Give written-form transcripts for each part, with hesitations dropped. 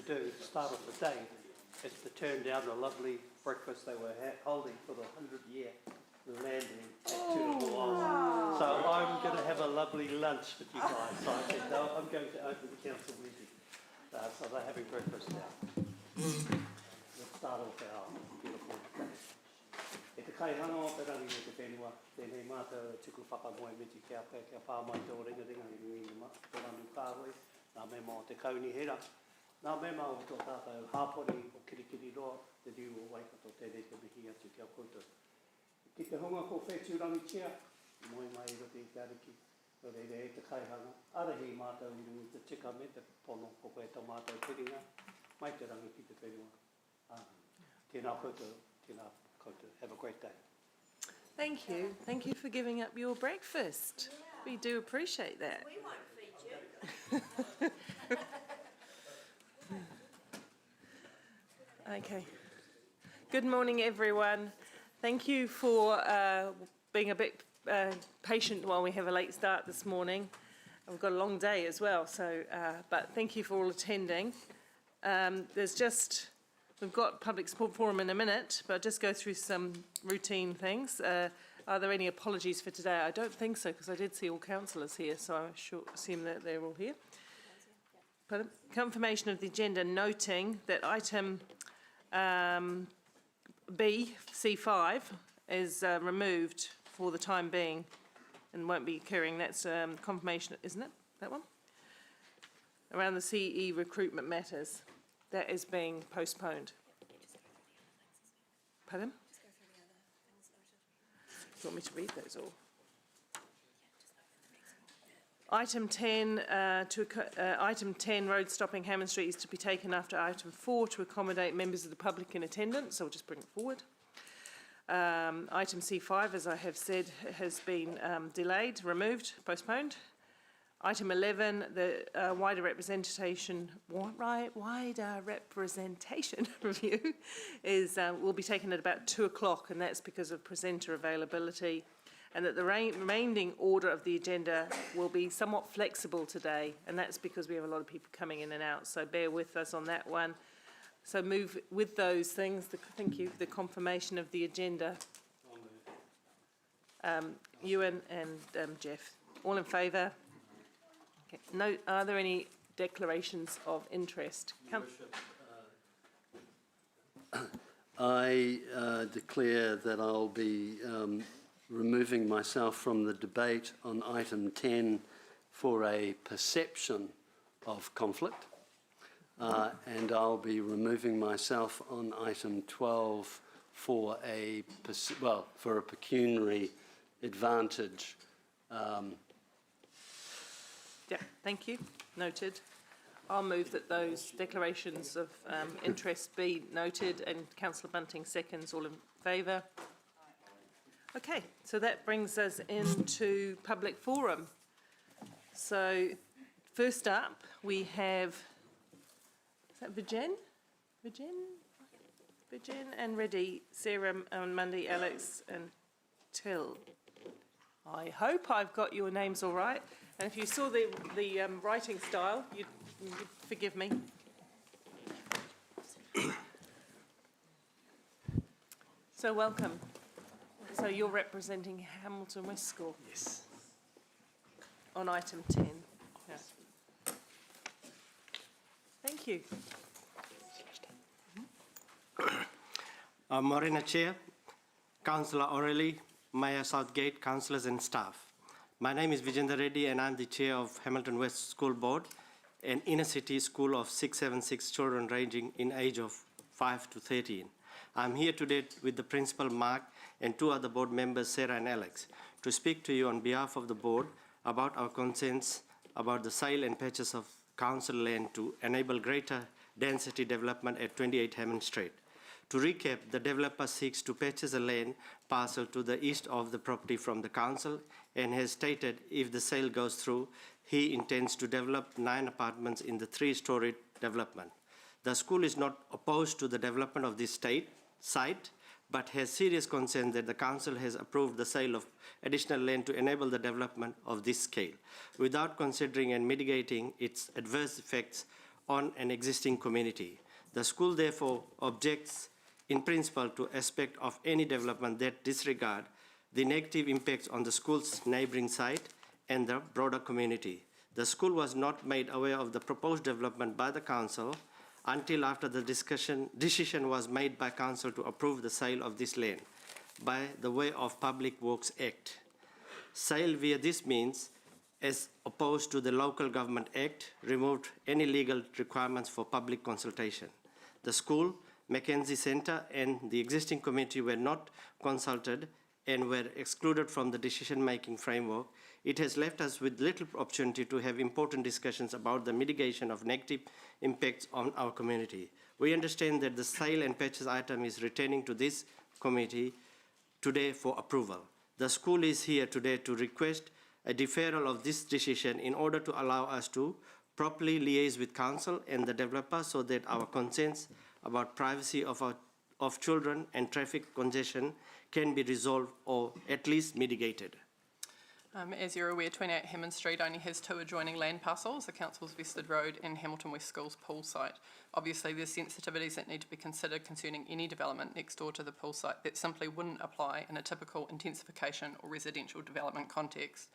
do to start off the day is to turn down the lovely breakfast they were holding for the 100th year landing at Tūrangoa. So I'm going to have a lovely lunch with you guys. So I said, no, I'm going to open the council meeting. So they're having breakfast now. Let's start off our beautiful day. E te kai hana o te rangi o te whenua, tēnei mātou tuku whakamoe miti kia pā mai tō ringa i nui ma, tō rangi kāwai, nā me mā o te kauni hera, nā me mā o tō tātou hāpori o kirikiri roa, te riu o Waikato tēnei te mihi atu kia koutou. Ki te hunga ko whetū rangi tia, moi mai i rote i te ariki, o reire e te kai hanga, arahi mātou i nui te tika me te pono ko koe tō mātou piringa, mai te rangi ki te whenua. Tēnā koutou, tēnā. Have a great day. Thank you. Thank you for giving up your breakfast. Yeah. We do appreciate that. We won't feed you. Okay. Good morning, everyone. Thank you for being a bit patient while we have a late start this morning. We've got a long day as well, so but thank you for all attending. We've got public support forum in a minute, but I'll just go through some routine things. Are there any apologies for today? I don't think so, because I did see all councillors here, so I assume that they're all here. Pardon? Confirmation of the agenda, noting that item B, C5, is removed for the time being and won't be occurring. That's confirmation, isn't it? That one? Around the CE recruitment matters. That is being postponed. Pardon? Do you want me to read those all? Item 10, item 10, road stopping Hammond Street, is to be taken after item 4 to accommodate members of the public in attendance. So we'll just bring it forward. Item C5, as I have said, has been delayed, removed, postponed. Item 11, the wider representation review will be taken at about 2 o'clock, and that's because of presenter availability, and that the remaining order of the agenda will be somewhat flexible today, and that's because we have a lot of people coming in and out, so bear with us on that one. So move with those things, thank you, the confirmation of the agenda. Ewan and Jeff, all in favour? Okay. No, are there any declarations of interest? Your Worship, I declare that I'll be removing myself from the debate on item 10 for a perception of conflict, and I'll be removing myself on item 12 for a pecuniary advantage. Yeah, thank you. Noted. I'll move that those declarations of interest be noted, and Councillor Bunting seconds. All in favour? Okay, so that brings us into public forum. So first up we have, is that Virgin and Reddy, Sarah and Mundy, Alex and Till. I hope I've got your names all right. And if you saw the writing style, you'd forgive me. So welcome. So you're representing Hamilton West School? Yes. On item 10. Yeah. Thank you. Morena Chair, Councillor O'Reilly, Mayor Southgate, councillors and staff. My name is Vijender Reddy and I'm the chair of Hamilton West School Board, an inner city school of 676 children ranging in age of 5 to 13. I'm here today with the principal Mark and 2 other board members, Sarah and Alex, to speak to you on behalf of the board about our concerns about the sale and purchase of council land to enable greater density development at 28 Hammond Street. To recap, the developer seeks to purchase a land parcel to the east of the property from the council and has stated if the sale goes through, he intends to develop 9 apartments in the 3-story development. The school is not opposed to the development of this site, but has serious concern that the council has approved the sale of additional land to enable the development of this scale, without considering and mitigating its adverse effects on an existing community. The school therefore objects in principle to aspect of any development that disregard the negative impacts on the school's neighboring site and the broader community. The school was not made aware of the proposed development by the council until after the decision was made by council to approve the sale of this land by the way of Public Works Act. Sale via this means, as opposed to the Local Government Act, removed any legal requirements for public consultation. The school, Mackenzie Centre and the existing community were not consulted and were excluded from the decision-making framework. It has left us with little opportunity to have important discussions about the mitigation of negative impacts on our community. We understand that the sale and purchase item is returning to this committee today for approval. The school is here today to request a deferral of this decision in order to allow us to properly liaise with council and the developer so that our concerns about privacy of children and traffic congestion can be resolved or at least mitigated. As you're aware, 28 Hammond Street only has 2 adjoining land parcels, the Council's Vested Road and Hamilton West School's pool site. Obviously, there's sensitivities that need to be considered concerning any development next door to the pool site that simply wouldn't apply in a typical intensification or residential development context.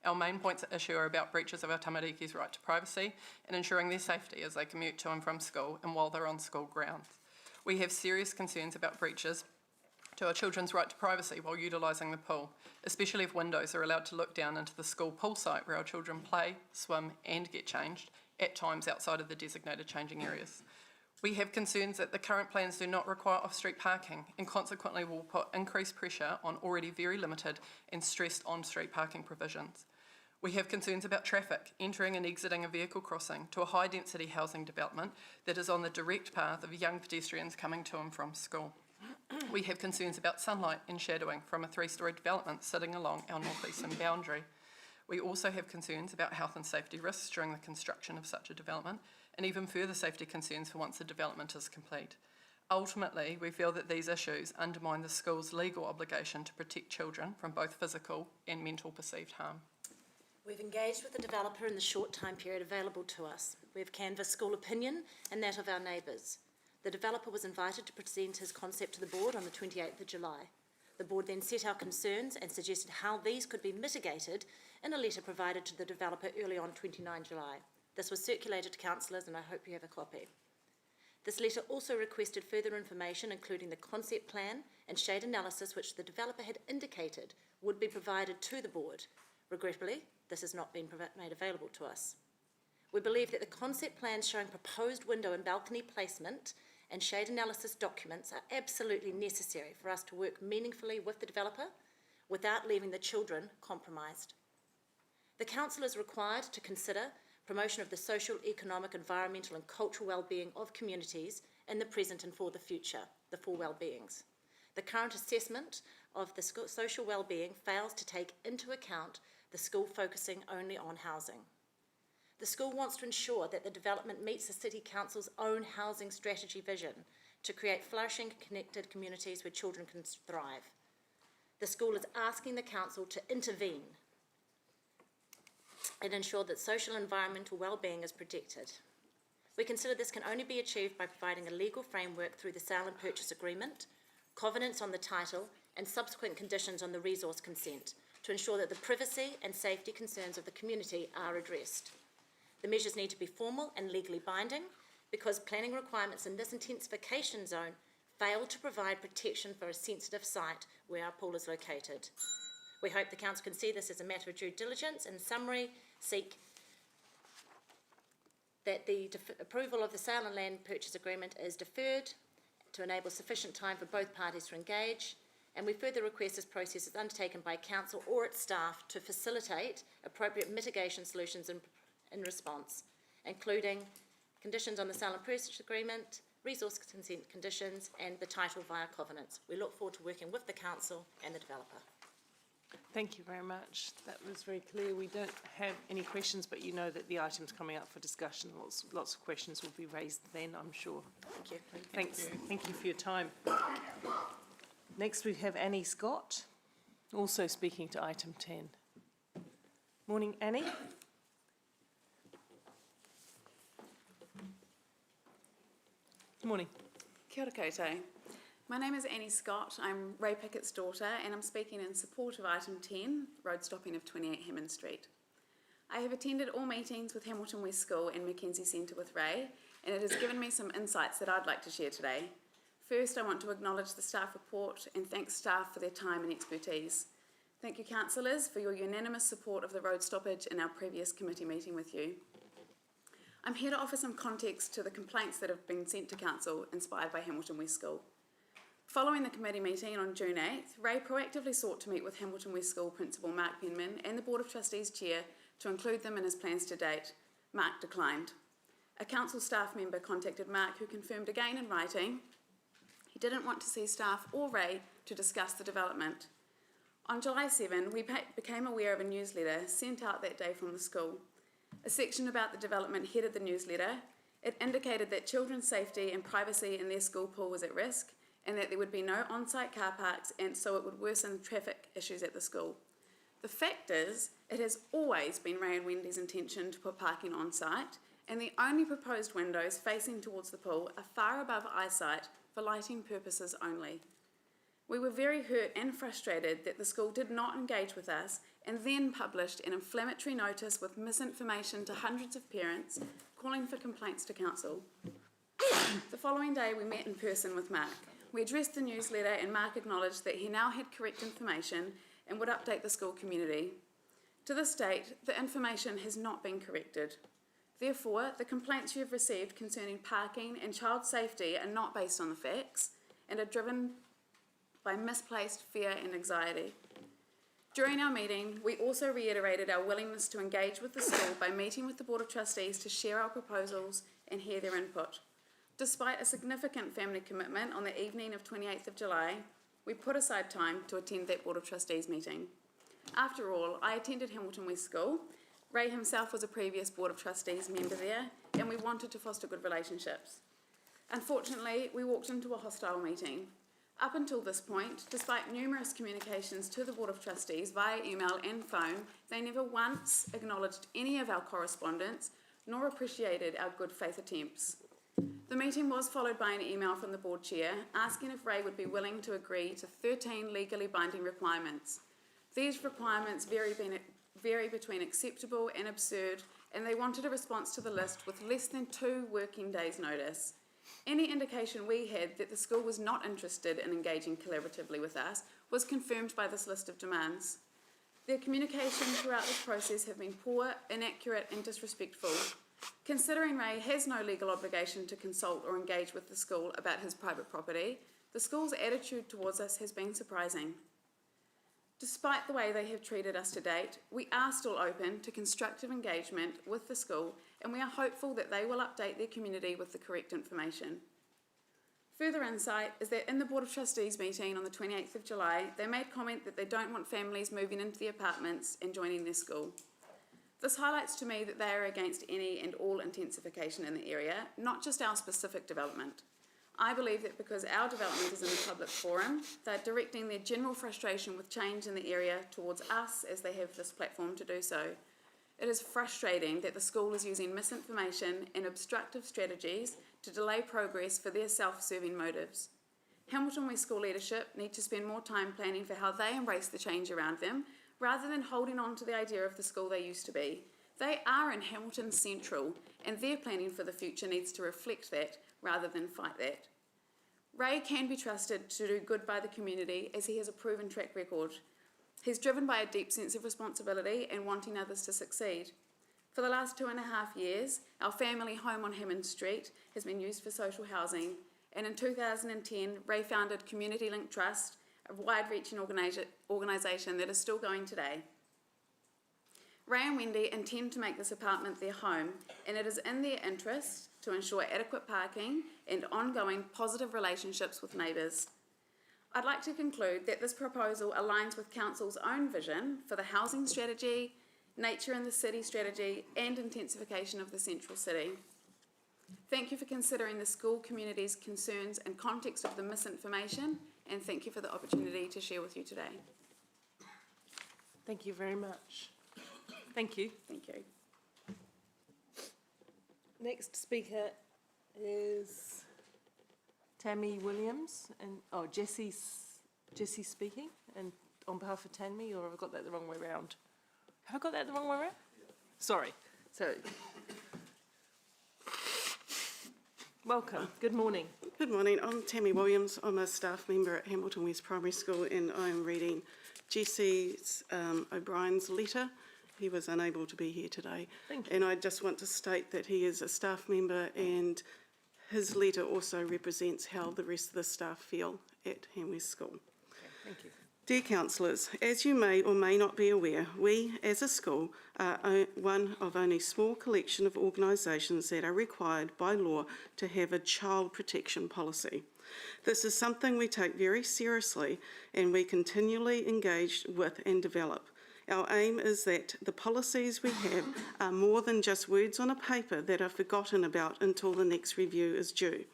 Our main points at issue are about breaches of our tamariki's right to privacy and ensuring their safety as they commute to and from school and while they're on school grounds. We have serious concerns about breaches to our children's right to privacy while utilising the pool, especially if windows are allowed to look down into the school pool site where our children play, swim and get changed, at times outside of the designated changing areas. We have concerns that the current plans do not require off-street parking and consequently will put increased pressure on already very limited and stressed on-street parking provisions. We have concerns about traffic entering and exiting a vehicle crossing to a high-density housing development that is on the direct path of young pedestrians coming to and from school. We have concerns about sunlight and shadowing from a 3-storey development sitting along our northeastern boundary. We also have concerns about health and safety risks during the construction of such a development, and even further safety concerns for once the development is complete. Ultimately, we feel that these issues undermine the school's legal obligation to protect children from both physical and mental perceived harm. We've engaged with the developer in the short time period available to us. We've canvassed school opinion and that of our neighbours. The developer was invited to present his concept to the board on the 28th of July. The board then set our concerns and suggested how these could be mitigated in a letter provided to the developer early on 29 July. This was circulated to councillors and I hope you have a copy. This letter also requested further information including the concept plan and shade analysis which the developer had indicated would be provided to the board. Regrettably, this has not been made available to us. We believe that the concept plans showing proposed window and balcony placement and shade analysis documents are absolutely necessary for us to work meaningfully with the developer without leaving the children compromised. The council is required to consider promotion of the social, economic, environmental and cultural well-being of communities in the present and for the future, the 4 well-beings. The current assessment of the social well-being fails to take into account the school focusing only on housing. The school wants to ensure that the development meets the City Council's own housing strategy vision to create flourishing, connected communities where children can thrive. The school is asking the council to intervene and ensure that social and environmental well-being is protected. We consider this can only be achieved by providing a legal framework through the sale and purchase agreement, covenants on the title, and subsequent conditions on the resource consent to ensure that the privacy and safety concerns of the community are addressed. The measures need to be formal and legally binding because planning requirements in this intensification zone fail to provide protection for a sensitive site where our pool is located. We hope the council can see this as a matter of due diligence. In summary, seek that the approval of the sale and land purchase agreement is deferred to enable sufficient time for both parties to engage, and we further request this process is undertaken by council or its staff to facilitate appropriate mitigation solutions in response, including conditions on the sale and purchase agreement, resource consent conditions, and the title via covenants. We look forward to working with the council and the developer. Thank you very much. That was very clear. We don't have any questions, but you know that the item's coming up for discussion. Lots of questions will be raised then, I'm sure. Thank you. Thanks. Thank you for your time. Next we have Annie Scott, also speaking to item 10. Morning, Annie. Good morning. Kia ora koutou. My name is Annie Scott. I'm Ray Pickett's daughter, and I'm speaking in support of item 10, road stopping of 28 Hammond Street. I have attended all meetings with Hamilton West School and Mackenzie Centre with Ray, and it has given me some insights that I'd like to share today. First, I want to acknowledge the staff report and thank staff for their time and expertise. Thank you, councillors, for your unanimous support of the road stoppage in our previous committee meeting with you. I'm here to offer some context to the complaints that have been sent to council inspired by Hamilton West School. Following the committee meeting on June 8th, Ray proactively sought to meet with Hamilton West School Principal Mark Penman and the Board of Trustees Chair to include them in his plans to date. Mark declined. A council staff member contacted Mark, who confirmed again in writing he didn't want to see staff or Ray to discuss the development. On July 7, we became aware of a newsletter sent out that day from the school. A section about the development headed the newsletter. It indicated that children's safety and privacy in their school pool was at risk, and that there would be no on-site car parks, and so it would worsen traffic issues at the school. The fact is, it has always been Ray and Wendy's intention to put parking on site, and the only proposed windows facing towards the pool are far above eyesight for lighting purposes only. We were very hurt and frustrated that the school did not engage with us and then published an inflammatory notice with misinformation to hundreds of parents calling for complaints to council. The following day we met in person with Mark. We addressed the newsletter and Mark acknowledged that he now had correct information and would update the school community. To this date, the information has not been corrected. Therefore, the complaints you have received concerning parking and child safety are not based on the facts and are driven by misplaced fear and anxiety. During our meeting, we also reiterated our willingness to engage with the school by meeting with the Board of Trustees to share our proposals and hear their input. Despite a significant family commitment on the evening of 28th of July, we put aside time to attend that Board of Trustees meeting. After all, I attended Hamilton West School. Ray himself was a previous Board of Trustees member there, and we wanted to foster good relationships. Unfortunately, we walked into a hostile meeting. Up until this point, despite numerous communications to the Board of Trustees via email and phone, they never once acknowledged any of our correspondence, nor appreciated our good faith attempts. The meeting was followed by an email from the board chair asking if Ray would be willing to agree to 13 legally binding requirements. These requirements vary between acceptable and absurd, and they wanted a response to the list with less than 2 working days' notice. Any indication we had that the school was not interested in engaging collaboratively with us was confirmed by this list of demands. Their communication throughout this process have been poor, inaccurate, and disrespectful. Considering Ray has no legal obligation to consult or engage with the school about his private property, the school's attitude towards us has been surprising. Despite the way they have treated us to date, we are still open to constructive engagement with the school, and we are hopeful that they will update their community with the correct information. Further insight is that in the Board of Trustees meeting on the 28th of July, they made comment that they don't want families moving into the apartments and joining their school. This highlights to me that they are against any and all intensification in the area, not just our specific development. I believe that because our development is in a public forum, they're directing their general frustration with change in the area towards us as they have this platform to do so. It is frustrating that the school is using misinformation and obstructive strategies to delay progress for their self-serving motives. Hamilton West School leadership need to spend more time planning for how they embrace the change around them, rather than holding on to the idea of the school they used to be. They are in Hamilton Central, and their planning for the future needs to reflect that rather than fight that. Ray can be trusted to do good by the community as he has a proven track record. He's driven by a deep sense of responsibility and wanting others to succeed. For the last 2.5 years, our family home on Hammond Street has been used for social housing, and in 2010, Ray founded Community Link Trust, a wide-reaching organisation that is still going today. Ray and Wendy intend to make this apartment their home, and it is in their interest to ensure adequate parking and ongoing positive relationships with neighbours. I'd like to conclude that this proposal aligns with Council's own vision for the housing strategy, nature in the city strategy, and intensification of the central city. Thank you for considering the school community's concerns and context of the misinformation, and thank you for the opportunity to share with you today. Thank you very much. Thank you. Thank you. Next speaker is Tammy Williams and, oh, Jessie speaking, and on behalf of Tammy, or have I got that the wrong way round? Have I got that the wrong way round? Sorry. So, welcome. Good morning. Good morning. I'm Tammy Williams. I'm a staff member at Hamilton West Primary School, and I'm reading Jesse O'Brien's letter. He was unable to be here today. Thank you. And I just want to state that he is a staff member, and his letter also represents how the rest of the staff feel at Ham West School. Okay, thank you. Dear councillors, as you may or may not be aware, we as a school are one of only a small collection of organisations that are required by law to have a child protection policy. This is something we take very seriously and we continually engage with and develop. Our aim is that the policies we have are more than just words on a paper that are forgotten about until the next review is due.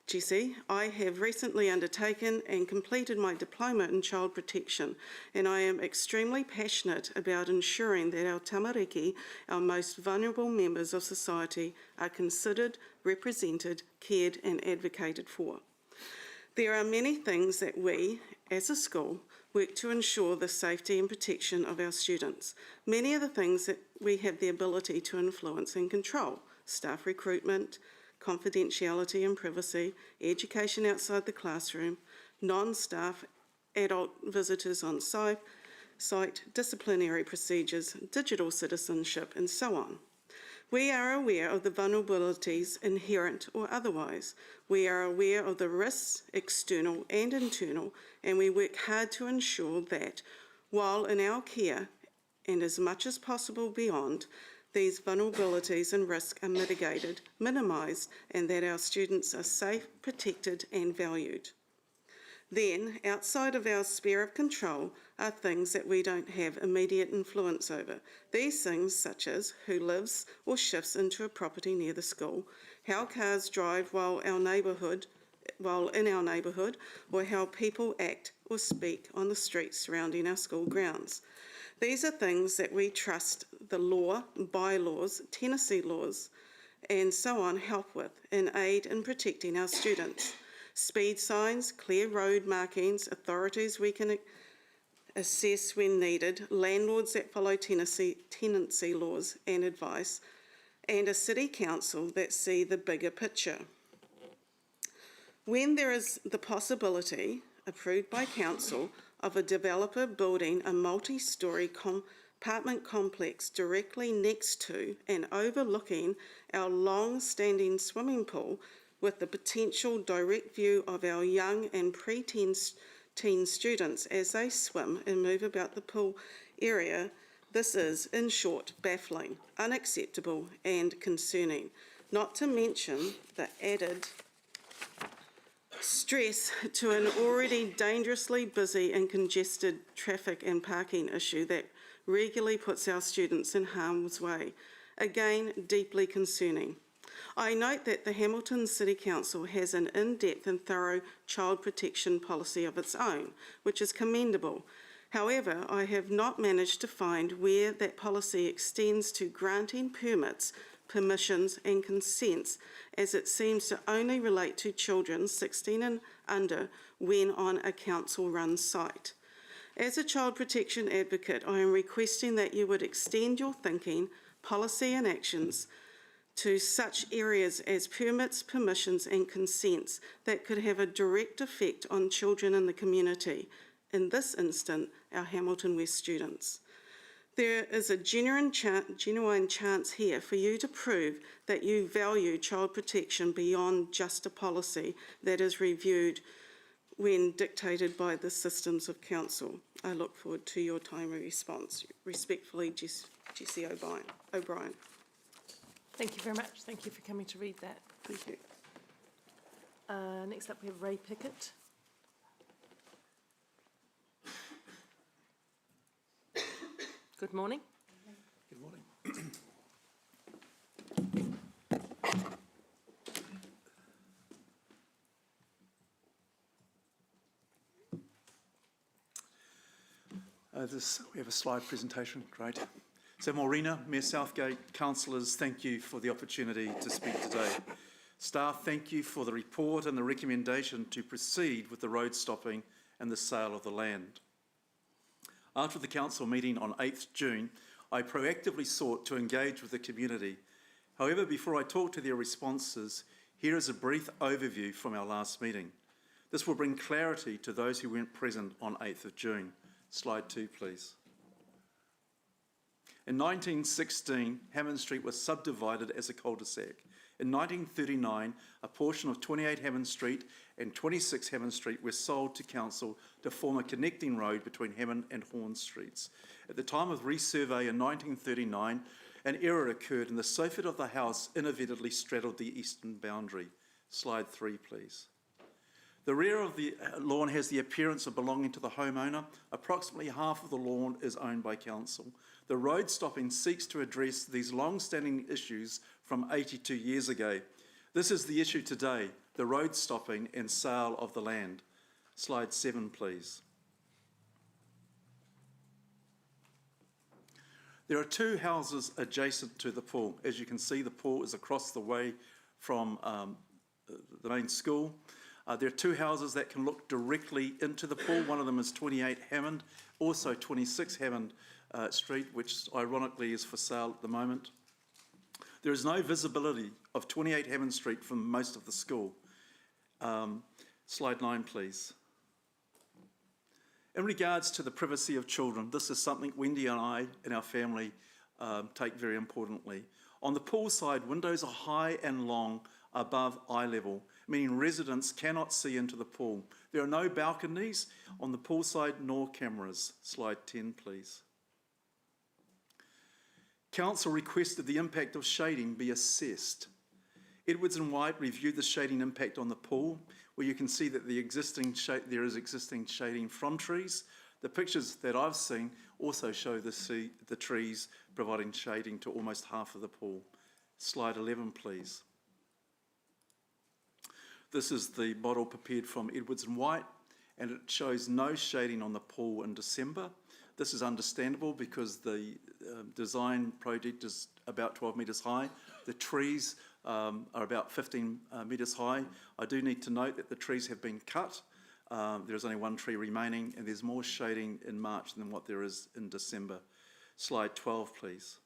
Jesse, I have recently undertaken and completed my diploma in child protection, and I am extremely passionate about ensuring that our tamariki, our most vulnerable members of society, are considered, represented, cared and advocated for. There are many things that we, as a school, work to ensure the safety and protection of our students. Many of the things that we have the ability to influence and control: staff recruitment, confidentiality and privacy, education outside the classroom, non-staff adult visitors on site, disciplinary procedures, digital citizenship, and so on. We are aware of the vulnerabilities, inherent or otherwise. We are aware of the risks, external and internal, and we work hard to ensure that, while in our care and as much as possible beyond, these vulnerabilities and risks are mitigated, minimised, and that our students are safe, protected and valued. Then, outside of our sphere of control are things that we don't have immediate influence over. These things such as who lives or shifts into a property near the school, how cars drive while in our neighbourhood, or how people act or speak on the streets surrounding our school grounds. These are things that we trust the law, bylaws, Tennessee laws, and so on help with and aid in protecting our students. Speed signs, clear road markings, authorities we can assess when needed, landlords that follow tenancy laws and advice, and a city council that see the bigger picture. When there is the possibility, approved by council, of a developer building a multi-storey apartment complex directly next to and overlooking our long-standing swimming pool with the potential direct view of our young and pre-teen students as they swim and move about the pool area, this is, in short, baffling, unacceptable and concerning, not to mention the added stress to an already dangerously busy and congested traffic and parking issue that regularly puts our students in harm's way. Again, deeply concerning. I note that the Hamilton City Council has an in-depth and thorough child protection policy of its own, which is commendable. However, I have not managed to find where that policy extends to granting permits, permissions and consents, as it seems to only relate to children 16 and under when on a council-run site. As a child protection advocate, I am requesting that you would extend your thinking, policy and actions to such areas as permits, permissions and consents that could have a direct effect on children in the community, in this instant, our Hamilton West students. There is a genuine chance here for you to prove that you value child protection beyond just a policy that is reviewed when dictated by the systems of council. I look forward to your timely response. Respectfully, Jesse O'Brien. Thank you very much. Thank you for coming to read that. Thank you. Next up, we have Ray Pickett. Good morning. Good morning. We have a slide presentation, great. So Maureen, Mayor Southgate, councillors, thank you for the opportunity to speak today. Staff, thank you for the report and the recommendation to proceed with the road stopping and the sale of the land. After the council meeting on 8th June, I proactively sought to engage with the community. However, before I talk to their responses, here is a brief overview from our last meeting. This will bring clarity to those who weren't present on 8th of June. Slide 2, please. In 1916, Hammond Street was subdivided as a cul-de-sac. In 1939, a portion of 28 Hammond Street and 26 Hammond Street were sold to council to form a connecting road between Hammond and Horn Streets. At the time of resurvey in 1939, an error occurred and the soffit of the house inadvertently straddled the eastern boundary. Slide 3, please. The rear of the lawn has the appearance of belonging to the homeowner. Approximately half of the lawn is owned by council. The road stopping seeks to address these long-standing issues from 82 years ago. This is the issue today, the road stopping and sale of the land. Slide 7, please. There are two houses adjacent to the pool. As you can see, the pool is across the way from the main school. There are two houses that can look directly into the pool. One of them is 28 Hammond, also 26 Hammond Street, which ironically is for sale at the moment. There is no visibility of 28 Hammond Street from most of the school. Slide 9, please. In regards to the privacy of children, this is something Wendy and I and our family take very importantly. On the pool side, windows are high and long above eye level, meaning residents cannot see into the pool. There are no balconies on the pool side nor cameras. Slide 10, please. Council requested the impact of shading be assessed. Edwards and White reviewed the shading impact on the pool, where you can see that there is existing shading from trees. The pictures that I've seen also show the trees providing shading to almost half of the pool. Slide 11, please. This is the model prepared from Edwards and White, and it shows no shading on the pool in December. This is understandable because the design project is about 12 metres high. The trees are about 15 metres high. I do need to note that the trees have been cut. There's only one tree remaining, and there's more shading in March than what there is in December. Slide 12, please.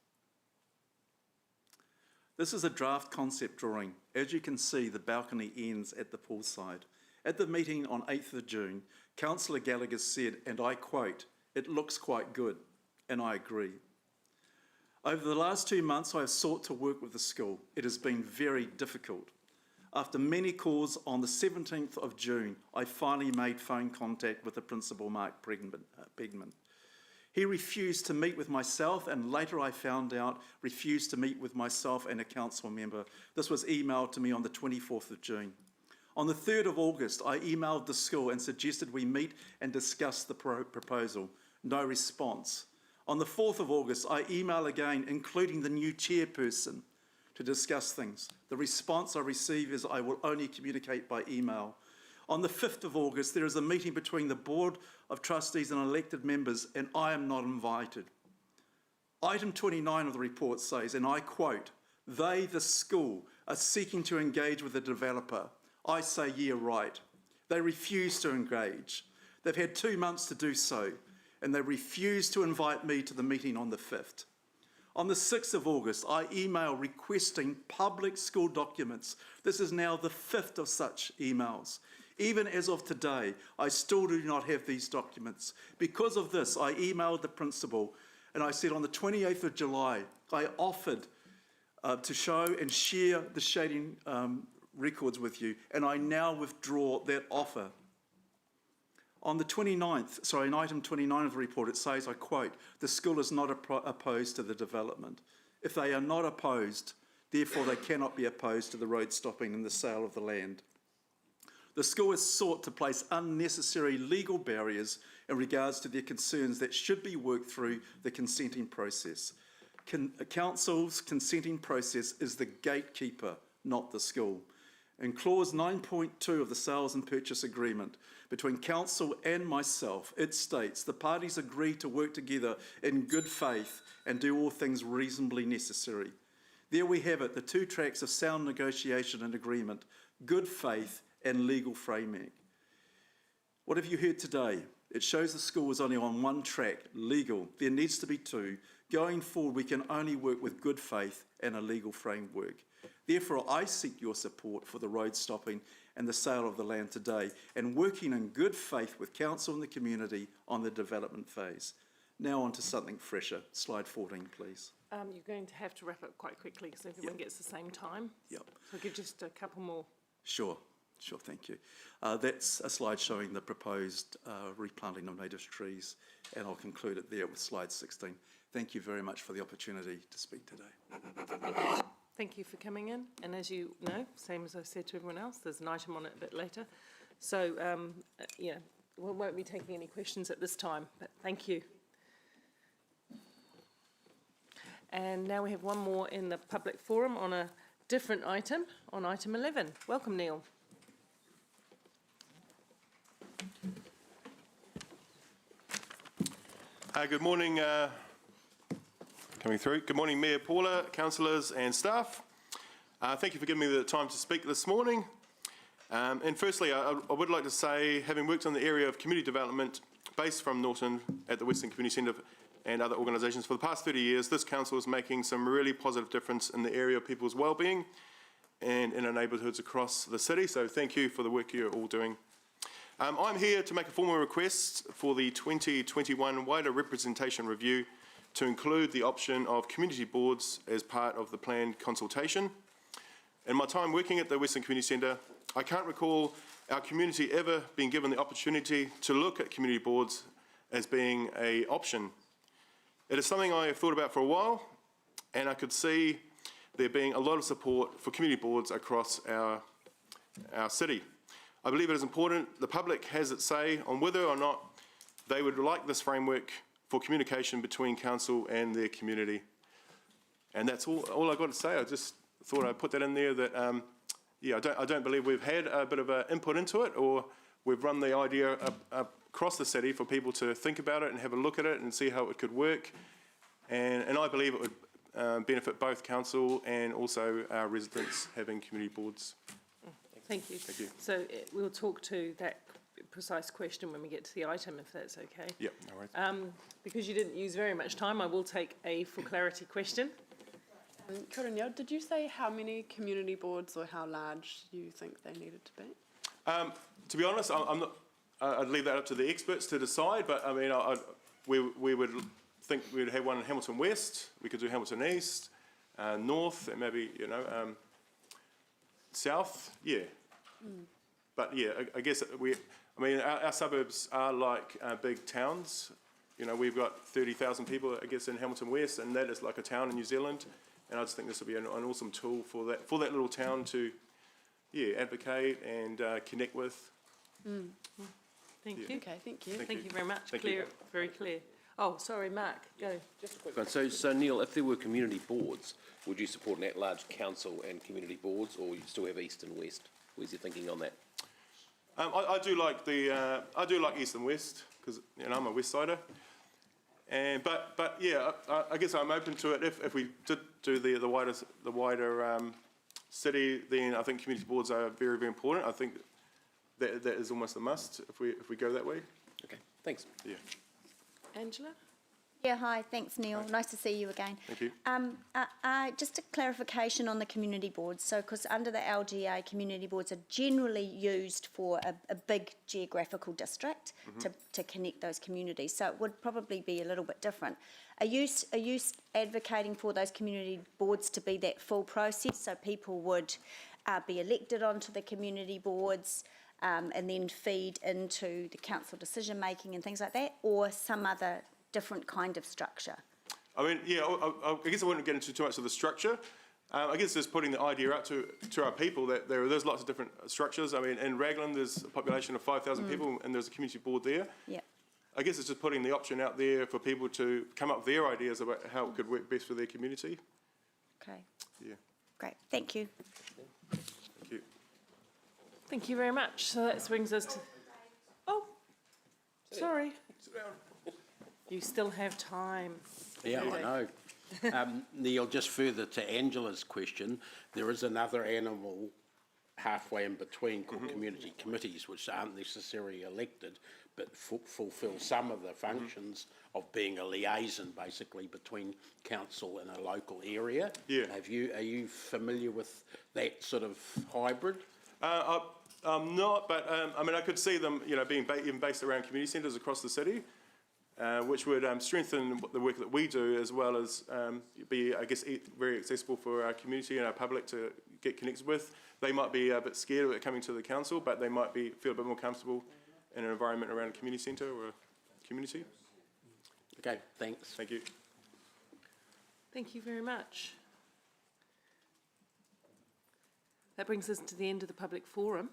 This is a draft concept drawing. As you can see, the balcony ends at the poolside. At the meeting on 8th of June, Councillor Gallagher said, and I quote, "It looks quite good," and I agree. Over the last 2 months, I have sought to work with the school. It has been very difficult. After many calls on the 17th of June, I finally made phone contact with the principal, Mark Pegman. He refused to meet with myself, and later I found out refused to meet with myself and a council member. This was emailed to me on the 24th of June. On the 3rd of August, I emailed the school and suggested we meet and discuss the proposal. No response. On the 4th of August, I email again, including the new chairperson, to discuss things. The response I receive is I will only communicate by email. On the 5th of August, there is a meeting between the Board of Trustees and elected members, and I am not invited. Item 29 of the report says, and I quote, "They, the school, are seeking to engage with the developer." I say, yeah, right. They refuse to engage. They've had 2 months to do so, and they refuse to invite me to the meeting on the 5th. On the 6th of August, I email requesting public school documents. This is now the 5th of such emails. Even as of today, I still do not have these documents. Because of this, I emailed the principal, and I said on the 28th of July, I offered to show and share the shading records with you, and I now withdraw that offer. On the 29th, in item 29 of the report, it says, I quote, "The school is not opposed to the development. If they are not opposed, therefore they cannot be opposed to the road stopping and the sale of the land." The school has sought to place unnecessary legal barriers in regards to their concerns that should be worked through the consenting process. Council's consenting process is the gatekeeper, not the school. In clause 9.2 of the sales and purchase agreement between council and myself, it states the parties agree to work together in good faith and do all things reasonably necessary. There we have it, the two tracks of sound negotiation and agreement, good faith and legal framing. What have you heard today? It shows the school is only on one track, legal. There needs to be two. Going forward, we can only work with good faith and a legal framework. Therefore, I seek your support for the road stopping and the sale of the land today, and working in good faith with council and the community on the development phase. Now on to something fresher. Slide 14, please. You're going to have to wrap up quite quickly because everyone gets the same time. Yep. So give just a couple more. Sure, thank you. That's a slide showing the proposed replanting of native trees, and I'll conclude it there with slide 16. Thank you very much for the opportunity to speak today. Thank you for coming in. And as you know, same as I said to everyone else, there's an item on it a bit later. So, yeah, we won't be taking any questions at this time, but thank you. And now we have one more in the public forum on a different item, on item 11. Welcome, Neil. Good morning, coming through. Good morning, Mayor Paula, councillors and staff. Thank you for giving me the time to speak this morning. And firstly, I would like to say, having worked on the area of community development based from Norton at the Western Community Centre and other organisations for the past 30 years, this council is making some really positive difference in the area of people's wellbeing and in our neighbourhoods across the city. So thank you for the work you're all doing. I'm here to make a formal request for the 2021 wider representation review to include the option of community boards as part of the planned consultation. In my time working at the Western Community Centre, I can't recall our community ever being given the opportunity to look at community boards as being an option. It is something I have thought about for a while, and I could see there being a lot of support for community boards across our city. I believe it is important the public has its say on whether or not they would like this framework for communication between council and their community. And that's all I've got to say. I just thought I'd put that in there that, yeah, I don't believe we've had a bit of an input into it, or we've run the idea across the city for people to think about it and have a look at it and see how it could work. And I believe it would benefit both council and also our residents having community boards. Thank you. Thank you. So we'll talk to that precise question when we get to the item, if that's okay. Yep, no worries. Because you didn't use very much time, I will take a for clarity question. Coronel, did you say how many community boards or how large you think they needed to be? To be honest, I'm not. I'd leave that up to the experts to decide. But I mean, we would think we'd have one in Hamilton West. We could do Hamilton East, North, and maybe South. Yeah. But yeah, I guess our suburbs are like big towns. You know, we've got 30,000 people, I guess, in Hamilton West, and that is like a town in New Zealand. And I just think this would be an awesome tool for that little town to, advocate and connect with. Thank you. Okay, thank you. Thank you very much. Thank Clear, you. very clear. Oh, sorry, Mark, go. Just a quick one. So Neil, if there were community boards, would you support an at-large council and community boards, or you still have East and West? Where's your thinking on that? I do like East and West because I'm a West Sider. And but yeah, I guess I'm open to it. If we did do the wider city, then I think community boards are very, very important. I think that is almost a must if we go that way. Okay, thanks. Yeah. Angela? Yeah, hi, thanks Neil. Nice to see you again. Thank you. Just a clarification on the community boards. So, because under the LGA, community boards are generally used for a big geographical district to connect those communities. So it would probably be a little bit different. Are you advocating for those community boards to be that full process? So people would be elected onto the community boards and then feed into the council decision making and things like that, or some other different kind of structure? I mean, yeah, I guess I wouldn't get into too much of the structure. I guess just putting the idea out to our people that there's lots of different structures. I mean, in Raglan, there's a population of 5,000 people, and there's a community board there. Yeah. I guess it's just putting the option out there for people to come up with their ideas about how it could work best for their community. Okay. Yeah. Great. Thank you. Thank you. Thank you very much. So that brings us to... Oh, sorry. Sit down. You still have time. Yeah, Okay. I know. Neil, just further to Angela's question, there is another animal halfway in between called community committees, which aren't necessarily elected, but fulfil some of the functions of being a liaison, basically, between council and a local area. Yeah. Are you familiar with that sort of hybrid? I'm not, but I mean, I could see them, being even based around community centres across the city, which would strengthen the work that we do, as well as be, I guess, very accessible for our community and our public to get connected with. They might be a bit scared of it coming to the council, but they might feel a bit more comfortable in an environment around a community centre or a community. Okay, thanks. Thank you. Thank you very much. That brings us to the end of the public forum,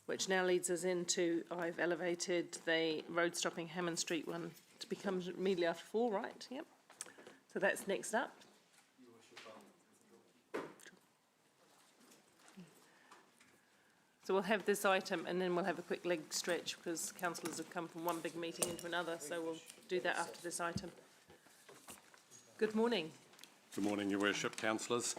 which now leads us into, I've elevated the road stopping Hammond Street one to become immediately after 4, right? Yep. So that's next up. So we'll have this item and then we'll have a quick leg stretch because councillors have come from one big meeting into another, so we'll do that after this item. Good morning. Good morning, Your Worship, councillors.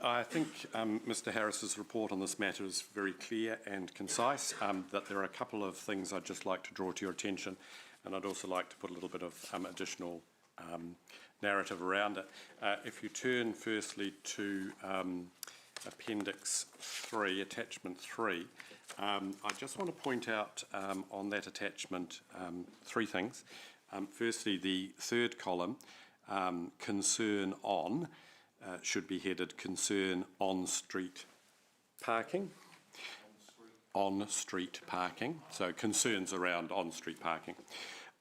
I think Mr Harris's report on this matter is very clear and concise, that there are a couple of things I'd just like to draw to your attention, and I'd also like to put a little bit of additional narrative around it. If you turn firstly to Appendix 3, Attachment 3, I just want to point out on that attachment 3 things. Firstly, the third column, concern on, should be headed concern on street parking. On street parking, so concerns around on street parking.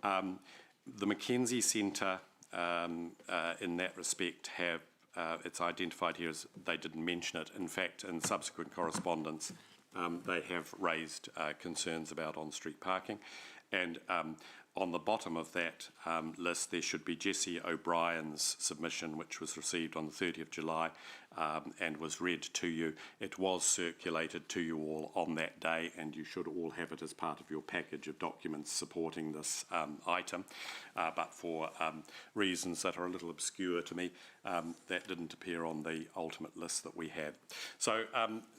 The Mackenzie Centre in that respect have, it's identified here as they didn't mention it. In fact, in subsequent correspondence, they have raised concerns about on street parking. And on the bottom of that list, there should be Jessie O'Brien's submission, which was received on the 30th of July and was read to you. It was circulated to you all on that day, and you should all have it as part of your package of documents supporting this item. But for reasons that are a little obscure to me, that didn't appear on the ultimate list that we had. So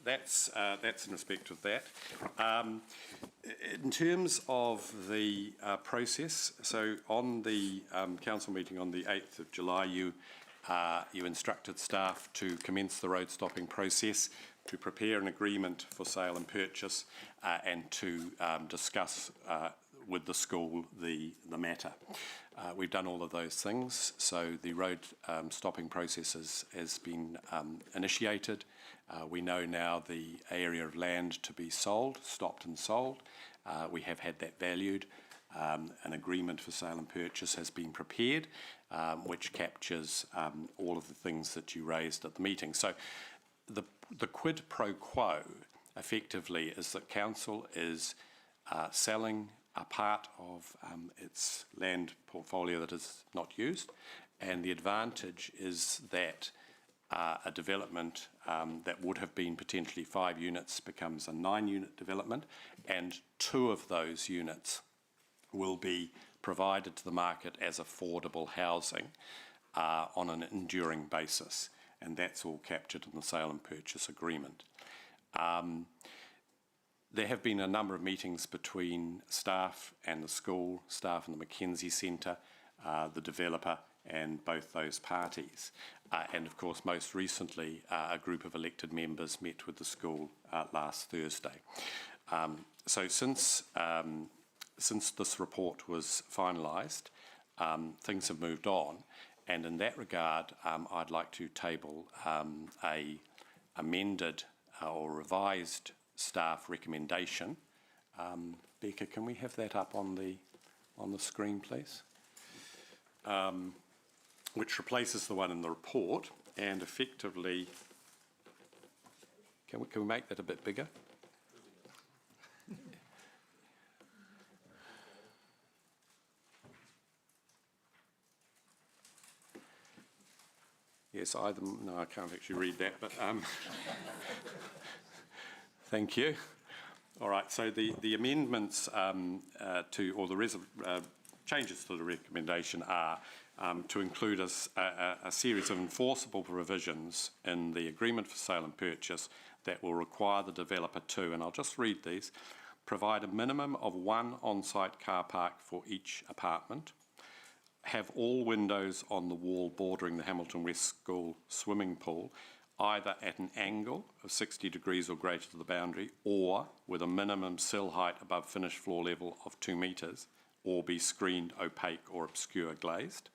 that's in respect of that. In terms of the process, so on the council meeting on the 8th of July, you instructed staff to commence the road stopping process, to prepare an agreement for sale and purchase, and to discuss with the school the matter. We've done all of those things, so the road stopping process has been initiated. We know now the area of land to be sold, stopped and sold. We have had that valued. An agreement for sale and purchase has been prepared, which captures all of the things that you raised at the meeting. So the quid pro quo effectively is that council is selling a part of its land portfolio that is not used, and the advantage is that a development that would have been potentially 5 units becomes a 9-unit development, and 2 of those units will be provided to the market as affordable housing on an enduring basis, and that's all captured in the sale and purchase agreement. There have been a number of meetings between staff and the school, staff and the Mackenzie Centre, the developer, and both those parties. And of course, most recently, a group of elected members met with the school last Thursday. So since this report was finalised, things have moved on, and in that regard, I'd like to table a amended or revised staff recommendation. Becca, can we have that up on the screen, please? Which replaces the one in the report, and effectively, can we make that a bit bigger? Yes, no, I can't actually read that, but thank you. All right, so the amendments changes to the recommendation are to include a series of enforceable provisions in the agreement for sale and purchase that will require the developer to, and I'll just read these, provide a minimum of one on-site car park for each apartment, have all windows on the wall bordering the Hamilton West School swimming pool either at an angle of 60 degrees or greater to the boundary, or with a minimum sill height above finished floor level of 2 metres, or be screened, opaque or obscure glazed.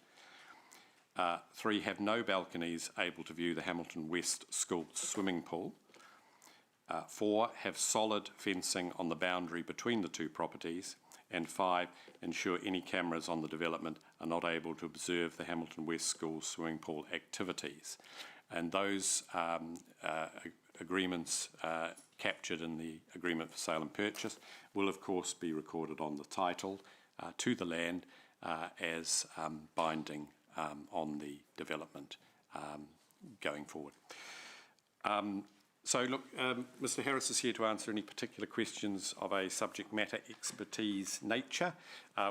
3, have no balconies able to view the Hamilton West School swimming pool. 4, have solid fencing on the boundary between the two properties. And 5, ensure any cameras on the development are not able to observe the Hamilton West School swimming pool activities. And those agreements captured in the agreement for sale and purchase will of course be recorded on the title to the land as binding on the development going forward. So look, Mr Harris is here to answer any particular questions of a subject matter expertise nature.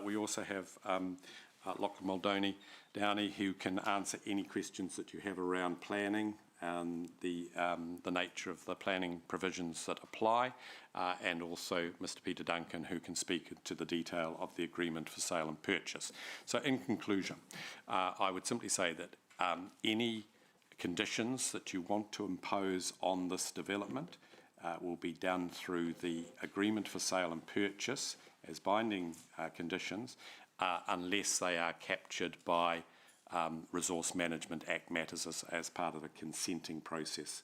We also have Lachlan Muldowney Downey, who can answer any questions that you have around planning and the nature of the planning provisions that apply, and also Mr Peter Duncan, who can speak to the detail of the agreement for sale and purchase. So in conclusion, I would simply say that any conditions that you want to impose on this development will be done through the agreement for sale and purchase as binding conditions, unless they are captured by Resource Management Act matters as part of a consenting process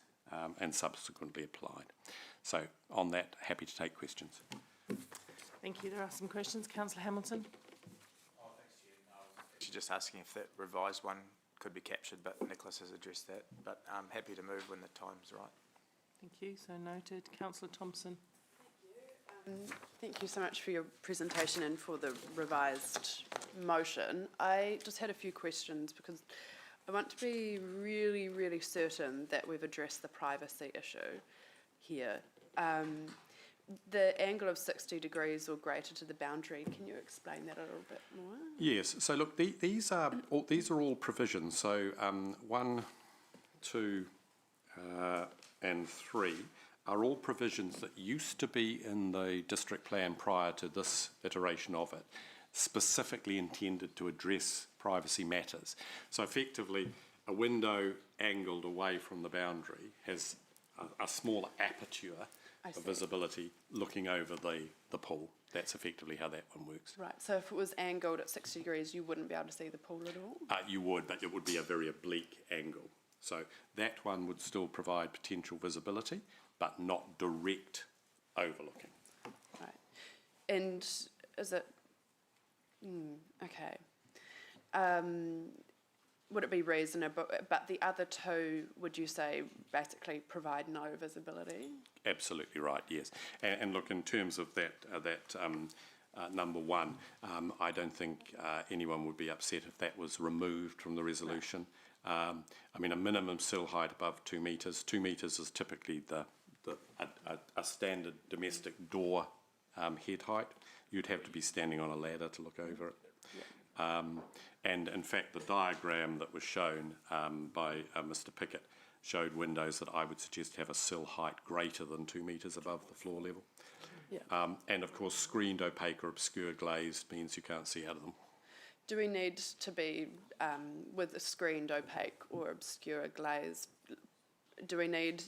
and subsequently applied. So on that, happy to take questions. Thank you. There are some questions. Councillor Hamilton. Oh, thanks, Chair. I was actually just asking if that revised one could be captured, but Nicholas has addressed that. But I'm happy to move when the time's right. Thank you. So noted. Councillor Thompson. Thank you so much for your presentation and for the revised motion. I just had a few questions because I want to be really, really certain that we've addressed the privacy issue here. The angle of 60 degrees or greater to the boundary, can you explain that a little bit more? Yes. So look, these are all provisions. So 1, 2, and 3 are all provisions that used to be in the district plan prior to this iteration of it, specifically intended to address privacy matters. So effectively, a window angled away from the boundary has a smaller aperture of visibility looking over the pool. That's effectively how that one works. Right, so if it was angled at 60 degrees, you wouldn't be able to see the pool at all? You would, but it would be a very oblique angle. So that one would still provide potential visibility, but not direct overlooking. Right. And is it... okay. Would it be reasonable, but the other two, would you say, basically provide no visibility? Absolutely right, yes. And look, in terms of that number 1, I don't think anyone would be upset if that was removed from the resolution. Right. I mean, a minimum sill height above 2 metres. 2 metres is typically a standard domestic door head height. You'd have to be standing on a ladder to look over it. Yeah. And in fact, the diagram that was shown by Mr Pickett showed windows that I would suggest have a sill height greater than 2 metres above the floor level. Yeah. And of course, screened, opaque or obscure glazed means you can't see out of them. Do we need to be, with a screened, opaque or obscure glaze, do we need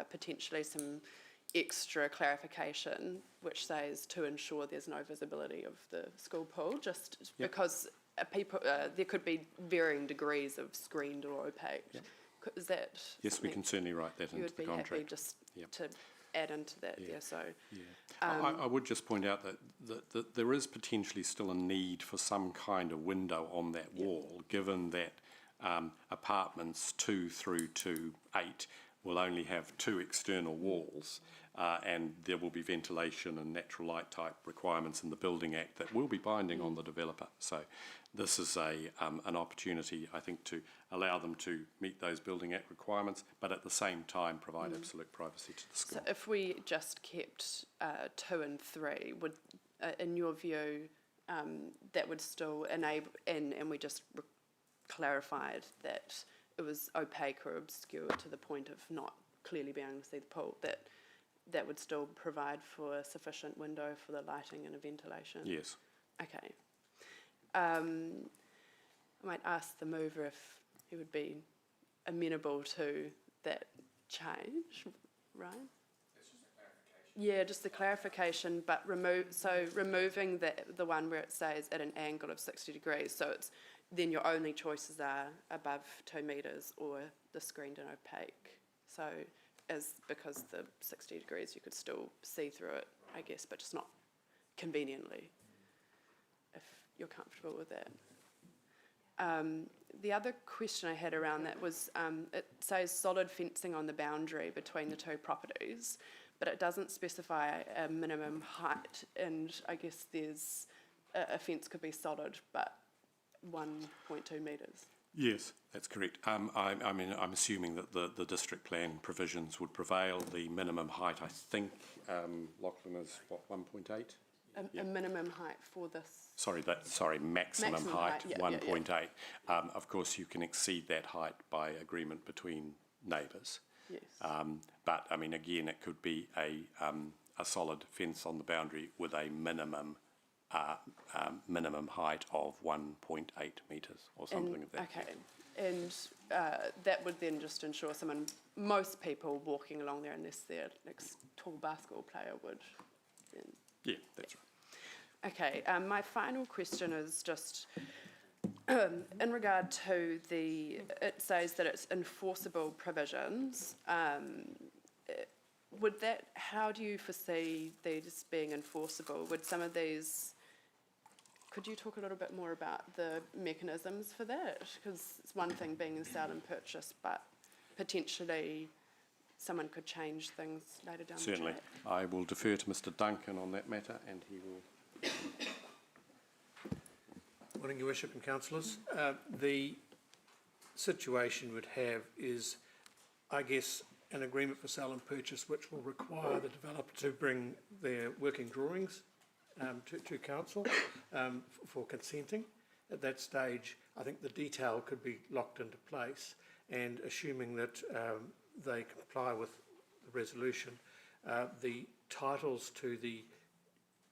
potentially some extra clarification which says to ensure there's no visibility of the school pool, just because people, there could be varying degrees of screened or opaque? Is that... Yes, we can certainly write that into the contract. You would be happy just to add into that there, so... I would just point out that there is potentially still a need for some kind of window on that wall, given that apartments 2 through to 8 will only have 2 external walls, and there will be ventilation and natural light type requirements in the Building Act that will be binding on the developer. So this is an opportunity, I think, to allow them to meet those Building Act requirements, but at the same time provide absolute privacy to the school. So if we just kept 2 and 3, would, in your view, that would still enable, and we just clarified that it was opaque or obscure to the point of not clearly being able to see the pool, that would still provide for a sufficient window for the lighting and the ventilation? Yes. Okay. I might ask the mover if he would be amenable to that change, right? Yeah, just the clarification, but removing the one where it says at an angle of 60 degrees, so it's then your only choices are above 2 metres or the screened and opaque. So because the 60 degrees you could still see through it, I guess, but just not conveniently, if you're comfortable with that. The other question I had around that was, it says solid fencing on the boundary between the two properties, but it doesn't specify a minimum height, and I guess there's a fence could be solid, but 1.2 metres. Yes, that's correct. I'm assuming that the district plan provisions would prevail. The minimum height, I think, Lachlan, is what, 1.8? A minimum height for this? Maximum height, yeah, 1.8. Of course, you can exceed that height by agreement between neighbours. Yes. But, I mean, again, it could be a solid fence on the boundary with a minimum height of 1.8 metres or something of that. Okay, and that would then just ensure most people walking along there, unless they're like tall basketball player, would then. Yeah, that's right. Okay, my final question is just in regard to it says that it's enforceable provisions. How do you foresee these being enforceable? Would some of these, could you talk a little bit more about the mechanisms for that? Because it's one thing being a sale and purchase, but potentially someone could change things later down the track. Certainly. I will defer to Mr Duncan on that matter, and he will. Morning, Your Worship and Councillors. The situation we'd have is, I guess, an agreement for sale and purchase which will require the developer to bring their working drawings to council for consenting. At that stage, I think the detail could be locked into place, and assuming that they comply with the resolution, the titles to the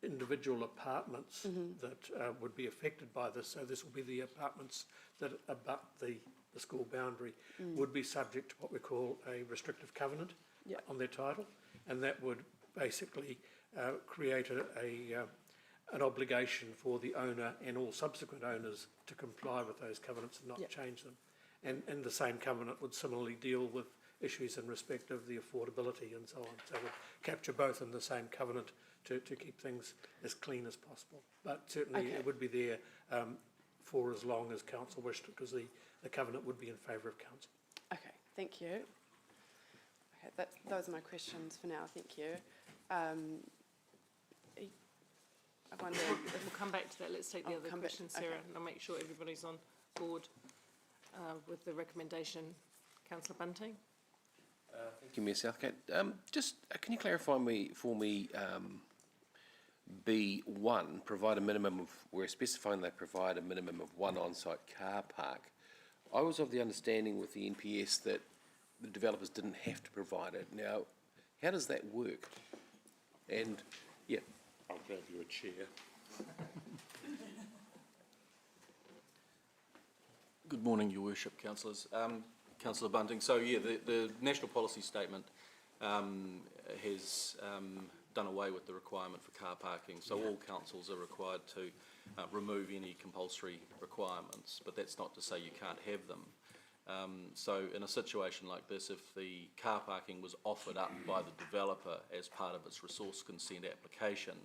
individual apartments that would be affected by this, so this will be the apartments that abut the school boundary, would be subject to what we call a restrictive covenant on their title, and that would basically create an obligation for the owner and all subsequent owners to comply with those covenants and not change them. And the same covenant would similarly deal with issues in respect of the affordability and so on. So it would capture both in the same covenant to keep things as clean as possible. But certainly it would be there for as long as council wished, because the covenant would be in favour of council. Okay, thank you. Okay, those are my questions for now. Thank you. I wonder if we'll come back to that. Let's take the other question, Sarah, and I'll make sure everybody's on board with the recommendation. Councillor Bunting. Thank you, Mayor Southgate. Just can you clarify for me B1, provide a minimum of, we're specifying they provide a minimum of one on-site car park. I was of the understanding with the NPS that the developers didn't have to provide it. Now, how does that work? And, yeah. I'll grab you a chair. Good morning, Your Worship, councillors. Councillor Bunting, so yeah, the National Policy Statement has done away with the requirement for car parking, so all councils are required to remove any compulsory requirements, but that's not to say you can't have them. So in a situation like this, if the car parking was offered up by the developer as part of its resource consent application,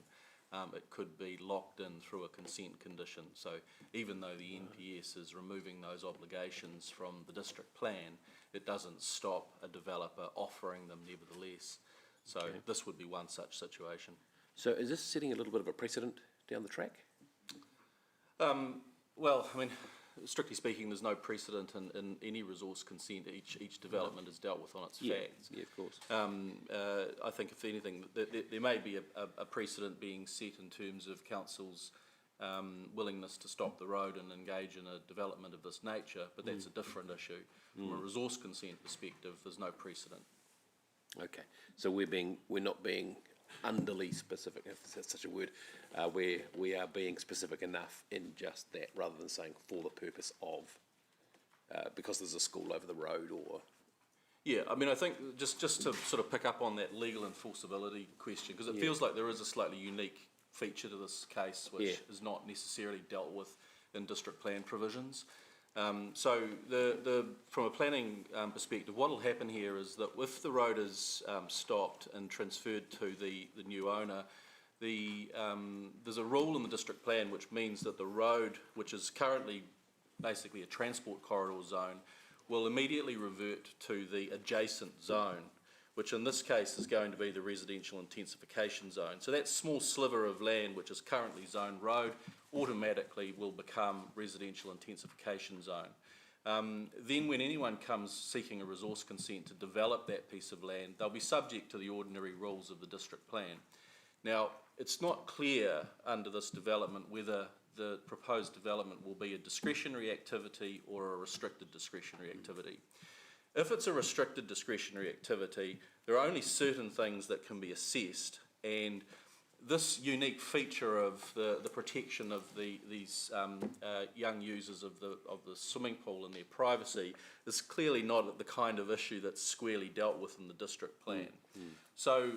it could be locked in through a consent condition. So even though the NPS is removing those obligations from the district plan, it doesn't stop a developer offering them nevertheless. So this would be one such situation. So is this setting a little bit of a precedent down the track? Well, I mean, strictly speaking, there's no precedent in any resource consent. Each development is dealt with on its facts. Yeah, of course. I think, if anything, there may be a precedent being set in terms of councils willingness to stop the road and engage in a development of this nature, but that's a different issue. From a resource consent perspective, there's no precedent. Okay, so we're not being underly specific, if that's such a word, where we are being specific enough in just that, rather than saying for the purpose of, because there's a school over the road, or... Yeah, I mean, I think just to sort of pick up on that legal enforceability question, because it feels like there is a slightly unique feature to this case, which is not necessarily dealt with in district plan provisions. So from a planning perspective, what will happen here is that if the road is stopped and transferred to the new owner, there's a rule in the district plan which means that the road, which is currently basically a transport corridor zone, will immediately revert to the adjacent zone, which in this case is going to be the residential intensification zone. So that small sliver of land which is currently zoned road automatically will become residential intensification zone. Then when anyone comes seeking a resource consent to develop that piece of land, they'll be subject to the ordinary rules of the district plan. Now, it's not clear under this development whether the proposed development will be a discretionary activity or a restricted discretionary activity. If it's a restricted discretionary activity, there are only certain things that can be assessed, and this unique feature of the protection of these young users of the swimming pool and their privacy is clearly not the kind of issue that's squarely dealt with in the district plan. So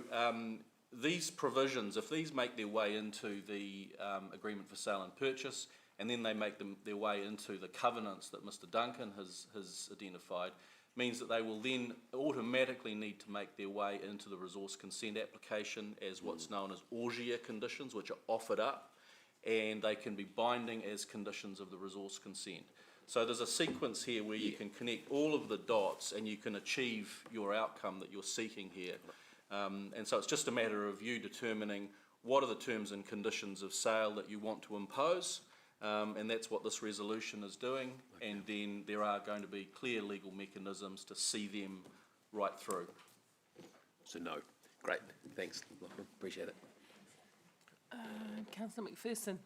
these provisions, if these make their way into the agreement for sale and purchase, and then they make their way into the covenants that Mr. Duncan has identified, means that they will then automatically need to make their way into the resource consent application as what's known as ORGIA conditions, which are offered up, and they can be binding as conditions of the resource consent. So there's a sequence here where you can connect all of the dots and you can achieve your outcome that you're seeking here. And so it's just a matter of you determining what are the terms and conditions of sale that you want to impose, and that's what this resolution is doing, and then there are going to be clear legal mechanisms to see them right through. So no. Great. Thanks, Lachlan. Appreciate it. Councillor McPherson.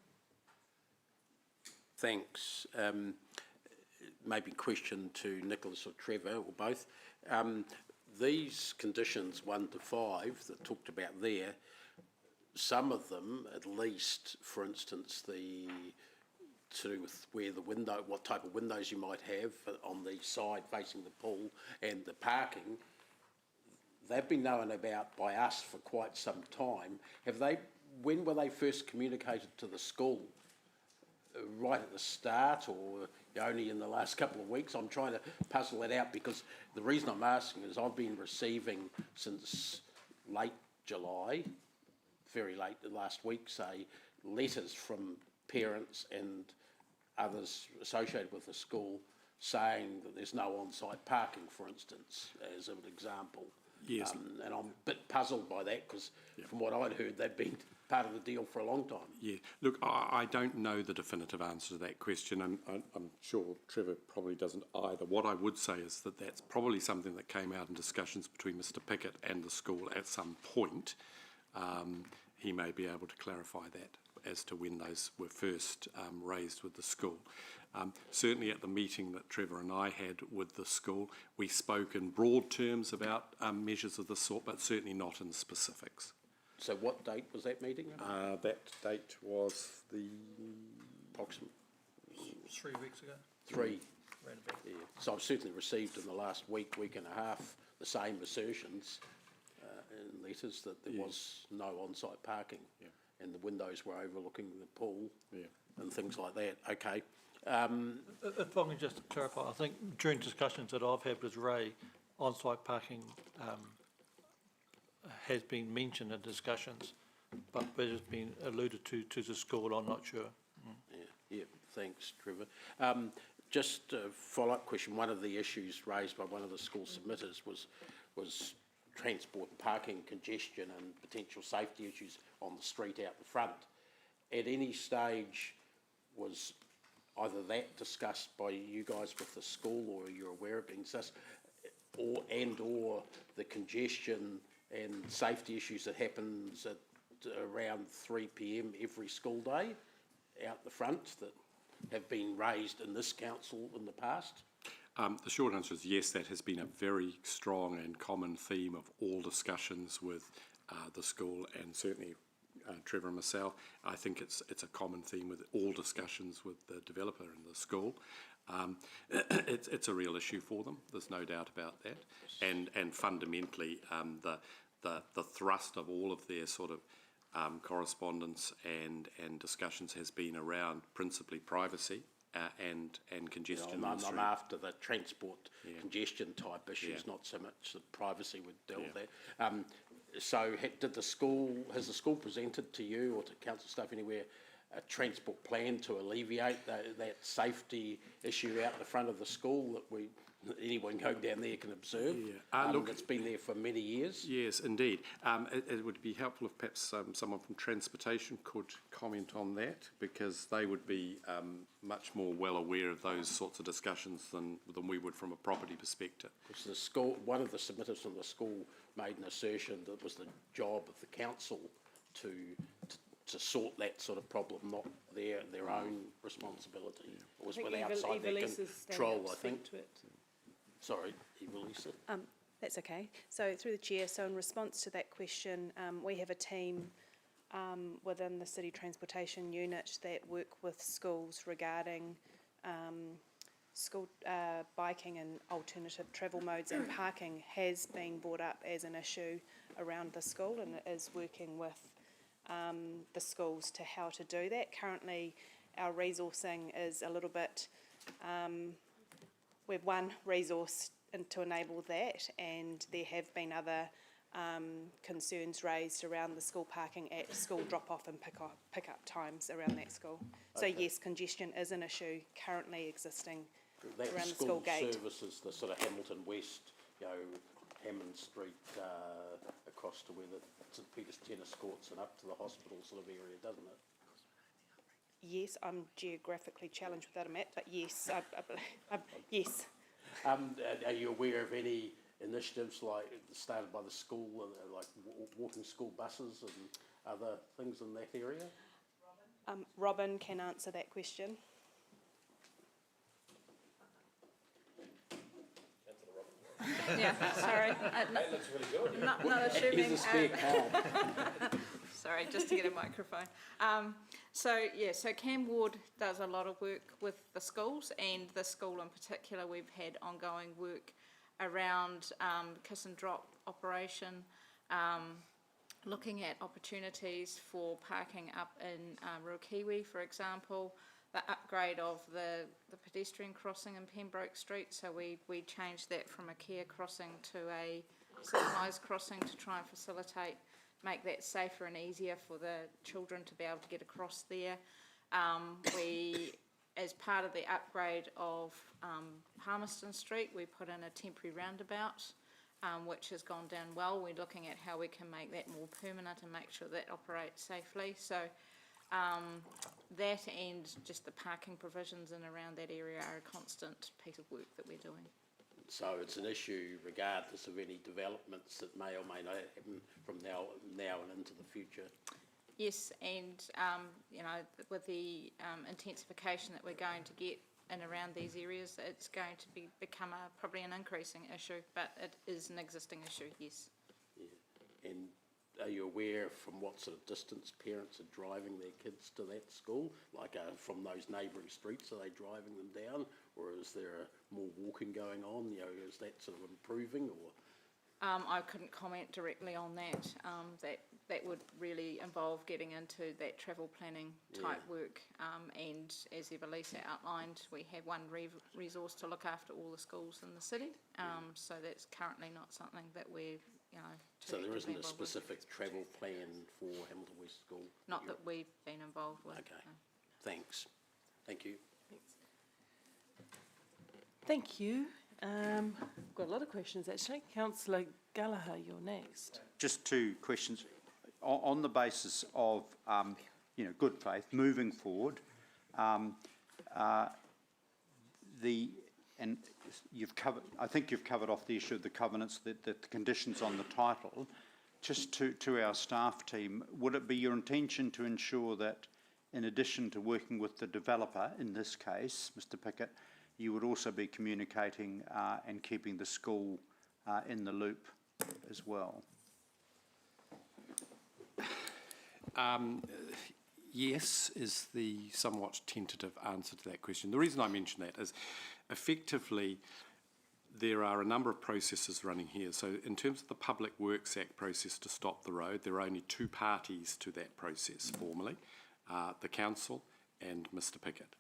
Thanks. Maybe question to Nicholas or Trevor or both. These conditions 1 to 5 that talked about there, some of them, at least, for instance, to do with where the window, what type of windows you might have on the side facing the pool and the parking, they've been known about by us for quite some time. When were they first communicated to the school? Right at the start, or only in the last couple of weeks? I'm trying to puzzle that out, because the reason I'm asking is I've been receiving since late July, very late last week, say, letters from parents and others associated with the school saying that there's no on-site parking, for instance, as an example. Yes. And I'm a bit puzzled by that, because from what I'd heard, they've been part of the deal for a long time. Yeah, look, I don't know the definitive answer to that question, and I'm sure Trevor probably doesn't either. What I would say is that that's probably something that came out in discussions between Mr. Pickett and the school at some point. He may be able to clarify that as to when those were first raised with the school. Certainly at the meeting that Trevor and I had with the school, we spoke in broad terms about measures of the sort, but certainly not in specifics. So what date was that meeting? That date was the... Approximate. 3 weeks ago. 3. Yeah. So I've certainly received in the last week and a half the same assertions in letters that there was no on-site parking, and the windows were overlooking the pool and things like that. Okay. If I can just clarify, I think during discussions that I've had with Ray, on-site parking has been mentioned in discussions, but whether it's been alluded to the school, I'm not sure. Yeah, thanks, Trevor. Just a follow-up question. One of the issues raised by one of the school submitters was transport and parking congestion and potential safety issues on the street out the front. At any stage, was either that discussed by you guys with the school, or you're aware of being discussed, or the congestion and safety issues that happens at around 3 p.m. every school day? out the front that have been raised in this council in the past? The short answer is yes, that has been a very strong and common theme of all discussions with the school, and certainly Trevor and myself. I think it's a common theme with all discussions with the developer and the school. It's a real issue for them, there's no doubt about that. And fundamentally, the thrust of all of their sort of correspondence and discussions has been around principally privacy and congestion. I'm after the transport congestion type issues, not so much the privacy would deal with that. So has the school presented to you or to council staff anywhere a transport plan to alleviate that safety issue out the front of the school that anyone going down there can observe? Look, it's been there for many years. Yes, indeed. It would be helpful if perhaps someone from transportation could comment on that, because they would be much more well aware of those sorts of discussions than we would from a property perspective. Because the school, one of the submitters from the school made an assertion that it was the job of the council to sort that sort of problem, not their own responsibility. It was outside their control, I think. Sorry, Evelisa. That's okay. So through the chair, so in response to that question, we have a team within the City Transportation Unit that work with schools regarding school biking and alternative travel modes, and parking has been brought up as an issue around the school, and it is working with the schools to how to do that. Currently, our resourcing is a little bit, we've one resource to enable that, and there have been other concerns raised around the school parking at school drop-off and pick-up times around that school. So yes, congestion is an issue currently existing around the school gate. Services the sort of Hamilton West, Hammond Street across to where the St Peter's tennis courts and up to the hospital sort of area, doesn't it? Yes, I'm geographically challenged without a map, but yes, yes. Are you aware of any initiatives like started by the school, like walking school buses and other things in that area? Robin can answer that question. Yeah, sorry. That looks really good. Not assuming. Here's a spare card. Sorry, just to get a microphone. So Cam Ward does a lot of work with the schools, and the school in particular. We've had ongoing work around kiss and drop operation, looking at opportunities for parking up in Ruakiwi, for example, the upgrade of the pedestrian crossing in Pembroke Street. So we changed that from a care crossing to a signalised crossing to try and facilitate, make that safer and easier for the children to be able to get across there. We, as part of the upgrade of Palmerston Street, we put in a temporary roundabout, which has gone down well. We're looking at how we can make that more permanent and make sure that operates safely. So that and just the parking provisions in around that area are a constant piece of work that we're doing. So it's an issue regardless of any developments that may or may not happen from now and into the future. Yes, and with the intensification that we're going to get in around these areas, it's going to become probably an increasing issue, but it is an existing issue, yes. Yeah. And are you aware from what sort of distance parents are driving their kids to that school? Like from those neighbouring streets, are they driving them down, or is there more walking going on? Is that sort of improving, or? I couldn't comment directly on that. That would really involve getting into that travel planning type work. And as Evelisa outlined, we have one resource to look after all the schools in the city. So that's currently not something that we're, So there isn't a specific travel plan for Hamilton West School? Not that we've been involved with. Okay, thanks. Thank you. Thank you. Got a lot of questions actually. Councillor Gallagher, you're next. Just two questions. On the basis of, good faith, moving forward, and you've covered, I think you've covered off the issue of the covenants, the conditions on the title. Just to our staff team, would it be your intention to ensure that in addition to working with the developer, in this case, Mr Pickett, you would also be communicating and keeping the school in the loop as well? Yes, is the somewhat tentative answer to that question. The reason I mention that is effectively there are a number of processes running here. So in terms of the Public Works Act process to stop the road, there are only two parties to that process formally, the council and Mr Pickett.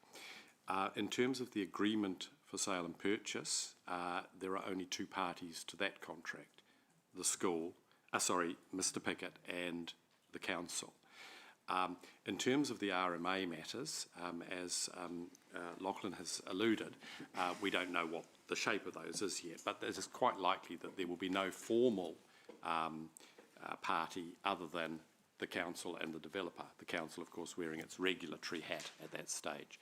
In terms of the agreement for sale and purchase, there are only two parties to that contract, the school, Mr Pickett and the council. In terms of the RMA matters, as Lachlan has alluded, we don't know what the shape of those is yet, but it is quite likely that there will be no formal party other than the council and the developer. The council, of course, wearing its regulatory hat at that stage.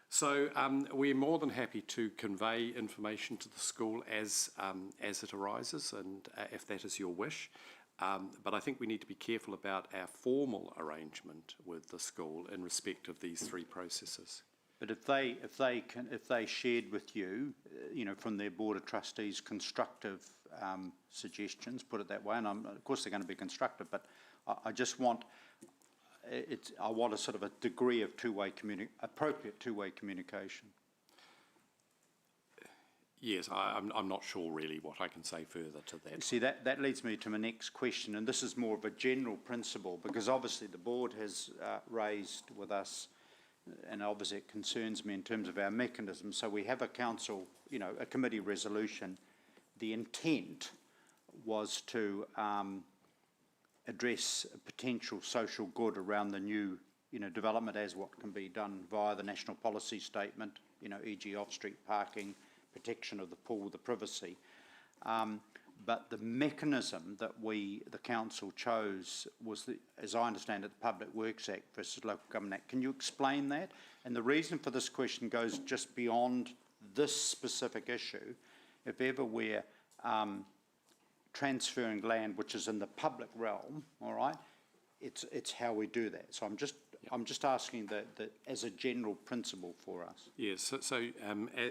So we're more than happy to convey information to the school as it arises, and if that is your wish. But I think we need to be careful about our formal arrangement with the school in respect of these three processes. But if they shared with you, from their board of trustees, constructive suggestions, put it that way, and of course they're going to be constructive, but I just want I want a sort of a degree of appropriate two-way communication. Yes, I'm not sure really what I can say further to that. See, that leads me to my next question, and this is more of a general principle, because obviously the board has raised with us, and obviously it concerns me in terms of our mechanism. So we have a council, a committee resolution. The intent was to address a potential social good around the new, development as what can be done via the national policy statement, e.g. off-street parking, protection of the pool, the privacy. But the mechanism that the council chose was, as I understand it, the Public Works Act versus Local Government Act. Can you explain that? And the reason for this question goes just beyond this specific issue. If ever we're transferring land which is in the public realm, all right, it's how we do that. So I'm just asking that as a general principle for us. Yes, so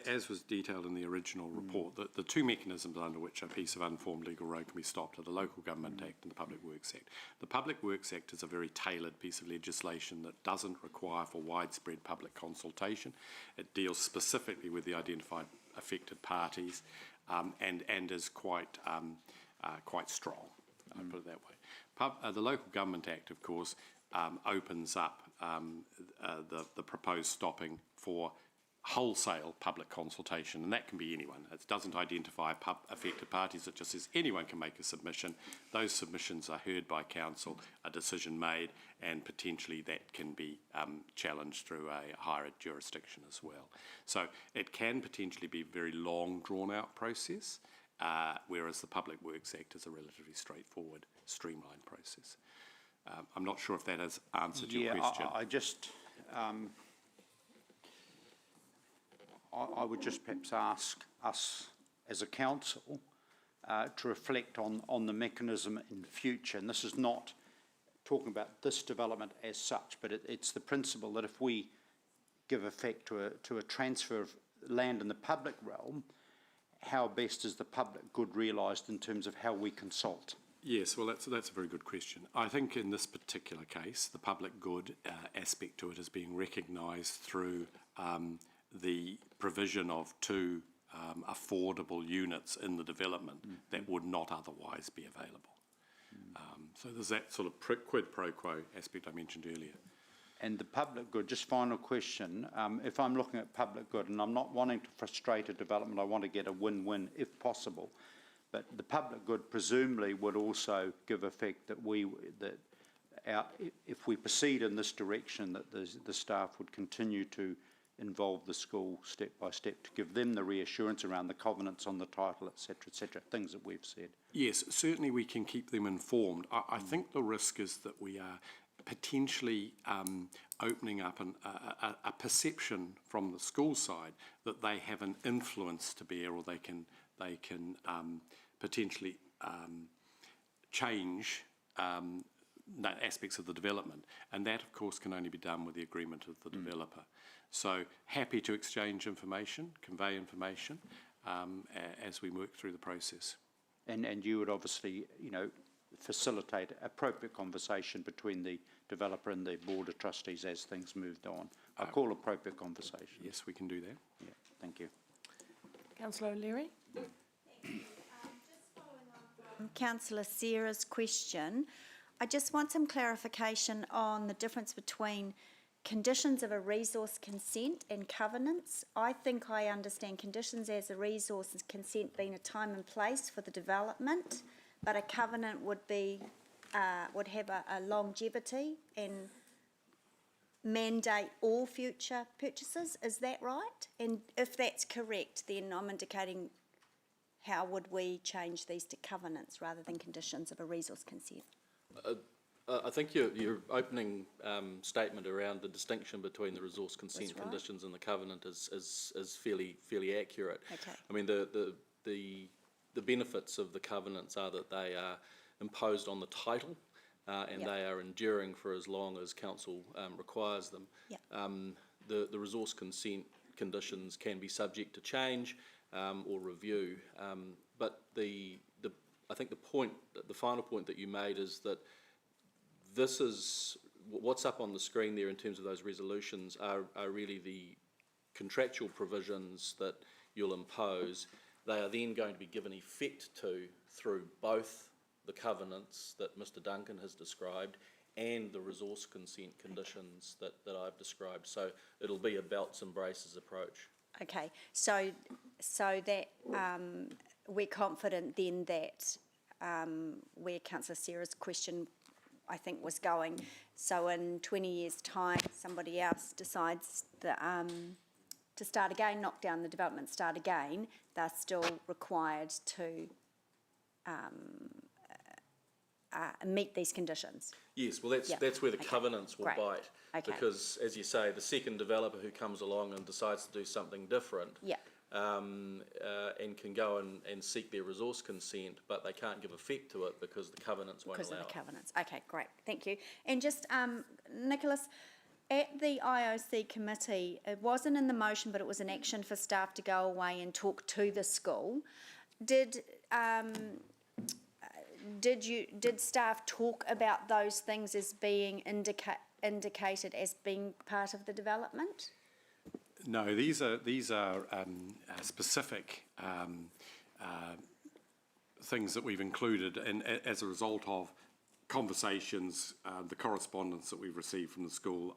as was detailed in the original report, the two mechanisms under which a piece of unformed legal road can be stopped are the Local Government Act and the Public Works Act. The Public Works Act is a very tailored piece of legislation that doesn't require for widespread public consultation. It deals specifically with the identified affected parties and is quite strong, I'll put it that way. The Local Government Act, of course, opens up the proposed stopping for wholesale public consultation, and that can be anyone. It doesn't identify affected parties, it just says anyone can make a submission. Those submissions are heard by council, a decision made, and potentially that can be challenged through a higher jurisdiction as well. So it can potentially be a very long, drawn-out process, whereas the Public Works Act is a relatively straightforward, streamlined process. I'm not sure if that has answered your question. I just, I would just perhaps ask us as a council to reflect on the mechanism in future. And this is not talking about this development as such, but it's the principle that if we give effect to a transfer of land in the public realm, how best is the public good realised in terms of how we consult? Yes, well, that's a very good question. I think in this particular case, the public good aspect to it is being recognised through the provision of two affordable units in the development that would not otherwise be available. So there's that sort of quid pro quo aspect I mentioned earlier. And the public good, just final question, if I'm looking at public good and I'm not wanting to frustrate a development, I want to get a win-win if possible, but the public good presumably would also give effect that if we proceed in this direction, that the staff would continue to involve the school step by step to give them the reassurance around the covenants on the title, etc., things that we've said. Yes, certainly we can keep them informed. I think the risk is that we are potentially opening up a perception from the school side that they have an influence to bear, or they can potentially change aspects of the development. And that, of course, can only be done with the agreement of the developer. So happy to exchange information, convey information as we work through the process. And you would obviously, you know, facilitate appropriate conversation between the developer and the Board of Trustees as things moved on. I call appropriate conversation. Yes, we can do that. Yeah, thank you. Councillor O'Leary? Councillor Sarah's question, I just want some clarification on the difference between conditions of a resource consent and covenants. I think I understand conditions as a resource consent being a time and place for the development, but a covenant would be would have a longevity and mandate all future purchases. Is that right? And if that's correct, then I'm indicating how would we change these to covenants rather than conditions of a resource consent? I think your opening statement around the distinction between the resource consent That's right. conditions and the covenant is fairly accurate. Okay. I mean, the benefits of the covenants are that they are imposed on the title and Yep. they are enduring for as long as council requires them. Yep. The resource consent conditions can be subject to change or review, but I think the final point that you made is that this is what's up on the screen there in terms of those resolutions are really the contractual provisions that you'll impose. They are then going to be given effect to through both the covenants that Mr. Duncan has described and the resource consent conditions that I've described. So it'll be a belts and braces approach. Okay, so that we're confident then that where Councillor Sarah's question I think was going, so in 20 years' time somebody else decides that, to start again, knock down the development, start again, they're still required to meet these conditions. Yes, well that's where the covenants will Great. bite. Okay. Because, as you say, the second developer who comes along and decides to do something different Yeah. and can go and seek their resource consent, but they can't give effect to it because the covenants won't allow it. Because of the covenants. Okay, great, thank you. And just, Nicholas, at the IOC committee, it wasn't in the motion, but it was an action for staff to go away and talk to the school. Did staff talk about those things as being indicated as being part of the development? No, these are specific things that we've included as a result of conversations, the correspondence that we've received from the school,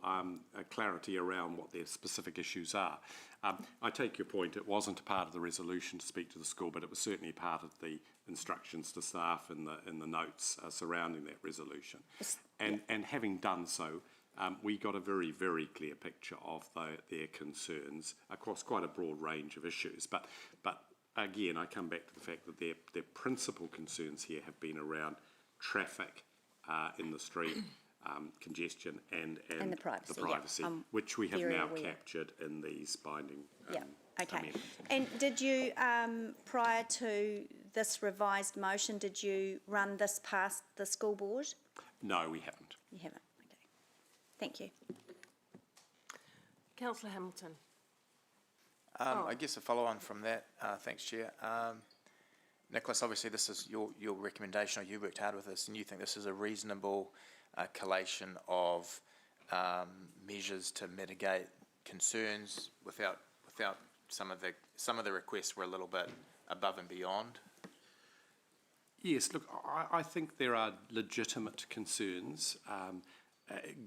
clarity around what their specific issues are. I take your point, it wasn't a part of the resolution to speak to the school, but it was certainly part of the instructions to staff in the notes surrounding that resolution. And having done so, we got a very, very clear picture of their concerns across quite a broad range of issues. But again, I come back to the fact that their principal concerns here have been around traffic in the street, congestion and the privacy, yeah. Which we have Very now aware. captured in these binding Yeah, okay. amendments. And did you, prior to this revised motion, did you run this past the school board? No, we haven't. You haven't, okay. Thank you. Councillor Hamilton. I guess a follow-on from that, thanks, Chair. Nicholas, obviously this is your recommendation, or you worked hard with this, and you think this is a reasonable collation of measures to mitigate concerns without some of the requests were a little bit above and beyond. Yes, look, I think there are legitimate concerns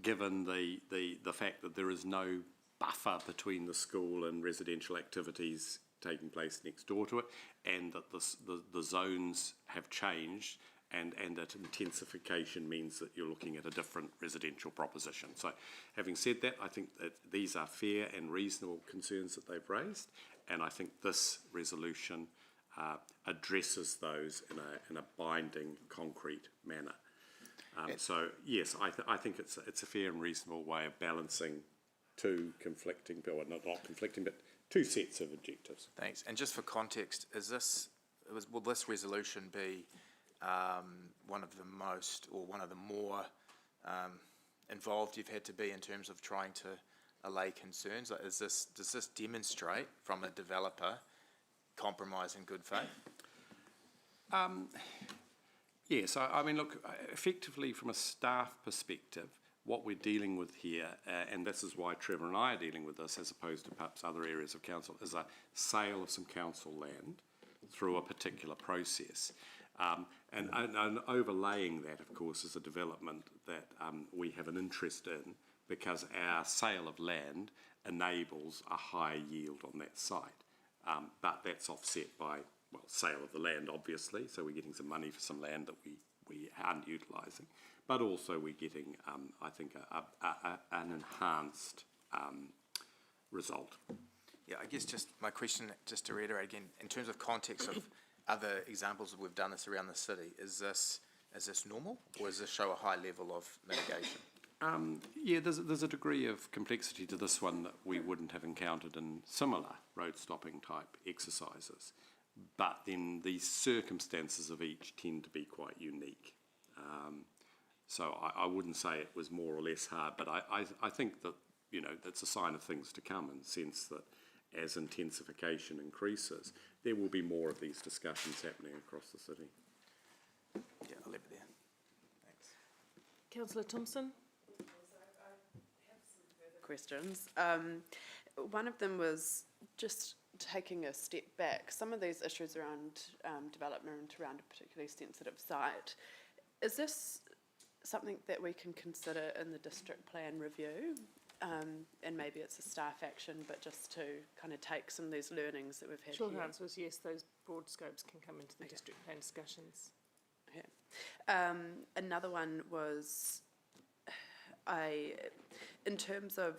given the fact that there is no buffer between the school and residential activities taking place next door to it, and that the zones have changed, and that intensification means that you're looking at a different residential proposition. So having said that, I think that these are fair and reasonable concerns that they've raised, and I think this resolution addresses those in a binding, concrete manner. So yes, I think it's a fair and reasonable way of balancing two conflicting, or not conflicting, but two sets of objectives. Thanks. And just for context, will this resolution be one of the more involved you've had to be in terms of trying to allay concerns? Like, does this demonstrate from a developer compromise in good faith? Yes, I mean, look, effectively from a staff perspective, what we're dealing with here, and this is why Trevor and I are dealing with this as opposed to perhaps other areas of council, is a sale of some council land through a particular process. And overlaying that, of course, is a development that we have an interest in because our sale of land enables a high yield on that site. But that's offset by, well, sale of the land, obviously, so we're getting some money for some land that we aren't utilising, but also we're getting, I think, an enhanced result. Yeah, I guess just my question, just to reiterate again, in terms of context of other examples that we've done this around the city, is this normal, or does this show a high level of mitigation? Yeah, there's a degree of complexity to this one that we wouldn't have encountered in similar road stopping type exercises. But then the circumstances of each tend to be quite unique. So I wouldn't say it was more or less hard, but I think that, you know, that's a sign of things to come in the sense that as intensification increases, there will be more of these discussions happening across the city. Yeah, I'll leave it there. Thanks. Councillor Thompson? Questions. One of them was just taking a step back. Some of these issues around development around a particularly sensitive site, is this something that we can consider in the district plan review? And maybe it's a staff action, but just to kind of take some of these learnings that we've had Short here. answer is yes, those broad scopes can come into the district plan discussions. Okay. Another one was, in terms of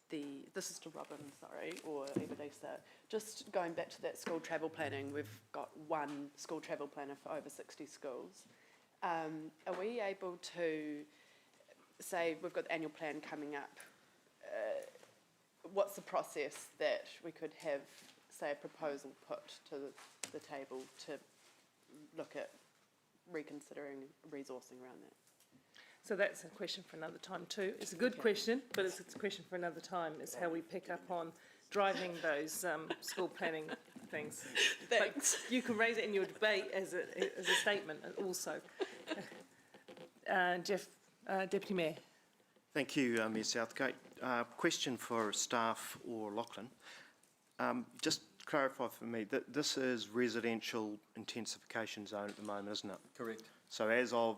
this is to Robin, sorry, or Evelisa, just going back to that school travel planning, we've got one school travel planner for over 60 schools. Are we able to say we've got the annual plan coming up? What's the process that we could have, say, a proposal put to the table to look at reconsidering resourcing around that? So that's a question for another time too. It's a good question, but it's a question for another time, is how we pick up on driving those school planning things. Thanks. But you can raise it in your debate as a statement also. Jeff, Deputy Mayor. Thank you, Mayor Southgate. Question for staff or Lachlan. Just clarify for me that this is residential intensification zone at the moment, isn't it? Correct. So as of,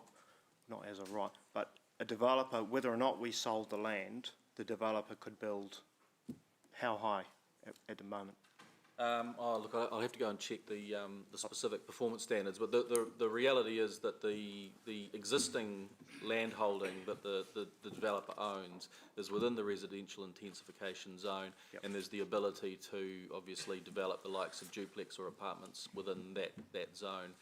not as of right, but a developer, whether or not we sold the land, the developer could build how high at the moment? Look, I'll have to go and check the specific performance standards, but the reality is that the existing land holding that the developer owns is within the residential intensification zone, and there's the ability to obviously develop the likes of duplex or apartments within that zone.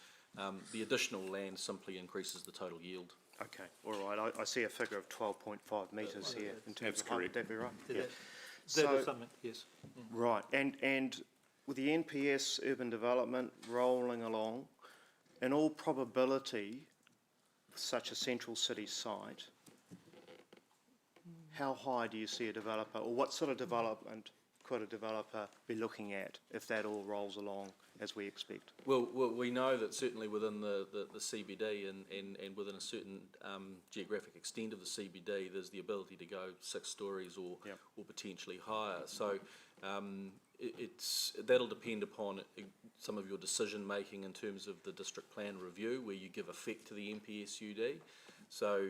The additional land simply increases the total yield. Okay, all right. I see a figure of 12.5 metres here in terms of height. Would that be right? Yeah. That is something, yes. Right, and with the NPS urban development rolling along, in all probability, such a central city site, how high do you see a developer, or what sort of development could a developer be looking at if that all rolls along as we expect? Well, we know that certainly within the CBD and within a certain geographic extent of the CBD, there's the ability to go 6 stories or potentially higher. So that'll depend upon some of your decision making in terms of the district plan review, where you give effect to the NPSUD. So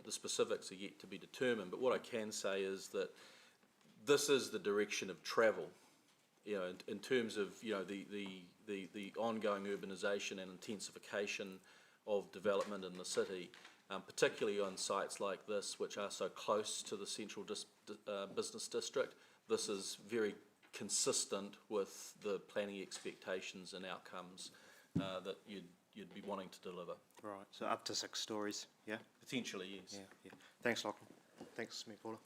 the specifics are yet to be determined. But what I can say is that this is the direction of travel. You know, in terms of, you know, the ongoing urbanisation and intensification of development in the city, particularly on sites like this, which are so close to the central business district. This is very consistent with the planning expectations and outcomes that you'd be wanting to deliver. Right, so up to 6 stories, yeah? Potentially, yes. Yeah. Thanks, Lachlan. Thanks, Mayor Paula.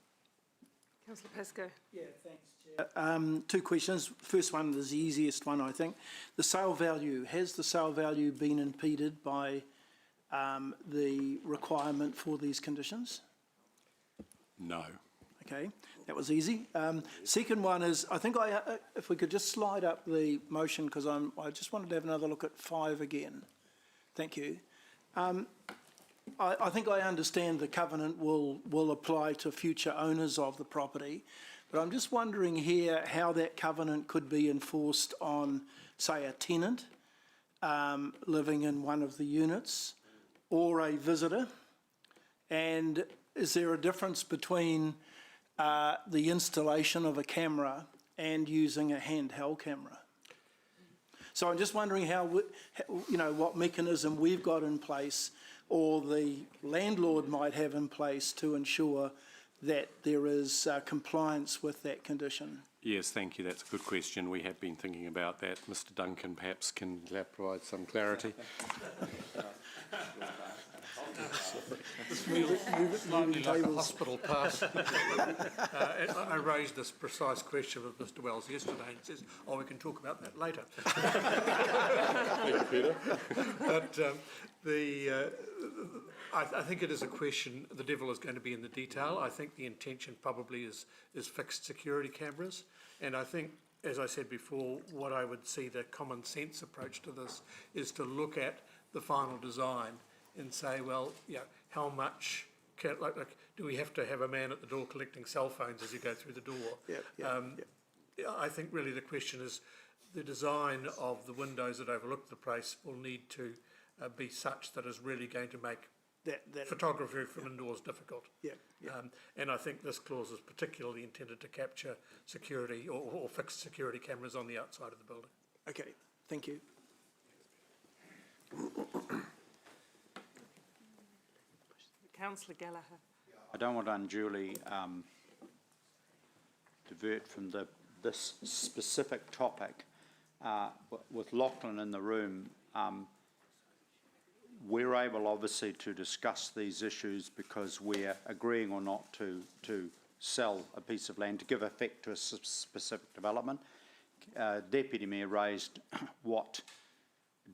Councillor Pascoe. Yeah, thanks, Chair. 2 questions. First one is the easiest one, I think. The sale value. Has the sale value been impeded by the requirement for these conditions? No. Okay, that was easy. Second one is, I think if we could just slide up the motion, because I just wanted to have another look at 5 again. Thank you. I think I understand the covenant will apply to future owners of the property, but I'm just wondering here how that covenant could be enforced on, say, a tenant living in one of the units or a visitor. And is there a difference between the installation of a camera and using a handheld camera? So I'm just wondering how, what mechanism we've got in place or the landlord might have in place to ensure that there is compliance with that condition. Yes, thank you. That's a good question. We have been thinking about that. Mr. Duncan perhaps can provide some clarity. Slightly like a hospital pass. I raised this precise question with Mr. Wells yesterday and he says, oh, we can talk about that later. Thank you, Peter. But I think it is a question, the devil is going to be in the detail. I think the intention probably is fixed security cameras. And I think, as I said before, what I would see the common sense approach to this is to look at the final design and say, well, how much, do we have to have a man at the door collecting cell phones as you go through the door? I think really the question is the design of the windows that overlook the place will need to be such that is really going to make that photography from indoors difficult. And I think this clause is particularly intended to capture security or fixed security cameras on the outside of the building. Okay, thank you. Councillor Gallagher. I don't want to unduly divert from this specific topic. With Lachlan in the room, we're able obviously to discuss these issues because we're agreeing or not to sell a piece of land to give effect to a specific development. Deputy Mayor raised what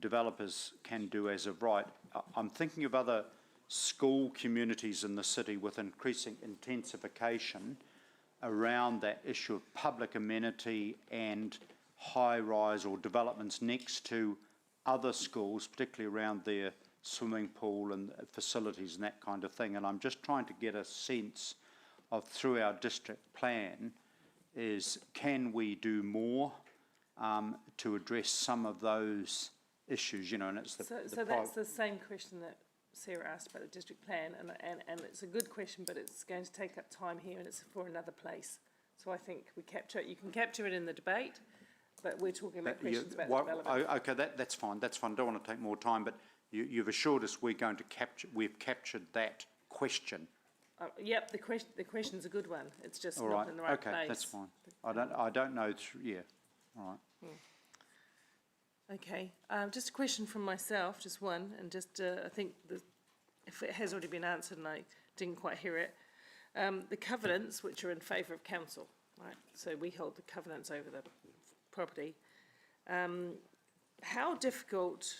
developers can do as of right. I'm thinking of other school communities in the city with increasing intensification around that issue of public amenity and high-rise or developments next to other schools, particularly around their swimming pool and facilities and that kind of thing. And I'm just trying to get a sense of, through our district plan, is can we do more to address some of those issues, and it's So that's the same question that Sarah asked about the district plan, and it's a good question, but it's going to take up time here and it's for another place. So I think you can capture it in the debate, but we're talking about questions about development. Okay, that's fine. Don't want to take more time, but you've assured us we've captured that question. Yep, the question's a good one. It's just not in the right place. Okay, that's fine. I don't know. All right. Okay, just a question from myself, just one, and just I think if it has already been answered and I didn't quite hear it, the covenants which are in favour of council, right? So we hold the covenants over the property. How difficult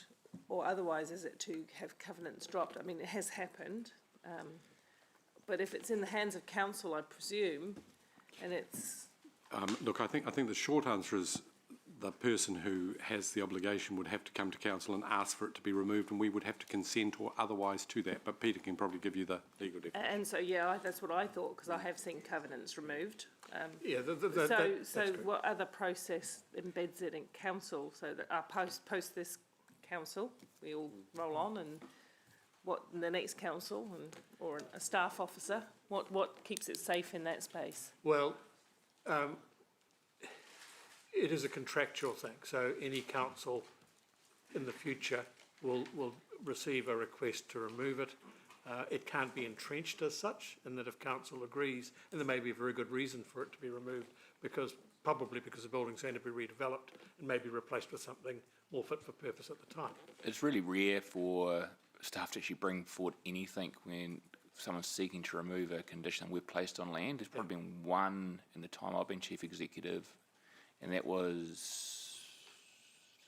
or otherwise is it to have covenants dropped? I mean, it has happened, but if it's in the hands of council, I presume, and it's. Look, I think the short answer is the person who has the obligation would have to come to council and ask for it to be removed, and we would have to consent or otherwise to that. But Peter can probably give you the legal definition. And so, that's what I thought, because I have seen covenants removed. So what other process embeds it in council so that post this council, we all roll on, and what the next council or a staff officer, what keeps it safe in that space? Well, it is a contractual thing, so any council in the future will receive a request to remove it. It can't be entrenched as such, and that if council agrees, and there may be a very good reason for it to be removed, probably because the building's going to be redeveloped and maybe replaced with something more fit for purpose at the time. It's really rare for staff to actually bring forward anything when someone's seeking to remove a condition that we've placed on land. There's probably been one in the time I've been chief executive, and that was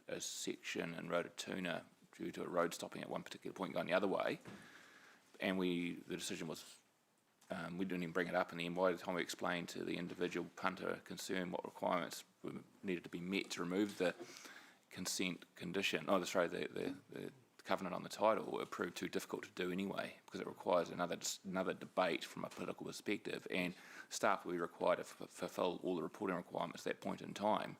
a section in Rototuna due to a road stopping at one particular point going the other way, and the decision was, we didn't even bring it up in the end. By the time we explained to the individual punter concerned what requirements needed to be met to remove the consent condition, the covenant on the title, it proved too difficult to do anyway, because it requires another debate from a political perspective, and staff will be required to fulfil all the reporting requirements at that point in time.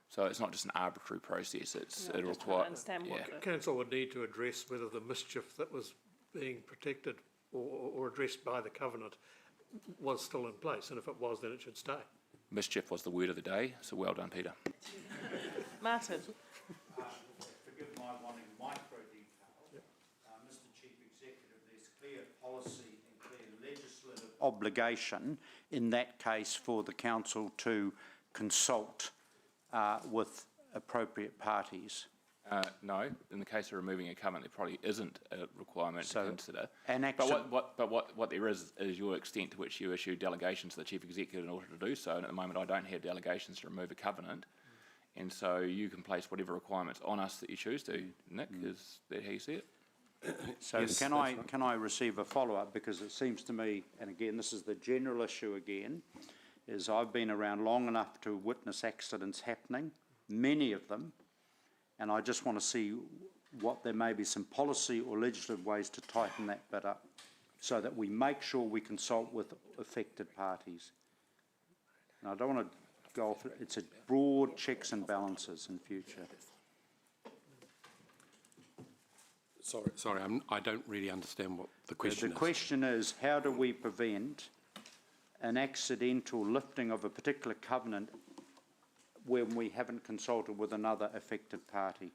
So it's not just an arbitrary process, it requires... Council would need to address whether the mischief that was being protected or addressed by the covenant was still in place, and if it was, then it should stay. Mischief was the word of the day, so well done, Peter. Martin. Forgive my wanting micro detail. Mr Chief Executive, there's clear policy and clear legislative obligation in that case for the council to consult with appropriate parties. No, in the case of removing a covenant, there probably isn't a requirement to consider. But what there is your extent to which you issue delegations to the Chief Executive in order to do so. And at the moment, I don't have delegations to remove a covenant. And so you can place whatever requirements on us that you choose to. Nick, is that how you see it? So yes, can I receive a follow-up? Because it seems to me, and again, this is the general issue again, is I've been around long enough to witness accidents happening, many of them, and I just want to see what there may be some policy or legislative ways to tighten that bit up so that we make sure we consult with affected parties. And I don't want to go off, it's a broad checks and balances in future. Sorry, I don't really understand what the question is. The question is, how do we prevent an accidental lifting of a particular covenant when we haven't consulted with another affected party?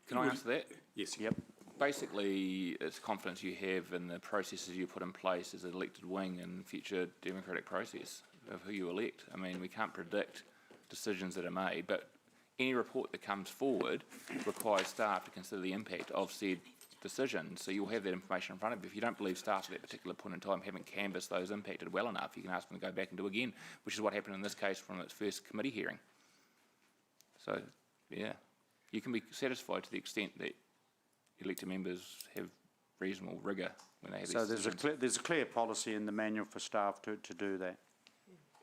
Can I answer that? Yes. Yep. Basically, it's confidence you have in the processes you put in place as an elected wing in future democratic process of who you elect. I mean, we can't predict decisions that are made, but any report that comes forward requires staff to consider the impact of said decision. So you'll have that information in front of you. If you don't believe staff at that particular point in time haven't canvassed those impacted well enough, you can ask them to go back and do again, which is what happened in this case from its first committee hearing. So, yeah, you can be satisfied to the extent that elected members have reasonable rigour when they have these decisions. So there's a clear policy in the manual for staff to do that.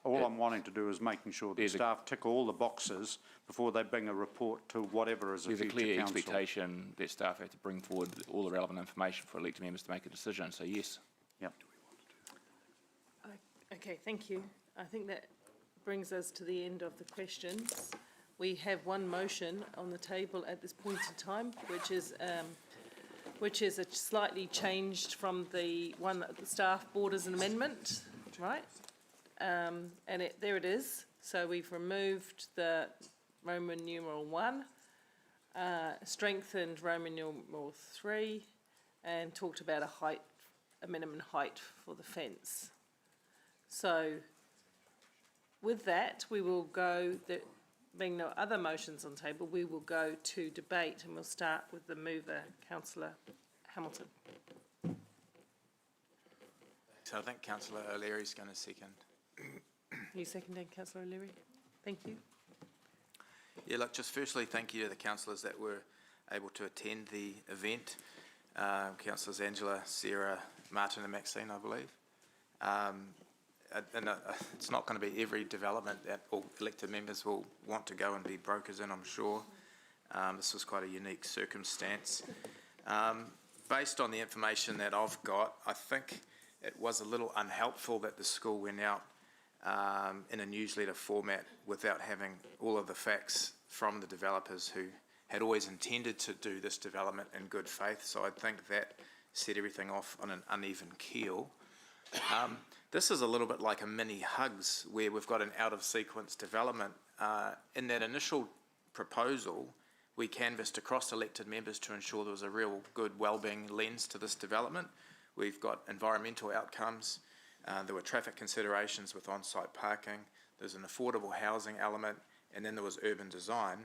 All I'm wanting to do is making sure that staff tick all the boxes before they bring a report to whatever is a future council. There's a clear expectation that staff have to bring forward all the relevant information for elected members to make a decision, so yes. Yep. Okay, thank you. I think that brings us to the end of the questions. We have one motion on the table at this point in time, which is a slightly changed from the one that the staff board as an amendment, right? And there it is. So we've removed the Roman numeral 1, strengthened Roman numeral 3, and talked about a minimum height for the fence. So with that, we will go, being no other motions on the table, we will go to debate, and we'll start with the mover, Councillor Hamilton. So I think Councillor O'Leary is going to second. Are you seconding, Councillor O'Leary? Thank you. Yeah, look, just firstly, thank you to the councillors that were able to attend the event. Councillors Angela, Sarah, Martin and Maxine, I believe. It's not going to be every development that all elected members will want to go and be brokers in, I'm sure. This was quite a unique circumstance. Based on the information that I've got, I think it was a little unhelpful that the school went out in a newsletter format without having all of the facts from the developers who had always intended to do this development in good faith. So I think that set everything off on an uneven keel. This is a little bit like a mini Hugs, where we've got an out-of-sequence development. In that initial proposal, we canvassed across elected members to ensure there was a real good wellbeing lens to this development. We've got environmental outcomes. There were traffic considerations with on-site parking. There's an affordable housing element, and then there was urban design,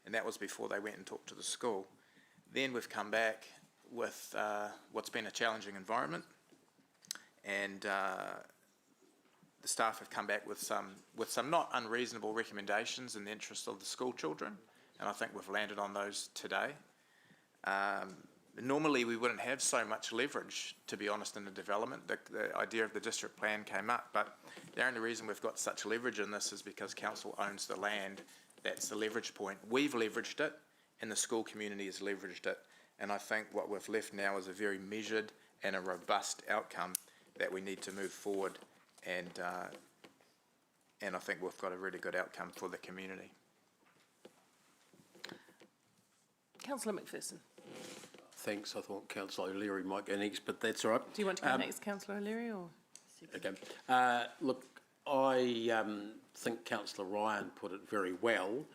and that was before they went and talked to the school. Then we've come back with what's been a challenging environment, and the staff have come back with some not unreasonable recommendations in the interest of the school children, and I think we've landed on those today. Normally, we wouldn't have so much leverage, to be honest, in the development. The idea of the district plan came up, but the only reason we've got such leverage in this is because council owns the land. That's the leverage point. We've leveraged it, and the school community has leveraged it. And I think what we've left now is a very measured and a robust outcome that we need to move forward. And I think we've got a really good outcome for the community. Councillor McPherson. Thanks. I thought Councillor O'Leary might go next, but that's all right. Do you want to go next, Councillor O'Leary, or? Okay. Look, I think Councillor Ryan put it very well.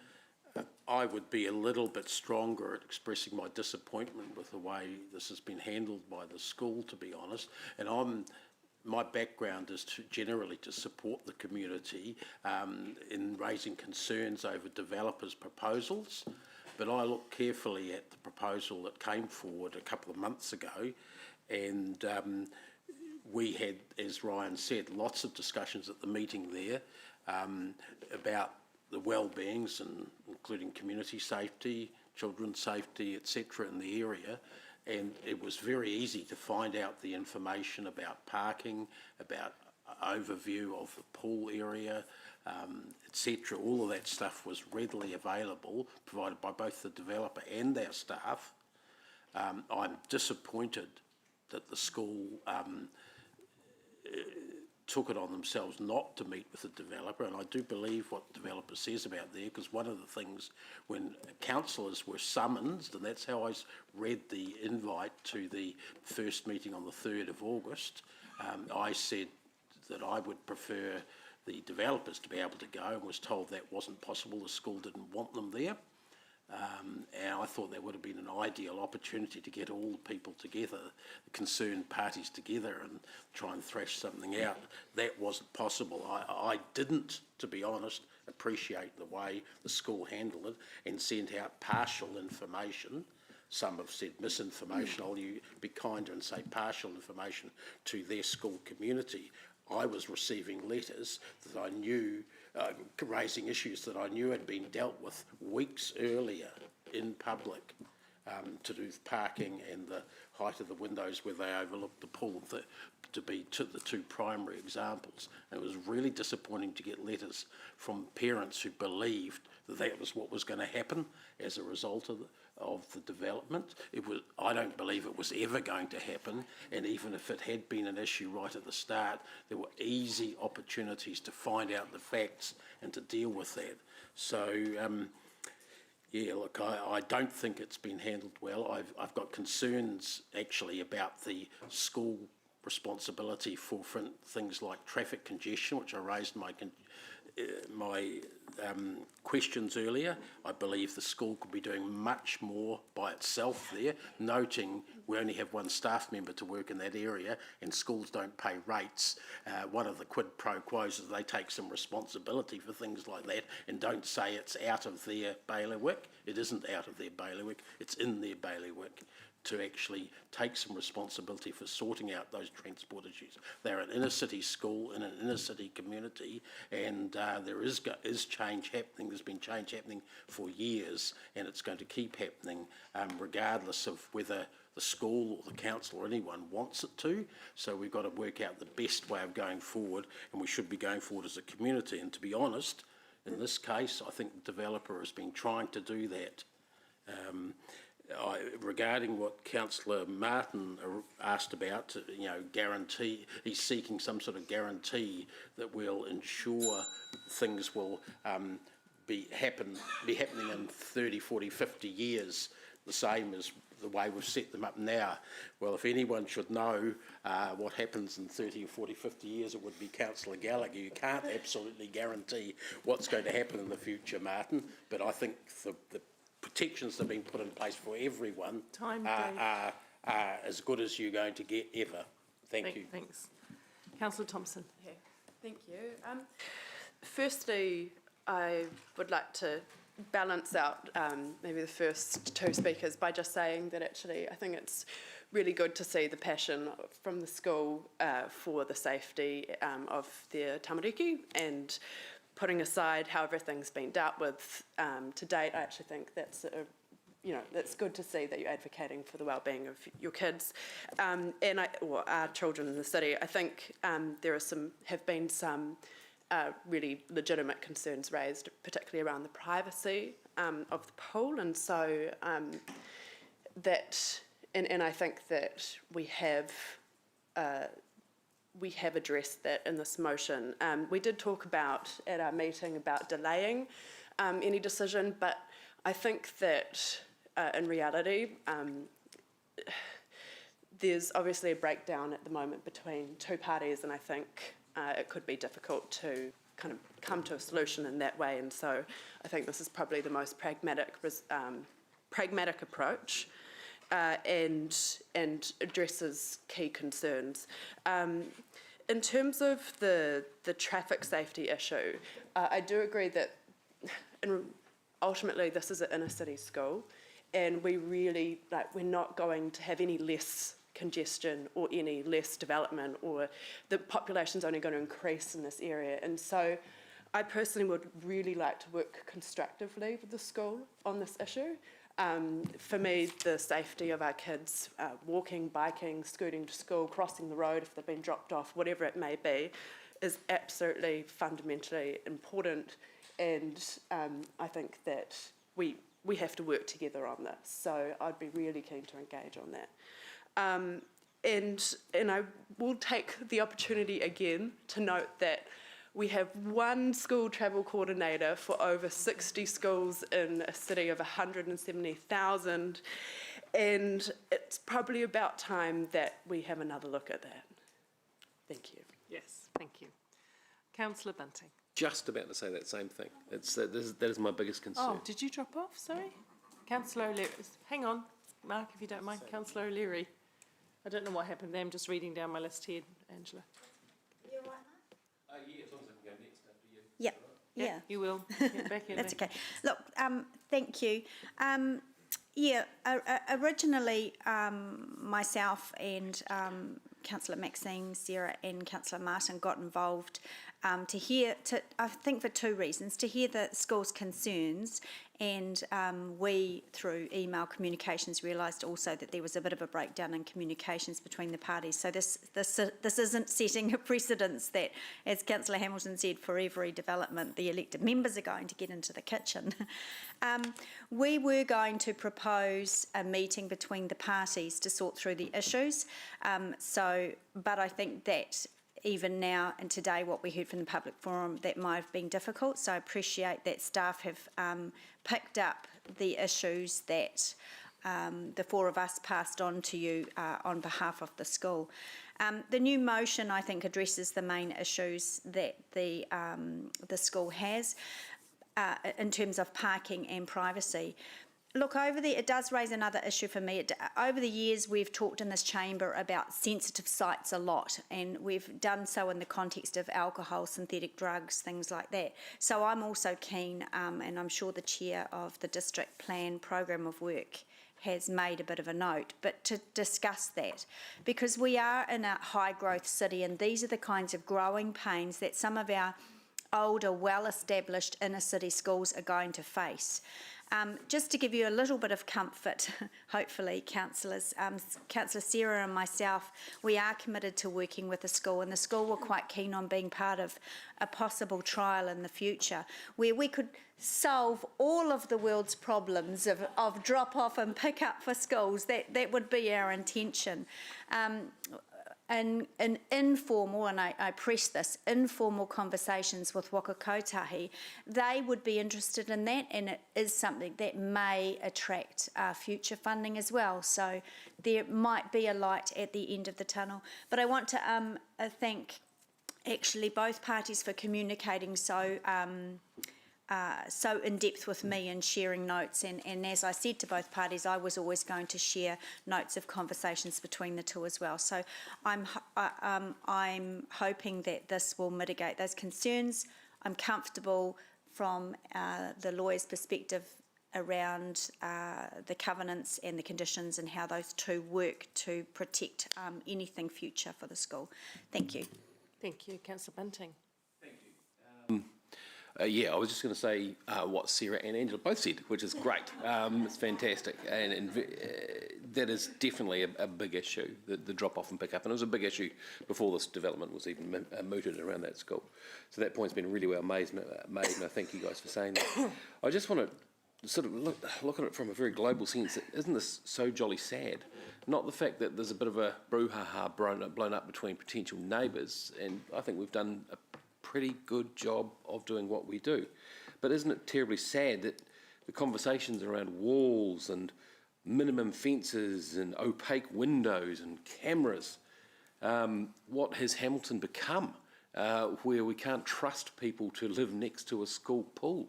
I would be a little bit stronger at expressing my disappointment with the way this has been handled by the school, to be honest. And my background is generally to support the community in raising concerns over developers' proposals. But I looked carefully at the proposal that came forward a couple of months ago, and we had, as Ryan said, lots of discussions at the meeting there about the well-beings, and including community safety, children's safety, etc. in the area. And it was very easy to find out the information about parking, about overview of the pool area, etc. All of that stuff was readily available, provided by both the developer and our staff. I'm disappointed that the school took it on themselves not to meet with the developer, and I do believe what the developer says about there, because one of the things when councillors were summoned, and that's how I read the invite to the first meeting on the 3rd of August, I said that I would prefer the developers to be able to go, and was told that wasn't possible. The school didn't want them there. And I thought that would have been an ideal opportunity to get all the people together, the concerned parties together, and try and thrash something out. That wasn't possible. I didn't, to be honest, appreciate the way the school handled it and sent out partial information. Some have said misinformation. I'll be kinder and say partial information to their school community. I was receiving letters that I knew, raising issues that I knew had been dealt with weeks earlier in public, to do with parking and the height of the windows where they overlooked the pool, to be the two primary examples. And it was really disappointing to get letters from parents who believed that that was what was going to happen as a result of the development. I don't believe it was ever going to happen, and even if it had been an issue right at the start, there were easy opportunities to find out the facts and to deal with that. So, yeah, look, I don't think it's been handled well. I've got concerns actually about the school responsibility for things like traffic congestion, which I raised in my questions earlier. I believe the school could be doing much more by itself there, noting we only have one staff member to work in that area and schools don't pay rates. One of the quid pro quos is they take some responsibility for things like that and don't say it's out of their bailiwick. It isn't out of their bailiwick, it's in their bailiwick, to actually take some responsibility for sorting out those transport issues. They're an inner city school in an inner city community, and there is change happening. There's been change happening for years, and it's going to keep happening regardless of whether the school or the council or anyone wants it to. So we've got to work out the best way of going forward, and we should be going forward as a community. And to be honest, in this case, I think the developer has been trying to do that. Regarding what Councillor Martin asked about, guarantee, he's seeking some sort of guarantee that will ensure things will be happening in 30, 40, 50 years, the same as the way we've set them up now. Well, if anyone should know what happens in 30 or 40, 50 years, it would be Councillor Gallagher. You can't absolutely guarantee what's going to happen in the future, Martin, but I think the protections that have been put in place for everyone are as good as you're going to get ever. Thank you. Thanks. Councillor Thompson. Yeah, thank you. Firstly, I would like to balance out maybe the first two speakers by just saying that actually I think it's really good to see the passion from the school for the safety of their tamariki, and putting aside how everything's been dealt with to date, I actually think that's a it's good to see that you're advocating for the well-being of your kids or our children in the city. I think have been some really legitimate concerns raised, particularly around the privacy of the pool, and so and I think that we have addressed that in this motion. We did talk about at our meeting about delaying any decision, but I think that in reality, there's obviously a breakdown at the moment between two parties, and I think it could be difficult to kind of come to a solution in that way. And so I think this is probably the most pragmatic approach and addresses key concerns. In terms of the traffic safety issue, I do agree that ultimately this is an inner city school, and we're not going to have any less congestion or any less development, or the population's only going to increase in this area. And so I personally would really like to work constructively with the school on this issue. For me, the safety of our kids, walking, biking, scooting to school, crossing the road if they've been dropped off, whatever it may be, is absolutely fundamentally important. And I think that we have to work together on this. So I'd be really keen to engage on that. And I will take the opportunity again to note that we have one school travel coordinator for over 60 schools in a city of 170,000, and it's probably about time that we have another look at that. Thank you. Yes, thank you. Councillor Bunting. Just about to say that same thing. That is my biggest concern. Oh, did you drop off? Sorry. Councillor O'Leary. Hang on, Mark, if you don't mind. Councillor O'Leary. I don't know what happened there. I'm just reading down my list here, Angela. You're right, Mark? Yeah, as long as I can go next after you. Yep. Yeah. You will. Get back in. That's okay. Look, thank you. Originally, myself and Councillor Maxine, Sarah and Councillor Martin got involved I think for two reasons: to hear the school's concerns, and we, through email communications, realised also that there was a bit of a breakdown in communications between the parties. So this isn't setting a precedence that, as Councillor Hamilton said, for every development the elected members are going to get into the kitchen. We were going to propose a meeting between the parties to sort through the issues. But I think that even now and today, what we heard from the public forum, that might have been difficult. So I appreciate that staff have picked up the issues that the four of us passed on to you on behalf of the school. The new motion, I think, addresses the main issues that the school has in terms of parking and privacy. Look, it does raise another issue for me. Over the years, we've talked in this chamber about sensitive sites a lot, and we've done so in the context of alcohol, synthetic drugs, things like that. So I'm also keen, and I'm sure the chair of the district plan programme of work has made a bit of a note, but to discuss that, because we are in a high growth city, and these are the kinds of growing pains that some of our older, well-established inner city schools are going to face. Just to give you a little bit of comfort, hopefully, councillors, Councillor Sarah and myself, we are committed to working with the school, and the school were quite keen on being part of a possible trial in the future where we could solve all of the world's problems of drop-off and pick-up for schools. That would be our intention. And informal, and I press this, informal conversations with Waka Kotahi, they would be interested in that, and it is something that may attract future funding as well. So there might be a light at the end of the tunnel. But I want to thank actually both parties for communicating so in depth with me and sharing notes, and as I said to both parties, I was always going to share notes of conversations between the two as well. So I'm hoping that this will mitigate those concerns. I'm comfortable from the lawyer's perspective around the covenants and the conditions and how those two work to protect anything future for the school. Thank you. Thank you. Councillor Bunting. Yeah, I was just going to say what Sarah and Angela both said, which is great. It's fantastic, and that is definitely a big issue, the drop-off and pick-up, and it was a big issue before this development was even mooted around that school. So that point's been really well made, and I thank you guys for saying that. I just want to sort of look at it from a very global sense. Isn't this so jolly sad? Not the fact that there's a bit of a brouhaha blown up between potential neighbours, and I think we've done a pretty good job of doing what we do. But isn't it terribly sad that the conversations around walls and minimum fences and opaque windows and cameras, what has Hamilton become, where we can't trust people to live next to a school pool?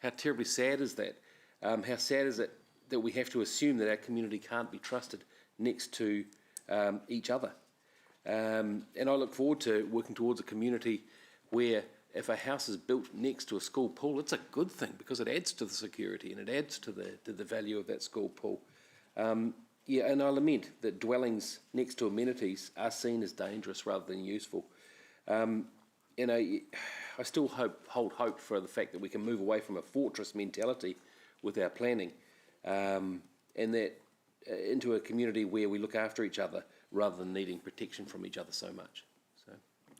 How terribly sad is that? How sad is it that we have to assume that our community can't be trusted next to each other? And I look forward to working towards a community where if a house is built next to a school pool, it's a good thing because it adds to the security and it adds to the value of that school pool. Yeah, and I lament that dwellings next to amenities are seen as dangerous rather than useful. You know, I still hold hope for the fact that we can move away from a fortress mentality with our planning, and that into a community where we look after each other rather than needing protection from each other so much. So,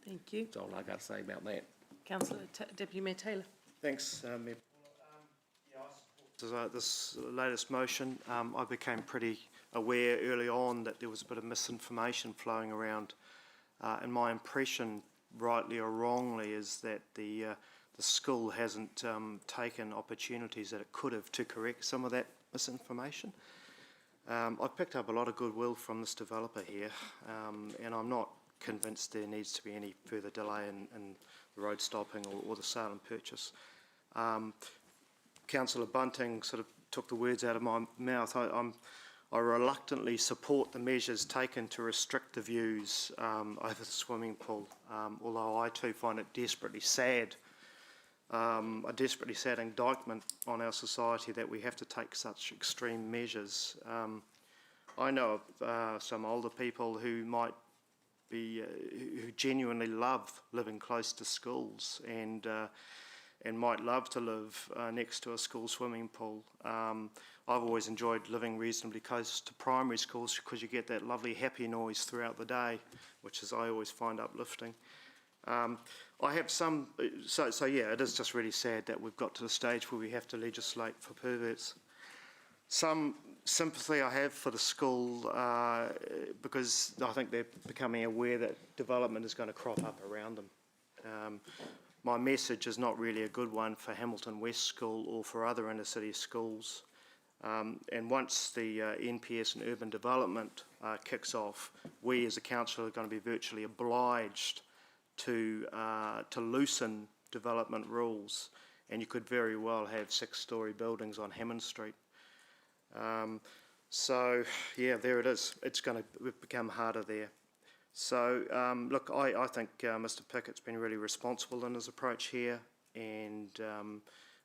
thank you. that's all I got to say about that. Councillor Deputy Mayor Taylor. Thanks, Mayor. This latest motion, I became pretty aware early on that there was a bit of misinformation flowing around, and my impression, rightly or wrongly, is that the school hasn't taken opportunities that it could have to correct some of that misinformation. I've picked up a lot of goodwill from this developer here, and I'm not convinced there needs to be any further delay in the road stopping or the sale and purchase. Councillor Bunting sort of took the words out of my mouth. I reluctantly support the measures taken to restrict the views over the swimming pool, although I too find it desperately sad, a desperately sad indictment on our society that we have to take such extreme measures. I know of some older people who might be, who genuinely love living close to schools and might love to live next to a school swimming pool. I've always enjoyed living reasonably close to primary schools because you get that lovely happy noise throughout the day, which is I always find uplifting. I have some, so yeah, it is just really sad that we've got to the stage where we have to legislate for perverts. Some sympathy I have for the school because I think they're becoming aware that development is going to crop up around them. My message is not really a good one for Hamilton West School or for other inner city schools. And once the NPS and urban development kicks off, we as a council are going to be virtually obliged to loosen development rules, and you could very well have 6-storey buildings on Hammond Street. So yeah, there it is. It's going to become harder there. So look, I think Mr. Pickett's been really responsible in his approach here, and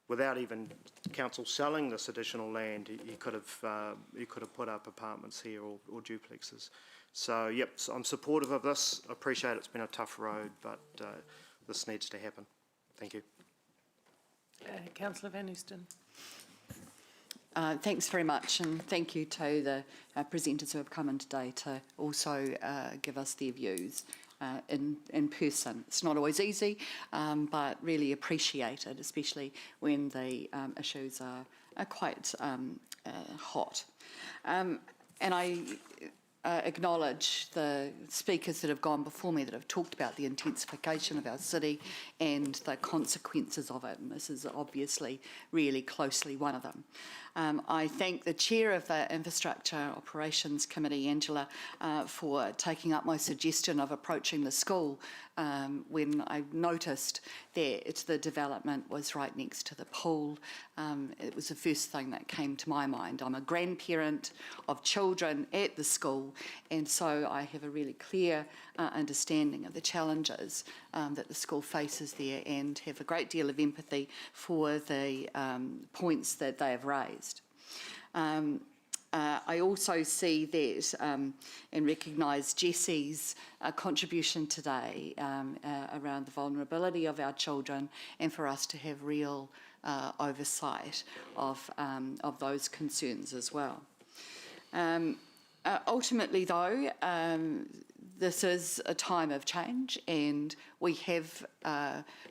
without even council selling this additional land, he could have put up apartments here or duplexes. So yep, so I'm supportive of this. I appreciate it's been a tough road, but this needs to happen. Thank you. Councillor Van Oosten. Thanks very much, and thank you to the presenters who have come in today to also give us their views in person. It's not always easy, but really appreciated, especially when the issues are quite hot. And I acknowledge the speakers that have gone before me that have talked about the intensification of our city and the consequences of it, and this is obviously really closely one of them. I thank the chair of the Infrastructure Operations Committee, Angela, for taking up my suggestion of approaching the school when I noticed that the development was right next to the pool. It was the first thing that came to my mind. I'm a grandparent of children at the school, and so I have a really clear understanding of the challenges that the school faces there, and have a great deal of empathy for the points that they have raised. I also see that and recognise Jessie's contribution today around the vulnerability of our children, and for us to have real oversight of those concerns as well. Ultimately, though, this is a time of change, and we have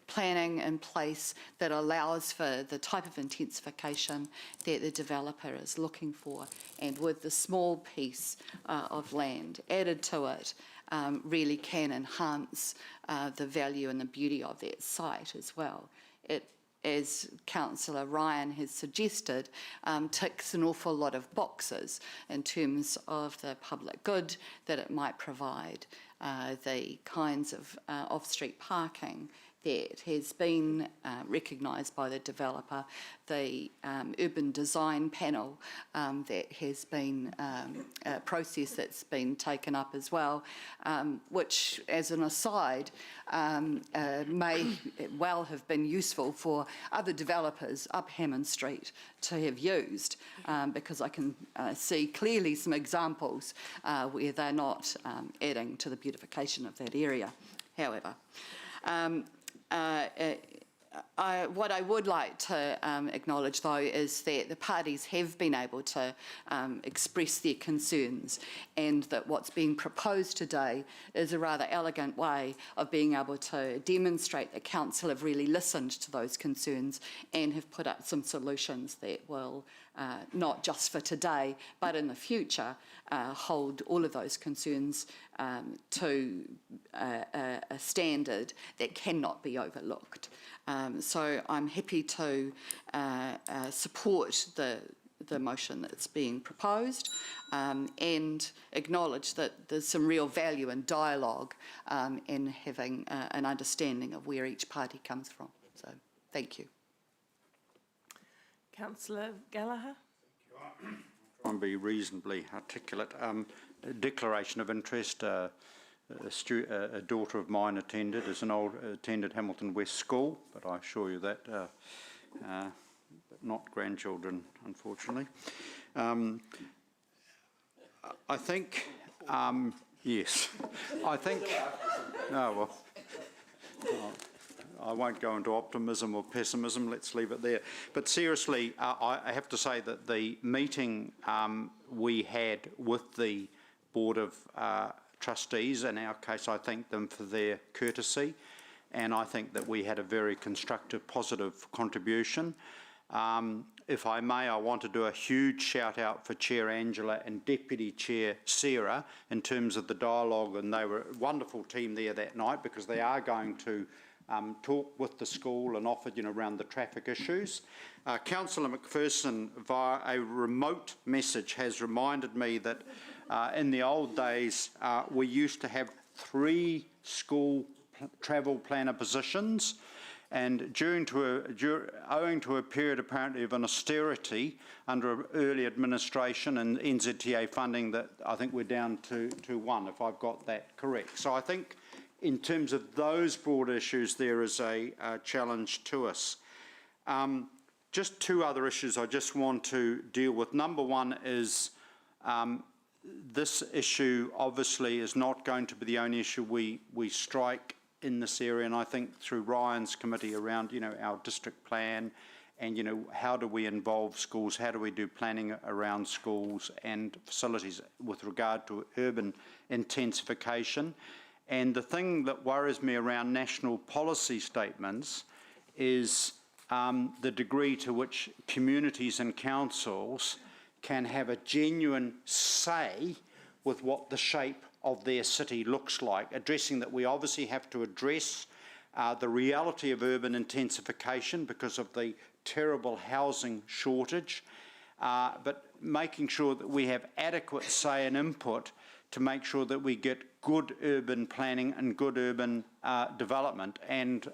planning in place that allows for the type of intensification that the developer is looking for, and with the small piece of land added to it, really can enhance the value and the beauty of that site as well. It, as Councillor Ryan has suggested, ticks an awful lot of boxes in terms of the public good that it might provide, the kinds of off-street parking that has been recognised by the developer, the urban design panel that has been a process that's been taken up as well, which, as an aside, may well have been useful for other developers up Hammond Street to have used, because I can see clearly some examples where they're not adding to the beautification of that area. However, what I would like to acknowledge, though, is that the parties have been able to express their concerns, and that what's being proposed today is a rather elegant way of being able to demonstrate that Council have really listened to those concerns and have put up some solutions that will, not just for today, but in the future, hold all of those concerns to a standard that cannot be overlooked. So I'm happy to support the motion that's being proposed, and acknowledge that there's some real value in dialogue in having an understanding of where each party comes from. So thank you. Councillor Gallagher. Try and be reasonably articulate. A declaration of interest. A daughter of mine attended Hamilton West School, but I assure you that, but not grandchildren, unfortunately. I think, yes, I think, no, well, I won't go into optimism or pessimism, let's leave it there. But seriously, I have to say that the meeting we had with the Board of Trustees, in our case, I thank them for their courtesy, and I think that we had a very constructive, positive contribution. If I may, I want to do a huge shout out for Chair Angela and Deputy Chair Sarah in terms of the dialogue, and they were a wonderful team there that night, because they are going to talk with the school and offer, around the traffic issues. Councillor McPherson, via a remote message, has reminded me that in the old days we used to have 3 school travel planner positions, and owing to a period apparently of an austerity under early administration and NZTA funding, that I think we're down to 1, if I've got that correct. So I think in terms of those broad issues, there is a challenge to us. Just 2 other issues I just want to deal with. Number 1 is this issue obviously is not going to be the only issue we strike in this area, and I think through Ryan's committee around, our district plan, and, how do we involve schools, how do we do planning around schools and facilities with regard to urban intensification. And the thing that worries me around national policy statements is the degree to which communities and councils can have a genuine say with what the shape of their city looks like, addressing that we obviously have to address the reality of urban intensification because of the terrible housing shortage, but making sure that we have adequate say and input to make sure that we get good urban planning and good urban development. And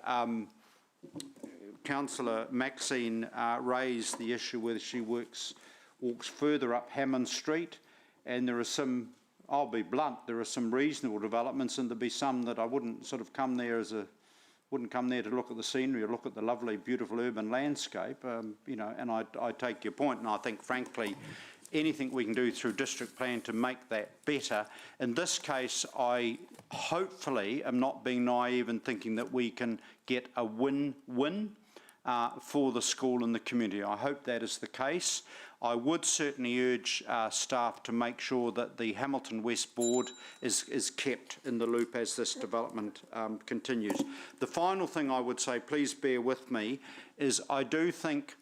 Councillor Maxine raised the issue whether she walks further up Hammond Street, and there are some, I'll be blunt, there are some reasonable developments, and there'll be some that I wouldn't sort of come there to look at the scenery or look at the lovely, beautiful urban landscape, and I take your point, and I think, frankly, anything we can do through district plan to make that better. In this case, I hopefully am not being naive and thinking that we can get a win-win for the school and the community. I hope that is the case. I would certainly urge staff to make sure that the Hamilton West Board is kept in the loop as this development continues. The final thing I would say, please bear with me, is I do think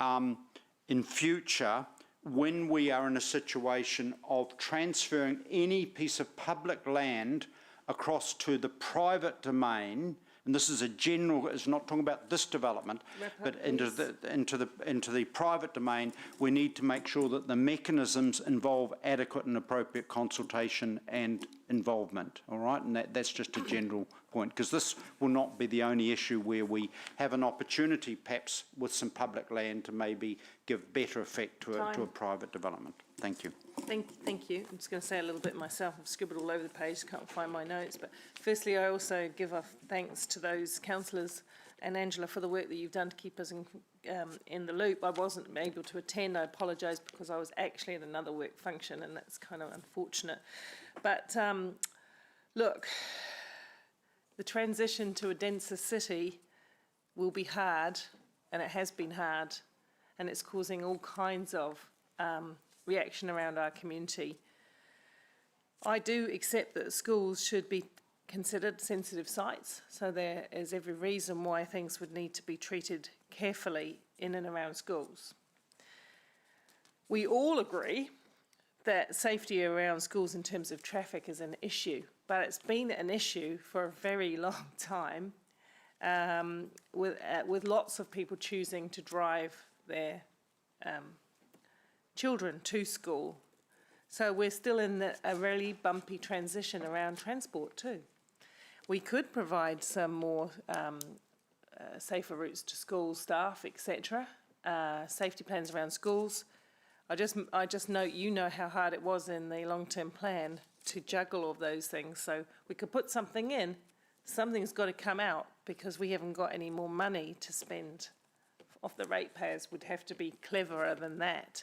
in future, when we are in a situation of transferring any piece of public land across to the private domain, and this is a general, it's not talking about this development, but into the private domain, we need to make sure that the mechanisms involve adequate and appropriate consultation and involvement, all right? And that's just a general point, because this will not be the only issue where we have an opportunity, perhaps, with some public land to maybe give better effect to a private development. Thank you. Thank you. I'm just going to say a little bit myself. I've scribbled all over the page, can't find my notes. But firstly, I also give a thanks to those councillors and Angela for the work that you've done to keep us in the loop. I wasn't able to attend. I apologise because I was actually at another work function, and that's kind of unfortunate. But look, the transition to a denser city will be hard, and it has been hard, and it's causing all kinds of reaction around our community. I do accept that schools should be considered sensitive sites, so there is every reason why things would need to be treated carefully in and around schools. We all agree that safety around schools in terms of traffic is an issue, but it's been an issue for a very long time, with lots of people choosing to drive their children to school. So we're still in a really bumpy transition around transport too. We could provide some more safer routes to school, staff, etc. Safety plans around schools. I just note, you know how hard it was in the long-term plan to juggle all of those things. So we could put something in, something's got to come out because we haven't got any more money to spend off the ratepayers. Would have to be cleverer than that.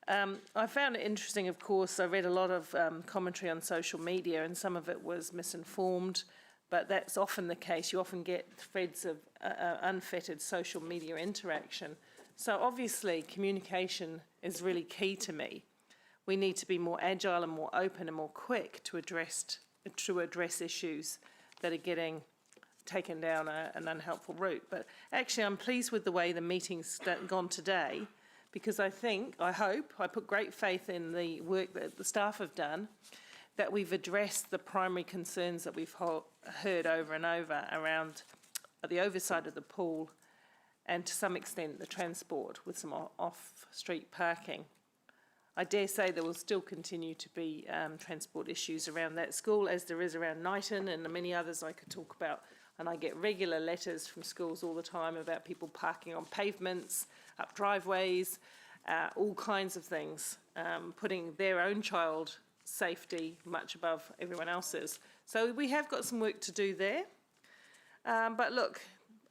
I found it interesting, of course. I read a lot of commentary on social media, and some of it was misinformed, but that's often the case. You often get threads of unfettered social media interaction. So obviously communication is really key to me. We need to be more agile and more open and more quick to address issues that are getting taken down an unhelpful route. But actually I'm pleased with the way the meeting's gone today, because I hope, I put great faith in the work that the staff have done, that we've addressed the primary concerns that we've heard over and over around the oversight of the pool and to some extent the transport with some off-street parking. I dare say there will still continue to be transport issues around that school, as there is around Knighton and many others I could talk about. And I get regular letters from schools all the time about people parking on pavements, up driveways, all kinds of things, putting their own child safety much above everyone else's. So we have got some work to do there. But look,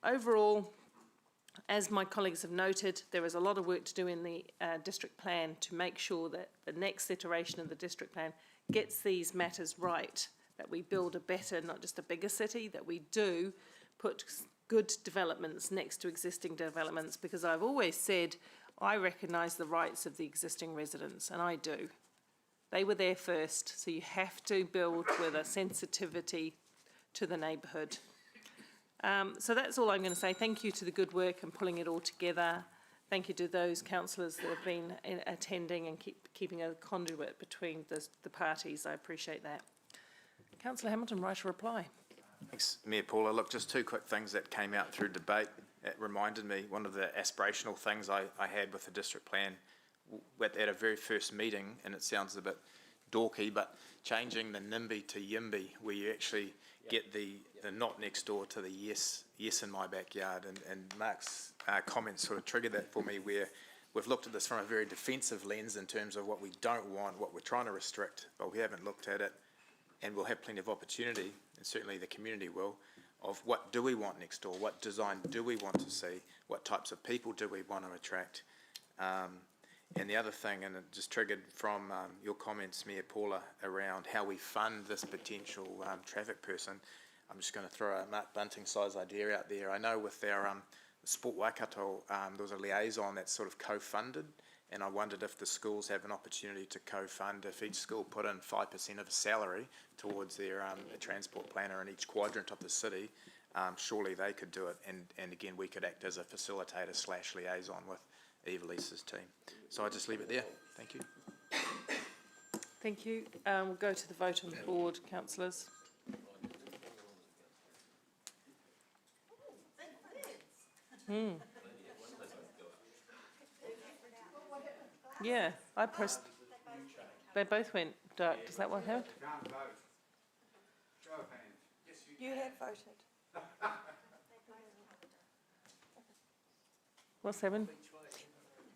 overall, as my colleagues have noted, there is a lot of work to do in the district plan to make sure that the next iteration of the district plan gets these matters right, that we build a better, not just a bigger city, that we do put good developments next to existing developments, because I've always said I recognise the rights of the existing residents, and I do. They were there first, so you have to build with a sensitivity to the neighbourhood. So that's all I'm going to say. Thank you to the good work and pulling it all together. Thank you to those councillors that have been attending and keeping a conduit between the parties. I appreciate that. Councillor Hamilton, right to reply. Thanks, Mayor Paula. Look, just two quick things that came out through debate. It reminded me, one of the aspirational things I had with the district plan at a very first meeting, and it sounds a bit dorky, but changing the NIMBY to YIMBY, where you actually get the not next door to the yes in my backyard. And Mark's comments sort of triggered that for me, where we've looked at this from a very defensive lens in terms of what we don't want, what we're trying to restrict, but we haven't looked at it, and we'll have plenty of opportunity, and certainly the community will, of what do we want next door, what design do we want to see, what types of people do we want to attract. And the other thing, and it just triggered from your comments, Mayor Paula, around how we fund this potential traffic person, I'm just going to throw a Mark Bunting size idea out there. I know with our Sport Waikato, there was a liaison that's sort of co-funded, and I wondered if the schools have an opportunity to co-fund, if each school put in 5% of a salary towards their transport planner in each quadrant of the city, surely they could do it, and again, we could act as a facilitator / liaison with Eva Lisa's team. So I'll just leave it there. Thank you. Thank you. We'll go to the vote on the board, councillors. Yeah, I pressed. They both went dark. Is that what happened? You have voted. What's happened?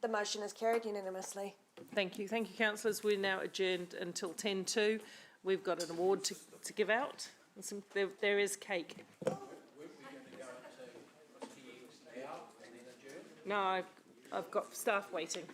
The motion is carried unanimously. Thank you. Thank you, councillors. We're now adjourned until 10:02. We've got an award to give out. And there is cake. No, I've got staff waiting.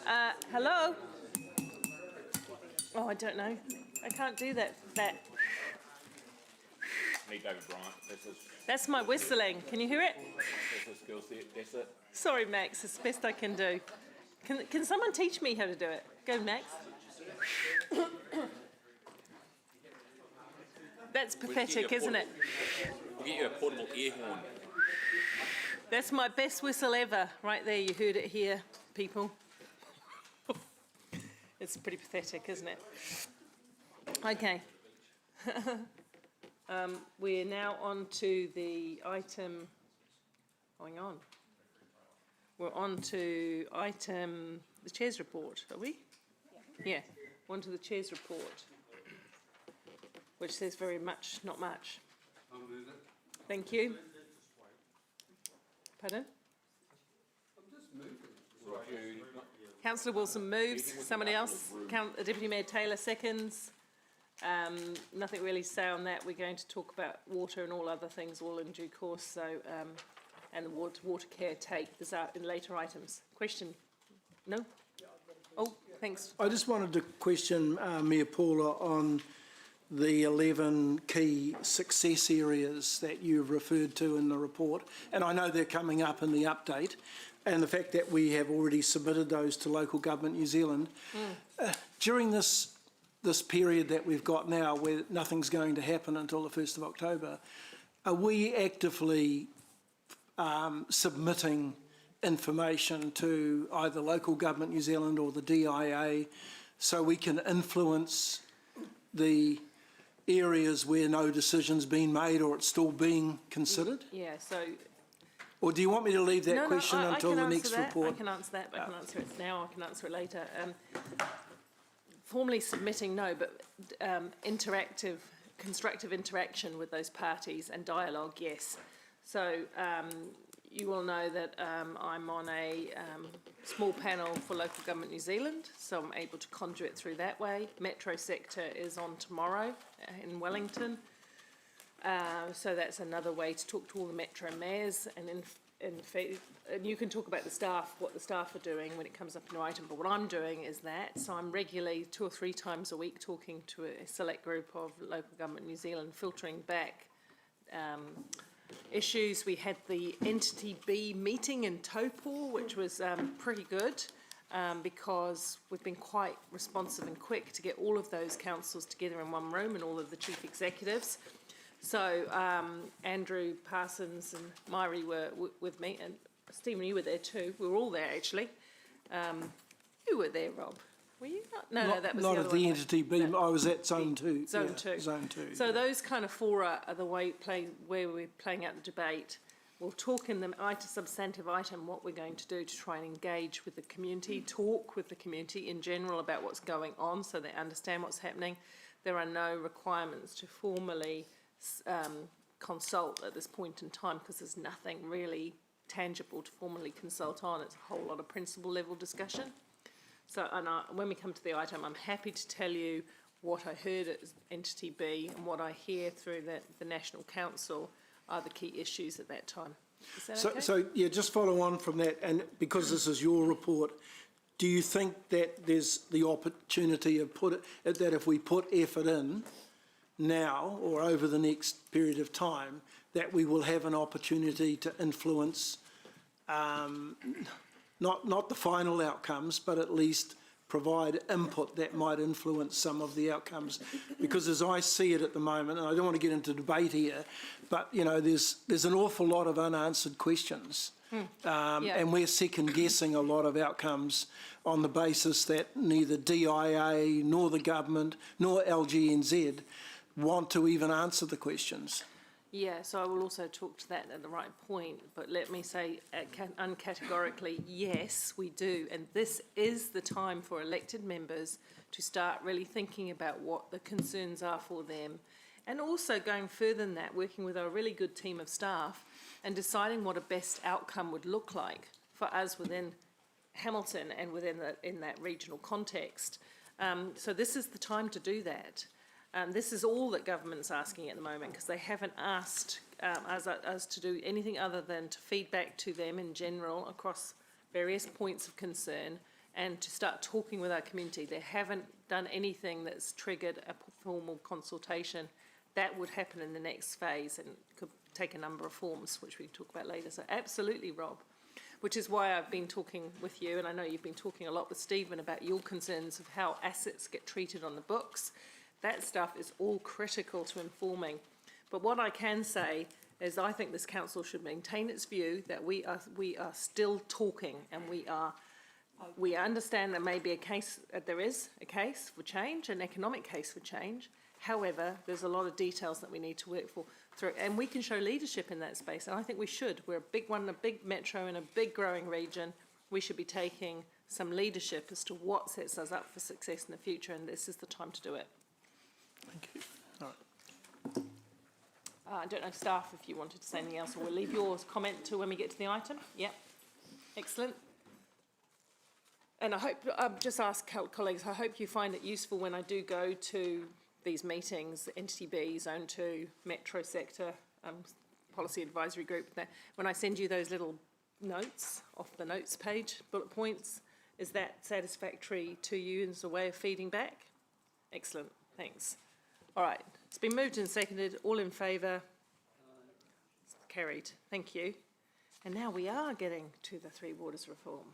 Hello? Oh, I don't know. I can't do that. Need David Bryant. That's my whistling. Can you hear it? That's his skill set. That's it. Sorry, Max. It's the best I can do. Can someone teach me how to do it? Go, Max. That's pathetic, isn't it? We'll get you a portable air horn. That's my best whistle ever. Right there, you heard it here, people. It's pretty pathetic, isn't it? Okay. We're now on to the item, going on. We're on to item, the Chair's report, are we? Yeah, on to the Chair's report, which says very much, not much. I'll move it. Thank you. Pardon? Councillor Wilson moves. Somebody else? Deputy Mayor Taylor seconds. Nothing really to say on that. We're going to talk about water and all other things all in due course. So, and the water care take this out in later items. Question? No? Oh, thanks. I just wanted to question Mayor Paula on the 11 key success areas that you've referred to in the report, and I know they're coming up in the update, and the fact that we have already submitted those to Local Government New Zealand. During this period that we've got now, where nothing's going to happen until the 1st of October, are we actively submitting information to either Local Government New Zealand or the DIA so we can influence the areas where no decision's been made or it's still being considered? Yeah, so... Or do you want me to leave that question until the next report? I can answer that, but I can answer it now, I can answer it later. Formally submitting, no, but interactive, constructive interaction with those parties and dialogue, yes. So you will know that I'm on a small panel for Local Government New Zealand, so I'm able to conduit through that way. Metro sector is on tomorrow in Wellington. So that's another way to talk to all the Metro mayors, and and you can talk about the staff, what the staff are doing when it comes up in your item, but what I'm doing is that. So I'm regularly 2 or 3 times a week talking to a select group of Local Government New Zealand, filtering back issues. We had the Entity B meeting in Taupō, which was pretty good. Because we've been quite responsive and quick to get all of those councils together in one room and all of the chief executives. So Andrew Parsons and Mairi were with me, and Stephen, you were there too. We were all there actually. You were there, Rob. Were you not? No, that was not the at other the one. Entity B. I was at Zone 2. Zone 2. Zone 2. So those kind of fora are the way where we're playing out the debate. We'll talk in the substantive item what we're going to do to try and engage with the community, talk with the community in general about what's going on so they understand what's happening. There are no requirements to formally consult at this point in time because there's nothing really tangible to formally consult on. It's a whole lot of principle level discussion. So when we come to the item, I'm happy to tell you what I heard at Entity B and what I hear through the National Council are the key issues at that time. Is that okay? So yeah, just follow on from that, and because this is your report, do you think that there's the opportunity of that if we put effort in now or over the next period of time, that we will have an opportunity to influence not the final outcomes, but at least provide input that might influence some of the outcomes? Because as I see it at the moment, and I don't want to get into debate here, but you know, there's an awful lot of unanswered questions. And we're second guessing a lot of outcomes on the basis that neither DIA nor the government nor LGNZ want to even answer the questions. Yeah, so I will also talk to that at the right point, but let me say uncategorically, yes, we do. And this is the time for elected members to start really thinking about what the concerns are for them. And also going further than that, working with a really good team of staff and deciding what a best outcome would look like for us within Hamilton and in that regional context. So this is the time to do that. This is all that government's asking at the moment, because they haven't asked us to do anything other than to feed back to them in general across various points of concern and to start talking with our community. They haven't done anything that's triggered a formal consultation. That would happen in the next phase and could take a number of forms, which we can talk about later. So absolutely, Rob, which is why I've been talking with you, and I know you've been talking a lot with Stephen about your concerns of how assets get treated on the books. That stuff is all critical to informing. But what I can say is I think this council should maintain its view that we are still talking, and we understand there may be a case, there is a case for change, an economic case for change. However, there's a lot of details that we need to work through, and we can show leadership in that space, and I think we should. We're a big one, a big metro in a big growing region. We should be taking some leadership as to what sets us up for success in the future, and this is the time to do it. Thank you. All right. I don't know, staff, if you wanted to say anything else, or we'll leave your comment to when we get to the item. Yep, excellent. And I hope, just ask colleagues, I hope you find it useful when I do go to these meetings, Entity B, Zone 2, Metro Sector, Policy Advisory Group, that when I send you those little notes off the notes page, bullet points, is that satisfactory to you as a way of feeding back? Excellent, thanks. All right, it's been moved and seconded. All in favour? Carried. Thank you. And now we are getting to the Three Waters reform.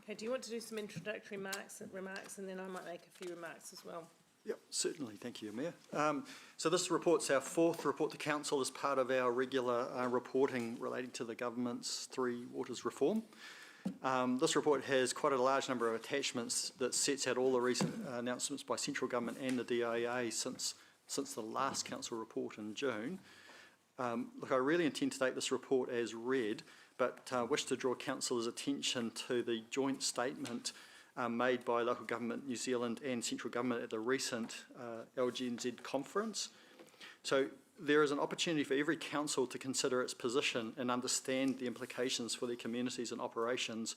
Okay, do you want to do some introductory remarks, and then I might make a few remarks as well? Yep, certainly. Thank you, Mayor. So this report's our fourth report to Council as part of our regular reporting relating to the government's Three Waters reform. This report has quite a large number of attachments that sets out all the recent announcements by central government and the DIA since the last Council report in June. Look, I really intend to take this report as read, but wish to draw Council's attention to the joint statement made by Local Government New Zealand and Central Government at the recent LGNZ conference. So there is an opportunity for every council to consider its position and understand the implications for their communities and operations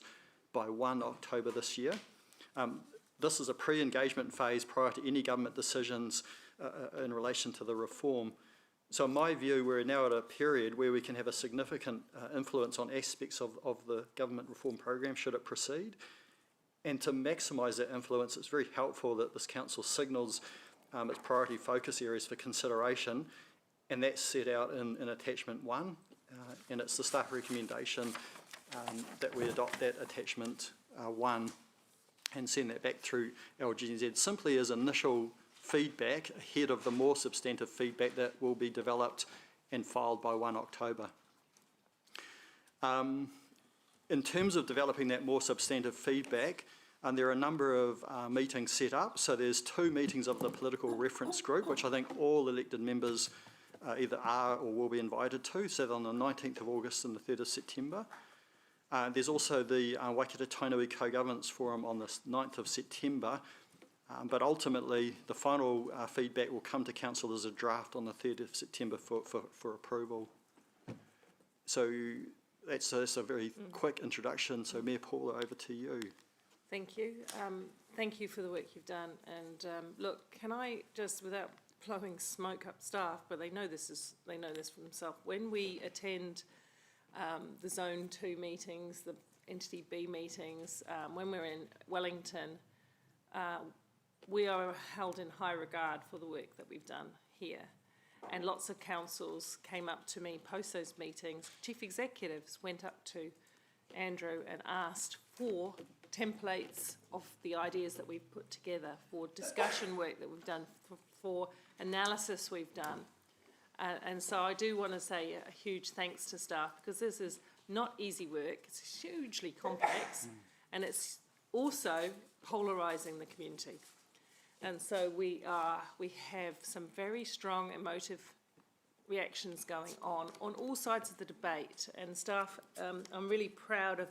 by 1 October this year. This is a pre-engagement phase prior to any government decisions in relation to the reform. So in my view, we're now at a period where we can have a significant influence on aspects of the government reform program should it proceed. And to maximise that influence, it's very helpful that this council signals its priority focus areas for consideration, and that's set out in attachment 1, and it's the staff recommendation that we adopt that attachment 1 and send that back through LGNZ simply as initial feedback ahead of the more substantive feedback that will be developed and filed by 1 October. In terms of developing that more substantive feedback, there are a number of meetings set up. So there's 2 meetings of the political reference group, which I think all elected members either are or will be invited to, so on the 19th of August and the 3rd of September. There's also the Waikato Tainui Co-Governance Forum on the 9th of September, but ultimately the final feedback will come to Council as a draft on the 3rd of September for approval. So that's a very quick introduction. So Mayor Paula, over to you. Thank you. Thank you for the work you've done. And look, can I just, without blowing smoke up staff, but they know this for themselves. When we attend the Zone 2 meetings, the Entity B meetings, when we're in Wellington, we are held in high regard for the work that we've done here. And lots of councils came up to me post those meetings. Chief executives went up to Andrew and asked for templates of the ideas that we've put together, for discussion work that we've done, for analysis we've done. And so I do want to say a huge thanks to staff, because this is not easy work. It's hugely complex, and it's also polarising the community. And so we have some very strong emotive reactions going on all sides of the debate. And staff, I'm really proud of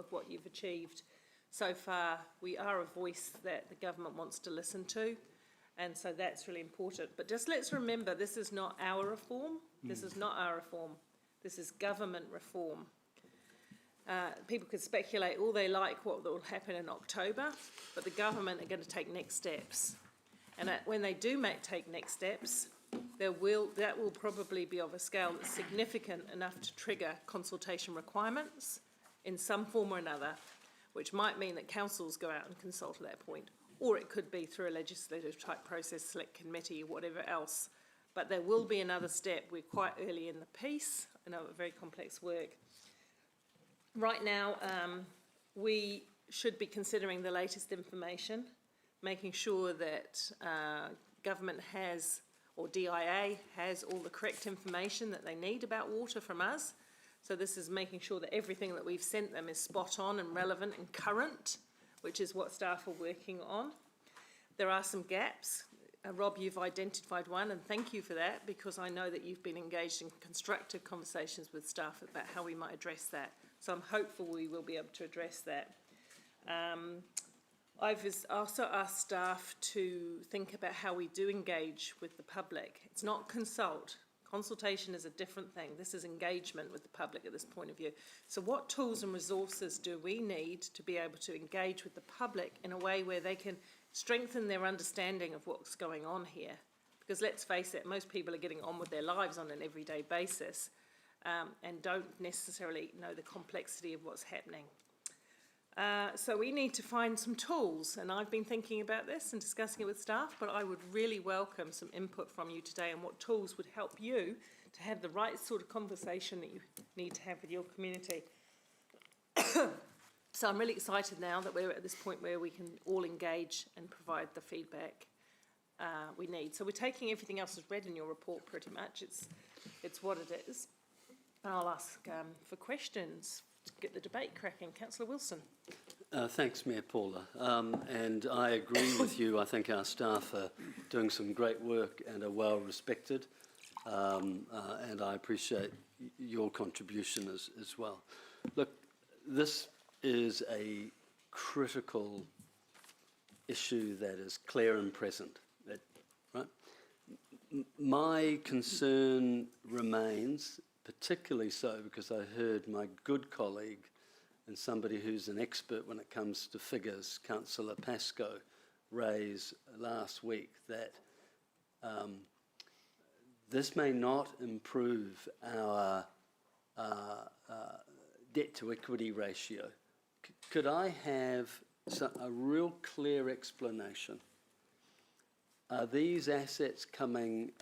what you've achieved so far. We are a voice that the government wants to listen to, and so that's really important. But just let's remember, this is not our reform. This is not our reform. This is government reform. People could speculate all they like what will happen in October, but the government are going to take next steps. And when they do take next steps, that will probably be of a scale that's significant enough to trigger consultation requirements in some form or another, which might mean that councils go out and consult at that point, or it could be through a legislative type process, select committee, or whatever else. But there will be another step. We're quite early in the piece. I know, very complex work. Right now, we should be considering the latest information, making sure that government has, or DIA has, all the correct information that they need about water from us. So this is making sure that everything that we've sent them is spot on and relevant and current, which is what staff are working on. There are some gaps. Rob, you've identified one, and thank you for that, because I know that you've been engaged in constructive conversations with staff about how we might address that. So I'm hopeful we will be able to address that. I've also asked staff to think about how we do engage with the public. It's not consult. Consultation is a different thing. This is engagement with the public at this point of view. So what tools and resources do we need to be able to engage with the public in a way where they can strengthen their understanding of what's going on here? Because let's face it, most people are getting on with their lives on an everyday basis and don't necessarily know the complexity of what's happening. So we need to find some tools, and I've been thinking about this and discussing it with staff, but I would really welcome some input from you today on what tools would help you to have the right sort of conversation that you need to have with your community. So I'm really excited now that we're at this point where we can all engage and provide the feedback we need. So we're taking everything else as read in your report pretty much. It's what it is. And I'll ask for questions to get the debate cracking. Councillor Wilson. Thanks, Mayor Paula. And I agree with you. I think our staff are doing some great work and are well respected. And I appreciate your contribution as well. Look, this is a critical issue that is clear and present. Right? My concern remains, particularly so because I heard my good colleague and somebody who's an expert when it comes to figures, Councillor Pascoe, raise last week that this may not improve our debt to equity ratio. Could I have a real clear explanation? Are these assets coming,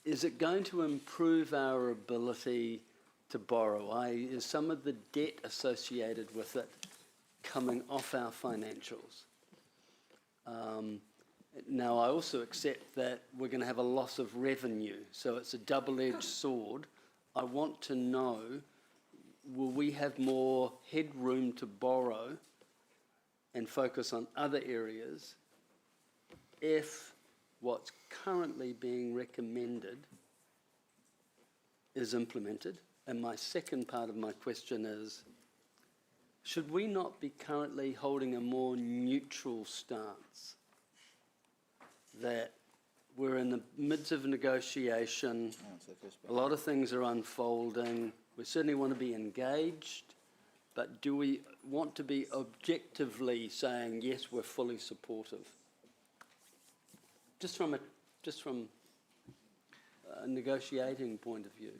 is it going to improve our ability to borrow? Is some of the debt associated with it coming off our financials? Now, I also accept that we're going to have a loss of revenue, so it's a double-edged sword. I want to know, will we have more headroom to borrow and focus on other areas if what's currently being recommended is implemented? And my second part of my question is, should we not be currently holding a more neutral stance? That we're in the midst of a negotiation, a lot of things are unfolding, we certainly want to be engaged, but do we want to be objectively saying, yes, we're fully supportive? Just from a negotiating point of view.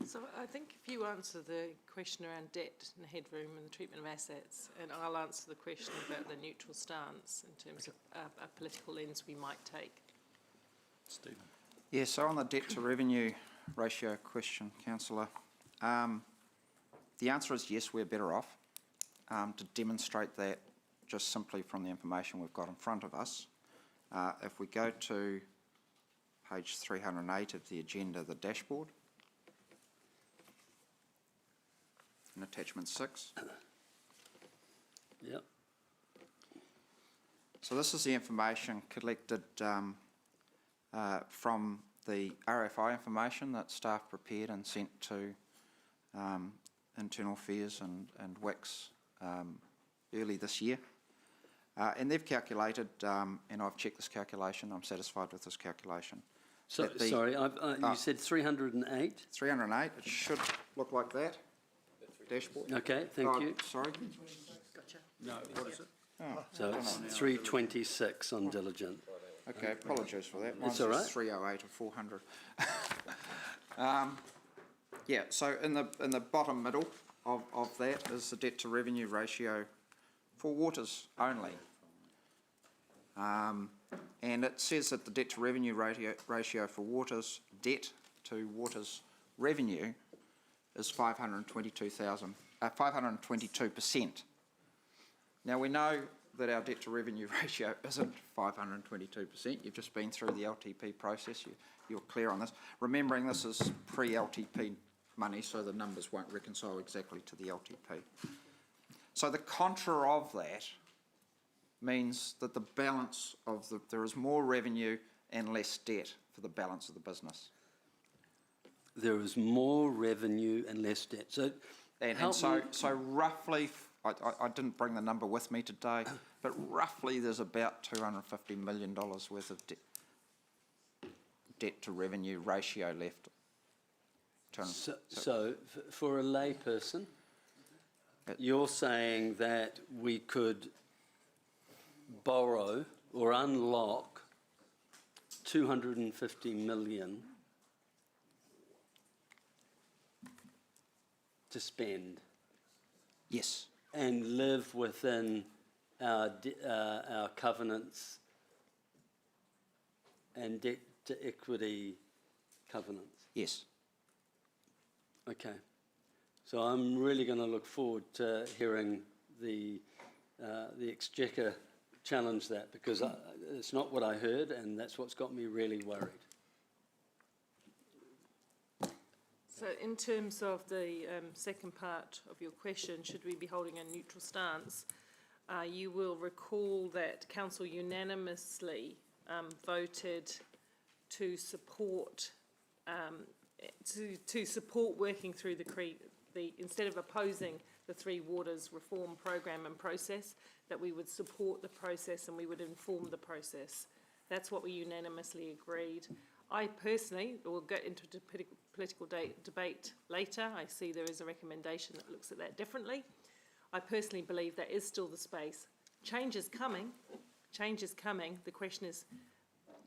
So I think if you answer the question around debt and headroom and the treatment of assets, and I'll answer the question about the neutral stance in terms of a political lens we might take. Stephen. Yeah, so on the debt to revenue ratio question, Councillor, the answer is yes, we're better off. To demonstrate that just simply from the information we've got in front of us, if we go to page 308 of the agenda, the dashboard, in attachment 6. Yep. So this is the information collected from the RFI information that staff prepared and sent to Internal Affairs and WICS early this year. And they've calculated, and I've checked this calculation, I'm satisfied with this calculation. So, sorry, you said 308? 308, it should look like that. Dashboard. Okay, thank you. Sorry. Gotcha. No, what is it? So it's 326 on diligent. Okay, apologies for that. It's all right. 308 or 400. Yeah, so in the bottom middle of that is the debt to revenue ratio for waters only. And it says that the debt to revenue ratio for waters, debt to waters revenue is 522%. Now we know that our debt to revenue ratio isn't 522%. You've just been through the LTP process. You're clear on this. Remembering this is pre-LTP money, so the numbers won't reconcile exactly to the LTP. So the contra of that means that the balance of there is more revenue and less debt for the balance of the business. There is more revenue and less debt. So, so roughly, I didn't bring the number with me today, but roughly there's about $250 million worth of debt to revenue ratio left. So for a layperson, you're saying that we could borrow or unlock 250 million to spend? Yes. And live within our covenants and debt to equity covenants? Yes. Okay. So I'm really going to look forward to hearing the Exchequer challenge that, because it's not what I heard, and that's what's got me really worried. So in terms of the second part of your question, should we be holding a neutral stance, you will recall that Council unanimously voted to support working through instead of opposing the Three Waters reform program and process, that we would support the process and we would inform the process. That's what we unanimously agreed. I personally will get into the political debate later. I see there is a recommendation that looks at that differently. I personally believe that is still the space. Change is coming. Change is coming. The question is,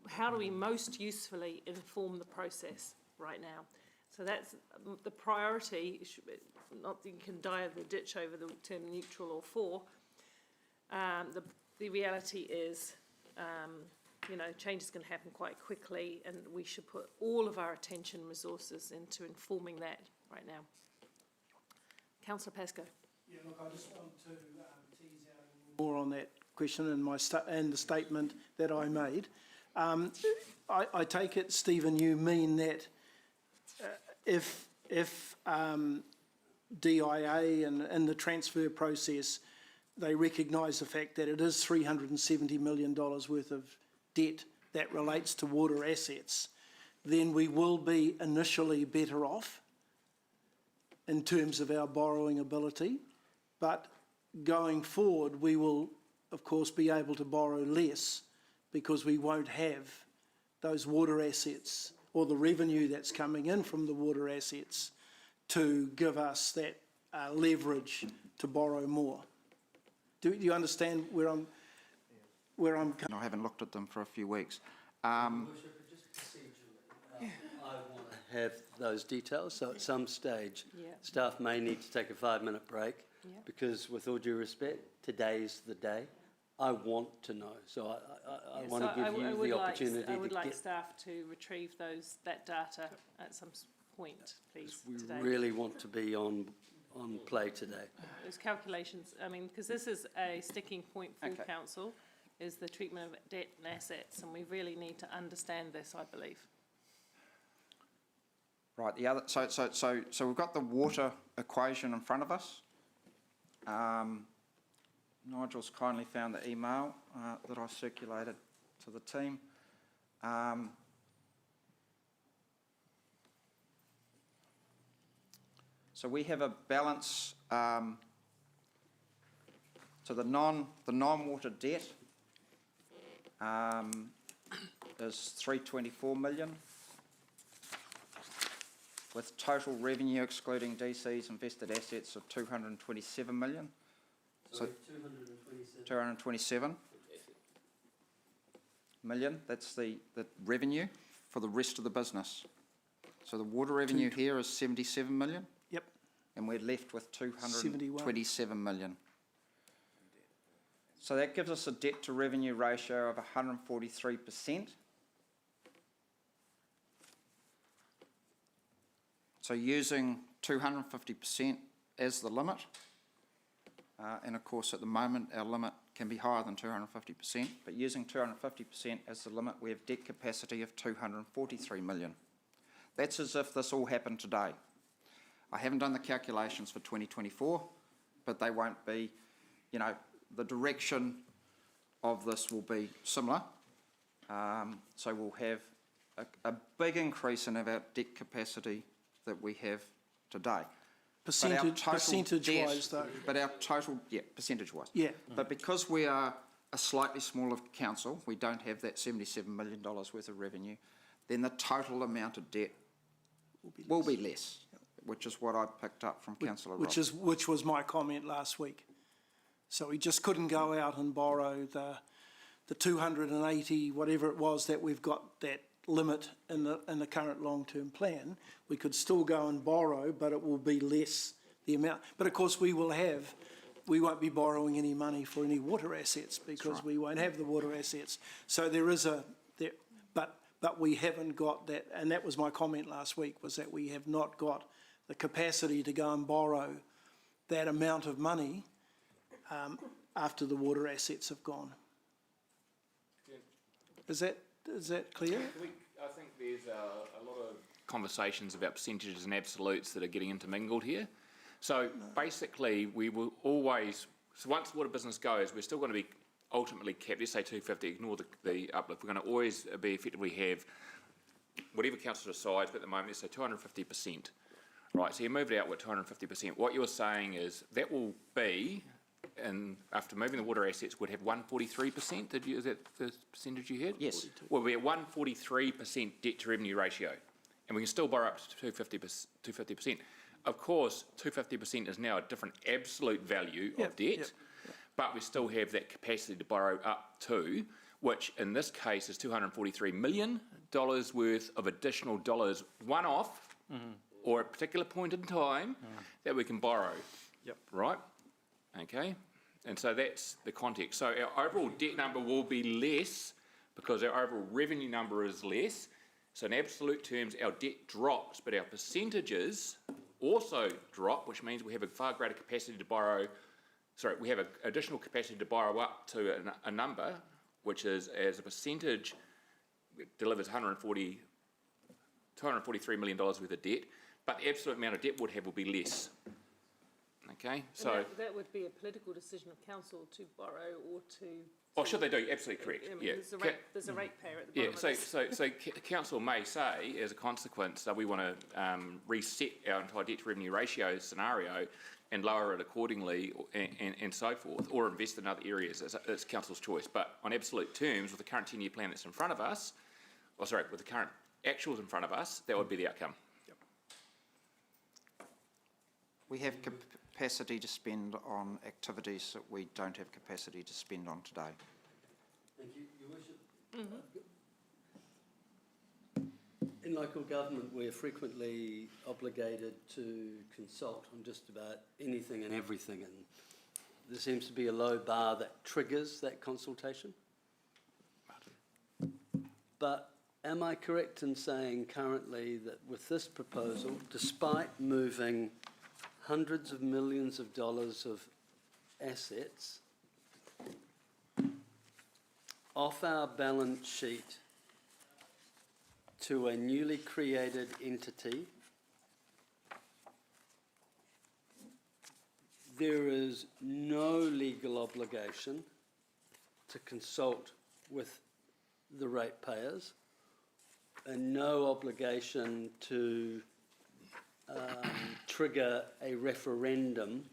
how do we most usefully inform the process right now? So that's the priority. Not that you can dive the ditch over the term neutral or for. The reality is, change is going to happen quite quickly, and we should put all of our attention and resources into informing that right now. Councillor Pascoe. Yeah, look, I just want to tease out more on that question and the statement that I made. I take it, Stephen, you mean that if DIA and the transfer process, they recognise the fact that it is $370 million worth of debt that relates to water assets, then we will be initially better off in terms of our borrowing ability. But going forward, we will, of course, be able to borrow less because we won't have those water assets or the revenue that's coming in from the water assets to give us that leverage to borrow more. Do you understand where I'm coming? I haven't looked at them for a few weeks. I want to have those details, so at some stage, staff may need to take a 5-minute break, because with all due respect, today's the day. I want to know, so I want to give you the opportunity I would like staff to retrieve that data at some point, please, today. We really want to be on play today. Those calculations, because this is a sticking point for council, is the treatment of debt and assets, and we really need to understand this, I believe. Right. So we've got the water equation in front of us. Nigel's kindly found the email that I circulated to the team. So we have a balance. So the non-water debt is 324 million, with total revenue excluding DC's invested assets of 227 million. So 227 million, that's the revenue for the rest of the business. So the water revenue here is 77 million? Yep. And we're left with 227 million. So that gives us a debt to revenue ratio of 143%. So using 250% as the limit, and of course at the moment our limit can be higher than 250%, but using 250% as the limit we have debt capacity of 243 million. That's as if this all happened today. I haven't done the calculations for 2024, but they won't be, you know, the direction of this will be similar. So we'll have a big increase in our debt capacity that we have today. Percentage-wise though. But our total, yeah, percentage-wise. Yeah. But because we are a slightly smaller council, we don't have that $77 million worth of revenue, then the total amount of debt will be less, which is what I picked up from Councillor Ross. Which was my comment last week. So we just couldn't go out and borrow the 280, whatever it was that we've got that limit in the current long-term plan. We could still go and borrow, but it will be less the amount. But of course we won't be borrowing any money for any water assets because we won't have the water assets. So there is but we haven't got that, and that was my comment last week, was that we have not got the capacity to go and borrow that amount of money after the water assets have gone. Is that clear? I think there's a lot of conversations about percentages and absolutes that are getting intermingled here. So basically, we will always, so once the water business goes, we're still going to be ultimately capped. Let's say 250, ignore the uplift. We're going to always be effectively have whatever council decides, but at the moment, let's say 250%. Right, so you move it out with 250%. What you're saying is that will be, and after moving the water assets, would have 143%. Is that the percentage you had? Yes. Well, we're at 143% debt to revenue ratio, and we can still borrow up to 250%. Of course, 250% is now a different absolute value of debt, but we still have that capacity to borrow up to, which in this case is $243 million worth of additional dollars, one-off, or at a particular point in time, that we can borrow. Yep. Right? Okay? And so that's the context. So our overall debt number will be less because our overall revenue number is less. So in absolute terms, our debt drops, but our percentages also drop, which means we have a far greater capacity to borrow. Sorry, we have an additional capacity to borrow up to a number, which is, as a percentage, delivers $243 million worth of debt, but the absolute amount of debt would be less. Okay, so that would be a political decision of council to borrow or to. Oh, should they do? Absolutely correct. Yeah. There's a ratepayer at the bottom. Yeah. So council may say, as a consequence, that we want to reset our entire debt to revenue ratio scenario and lower it accordingly, and so forth, or invest in other areas. It's council's choice. But on absolute terms, with the current 10-year plan that's in front of us, with the current actuals in front of us, that would be the outcome. Yep. We have capacity to spend on activities that we don't have capacity to spend on today. Thank you, Your Worship. In local government, we're frequently obligated to consult on just about anything and everything, and there seems to be a low bar that triggers that consultation. But am I correct in saying currently that with this proposal, despite moving hundreds of millions of dollars of assets off our balance sheet to a newly created entity, there is no legal obligation to consult with the ratepayers and no obligation to trigger a referendum?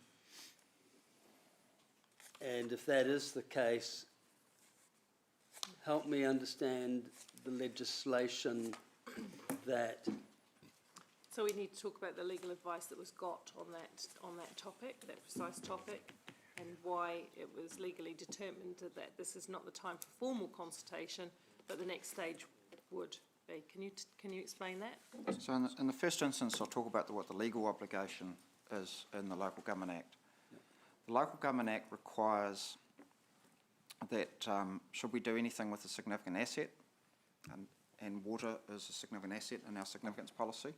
And if that is the case, help me understand the legislation that. So we need to talk about the legal advice that was got on that topic, that precise topic. and why it was legally determined that this is not the time for formal consultation, but the next stage would be. Can you explain that? So in the first instance, I'll talk about what the legal obligation is in the Local Government Act. The Local Government Act requires that should we do anything with a significant asset, and water is a significant asset in our significance policy,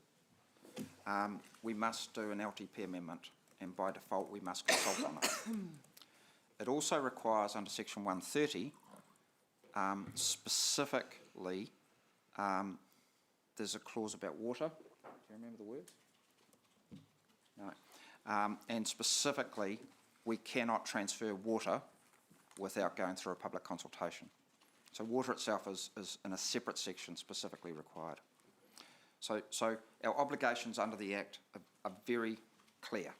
we must do an LTP amendment, and by default we must consult on it. It also requires under section 130 specifically, there's a clause about water. Do you remember the words? No. And specifically, we cannot transfer water without going through a public consultation. So water itself is in a separate section specifically required. So our obligations under the Act are very clear.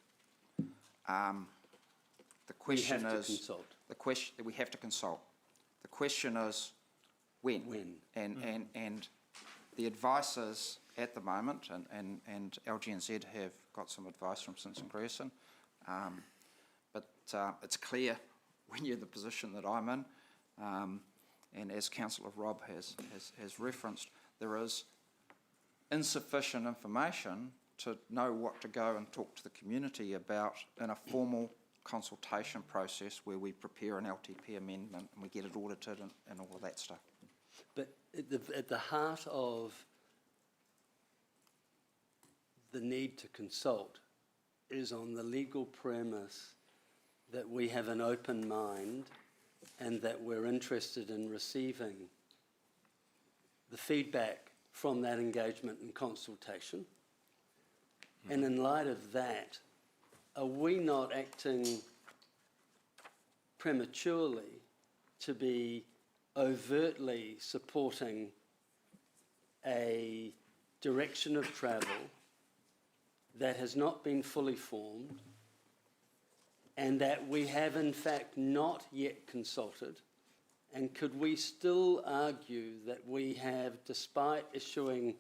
The question is... consult. We have to consult. The question is when. When. And the advice is, at the moment, and LGNZ have got some advice from Simpson Grierson, but it's clear when you're in the position that I'm in, and as Councillor Rob has referenced, there is insufficient information to know what to go and talk to the community about in a formal consultation process where we prepare an LTP amendment and we get it audited and all of that stuff. But at the heart of the need to consult is on the legal premise that we have an open mind and that we're interested in receiving the feedback from that engagement and consultation. And in light of that, are we not acting prematurely to be overtly supporting a direction of travel that has not been fully formed and that we have in fact not yet consulted? And could we still argue that we have, despite issuing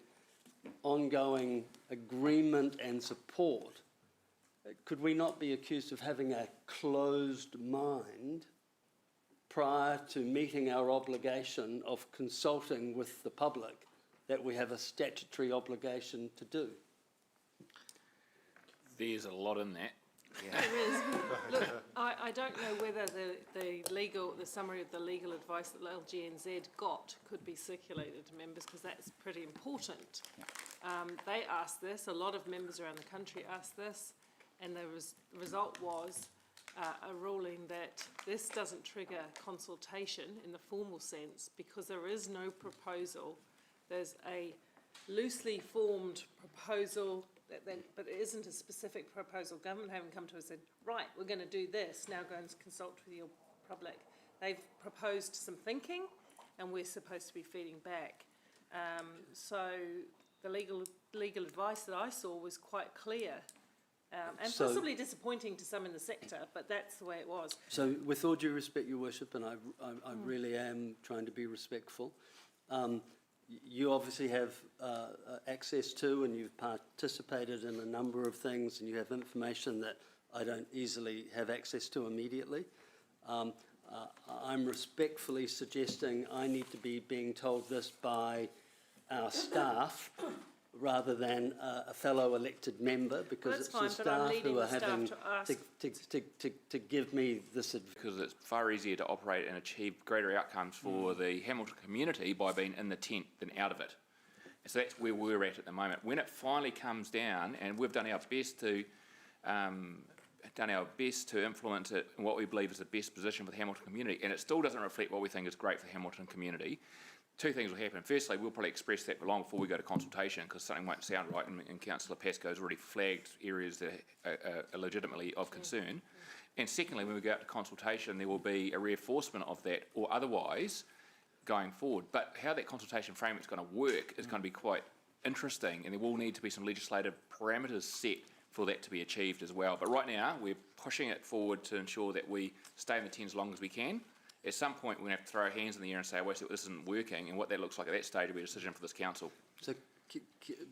ongoing agreement and support, could we not be accused of having a closed mind prior to meeting our obligation of consulting with the public that we have a statutory obligation to do? There's a lot in that. There is. Look, I don't know whether the summary of the legal advice that LGNZ got could be circulated to members, because that's pretty important. They asked this, a lot of members around the country asked this, and the result was a ruling that this doesn't trigger consultation in the formal sense because there is no proposal. There's a loosely formed proposal, but it isn't a specific proposal. Government haven't come to us and said, right, we're going to do this, now go and consult with your public. They've proposed some thinking, and we're supposed to be feeding back. So the legal advice that I saw was quite clear, and possibly disappointing to some in the sector, but that's the way it was. So with all due respect, Your Worship, and I really am trying to be respectful, you obviously have access to, and you've participated in a number of things, and you have information that I don't easily have access to immediately. I'm respectfully suggesting I need to be being told this by our staff rather than a fellow elected member, because it's the staff who are having to give me this advice. Because it's far easier to operate and achieve greater outcomes for the Hamilton community by being in the tent than out of it. So that's where we're at the moment. When it finally comes down, and we've done our best to influence it in what we believe is the best position for the Hamilton community, and it still doesn't reflect what we think is great for the Hamilton community, two things will happen. Firstly, we'll probably express that long before we go to consultation because something won't sound right, and Councillor Pascoe has already flagged areas that are legitimately of concern. And secondly, when we go out to consultation, there will be a reinforcement of that or otherwise going forward. But how that consultation framework is going to work is going to be quite interesting, and there will need to be some legislative parameters set for that to be achieved as well. But right now, we're pushing it forward to ensure that we stay in the tent as long as we can. At some point, we're going to have to throw our hands in the air and say, well, this isn't working, and what that looks like at that stage will be a decision for this council. So,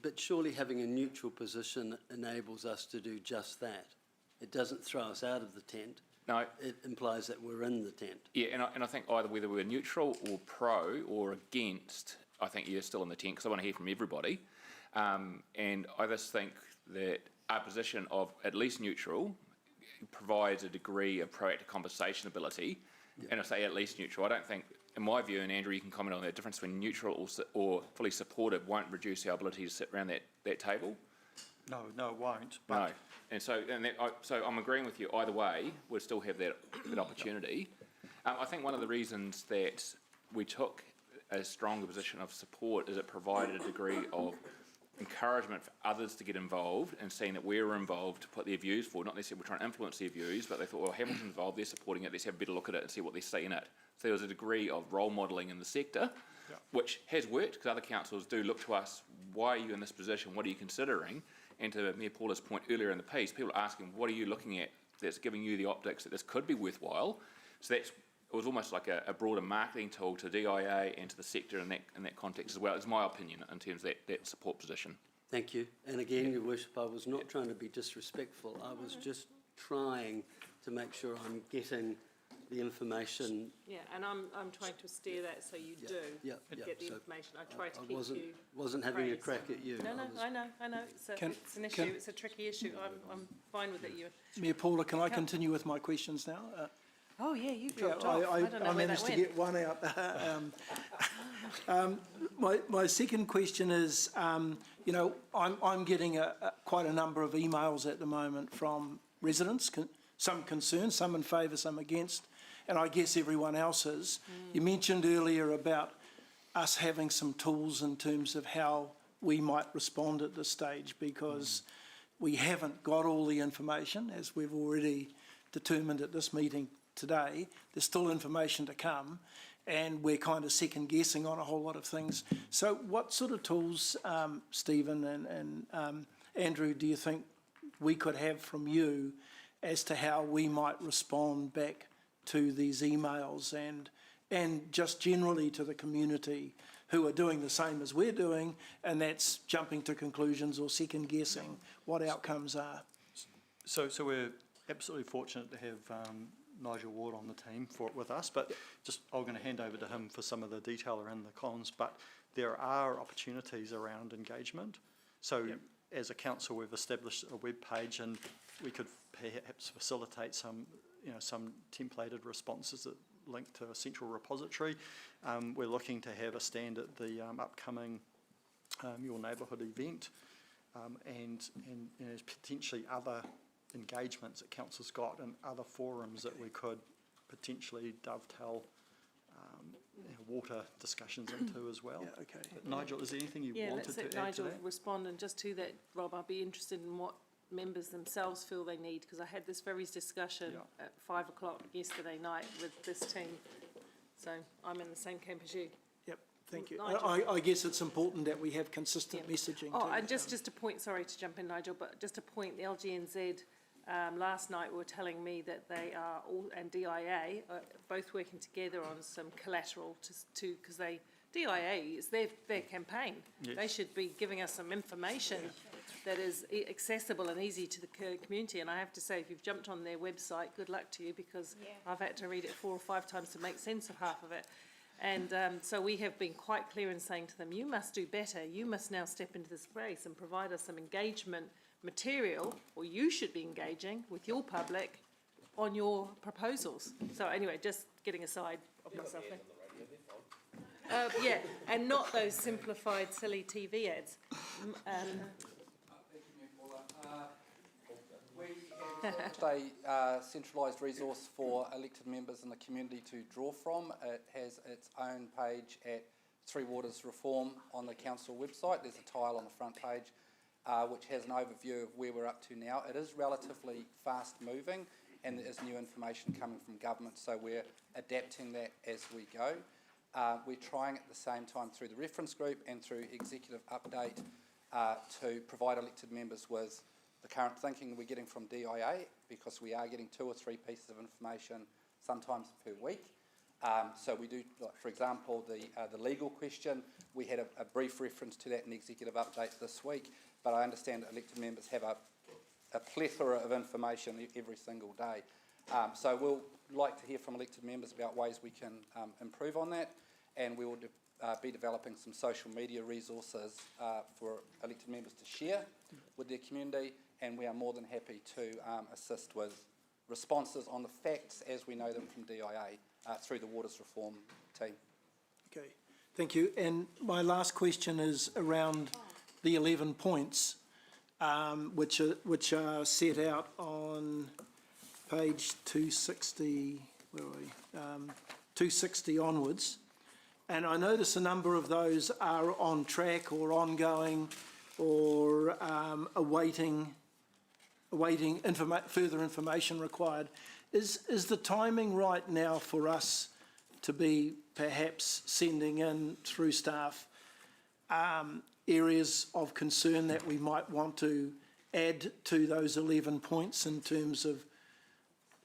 but surely having a neutral position enables us to do just that. It doesn't throw us out of the tent. No. It implies that we're in the tent. Yeah, and I think either whether we're neutral or pro or against, I think you're still in the tent because I want to hear from everybody. And I just think that our position of at least neutral provides a degree of proactive conversation ability. Yeah. And I say at least neutral. I don't think, in my view, and Andrew, you can comment on that difference between neutral or fully supportive won't reduce our ability to sit around that table. No, it won't. But no. And so, so I'm agreeing with you. Either way, we'll still have that opportunity. I think one of the reasons that we took a stronger position of support is it provided a degree of encouragement for others to get involved and seeing that we're involved to put their views forward. Not necessarily we're trying to influence their views, but they thought, well, Hamilton's involved, they're supporting it, let's have a better look at it and see what they see in it. So there was a degree of role modelling in the sector, which has worked because other councils do look to us, why are you in this position, what are you considering? And to Mayor Paula's point earlier in the piece, people are asking, what are you looking at that's giving you the optics that this could be worthwhile? So it was almost like a broader marketing tool to DIA and to the sector in that context as well. It's my opinion in terms of that support position. Thank you. And again, Your Worship, I was not trying to be disrespectful. I was just trying to make sure I'm getting the information. Yeah, and I'm trying to steer that so you do get the information. I try to keep you. Wasn't having a crack at you. No, I know. It's an issue. It's a tricky issue. I'm fine with it. Mayor Paula, can I continue with my questions now? Oh yeah, you dropped off. I don't know I managed to get one out. My second question is, you know, I'm getting quite a number of emails at the moment from residents, some concerned, some in favour, some against, and I guess everyone else is. You mentioned earlier about us having some tools in terms of how we might respond at this stage because we haven't got all the information, as we've already determined at this meeting today. There's still information to come, and we're kind of second guessing on a whole lot of things. So what sort of tools, Stephen and Andrew, do you think we could have from you as to how we might respond back to these emails and just generally to the community who are doing the same as we're doing, and that's jumping to conclusions or second guessing what outcomes are? So we're absolutely fortunate to have Nigel Ward on the team with us, but I'm going to hand over to him for some of the detail around the comms, but there are opportunities around engagement. So as a council, we've established a web page, and we could perhaps facilitate some templated responses that link to a central repository. We're looking to have a stand at the upcoming Your Neighbourhood event, and there's potentially other engagements that council's got and other forums that we could potentially dovetail water discussions into as well. Yeah, okay. But Nigel, is there anything you wanted to add to that? Nigel respond, and just to that, Rob, I'd be interested in what members themselves feel they need, because I had this very discussion at 5 o'clock yesterday night with this team. So I'm in the same camp as you. Yep, thank you. I guess it's important that we have consistent messaging. Oh, and just a point, sorry to jump in, Nigel, but just a point, the LGNZ last night were telling me that they are all, and DIA, are both working together on some collateral because DIA is their campaign. Yes. They should be giving us some information that is accessible and easy to the community. And I have to say, if you've jumped on their website, good luck to you, because I've had to read it 4 or 5 times to make sense of half of it. And so we have been quite clear in saying to them, you must do better. You must now step into this space and provide us some engagement material, or you should be engaging with your public on your proposals. So anyway, just getting aside of myself there. Yeah, and not those simplified, silly TV ads. A centralised resource for elected members in the community to draw from. It has its own page at Three Waters Reform on the council website. There's a tile on the front page which has an overview of where we're up to now. It is relatively fast moving, and there is new information coming from government, so we're adapting that as we go. We're trying at the same time through the reference group and through executive update to provide elected members with the current thinking we're getting from DIA, because we are getting 2 or 3 pieces of information sometimes per week. So we do, like, for example, the legal question, we had a brief reference to that in the executive update this week, but I understand that elected members have a plethora of information every single day. So we'll like to hear from elected members about ways we can improve on that, and we will be developing some social media resources for elected members to share with their community, and we are more than happy to assist with responses on the facts as we know them from DIA through the Waters Reform team. Okay, thank you. And my last question is around the 11 points, which are set out on page 260, where are we? 260 onwards. And I notice a number of those are on track or ongoing or awaiting further information required. Is the timing right now for us to be perhaps sending in through staff areas of concern that we might want to add to those 11 points in terms of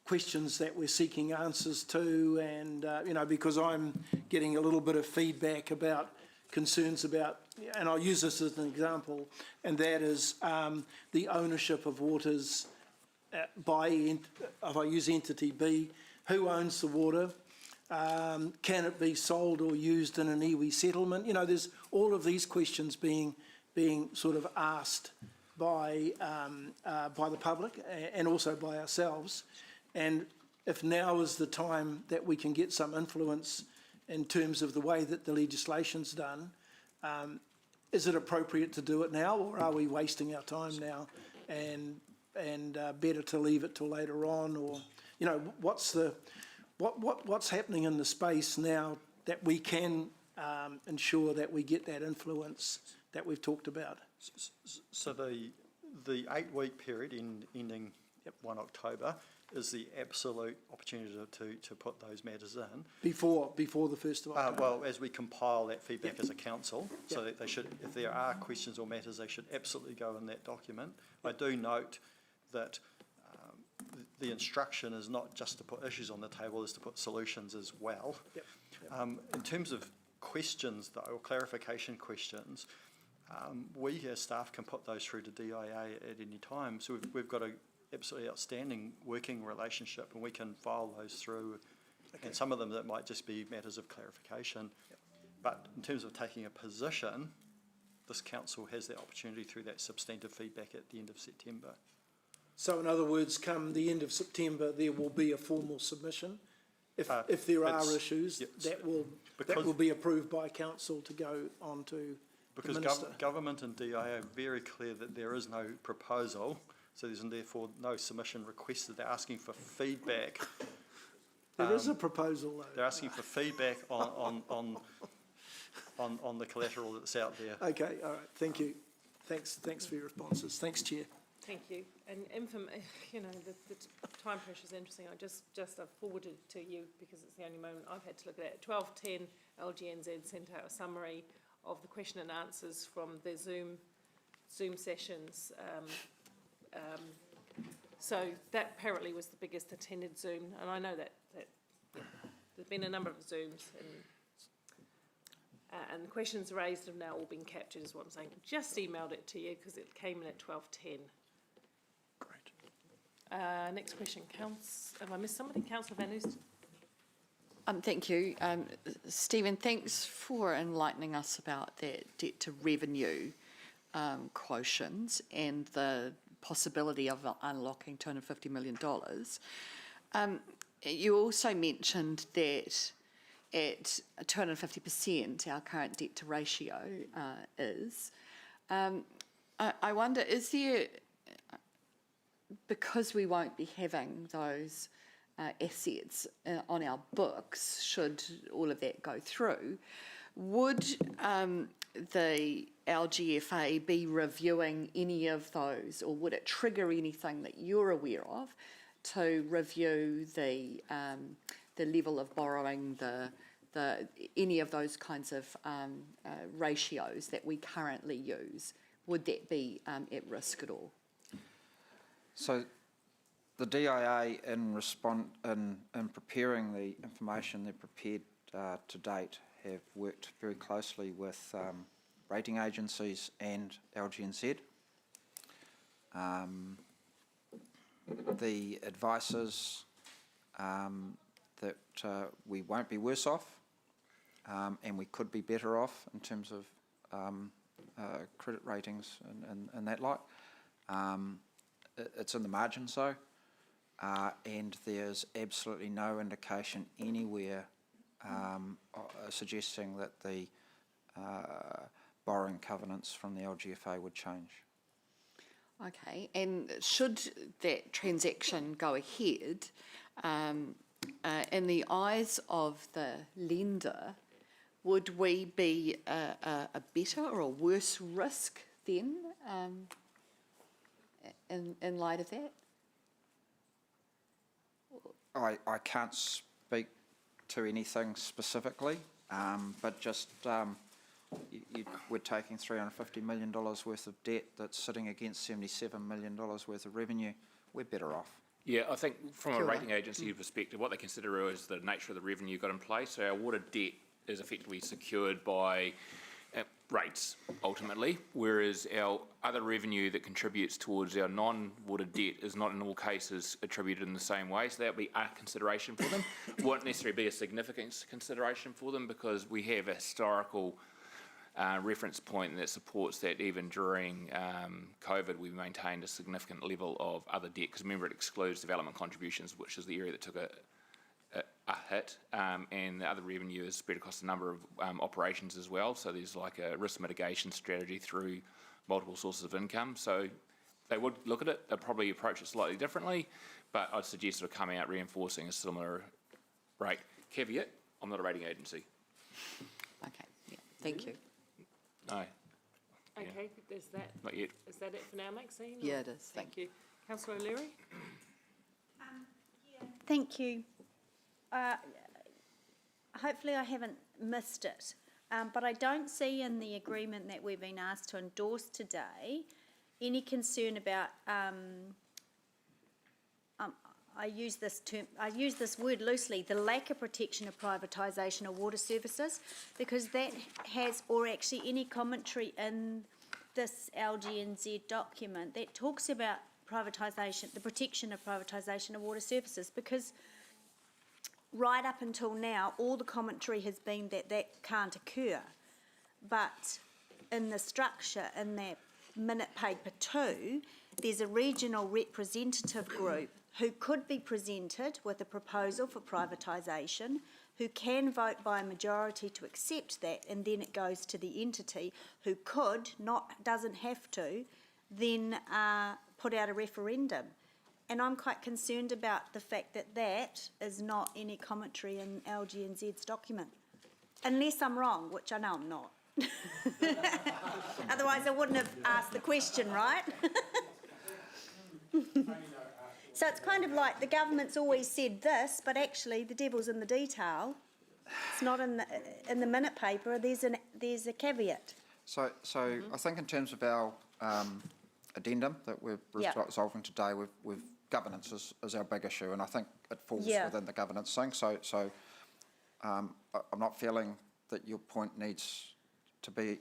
questions that we're seeking answers to, and because I'm getting a little bit of feedback about concerns about, and I'll use this as an example, and that is the ownership of waters by, if I use entity B, who owns the water? Can it be sold or used in an iwi settlement? There's all of these questions being sort of asked by the public and also by ourselves. And if now is the time that we can get some influence in terms of the way that the legislation's done, is it appropriate to do it now, or are we wasting our time now and better to leave it till later on? Or what's happening in the space now that we can ensure that we get that influence that we've talked about? So the 8-week period ending 1 October is the absolute opportunity to put those matters in. Before the 1st of October? Well, as we compile that feedback as a council, so that they should, if there are questions or matters, they should absolutely go in that document. I do note that the instruction is not just to put issues on the table, is to put solutions as well. In terms of questions, though, or clarification questions, we as staff can put those through to DIA at any time. So we've got a absolutely outstanding working relationship, and we can file those through. And some of them that might just be matters of clarification. But in terms of taking a position, this council has the opportunity through that substantive feedback at the end of September. So in other words, come the end of September, there will be a formal submission? If there are issues, that will be approved by council to go on to because the Minister? Government and DIA are very clear that there is no proposal, so there's therefore no submission requested. They're asking for feedback. There is a proposal, though. They're asking for feedback on the collateral that's out there. Okay, all right, thank you. Thanks for your responses. Thanks, Chair. Thank you. And the time pressure is interesting. I've forwarded to you because it's the only moment I've had to look at it. At 12:10, LGNZ sent out a summary of the question and answers from the Zoom sessions. So that apparently was the biggest attended Zoom, and I know that there's been a number of Zooms, and the questions raised have now all been captured, is what I'm saying. Just emailed it to you because it came in at 12:10. Great. Next question, have I missed somebody? Councillor Van Oost. Thank you. Stephen, thanks for enlightening us about that debt to revenue quotient and the possibility of unlocking $250 million. You also mentioned that at 250%, our current debt to ratio is. I wonder, is there, because we won't be having those assets on our books, should all of that go through, would the LGFA be reviewing any of those, or would it trigger anything that you're aware of to review the level of borrowing, any of those kinds of ratios that we currently use? Would that be at risk at all? So the DIA in preparing the information they've prepared to date have worked very closely with rating agencies and LGNZ. The advices that we won't be worse off, and we could be better off in terms of credit ratings and that like. It's in the margins though, and there's absolutely no indication anywhere suggesting that the borrowing covenants from the LGFA would change. Okay, and should that transaction go ahead, in the eyes of the lender, would we be a better or a worse risk then, in light of that? I can't speak to anything specifically, but just we're taking $350 million worth of debt that's sitting against $77 million worth of revenue. We're better off. Yeah, I think from a rating agency perspective, what they consider is the nature of the revenue got in place. So our water debt is effectively secured by rates, ultimately, whereas our other revenue that contributes towards our non-water debt is not in all cases attributed in the same way. So that would be a consideration for them. Won't necessarily be a significant consideration for them because we have a historical reference point that supports that even during COVID we maintained a significant level of other debt, because remember it excludes development contributions, which is the area that took a hit, and the other revenue is spread across a number of operations as well, so there's like a risk mitigation strategy through multiple sources of income. So they would look at it, they'll probably approach it slightly differently, but I'd suggest it'll come out reinforcing a similar rate. Caveat, I'm not a rating agency. Okay, yeah, thank you. No. Okay, is that, not yet. Is that it for now, Maxine? Yeah, it is. Thank you. Councillor O'Leary? Thank you. Hopefully I haven't missed it, but I don't see in the agreement that we've been asked to endorse today any concern about, I use this word loosely, the lack of protection of privatisation of water services, because that has, or actually any commentary in this LGNZ document that talks about privatisation, the protection of privatisation of water services, because right up until now, all the commentary has been that that can't occur. But in the structure, in that minute paper 2, there's a regional representative group who could be presented with a proposal for privatisation, who can vote by a majority to accept that, and then it goes to the entity who could, doesn't have to, then put out a referendum. And I'm quite concerned about the fact that that is not any commentary in LGNZ's document. Unless I'm wrong, which I know I'm not. Otherwise I wouldn't have asked the question, right? So it's kind of like the government's always said this, but actually the devil's in the detail. It's not in the minute paper, there's a caveat. So I think in terms of our addendum that we're resolving today, we've governance is our big issue, and I think it falls within the governance thing. So I'm not feeling that your point needs to be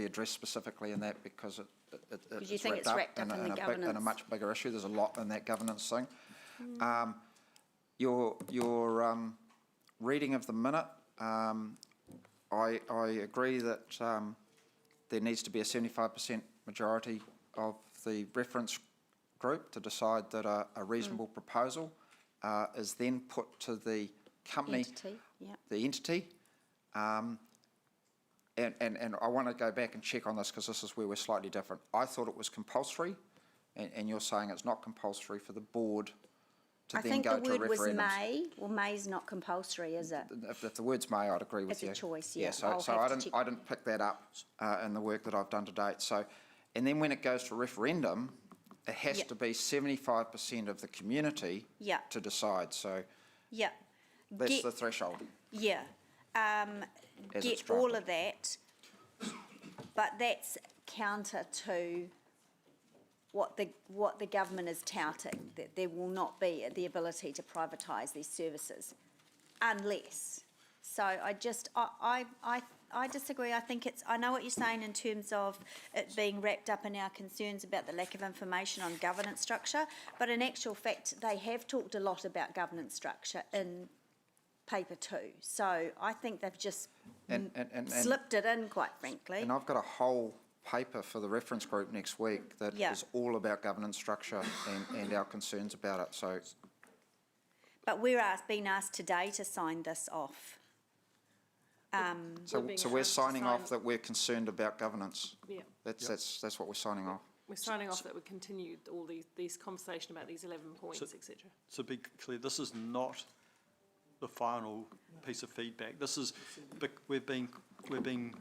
addressed specifically in that, because you think it's wrapped up in the governance. In a much bigger issue. There's a lot in that governance thing. Your reading of the minute, I agree that there needs to be a 75% majority of the reference group to decide that a reasonable proposal is then put to the company, the entity. And I want to go back and check on this, because this is where we're slightly different. I thought it was compulsory, and you're saying it's not compulsory for the board to then go to a referendum. I think the word was may. Well, may's not compulsory, is it? If the word's may, I'd agree with you. It's a choice, yeah. So I didn't pick that up in the work that I've done to date. So, and then when it goes to referendum, it has to be 75% of the community to decide. So that's the threshold. Yeah. Get all of that, but that's counter to what the government is touting, that there will not be the ability to privatise these services unless. So I disagree. I think I know what you're saying in terms of it being wrapped up in our concerns about the lack of information on governance structure, but in actual fact, they have talked a lot about governance structure in paper 2. So I think they've just slipped it in, quite frankly. And I've got a whole paper for the reference group next week that is all about governance structure and our concerns about it. So, but we're being asked today to sign this off. so we're signing off that we're concerned about governance. Yeah. That's what we're signing off. We're signing off that we continue all these conversation about these 11 points, etc. So be clear, this is not the final piece of feedback. This is, we're being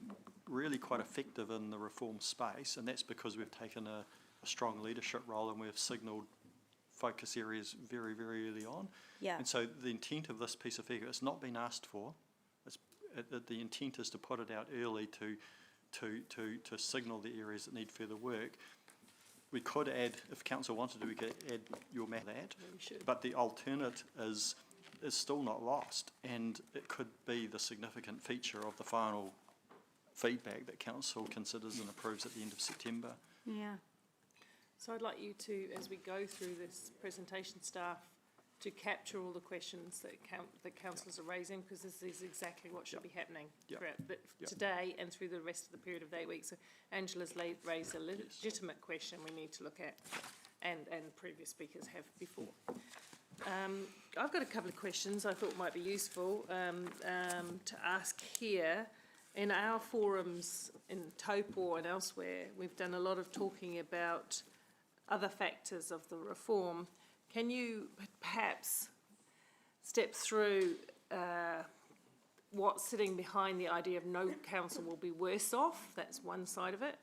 really quite effective in the reform space, and that's because we've taken a strong leadership role and we've signalled focus areas very, very early on. Yeah. And so the intent of this piece of feedback, it's not been asked for. The intent is to put it out early to signal the areas that need further work. We could add, if council wanted to, we could add your matter that, but the alternate is still not lost, and it could be the significant feature of the final feedback that council considers and approves at the end of September. Yeah. So I'd like you to, as we go through this presentation, staff, to capture all the questions that councillors are raising, because this is exactly what should be happening throughout today and through the rest of the period of the 8 weeks. So Angela's raised a legitimate question we need to look at, and previous speakers have before. I've got a couple of questions I thought might be useful to ask here. In our forums in Taupo and elsewhere, we've done a lot of talking about other factors of the reform. Can you perhaps step through what's sitting behind the idea of no council will be worse off? That's one side of it,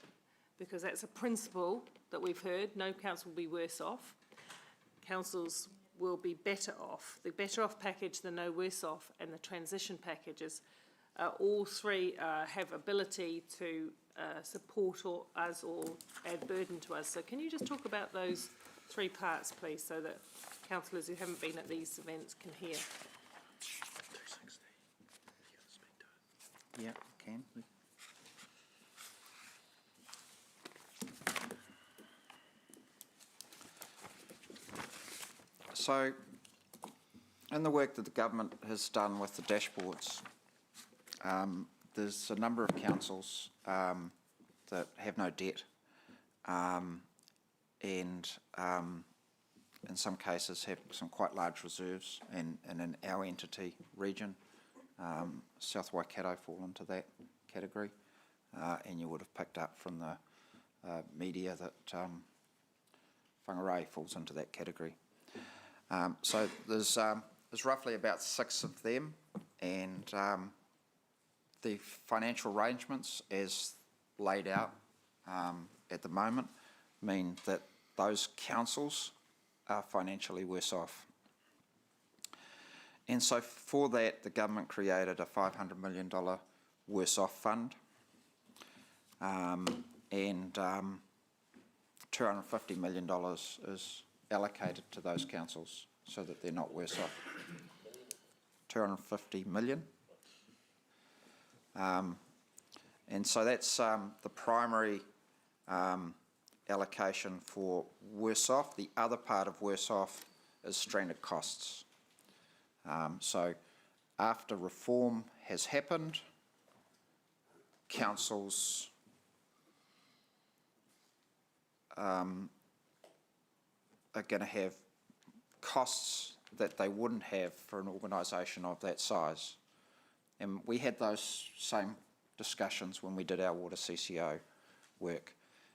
because that's a principle that we've heard. No council will be worse off. Councils will be better off. The better off package, the no worse off, and the transition packages, all three have ability to support us or add burden to us. So can you just talk about those 3 parts, please, so that councillors who haven't been at these events can hear? Yeah, can. So, in the work that the government has done with the dashboards, there's a number of councils that have no debt, and in some cases have some quite large reserves, and in our entity region, South Waikato fall into that category, and you would have picked up from the media that Whangarei falls into that category. So there's roughly about 6 of them, and the financial arrangements as laid out at the moment mean that those councils are financially worse off. And so for that, the government created a $500 million worse off fund, and $250 million is allocated to those councils so that they're not worse off. 250 million. And so that's the primary allocation for worse off. The other part of worse off is stranded costs. So after reform has happened, councils are going to have costs that they wouldn't have for an organisation of that size. And we had those same discussions when we did our water CCO work.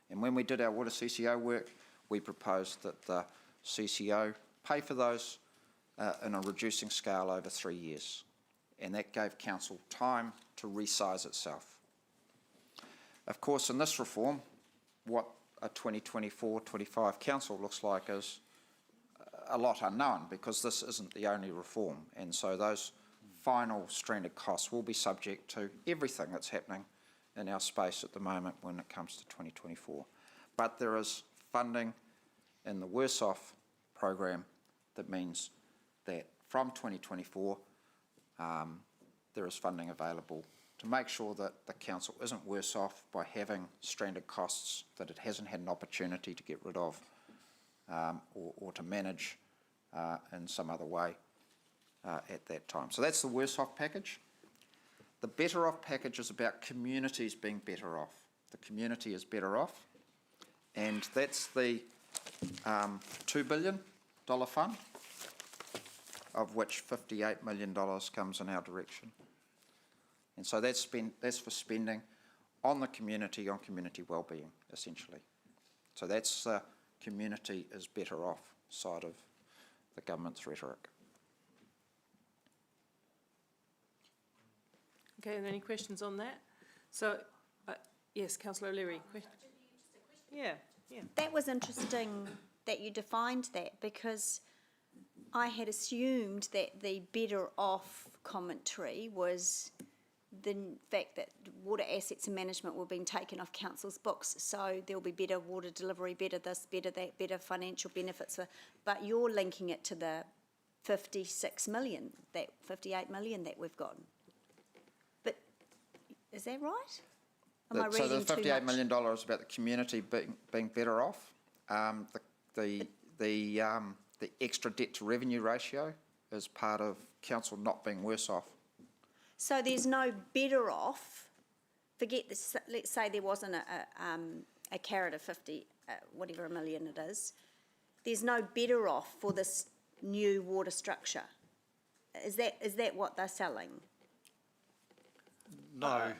And when we did our water CCO work, we proposed that the CCO pay for those in a reducing scale over 3 years. And that gave council time to resize itself. Of course, in this reform, what a 2024-25 council looks like is a lot unknown, because this isn't the only reform. And so those final stranded costs will be subject to everything that's happening in our space at the moment when it comes to 2024. But there is funding in the worse off program that means that from 2024 there is funding available to make sure that the council isn't worse off by having stranded costs that it hasn't had an opportunity to get rid of or to manage in some other way at that time. So that's the worse off package. The better off package is about communities being better off. The community is better off, and that's the $2 billion fund, of which $58 million comes in our direction. And so that's for spending on the community, on community wellbeing, essentially. So that's community is better off side of the government's rhetoric. Okay, are there any questions on that? So, yes, Councillor O'Leary. Yeah. That was interesting that you defined that, because I had assumed that the better off commentary was the fact that water assets and management were being taken off council's books, so there'll be better water delivery, better this, better that, better financial benefits. But you're linking it to the 56 million, that 58 million that we've got. But is that right? Am I reading so the too $58 much? million is about the community being better off. The extra debt to revenue ratio is part of council not being worse off. So there's no better off, forget this, let's say there wasn't a carrot of 50, whatever a million it is, there's no better off for this new water structure. Is that what they're selling? No.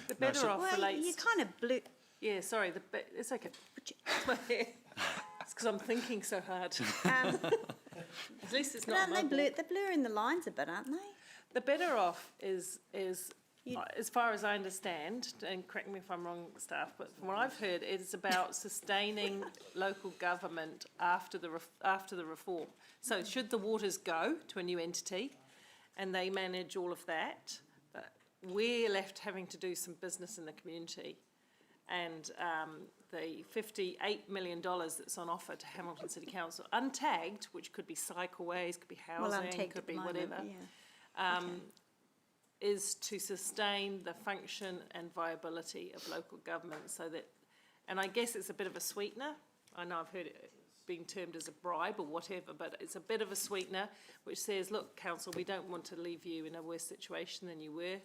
The better off Well, relates... you kind of blew... Yeah, sorry, it's okay. It's because I'm thinking so hard. At least it's not my they're blurring the lines a bit, aren't they? The better off is as far as I understand, and correct me if I'm wrong, staff, but from what I've heard, it's about sustaining local government after the reform. So should the waters go to a new entity and they manage all of that, we're left having to do some business in the community. And the $58 million that's on offer to Hamilton City Council, untagged, which could be cycleways, could be housing, could be whatever, is to sustain the function and viability of local government so that, and I guess it's a bit of a sweetener. I know I've heard it being termed as a bribe or whatever, but it's a bit of a sweetener which says, look, council, we don't want to leave you in a worse situation than you were.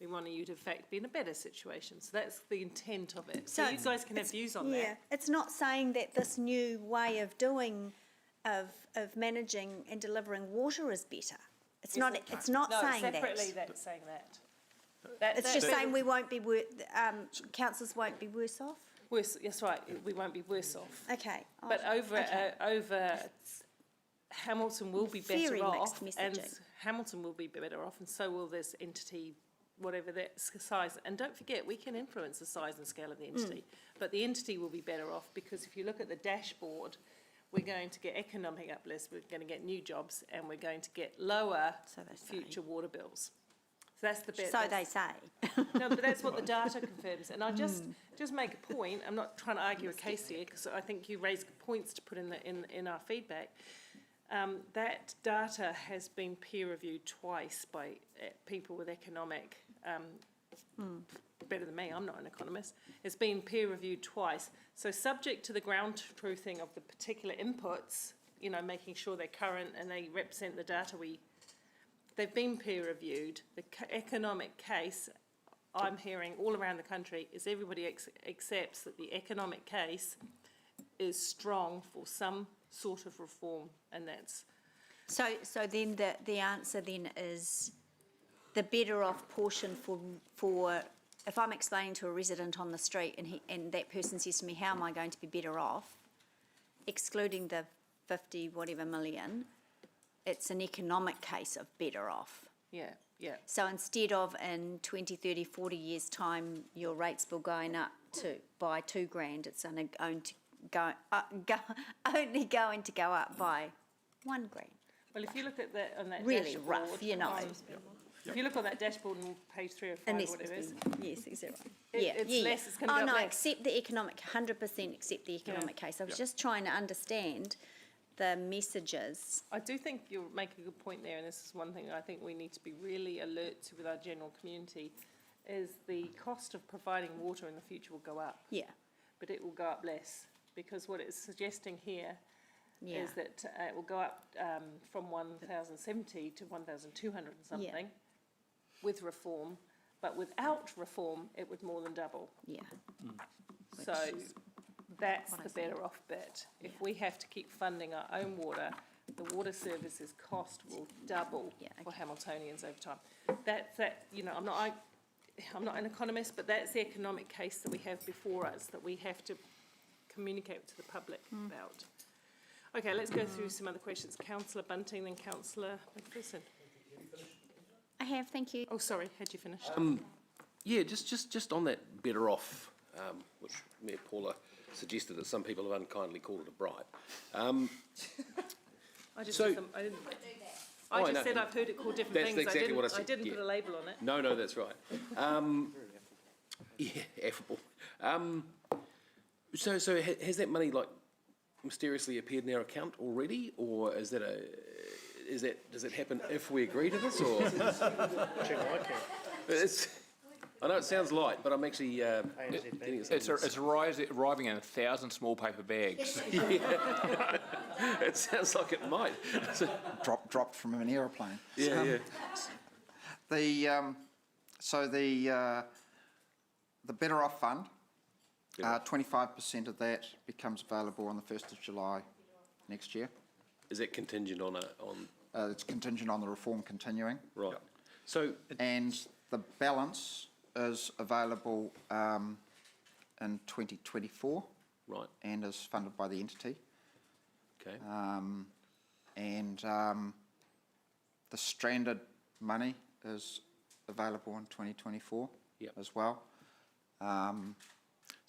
We want you to, in fact, be in a better situation. So that's the intent of it. So you guys can have views on that. Yeah, it's not saying that this new way of doing, of managing and delivering water is better. It's not saying that. Separately that's saying that. It's just saying we won't be, councils won't be worse off? Worse, yes, right, we won't be worse off. Okay. But over Hamilton will be better off, and Hamilton will be better off, and so will this entity, whatever that size. And don't forget, we can influence the size and scale of the entity, but the entity will be better off because if you look at the dashboard, we're going to get economic uplifts, we're going to get new jobs, and we're going to get lower future water bills. So that's the bit. So they say. No, but that's what the data confirms. And I just make a point. I'm not trying to argue a case here because I think you raised points to put in our feedback. That data has been peer reviewed twice by people with economic. Better than me, I'm not an economist. It's been peer reviewed twice. So subject to the ground truthing of the particular inputs, you know, making sure they're current and they represent the data they've been peer reviewed. The economic case, I'm hearing all around the country, is everybody accepts that the economic case is strong for some sort of reform, and that's... So then the answer then is the better off portion for if I'm explaining to a resident on the street and that person says to me, how am I going to be better off, excluding the 50 whatever million, it's an economic case of better off. Yeah. So instead of in 20, 30, 40 years' time, your rates bill going up by $2,000, it's only going to go up by $1,000. Well, if you look at that on that really dashboard, rough, you know. If you look on that dashboard on page 3 or 5, whatever it is. Yes, exactly. It's less. It's going to be no, less. accept the economic, 100% accept the economic case. I was just trying to understand the messages. I do think you make a good point there, and this is one thing I think we need to be really alert to with our general community, is the cost of providing water in the future will go up. Yeah. But it will go up less, because what it's suggesting here Yeah. is that it will go up from 1,070 to 1,200 and something with reform, but without reform, it would more than double. Yeah. So that's the better off bit. If we have to keep funding our own water, the water services cost will double for Hamiltonians over time. I'm not an economist, but that's the economic case that we have before us, that we have to communicate to the public about. Okay, let's go through some other questions. Councillor Bunting, then Councillor McPherson. I have, thank you. Oh, sorry, had you finished? Yeah, just on that better off, which Mayor Paula suggested that some people have unkindly called it a bribe. I just so- said I didn't. I Oh, just no. said I've heard it called different That's things. exactly what I said, I didn't yeah. put a label on it. No, that's right. Yeah, affable. So has that money like mysteriously appeared in our account already, or does it happen if we agree to this, or? I know it sounds light, but I'm actually getting it. It's arriving in 1,000 small paper bags. Yeah. It sounds like it might. Dropped from an aeroplane. Yeah. The Better Off Fund, 25% of that becomes available on the 1st of July next year. Is it contingent on it's contingent on the reform continuing. Right. So, and the balance is available in 2024. Right. And is funded by the entity. Okay. The stranded money is available in 2024 as well. And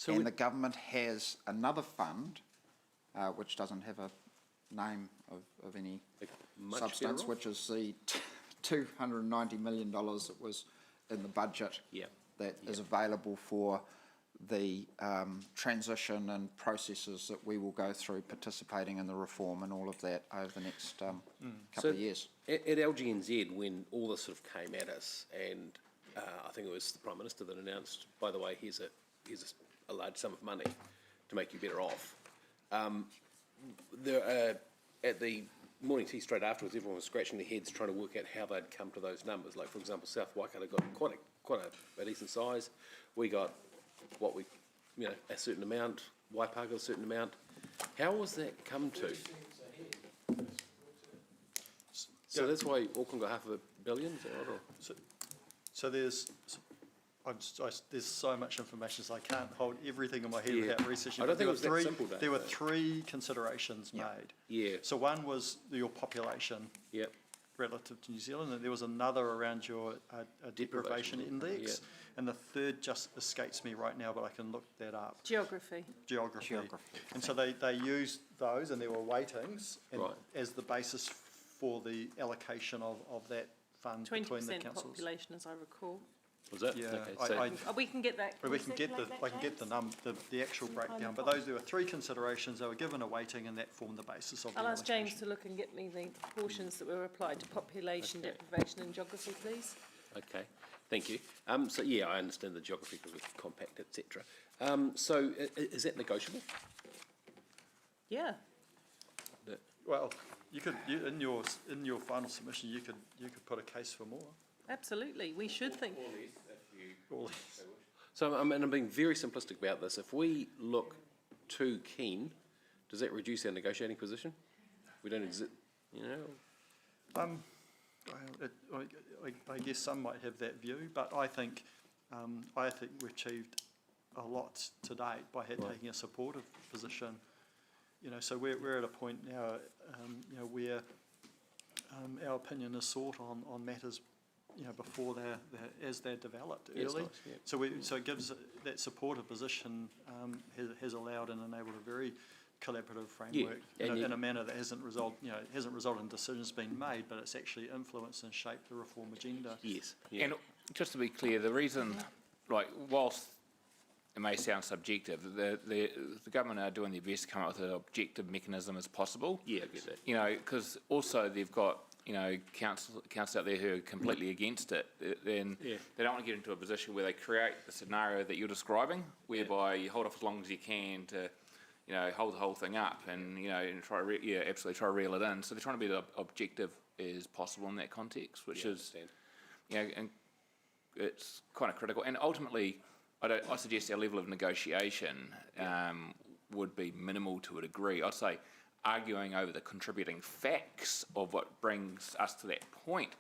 the government has another fund, which doesn't have a name of any much substance, better off? which is the $290 million that was in the budget that is available for the transition and processes that we will go through participating in the reform and all of that over the next couple of years. At LGNZ, when all this sort of came at us, and I think it was the Prime Minister that announced, by the way, here's a large sum of money to make you better off. At the morning tea straight afterwards, everyone was scratching their heads trying to work out how they'd come to those numbers. Like, for example, South Waikato got quite a decent size. We got a certain amount. Waipaga a certain amount. How was that come to? So that's why Auckland got $500 million. Is that right? Or? So there's so much information, so I can't hold everything in my head without researching. I don't think it was that simple, Dave. There were three considerations made. Yeah. So one was your population relative to New Zealand, and there was another around your deprivation index, and the third just escapes me right now, but I can look that up. Geography. And so they used those, and there were weightings as the basis for the allocation of that fund between the 20% councils. population, as I recall. Was that? Yeah, Okay, we can get that. I can get the actual breakdown, but there were three considerations. They were given a weighting, and that formed the basis of the I'll ask allocation. James to look and get me the proportions that were applied to population, deprivation and geography, please. Okay, thank you. So yeah, I understand the geography because we're compact, etc. So is that negotiable? Yeah. Well, in your final submission, you could put a case for more. Absolutely, we should think. So I'm being very simplistic about this. If we look too keen, does that reduce our negotiating position? We don't exist, I guess some might have that view, but I think we've achieved a lot to date by taking a supportive position. So we're at a point now, where our opinion is sought on matters, before they're developed early. Nice, So it gives that supportive position, has allowed and enabled a very collaborative framework in a manner that hasn't resulted in decisions being made, but it's actually influenced and shaped the reform agenda. Yes. And just to be clear, the reason, whilst it may sound subjective. The government are doing their best to come up with an objective mechanism as possible. Yeah, I get that. You know, because also they've got, you know, councils out there who are completely against it. Then they don't want to get into a position where they create the scenario that you're describing, whereby you hold off as long as you can to, you know, hold the whole thing up and, you know, and try to, absolutely try to reel it in. So they're trying to be as objective as possible in that context, which is, you know, and it's kind of critical. And ultimately, I suggest our level of negotiation would be minimal to a degree. I'd say arguing over the contributing facts of what brings us to that point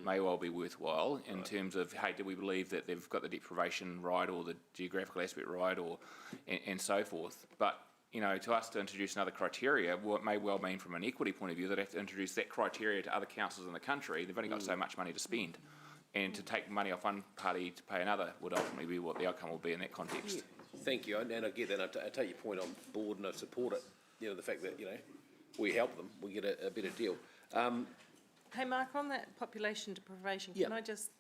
may well be worthwhile in terms of, hey, do we believe that they've got the deprivation right or the geographical aspect right, or and so forth. But, you know, to us to introduce another criteria, what may well mean from an equity point of view, they'd have to introduce that criteria to other councils in the country. They've only got so much money to spend. And to take money off one party to pay another would ultimately be what the outcome will be in that context. Yeah. Thank you, and I get that. I take your point on board, and I support it. You know, the fact that, you know, we help them, we get a better deal. Hey, Mark, on that population deprivation, can I just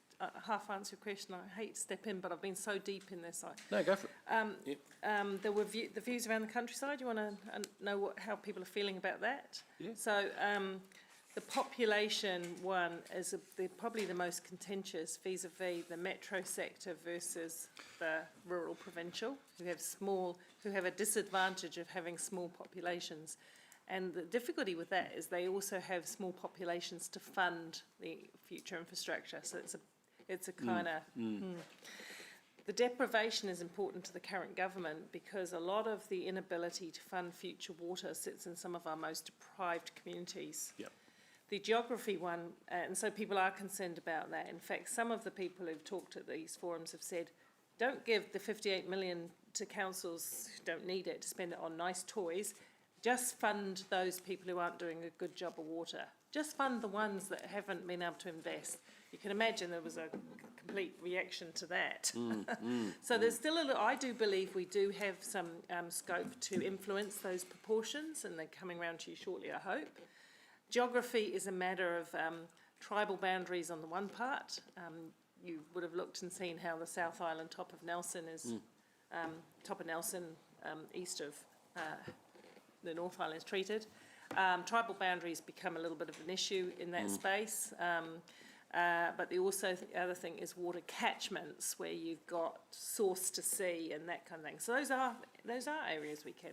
half answer your question? I hate to step in, but I've been so deep in this. No, go for it. There were the views around the countryside. You want to know how people are feeling about that? Yeah. So the population one is probably the most contentious vis-a-vis the metro sector versus the rural provincial, who have a disadvantage of having small populations. And the difficulty with that is they also have small populations to fund the future infrastructure. So it's a kind of... The deprivation is important to the current government because a lot of the inability to fund future water sits in some of our most deprived communities. Yep. The geography one, and so people are concerned about that. In fact, some of the people who've talked at these forums have said, don't give the 58 million to councils who don't need it to spend it on nice toys. Just fund those people who aren't doing a good job of water. Just fund the ones that haven't been able to invest. You can imagine there was a complete reaction to that. So there's still I do believe we do have some scope to influence those proportions, and they're coming around to you shortly, I hope. Geography is a matter of tribal boundaries on the one part. You would have looked and seen how the South Island top of Nelson is, east of the North Island is treated. Tribal boundaries become a little bit of an issue in that space. But the other thing is water catchments where you've got source to sea and that kind of thing. So those are areas we can.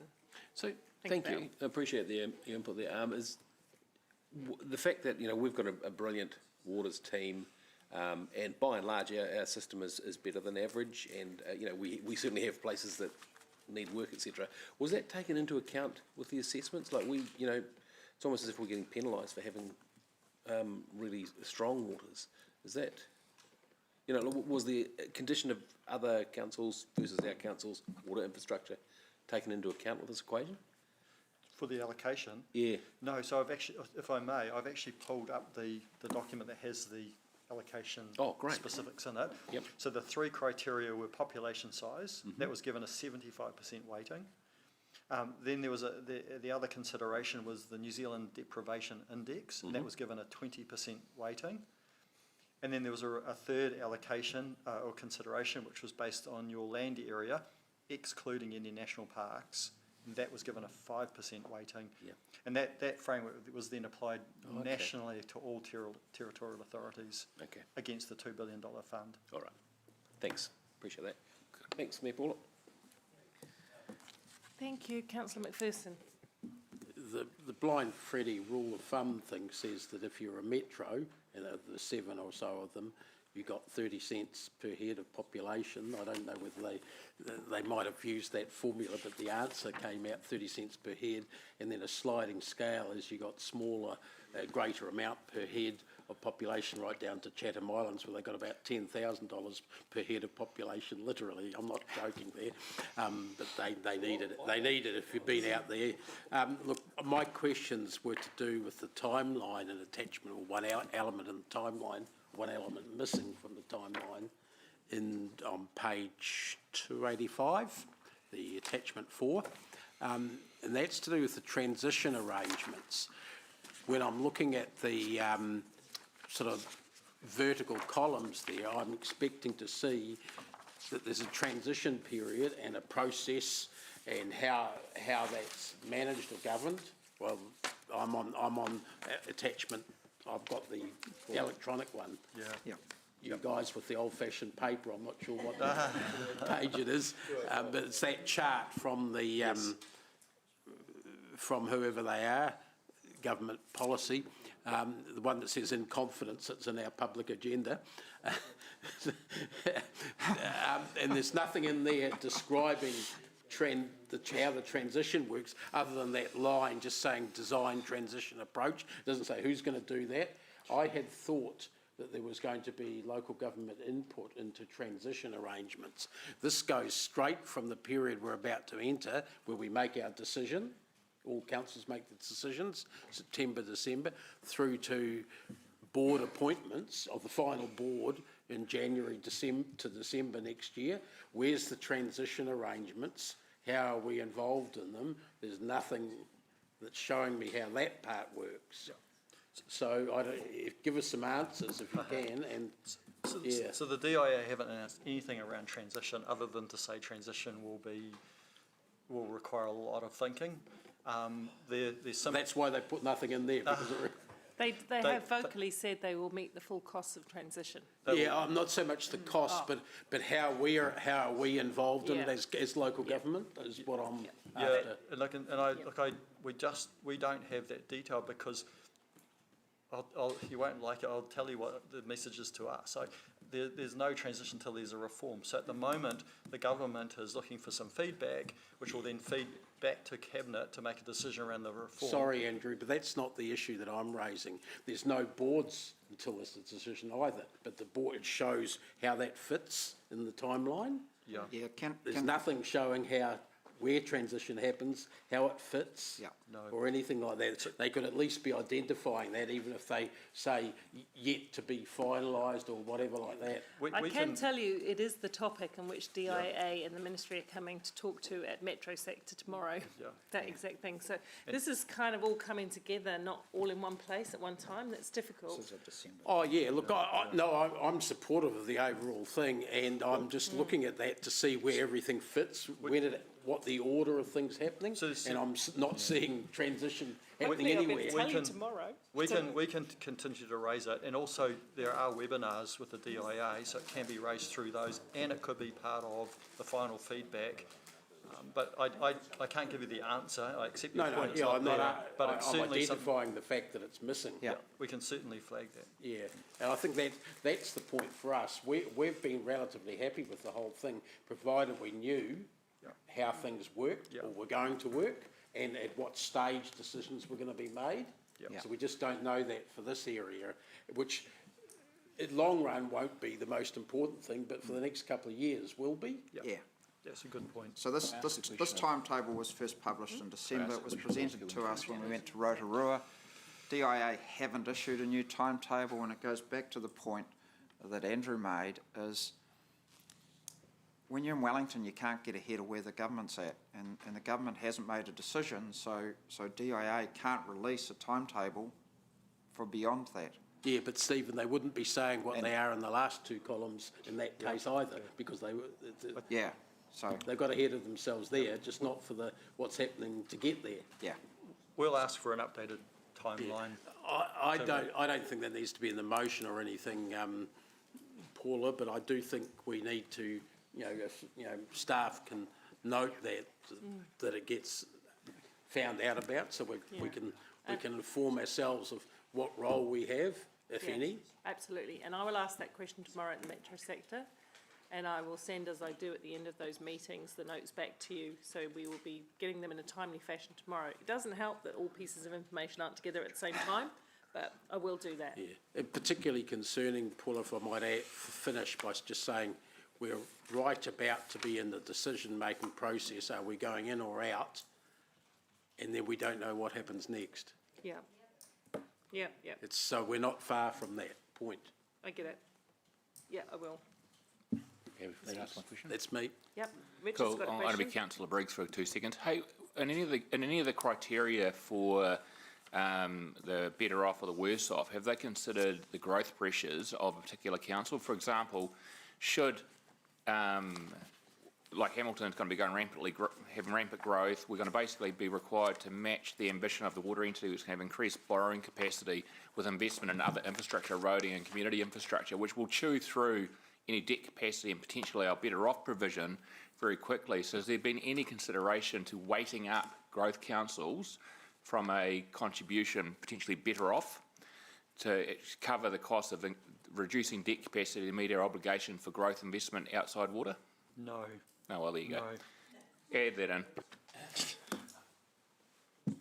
So thank you. I appreciate the input there. Is the fact that, you know, we've got a brilliant waters team, and by and large our system is better than average, and you know, we certainly have places that need work, etc. Was that taken into account with the assessments? Like you know, it's almost as if we're getting penalised for having really strong waters. Is that, you know, was the condition of other councils versus our council's water infrastructure taken into account with this equation? For the allocation? Yeah. No, so I've actually, if I may, I've actually pulled up the document that has the allocation specifics in it. Yep. So the three criteria were population size, that was given a 75% weighting. Then there was the other consideration was the New Zealand Deprivation Index, and that was given a 20% weighting. And then there was a third allocation or consideration, which was based on your land area, excluding any national parks. And that was given a 5% weighting. Yep. And that framework was then applied nationally to all territorial authorities against the $2 billion fund. All right. Thanks. Appreciate that. Thanks, Mayor Paula. Thank you, Councillor McPherson. The Blind Freddy rule of thumb thing says that if you're a metro, and there's 7 or so of them, you got 30 cents per head of population. I don't know whether they might have used that formula, but the answer came out 30 cents per head, and then a sliding scale as you got smaller, greater amount per head of population, right down to Chatham Islands, where they got about $10,000 per head of population. Literally, I'm not joking there, but they needed it. They need it if you've been out there. Look, my questions were to do with the timeline and attachment, or one element in the timeline. One element missing from the timeline on page 285, the attachment 4, and that's to do with the transition arrangements. When I'm looking at the sort of vertical columns there, I'm expecting to see that there's a transition period and a process and how that's managed or governed. Well, I'm on attachment. I've got the electronic one. Yeah. You guys with the old-fashioned paper, I'm not sure what page it is, but it's that chart from the from whoever they are, government policy, the one that says in confidence, it's in our public agenda. And there's nothing in there describing how the transition works, other than that line just saying design transition approach. It doesn't say who's going to do that. I had thought that there was going to be local government input into transition arrangements. This goes straight from the period we're about to enter, where we make our decision, all councils make the decisions, September, December, through to board appointments of the final board in January, December next year. Where's the transition arrangements? How are we involved in them? There's nothing that's showing me how that part works. So give us some answers if you can. And So the DIA haven't announced anything around transition other than to say transition will require a lot of thinking. There's some. That's why they put nothing in there, because They have vocally said they will meet the full costs of transition. I'm not so much the cost, but how are we involved in it as local government is what I'm after. We don't have that detail because you won't like it. I'll tell you what the message is to us. So there's no transition till there's a reform. So at the moment, the government is looking for some feedback, which will then feed back to Cabinet to make a decision around the reform. Sorry, Andrew, but that's not the issue that I'm raising. There's no boards until there's a decision either, but the board shows how that fits in the timeline. Yeah. There's nothing showing where transition happens, how it fits, or anything like that. They could at least be identifying that, even if they say yet to be finalised or whatever like that. I can tell you it is the topic in which DIA and the Ministry are coming to talk to at Metro Sector tomorrow, that exact thing. So this is kind of all coming together, not all in one place at one time. That's difficult. Oh, yeah, look, I'm supportive of the overall thing, and I'm just looking at that to see where everything fits, what the order of things happening, and I'm not seeing transition happening anywhere. We can continue to raise it, and also there are webinars with the DIA, so it can be raised through those, and it could be part of the final feedback. But I can't give you the answer. I accept your point. I'm identifying the fact that it's missing. Yeah, we can certainly flag that. Yeah, and I think that's the point for us. We've been relatively happy with the whole thing, provided we knew how things worked or were going to work, and at what stage decisions were going to be made. So we just don't know that for this area, which in long run won't be the most important thing, but for the next couple of years will be. Yeah. That's a good point. So this timetable was first published in December. It was presented to us when we went to Rotorua. DIA haven't issued a new timetable, and it goes back to the point that Andrew made, is when you're in Wellington, you can't get ahead of where the government's at, and the government hasn't made a decision, so DIA can't release a timetable for beyond that. Yeah, but Stephen, they wouldn't be saying what they are in the last two columns in that case either, because they were. So they've got ahead of themselves there, just not for what's happening to get there. Yeah. We'll ask for an updated timeline. I don't think that needs to be in the motion or anything, Paula, but I do think we need to, if staff can note that it gets found out about, so we can inform ourselves of what role we have, if any. Absolutely, and I will ask that question tomorrow at the Metro Sector, and I will send, as I do at the end of those meetings, the notes back to you, so we will be getting them in a timely fashion tomorrow. It doesn't help that all pieces of information aren't together at the same time, but I will do that. Yeah, and particularly concerning, Paula, if I might finish by just saying we're right about to be in the decision-making process. Are we going in or out? And then we don't know what happens next. Yeah. So we're not far from that point. I get it. Yeah, I will. Can I ask one question? That's me. Yep. Richard's Cool. got a I'm going to be question. Councillor Briggs for 2 seconds. Hey, in any of the criteria for the better off or the worse off, have they considered the growth pressures of a particular council? For example, should like Hamilton's going to be going having rampant growth. We're going to basically be required to match the ambition of the water entity, which can have increased borrowing capacity with investment in other infrastructure, roading and community infrastructure, which will chew through any debt capacity and potentially our better off provision very quickly. So has there been any consideration to weighting up growth councils from a contribution potentially better off to cover the cost of reducing debt capacity to meet our obligation for growth investment outside water? No. Oh, well, there you go. No. Add that in.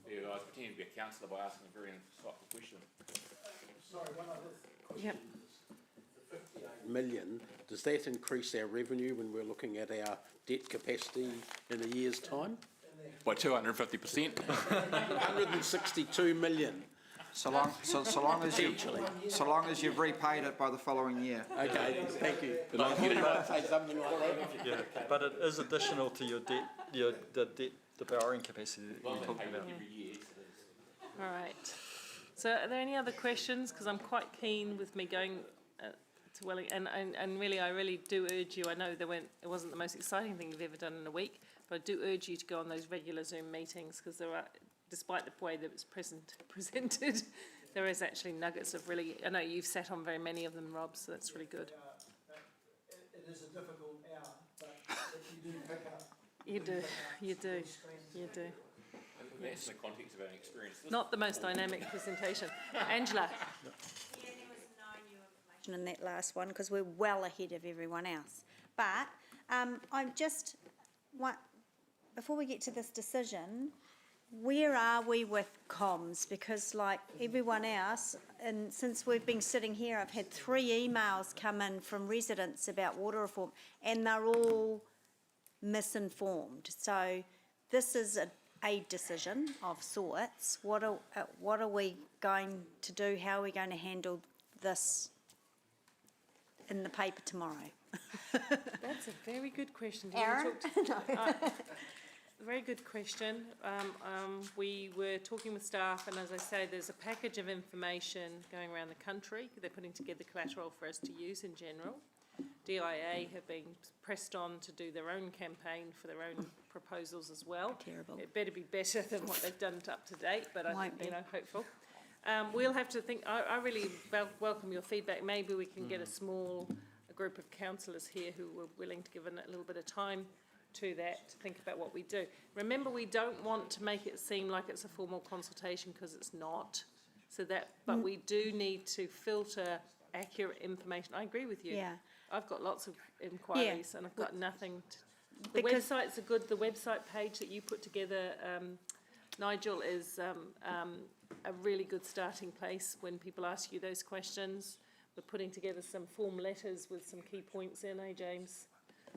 Yeah, I was pretending to be a councillor by asking a very insightful question. Sorry, one other question. Yep. The 58 million, does that increase our revenue when we're looking at our debt capacity in a year's time? By 250%. 162 million. So long as you've repaid it by the following year. Okay, thank you. But I thought you might say something like that. Yeah, but it is additional to your debt, the borrowing capacity that you're talking about. All right. So are there any other questions? Because I'm quite keen with me going to Wellington, and really, I really do urge you. I know it wasn't the most exciting thing you've ever done in a week, but I do urge you to go on those regular Zoom meetings, because there are, despite the way that it's presented, there is actually nuggets of really. I know you've sat on very many of them, Rob, so that's really good. It is a difficult hour, but you do pick up. You do. That's in the context of our experience. Not the most dynamic presentation. Angela. Yeah, there was no new information in that last one because we're well ahead of everyone else. But I'm just, before we get to this decision, where are we with comms? Because like everyone else, and since we've been sitting here, I've had 3 emails come in from residents about water reform, and they're all misinformed. So this is a decision of sorts. What are we going to do? How are we going to handle this in the paper tomorrow? That's a very good question. Aaron? Very good question. We were talking with staff, and as I say, there's a package of information going around the country. They're putting together collateral for us to use in general. DIA have been pressed on to do their own campaign for their own proposals as well. Terrible. It better be better than what they've done up to date, but I'm hopeful. We'll have to think. I really welcome your feedback. Maybe we can get a group of councillors here who are willing to give a little bit of time to that, to think about what we do. Remember, we don't want to make it seem like it's a formal consultation, because it's not. But we do need to filter accurate information. I agree with you. Yeah. I've got lots of inquiries, and I've got nothing. The websites are good. The website page that you put together, Nigel, is a really good starting place when people ask you those questions. We're putting together some form letters with some key points in, James?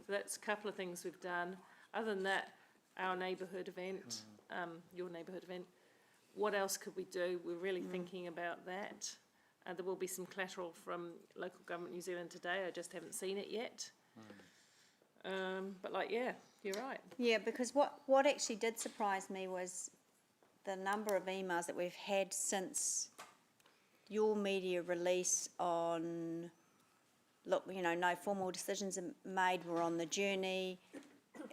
So that's a couple of things we've done. Other than that, our neighbourhood event, your neighbourhood event, what else could we do? We're really thinking about that. There will be some collateral from Local Government New Zealand today. I just haven't seen it yet. But you're right. Yeah, because what actually did surprise me was the number of emails that we've had since your media release on, look, no formal decisions are made, we're on the journey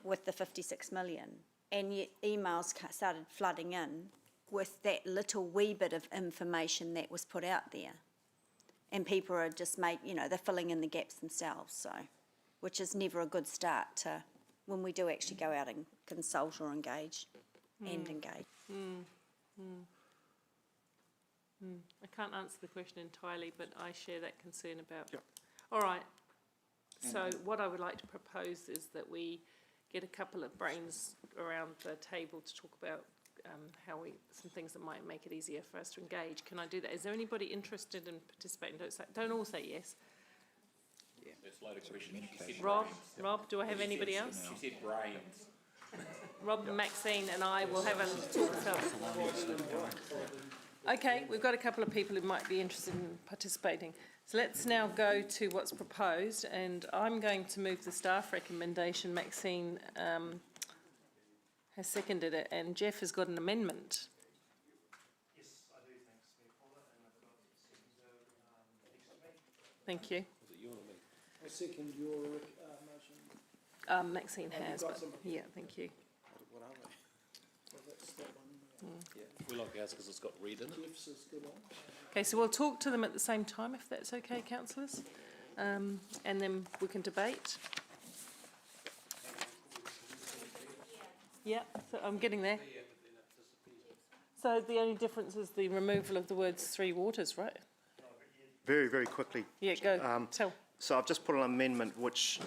with the 56 million. And yet emails started flooding in with that little wee bit of information that was put out there. And people are just they're filling in the gaps themselves, so, which is never a good start to when we do actually go out and consult or engage and engage. I can't answer the question entirely, but I share that concern about. Yep. All right. So what I would like to propose is that we get a couple of brains around the table to talk about some things that might make it easier for us to engage. Can I do that? Is there anybody interested in participating? Don't all say yes. Yeah. That's a load of questions. Rob, do I have anybody else? She said brains. Rob, Maxine and I will have a talk ourselves. Okay, we've got a couple of people who might be interested in participating. So let's now go to what's proposed, and I'm going to move the staff recommendation. Maxine has seconded it, and Jeff has got an amendment. Yes, I do, thanks, Mayor Paula, and I've got seconder next to me. Thank you. I second your motion. Maxine has, but yeah, thank you. We like ours because it's got red in it. Okay, so we'll talk to them at the same time, if that's okay, councillors, and then we can debate. Yeah, so I'm getting there. So the only difference is the removal of the words three waters, right? Very, very quickly. Yeah, go, tell. So I've just put an amendment which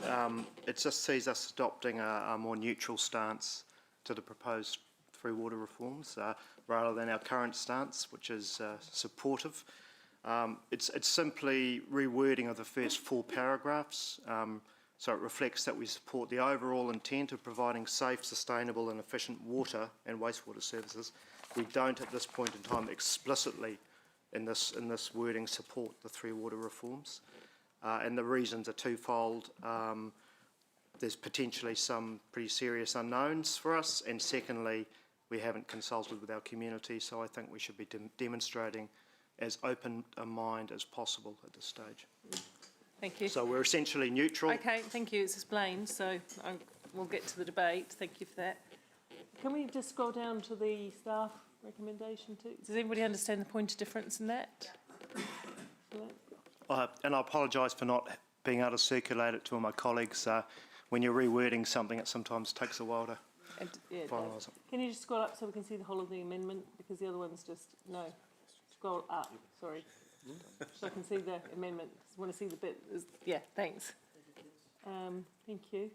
it just sees us adopting a more neutral stance to the proposed three water reforms rather than our current stance, which is supportive. It's simply rewording of the first 4 paragraphs. So it reflects that we support the overall intent of providing safe, sustainable and efficient water and wastewater services. We don't at this point in time explicitly in this wording support the three water reforms. And the reasons are twofold. There's potentially some pretty serious unknowns for us, and secondly, we haven't consulted with our community, so I think we should be demonstrating as open a mind as possible at this stage. Thank you. So we're essentially neutral. Okay, thank you. It's explained, so we'll get to the debate. Thank you for that. Can we just scroll down to the staff recommendation too? Does everybody understand the point of difference in that? And I apologise for not being able to circulate it to all my colleagues. When you're rewording something, it sometimes takes a while to finalise it. Can you just scroll up so we can see the whole of the amendment? Because the other one's just, no, scroll up, sorry. So I can see the amendment. I want to see the bit, yeah, thanks. Thank you.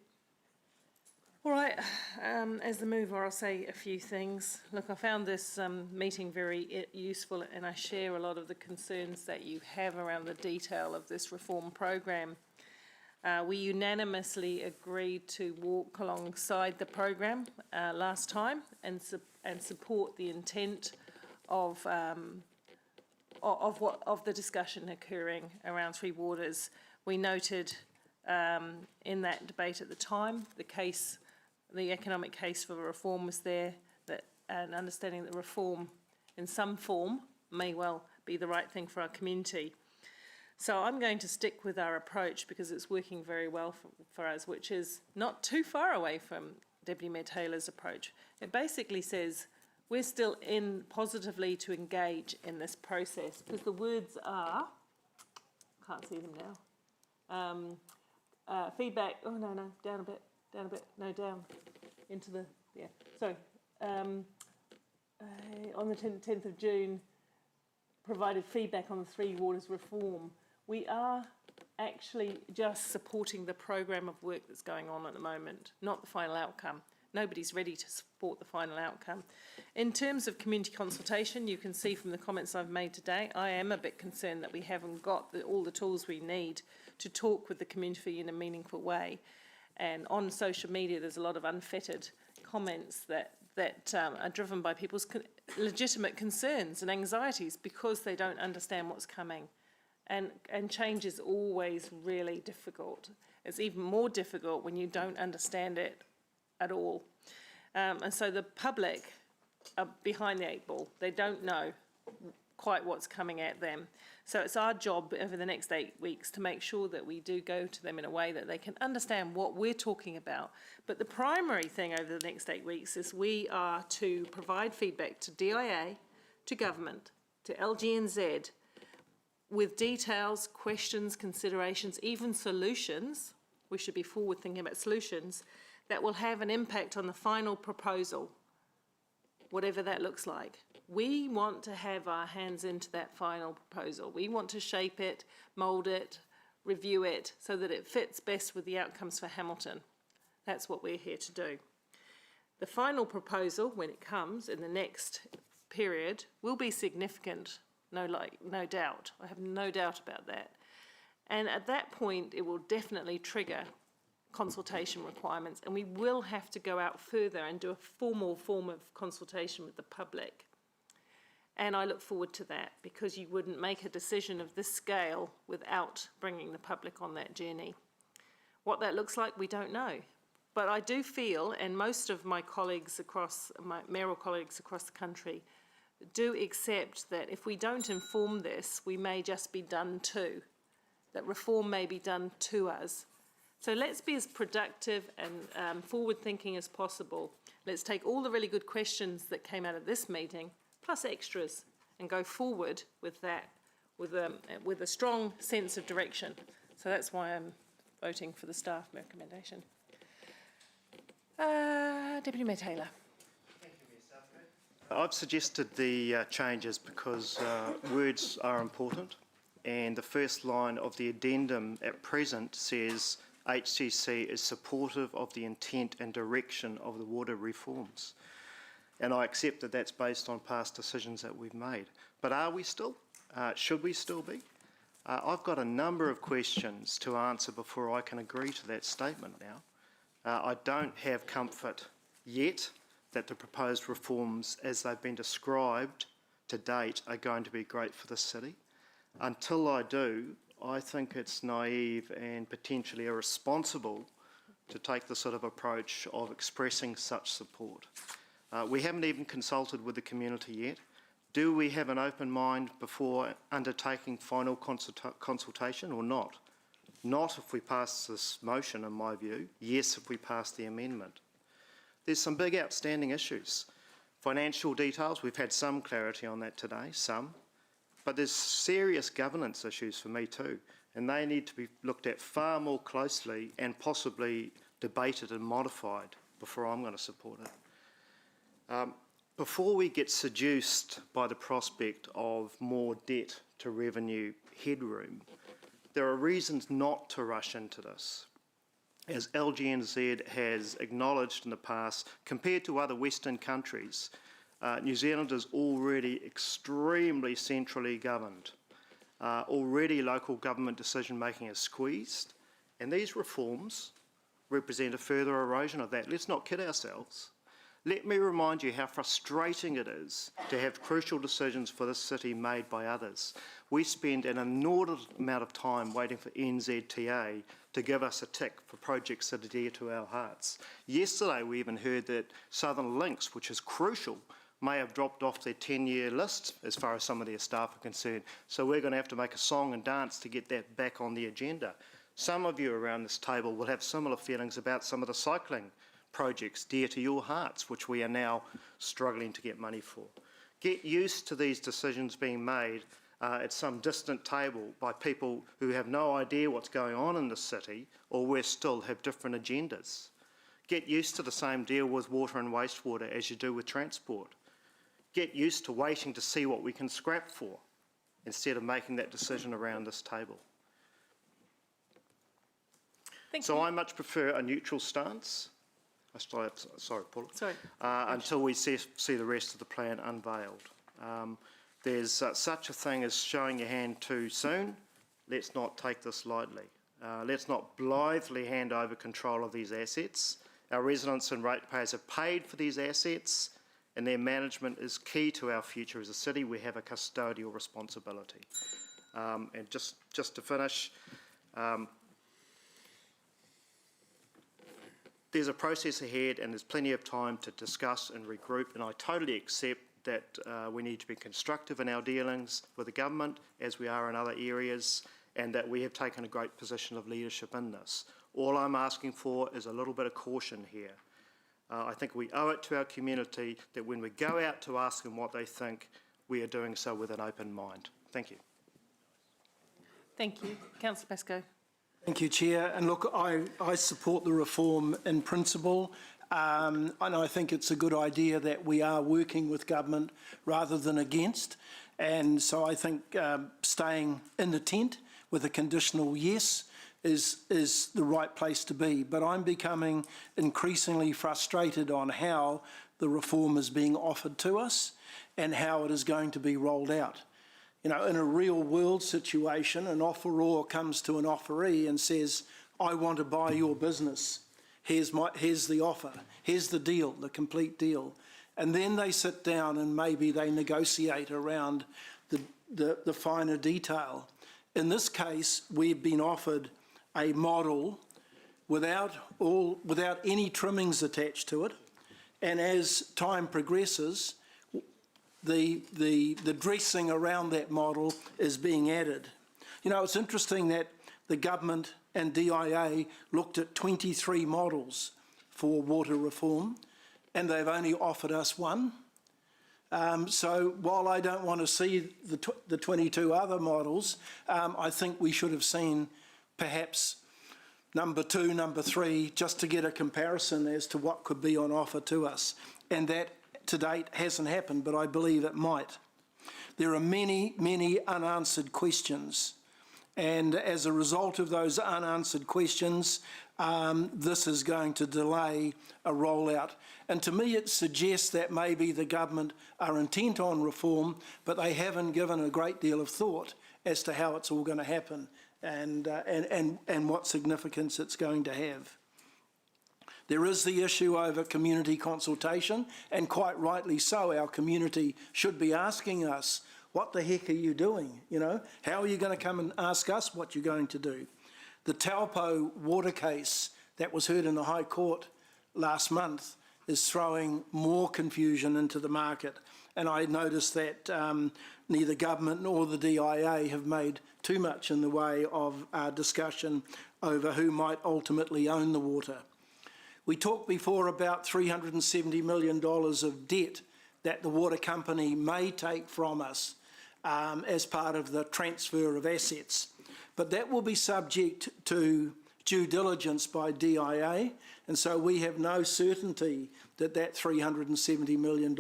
All right, as the mover, I'll say a few things. Look, I found this meeting very useful, and I share a lot of the concerns that you have around the detail of this reform program. We unanimously agreed to walk alongside the program last time and support the intent of the discussion occurring around Three Waters. We noted in that debate at the time the economic case for reform was there, and understanding that reform in some form may well be the right thing for our community. So I'm going to stick with our approach because it's working very well for us, which is not too far away from Deputy Mayor Taylor's approach. It basically says we're still in positively to engage in this process, because the words are, can't see them now, feedback, oh no, down a bit, no, down into the, yeah, sorry, on the 10th of June, provided feedback on the Three Waters reform. We are actually just supporting the program of work that's going on at the moment, not the final outcome. Nobody's ready to support the final outcome. In terms of community consultation, you can see from the comments I've made today, I am a bit concerned that we haven't got all the tools we need to talk with the community in a meaningful way. And on social media, there's a lot of unfettered comments that are driven by people's legitimate concerns and anxieties because they don't understand what's coming. And change is always really difficult. It's even more difficult when you don't understand it at all. And so the public are behind the 8 ball. They don't know quite what's coming at them. So it's our job over the next 8 weeks to make sure that we do go to them in a way that they can understand what we're talking about. But the primary thing over the next 8 weeks is we are to provide feedback to DIA, to government, to LGNZ, with details, questions, considerations, even solutions. We should be forward thinking about solutions that will have an impact on the final proposal, whatever that looks like. We want to have our hands into that final proposal. We want to shape it, mould it, review it, so that it fits best with the outcomes for Hamilton. That's what we're here to do. The final proposal, when it comes in the next period, will be significant, no doubt. I have no doubt about that. And at that point, it will definitely trigger consultation requirements, and we will have to go out further and do a formal form of consultation with the public. And I look forward to that, because you wouldn't make a decision of this scale without bringing the public on that journey. What that looks like, we don't know. But I do feel, and most of my colleagues my mayoral colleagues across the country, do accept that if we don't inform this, we may just be done to, that reform may be done to us, So let's be as productive and forward-thinking as possible. Let's take all the really good questions that came out of this meeting, plus extras, and go forward with that, with a strong sense of direction. So that's why I'm voting for the staff recommendation. Deputy Mayor Taylor. I've suggested the changes because words are important, and the first line of the addendum at present says HCC is supportive of the intent and direction of the water reforms. And I accept that that's based on past decisions that we've made. But are we still? Should we still be? I've got a number of questions to answer before I can agree to that statement now. I don't have comfort yet that the proposed reforms as they've been described to date are going to be great for the city. Until I do, I think it's naive and potentially irresponsible to take the sort of approach of expressing such support. We haven't even consulted with the community yet. Do we have an open mind before undertaking final consultation or not? Not if we pass this motion, in my view. Yes, if we pass the amendment. There's some big outstanding issues. Financial details, we've had some clarity on that today, some. But there's serious governance issues for me too, and they need to be looked at far more closely and possibly debated and modified before I'm going to support it. Before we get seduced by the prospect of more debt to revenue headroom, there are reasons not to rush into this. As LGNZ has acknowledged in the past, compared to other Western countries, New Zealand is already extremely centrally governed. Already local government decision making is squeezed, and these reforms represent a further erosion of that. Let's not kid ourselves. Let me remind you how frustrating it is to have crucial decisions for this city made by others. We spend an inordinate amount of time waiting for NZTA to give us a tick for projects that are dear to our hearts. Yesterday we even heard that Southern Links, which is crucial, may have dropped off their 10-year list as far as some of their staff are concerned. So we're going to have to make a song and dance to get that back on the agenda. Some of you around this table will have similar feelings about some of the cycling projects dear to your hearts, which we are now struggling to get money for. Get used to these decisions being made at some distant table by people who have no idea what's going on in the city, or worse still, have different agendas. Get used to the same deal with water and wastewater as you do with transport. Get used to waiting to see what we can scrap for instead of making that decision around this table. So I much prefer a neutral stance. Sorry, Paula. Sorry. Until we see the rest of the plan unveiled. There's such a thing as showing your hand too soon. Let's not take this lightly. Let's not blithely hand over control of these assets. Our residents and ratepayers have paid for these assets, and their management is key to our future as a city. We have a custodial responsibility. And just to finish, there's a process ahead and there's plenty of time to discuss and regroup, and I totally accept that we need to be constructive in our dealings with the government as we are in other areas, and that we have taken a great position of leadership in this. All I'm asking for is a little bit of caution here. I think we owe it to our community that when we go out to ask them what they think, we are doing so with an open mind. Thank you. Thank you. Councillor Pascoe. Thank you, Chair. And look, I support the reform in principle, and I think it's a good idea that we are working with government rather than against. And so I think staying in the tent with a conditional yes is the right place to be. But I'm becoming increasingly frustrated on how the reform is being offered to us and how it is going to be rolled out. You know, in a real world situation, an offeror comes to an offeree and says, I want to buy your business. Here's the offer. Here's the deal, the complete deal. And then they sit down and maybe they negotiate around the finer detail. In this case, we've been offered a model without any trimmings attached to it. And as time progresses, the dressing around that model is being added. You know, it's interesting that the government and DIA looked at 23 models for water reform, and they've only offered us one. So while I don't want to see the 22 other models, I think we should have seen perhaps number 2, number 3, just to get a comparison as to what could be on offer to us. And that to date hasn't happened, but I believe it might. There are many, many unanswered questions. And as a result of those unanswered questions, this is going to delay a rollout. And to me, it suggests that maybe the government are intent on reform, but they haven't given a great deal of thought as to how it's all going to happen and what significance it's going to have. There is the issue over community consultation, and quite rightly so. Our community should be asking us, what the heck are you doing? You know, how are you going to come and ask us what you're going to do? The Taupo water case that was heard in the High Court last month is throwing more confusion into the market. And I noticed that neither government nor the DIA have made too much in the way of discussion over who might ultimately own the water. We talked before about $370 million of debt that the water company may take from us as part of the transfer of assets. But that will be subject to due diligence by DIA, and so we have no certainty that that $370 million,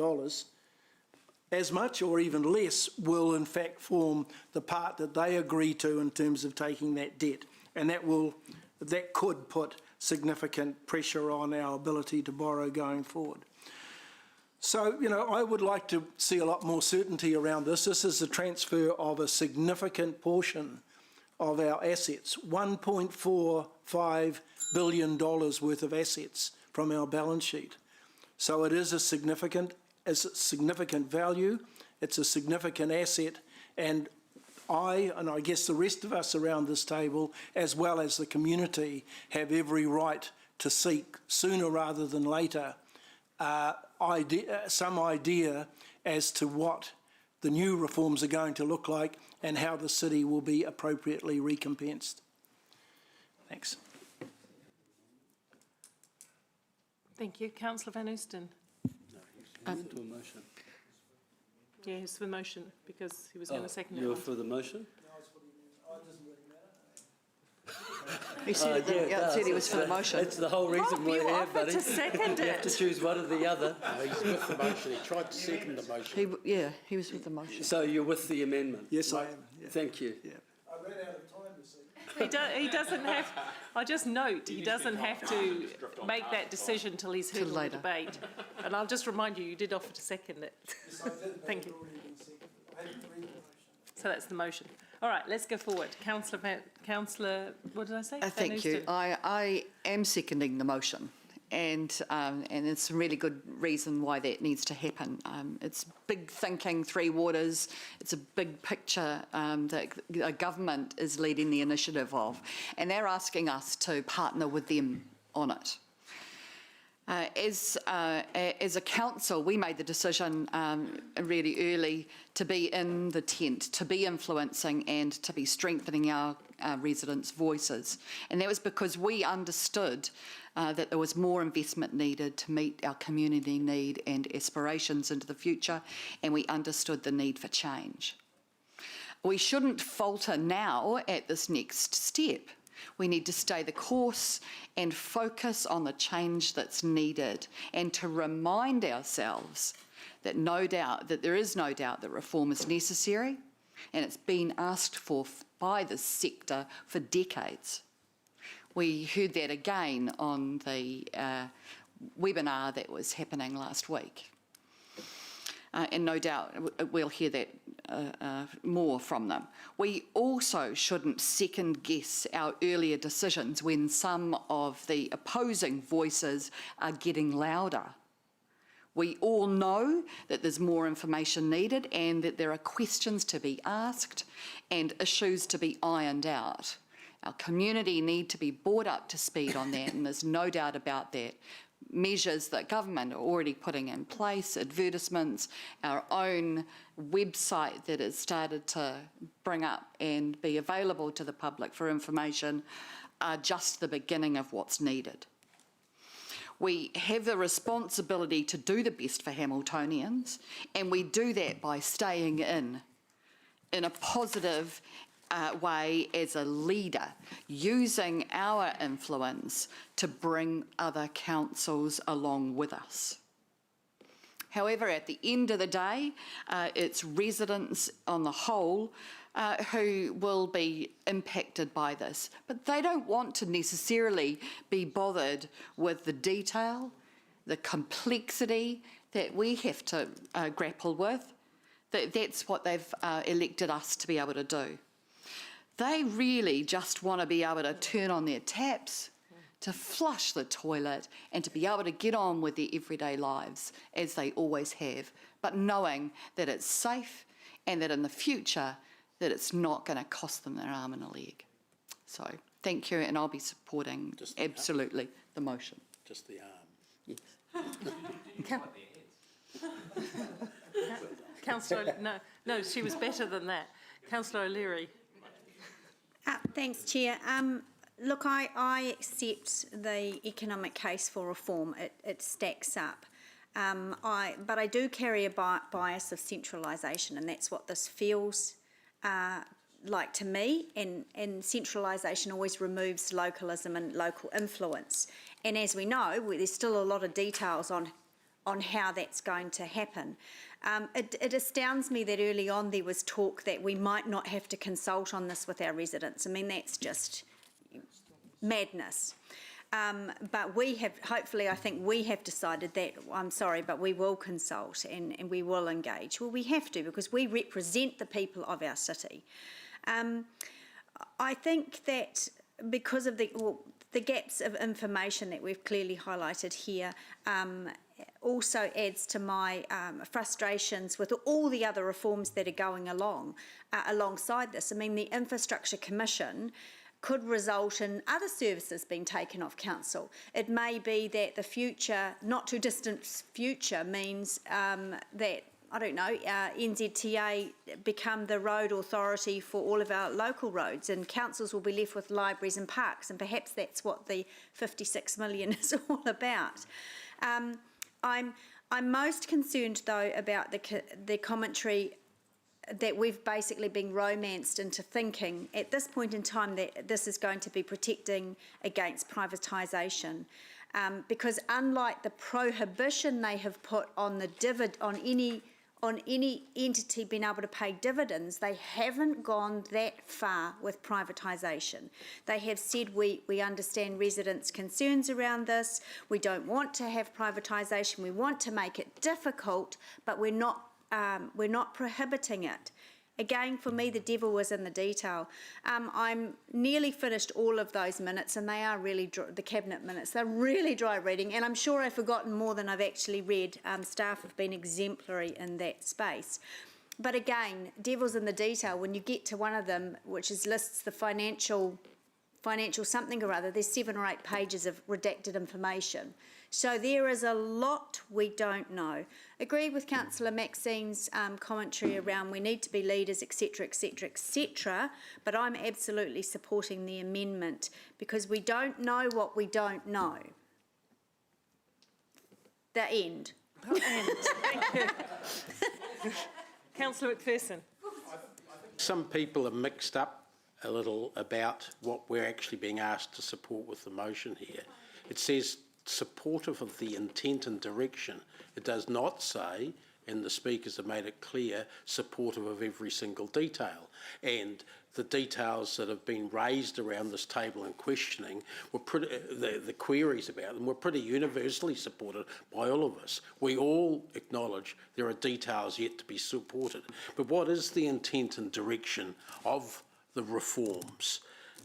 as much or even less, will in fact form the part that they agree to in terms of taking that debt. And that could put significant pressure on our ability to borrow going forward. So, you know, I would like to see a lot more certainty around this. This is a transfer of a significant portion of our assets, $1.45 billion worth of assets from our balance sheet. So it is a significant value, it's a significant asset, and I guess the rest of us around this table, as well as the community, have every right to seek, sooner rather than later, some idea as to what the new reforms are going to look like and how the city will be appropriately recompensed. Thanks. Thank you. Councillor Van Oosten. No, he's to a motion. Yeah, he's for the motion because he was going to second it. You're for the motion? He said at the outset he was for the motion. That's the whole reason Rob, we're you here, offered buddy. to second You have to it. choose one or the other. No, he's with the motion. He tried to second the motion. He was with the motion. So you're with the amendment? Yes, I am. Yeah. Thank you. Yeah. I ran out of time this evening. He doesn't have, I just note, he doesn't have to make that decision till he's heard all the debate. And I'll just remind you, you did offer to second it. Yes, I did. Thank you. I hadn't read the motion. So that's the motion. All right, let's go forward. Councillor, what did I say? Thank you. I am seconding the motion, and it's a really good reason why that needs to happen. It's big thinking, Three Waters. It's a big picture that a government is leading the initiative of, and they're asking us to partner with them on it. As a council, we made the decision really early to be in the tent, to be influencing and to be strengthening our residents' voices. And that was because we understood that there was more investment needed to meet our community need and aspirations into the future, and we understood the need for change. We shouldn't falter now at this next step. We need to stay the course and focus on the change that's needed, and to remind ourselves that there is no doubt that reform is necessary, and it's been asked for by the sector for decades. We heard that again on the webinar that was happening last week. And no doubt we'll hear that more from them. We also shouldn't second guess our earlier decisions when some of the opposing voices are getting louder. We all know that there's more information needed and that there are questions to be asked and issues to be ironed out. Our community need to be brought up to speed on that, and there's no doubt about that. measures that government are already putting in place, advertisements, our own website that has started to bring up and be available to the public for information, are just the beginning of what's needed. We have the responsibility to do the best for Hamiltonians, and we do that by staying in a positive way as a leader, using our influence to bring other councils along with us. However, at the end of the day, it's residents on the whole who will be impacted by this. But they don't want to necessarily be bothered with the detail, the complexity that we have to grapple with. That's what they've elected us to be able to do. They really just want to be able to turn on their taps, to flush the toilet, and to be able to get on with their everyday lives as they always have, but knowing that it's safe and that in the future that it's not going to cost them their arm and a leg. So thank you, and I'll be supporting absolutely the motion. Just the arm. Yes. Councillor, no, she was better than that. Councillor O'Leary. Thanks, Chair. Look, I accept the economic case for reform. It stacks up. But I do carry a bias of centralisation, and that's what this feels like to me. And centralisation always removes localism and local influence. And as we know, there's still a lot of details on how that's going to happen. It astounds me that early on there was talk that we might not have to consult on this with our residents. I mean, that's just madness. But we have, hopefully, I think we have decided that, I'm sorry, but we will consult and we will engage. Well, we have to, because we represent the people of our city. I think that because of the gaps of information that we've clearly highlighted here, also adds to my frustrations with all the other reforms that are going along alongside this. I mean, the Infrastructure Commission could result in other services being taken off council. It may be that the future, not too distant future, means that, I don't know, NZTA become the road authority for all of our local roads, and councils will be left with libraries and parks, and perhaps that's what the 56 million is all about. I'm most concerned, though, about the commentary that we've basically been romanced into thinking at this point in time that this is going to be protecting against privatisation. Because unlike the prohibition they have put on any entity being able to pay dividends, they haven't gone that far with privatisation. They have said, we understand residents' concerns around this, we don't want to have privatisation, we want to make it difficult, but we're not prohibiting it. Again, for me, the devil was in the detail. I'm nearly finished all of those minutes, and they are really the cabinet minutes. They're really dry reading, and I'm sure I've forgotten more than I've actually read. Staff have been exemplary in that space. But again, devil's in the detail. When you get to one of them, which lists the financial something or other, there's 7 or 8 pages of redacted information. So there is a lot we don't know. Agree with Councillor Maxine's commentary around we need to be leaders, etc., etc., etc., but I'm absolutely supporting the amendment because we don't know what we don't know. The end. Thank you. Councillor McPherson. Some people are mixed up a little about what we're actually being asked to support with the motion here. It says supportive of the intent and direction. It does not say, and the speakers have made it clear, supportive of every single detail. And the details that have been raised around this table and questioning were pretty, the queries about them were pretty universally supported by all of us. We all acknowledge there are details yet to be supported. But what is the intent and direction of the reforms?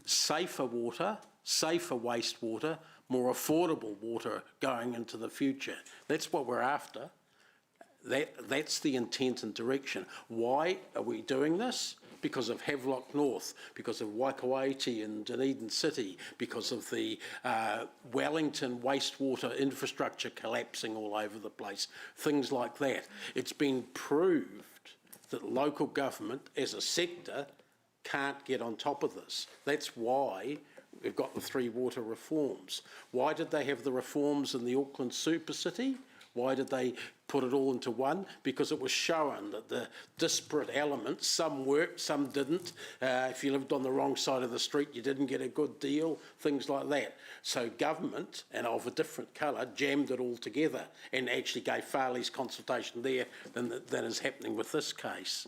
Safer water, safer wastewater, more affordable water going into the future. That's what we're after. That's the intent and direction. Why are we doing this? because of Havelock North, because of Waikawaiti and Dunedin City, because of the Wellington wastewater infrastructure collapsing all over the place, things like that. It's been proved that local government as a sector can't get on top of this. That's why we've got the 3 water reforms. Why did they have the reforms in the Auckland Super City? Why did they put it all into one? Because it was shown that the disparate elements, some worked, some didn't. If you lived on the wrong side of the street, you didn't get a good deal, things like that. So government, and of a different colour, jammed it all together and actually gave far less consultation there than is happening with this case.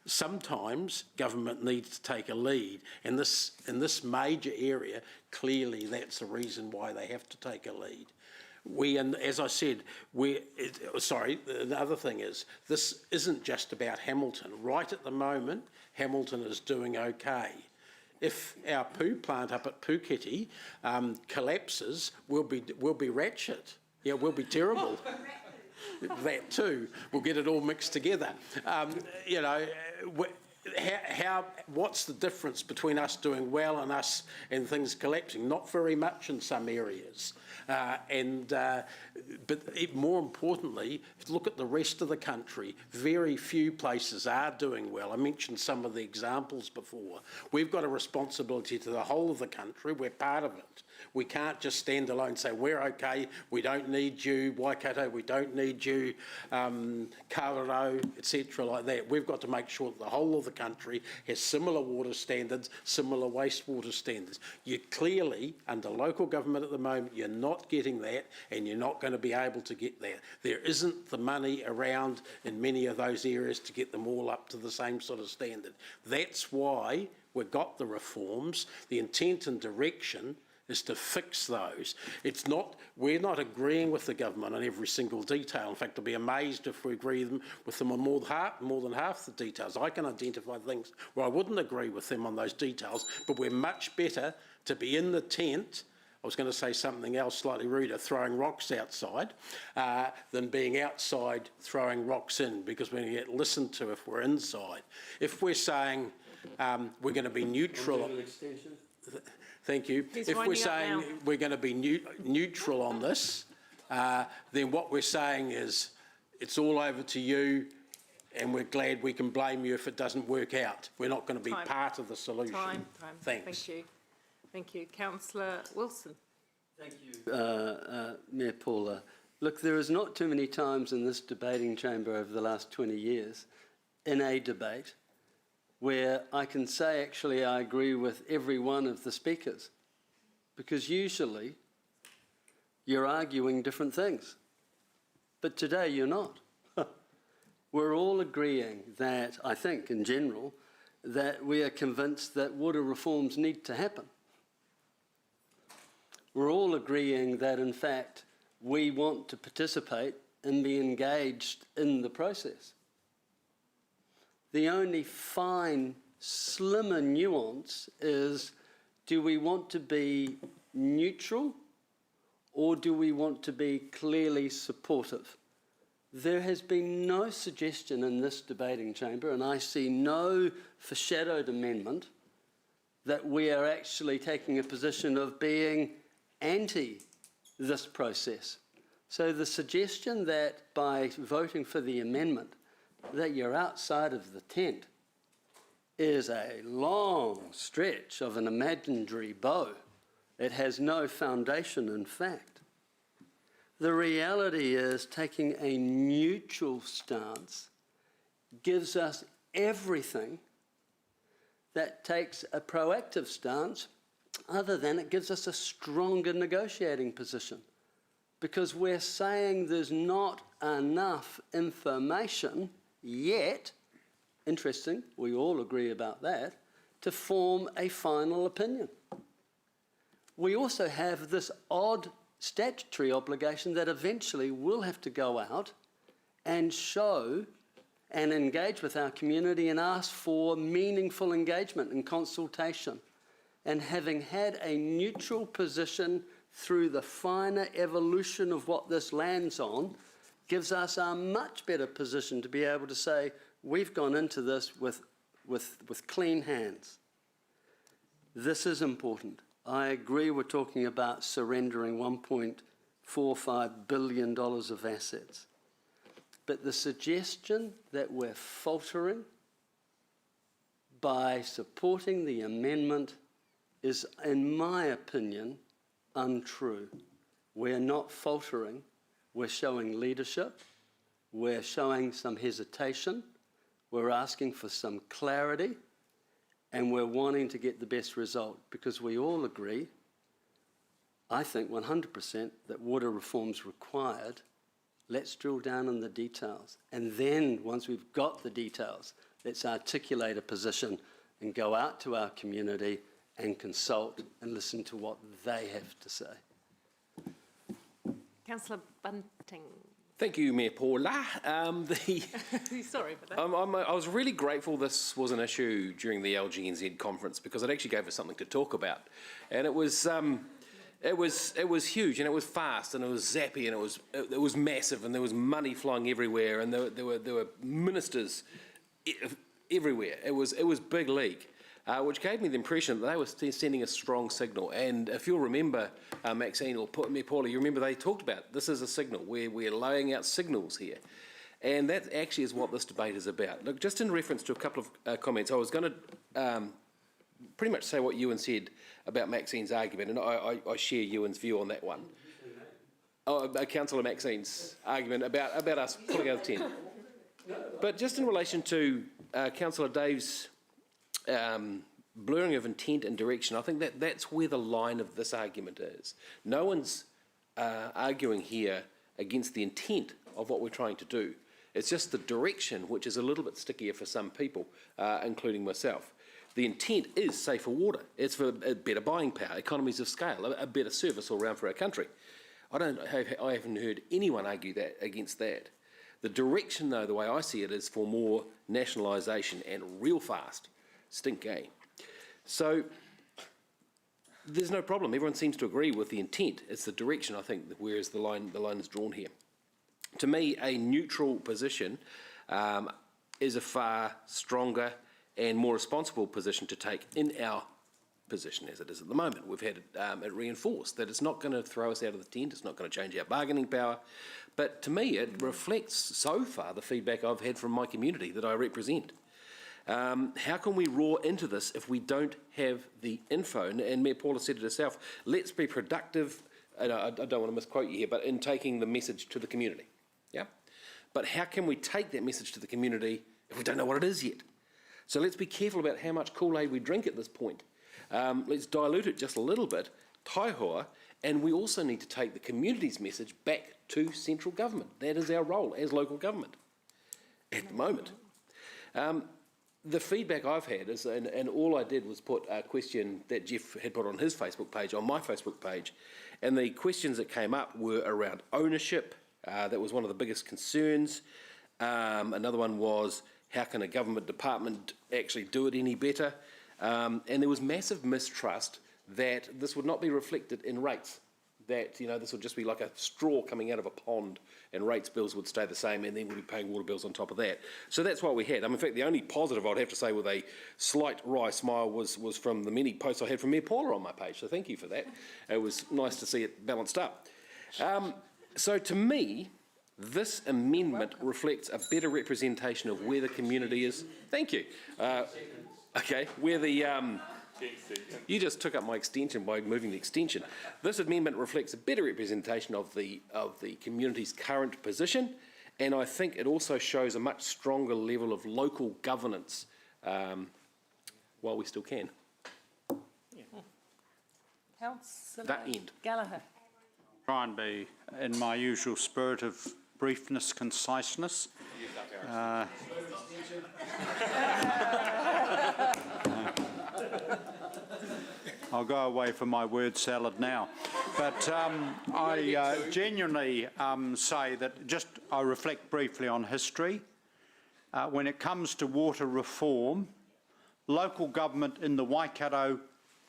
Sometimes government needs to take a lead, and in this major area, clearly that's the reason why they have to take a lead. And as I said, the other thing is, this isn't just about Hamilton. Right at the moment, Hamilton is doing okay. If our poo plant up at Puketi collapses, we'll be ratchet. Yeah, we'll be terrible. That too. We'll get it all mixed together. You know, what's the difference between us doing well and things collapsing? Not very much in some areas. But more importantly, look at the rest of the country. Very few places are doing well. I mentioned some of the examples before. We've got a responsibility to the whole of the country. We're part of it. We can't just stand alone and say, we're okay, we don't need you, Waikato, we don't need you, Kawerau, etc. like that. We've got to make sure that the whole of the country has similar water standards, similar wastewater standards. You clearly, under local government at the moment, you're not getting that, and you're not going to be able to get that. There isn't the money around in many of those areas to get them all up to the same sort of standard. That's why we've got the reforms. The intent and direction is to fix those. We're not agreeing with the government on every single detail. In fact, I'll be amazed if we agree with them on more than half the details. I can identify things where I wouldn't agree with them on those details, but we're much better to be in the tent, I was going to say something else slightly ruder, throwing rocks outside, than being outside throwing rocks in, because we're going to get listened to if we're inside. If we're saying we're going to be neutral... Thank you. If we're saying we're going to be neutral on this, then what we're saying is it's all over to you, and we're glad we can blame you if it doesn't work out. We're not going to be part of the solution. Thanks. Thank you. Thank you. Councillor Wilson. Thank you, Mayor Paula. Look, there is not too many times in this debating chamber over the last 20 years, in a debate, where I can say actually I agree with every one of the speakers, because usually you're arguing different things, but today you're not. We're all agreeing that, I think in general, that we are convinced that water reforms need to happen. We're all agreeing that in fact we want to participate and be engaged in the process. The only fine, slimmer nuance is, do we want to be neutral or do we want to be clearly supportive? There has been no suggestion in this debating chamber, and I see no foreshadowed amendment, that we are actually taking a position of being anti this process. So the suggestion that by voting for the amendment that you're outside of the tent is a long stretch of an imaginary bow. It has no foundation in fact. The reality is taking a neutral stance gives us everything that takes a proactive stance, other than it gives us a stronger negotiating position, because we're saying there's not enough information yet, interesting, we all agree about that, to form a final opinion. We also have this odd statutory obligation that eventually we'll have to go out and show and engage with our community and ask for meaningful engagement and consultation. And having had a neutral position through the finer evolution of what this lands on, gives us a much better position to be able to say, we've gone into this with with clean hands. This is important. I agree we're talking about surrendering $1.45 billion of assets. But the suggestion that we're faltering by supporting the amendment is, in my opinion, untrue. We're not faltering. We're showing leadership. We're showing some hesitation. We're asking for some clarity. And we're wanting to get the best result because we all agree, I think 100%, that water reform's required. Let's drill down on the details. And then, once we've got the details, let's articulate a position and go out to our community and consult and listen to what they have to say. Councillor Bunting. Thank you, Mayor Paula. Sorry for that. I was really grateful this was an issue during the LGNZ conference because it actually gave us something to talk about, and it was huge and it was fast and it was zappy and it was massive and there was money flying everywhere and there were ministers everywhere. It was big league. Which gave me the impression that they were sending a strong signal. And if you'll remember, Maxine or Mayor Paula, you remember they talked about this is a signal. We're laying out signals here. And that actually is what this debate is about. Look, just in reference to a couple of comments, I was going to pretty much say what Ewan said about Maxine's argument, and I share Ewan's view on that one. Councillor Maxine's argument about us pulling out of 10. But just in relation to Councillor Dave's blurring of intent and direction, I think that's where the line of this argument is. No one's arguing here against the intent of what we're trying to do. It's just the direction which is a little bit stickier for some people, including myself. The intent is safer water. It's for a better buying power, economies of scale, a better service all around for our country. I haven't heard anyone argue that against that. The direction, though, the way I see it, is for more nationalisation and real fast. Stink, eh? So there's no problem. Everyone seems to agree with the intent. It's the direction, I think, whereas the line is drawn here. To me, a neutral position is a far stronger and more responsible position to take in our position as it is at the moment. We've had it reinforced that it's not going to throw us out of the tent, it's not going to change our bargaining power. But to me, it reflects so far the feedback I've had from my community that I represent. How can we roar into this if we don't have the info? And Mayor Paula said it herself, let's be productive, and I don't want to misquote you here, but in taking the message to the community. Yeah? But how can we take that message to the community if we don't know what it is yet? So let's be careful about how much Kool-Aid we drink at this point. Let's dilute it just a little bit, taihoa, and we also need to take the community's message back to central government. That is our role as local government at the moment. The feedback I've had is, and all I did was put a question that Jeff had put on his Facebook page, on my Facebook page, and the questions that came up were around ownership. That was one of the biggest concerns. Another one was, how can a government department actually do it any better? And there was massive mistrust that this would not be reflected in rates, that this would just be like a straw coming out of a pond and rates bills would stay the same and then we'd be paying water bills on top of that. So that's what we had. In fact, the only positive I'd have to say with a slight wry smile was from the many posts I had from Mayor Paula on my page, so thank you for that. It was nice to see it balanced up. So to me, this amendment reflects a better representation of where the community is. Thank you. Okay, where the... You just took up my extension by moving the extension. This amendment reflects a better representation of the community's current position, and I think it also shows a much stronger level of local governance while we still can. Councillor That end. Gallagher. Try and be in my usual spirit of briefness, conciseness. I'll go away from my word salad now. But I genuinely say that I reflect briefly on history. When it comes to water reform, local government in the Waikato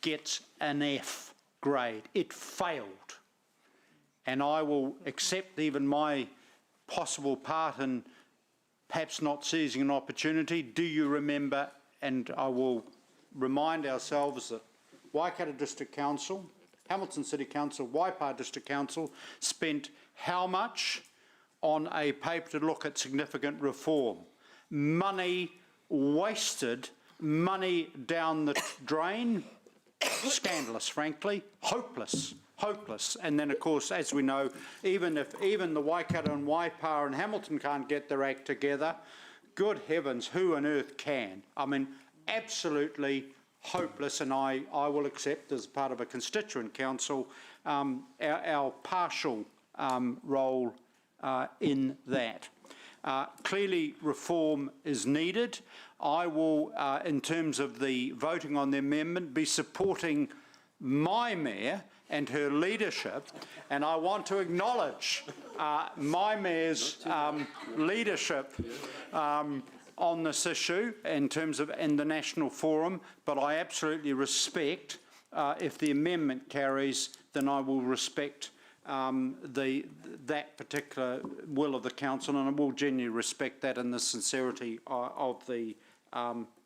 gets an F grade. It failed. And I will accept even my possible part in perhaps not seizing an opportunity. Do you remember and I will remind ourselves that Waikato District Council, Hamilton City Council, Waipa District Council spent how much on a paper to look at significant reform? Money wasted, money down the drain, scandalous, frankly, hopeless. And then, of course, as we know, even the Waikato and Waipa and Hamilton can't get their act together, good heavens, who on earth can? I mean, absolutely hopeless, and I will accept as part of a constituent council our partial role in that. Clearly, reform is needed. I will, in terms of the voting on the amendment, be supporting my mayor and her leadership, and I want to acknowledge my mayor's leadership on this issue in terms of in the National Forum, but I absolutely respect, if the amendment carries, then I will respect that particular will of the council, and I will genuinely respect that and the sincerity of the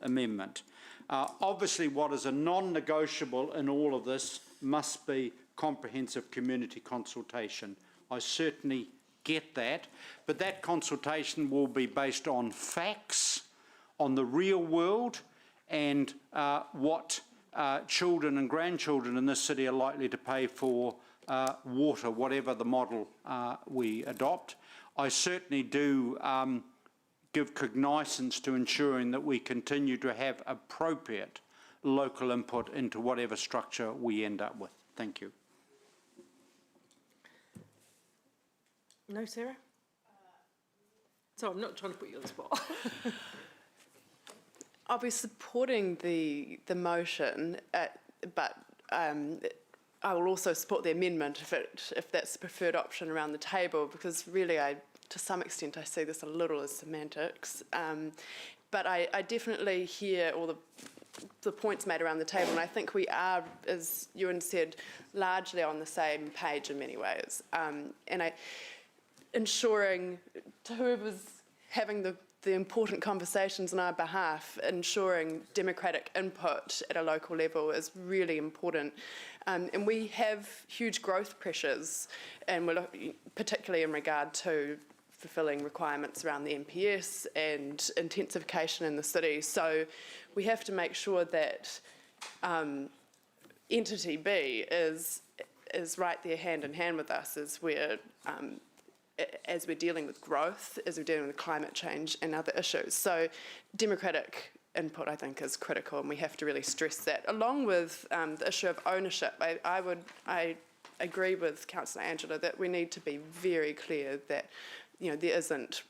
amendment. Obviously, what is a non-negotiable in all of this must be comprehensive community consultation. I certainly get that, but that consultation will be based on facts, on the real world, and what children and grandchildren in this city are likely to pay for water, whatever the model we adopt. I certainly do give cognizance to ensuring that we continue to have appropriate local input into whatever structure we end up with. Thank you. No, Sarah? So I'm not trying to put you on the spot. I'll be supporting the motion, but I will also support the amendment if that's the preferred option around the table, because really to some extent I see this a little as semantics. But I definitely hear all the points made around the table, and I think we are, as Ewan said, largely on the same page in many ways. And ensuring to whoever's having the important conversations on our behalf, ensuring democratic input at a local level is really important. And we have huge growth pressures, and we're particularly in regard to fulfilling requirements around the NPS and intensification in the city. So we have to make sure that Entity B is right there hand in hand with us as we're dealing with growth, as we're dealing with climate change and other issues. So democratic input, I think, is critical, and we have to really stress that. Along with the issue of ownership, I agree with Councillor Angela that we need to be very clear that there isn't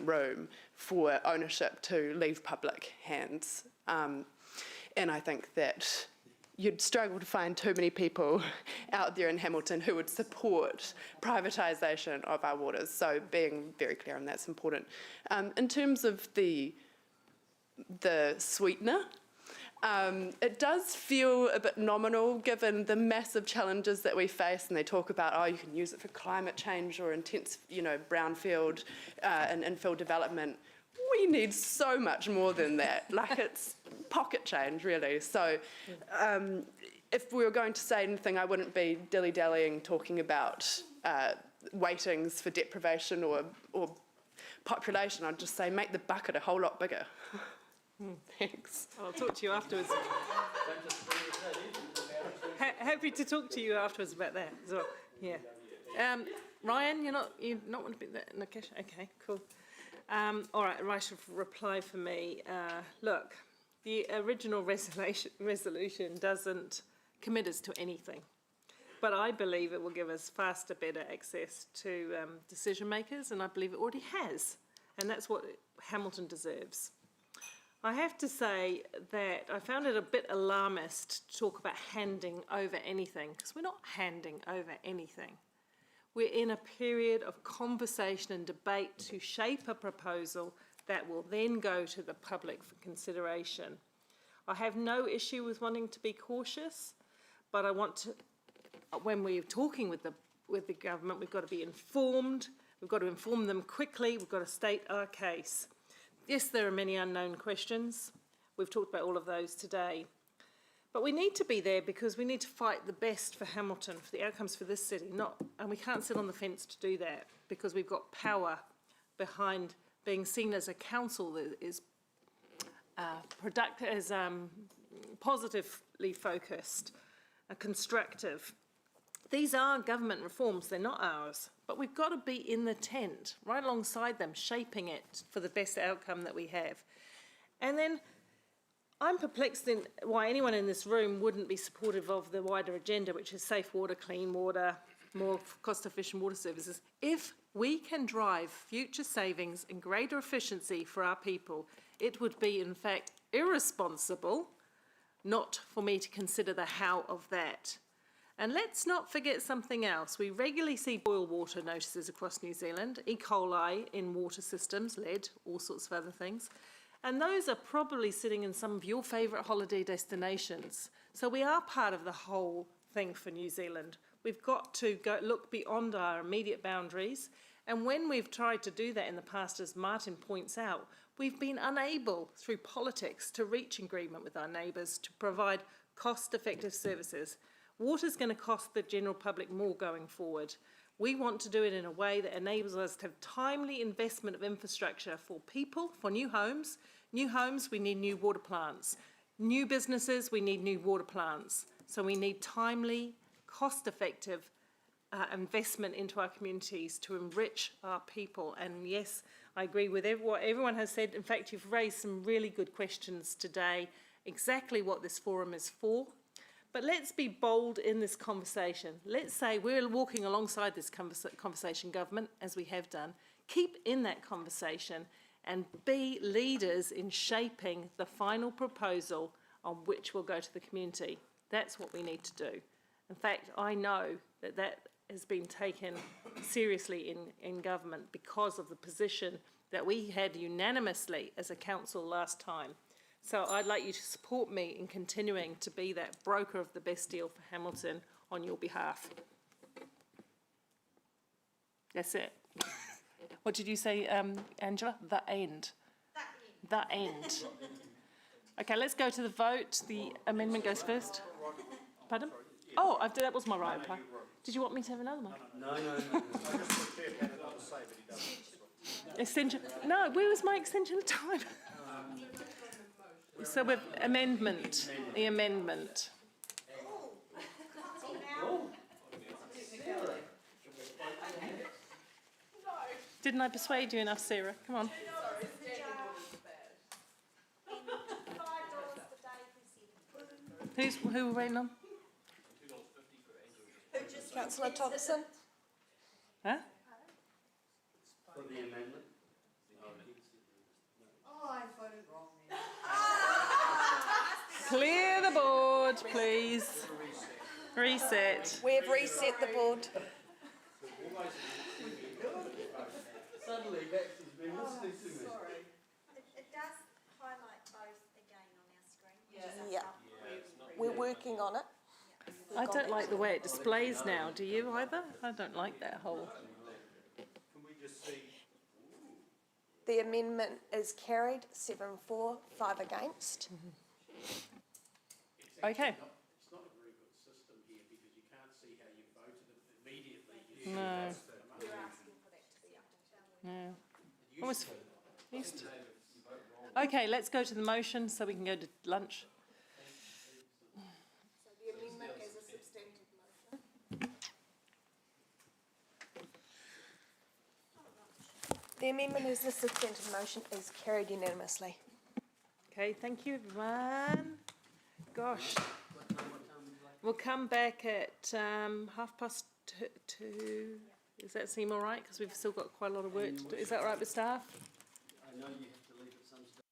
room for ownership to leave public hands. And I think that you'd struggle to find too many people out there in Hamilton who would support privatisation of our waters. So being very clear on that's important. In terms of the sweetener, it does feel a bit nominal given the massive challenges that we face, and they talk about, oh, you can use it for climate change or intense, brownfield and infill development. We need so much more than that. Like, it's pocket change, really. So if we were going to say anything, I wouldn't be dilly-dallying talking about weightings for deprivation or population. I'd just say make the bucket a whole lot bigger. Thanks. I'll talk to you afterwards. Happy to talk to you afterwards about that as well. Yeah. Ryan, you're not want to be there, Nakesh? Okay, cool. All right, right of reply for me. Look, the original resolution doesn't commit us to anything, but I believe it will give us faster, better access to decision makers, and I believe it already has, and that's what Hamilton deserves. I have to say that I found it a bit alarmist to talk about handing over anything, because we're not handing over anything. We're in a period of conversation and debate to shape a proposal that will then go to the public for consideration. I have no issue with wanting to be cautious, but I want to, when we're talking with the government, we've got to be informed, we've got to inform them quickly, we've got to state our case. Yes, there are many unknown questions, We've talked about all of those today. But we need to be there because we need to fight the best for Hamilton, for the outcomes for this city, and we can't sit on the fence to do that because we've got power behind being seen as a council that is positively focused, constructive. These are government reforms, they're not ours, but we've got to be in the tent, right alongside them, shaping it for the best outcome that we have. And then I'm perplexed in why anyone in this room wouldn't be supportive of the wider agenda, which is safe water, clean water, more cost-efficient water services. If we can drive future savings and greater efficiency for our people, it would be, in fact, irresponsible not for me to consider the how of that. And let's not forget something else. We regularly see boil water notices across New Zealand, E. coli in water systems, lead, all sorts of other things. And those are probably sitting in some of your favourite holiday destinations. So we are part of the whole thing for New Zealand. We've got to look beyond our immediate boundaries. And when we've tried to do that in the past, as Martin points out, we've been unable, through politics, to reach agreement with our neighbours to provide cost-effective services. Water's going to cost the general public more going forward. We want to do it in a way that enables us to have timely investment of infrastructure for people, for new homes. New homes, we need new water plants. New businesses, we need new water plants. So we need timely, cost-effective investment into our communities to enrich our people. And yes, I agree with what everyone has said. In fact, you've raised some really good questions today, exactly what this forum is for. But let's be bold in this conversation. Let's say we're walking alongside this conversation, government, as we have done. Keep in that conversation and be leaders in shaping the final proposal on which we'll go to the community. That's what we need to do. In fact, I know that that has been taken seriously in government because of the position that we had unanimously as a council last time. So I'd like you to support me in continuing to be that broker of the best deal for Hamilton on your behalf. That's it. What did you say, Angela? The end. The end. Okay, let's go to the vote. The amendment goes first. Pardon? Oh, that was my right reply. Did you want me to have another one? No. Extension? No, where was my extension of time? So with amendment, the amendment. Didn't I persuade you enough, Sarah? Come on. Who are we waiting on? Councillor Thompson? Huh? For the amendment? Oh, I voted wrong then. Clear the board, please. Reset. We have reset the board. Suddenly, Baxter's been listening to me. Sorry. It does highlight both again on our screen. Yeah. We're working on it. I don't like the way it displays now. Do you either? I don't like that whole. The amendment is carried, 7-4, 5 against. Okay. It's not a very good system here because you can't see how you voted immediately. No. No. Almost east. Okay, let's go to the motion so we can go to lunch. So the amendment is a substantive motion. The amendment is a substantive motion is carried unanimously. Okay, thank you, everyone. Gosh. We'll come back at 2:30. Does that seem all right? Because we've still got quite a lot of work to do. Is that all right with staff? I know you have to leave at some stage.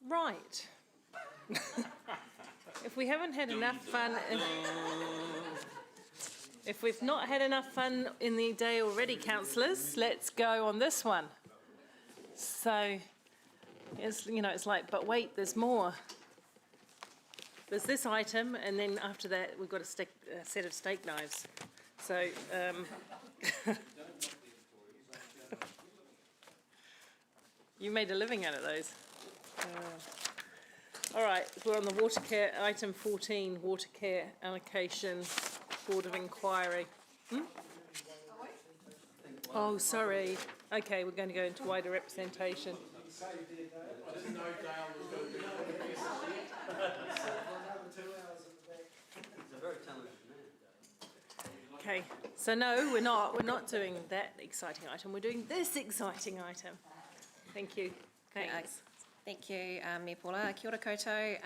Right. If we haven't had enough fun, if we've not had enough fun in the day already, councillors, let's go on this one. So, it's, you know, it's like, but wait, there's more. There's this item, and then after that, we've got a set of steak knives. So, you made a living out of those. All right, we're on the water care, item 14, water care allocation, Board of Inquiry. Oh, sorry. Okay, we're going to go into wider representation. Okay, so no, we're not doing that exciting item. We're doing this exciting item. Thank you. Thanks. Thank you, Mayor Paula. Kia ora koutou.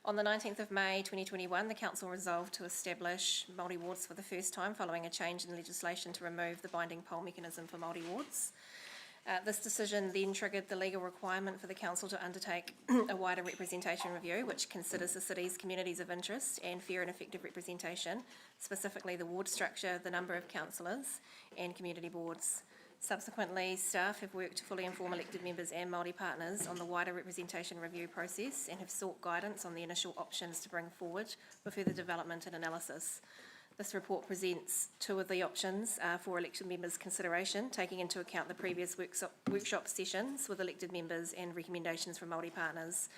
On the 19th of May 2021, the Council resolved to establish Māori wards for the first time following a change in legislation to remove the binding poll mechanism for Māori wards. This decision then triggered the legal requirement for the Council to undertake a wider representation review, which considers the city's communities of interest and fair and effective representation, specifically the ward structure, the number of councillors and community boards. Subsequently, staff have worked to fully inform elected members and Māori partners on the wider representation review process and have sought guidance on the initial options to bring forward for further development and analysis. This report presents two of the options for elected members' consideration, taking into account the previous workshop sessions with elected members and recommendations from Māori partners.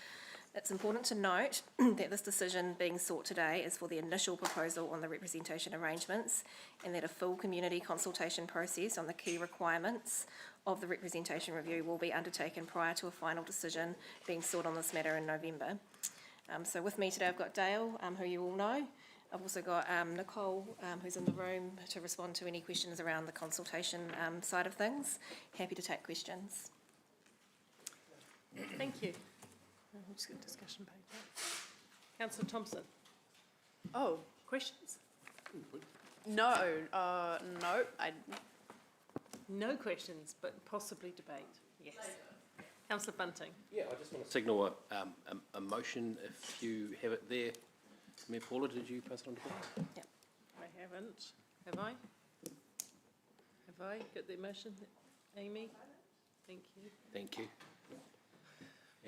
It's important to note that this decision being sought today is for the initial proposal on the representation arrangements, and that a full community consultation process on the key requirements of the representation review will be undertaken prior to a final decision being sought on this matter in November. So with me today I've got Dale, who you all know. I've also got Nicole, who's in the room, to respond to any questions around the consultation side of things. Happy to take questions. Thank you. We'll just get a discussion paper. Councillor Thompson. Oh, Questions? no, No questions, but possibly debate. Yes. Councillor Bunting. Yeah, I just want to signal a motion if you have it there. Mayor Paula, did you pass it on to me? Yep. I haven't. Have I? Have I got the motion? Amy? Thank you. Thank you.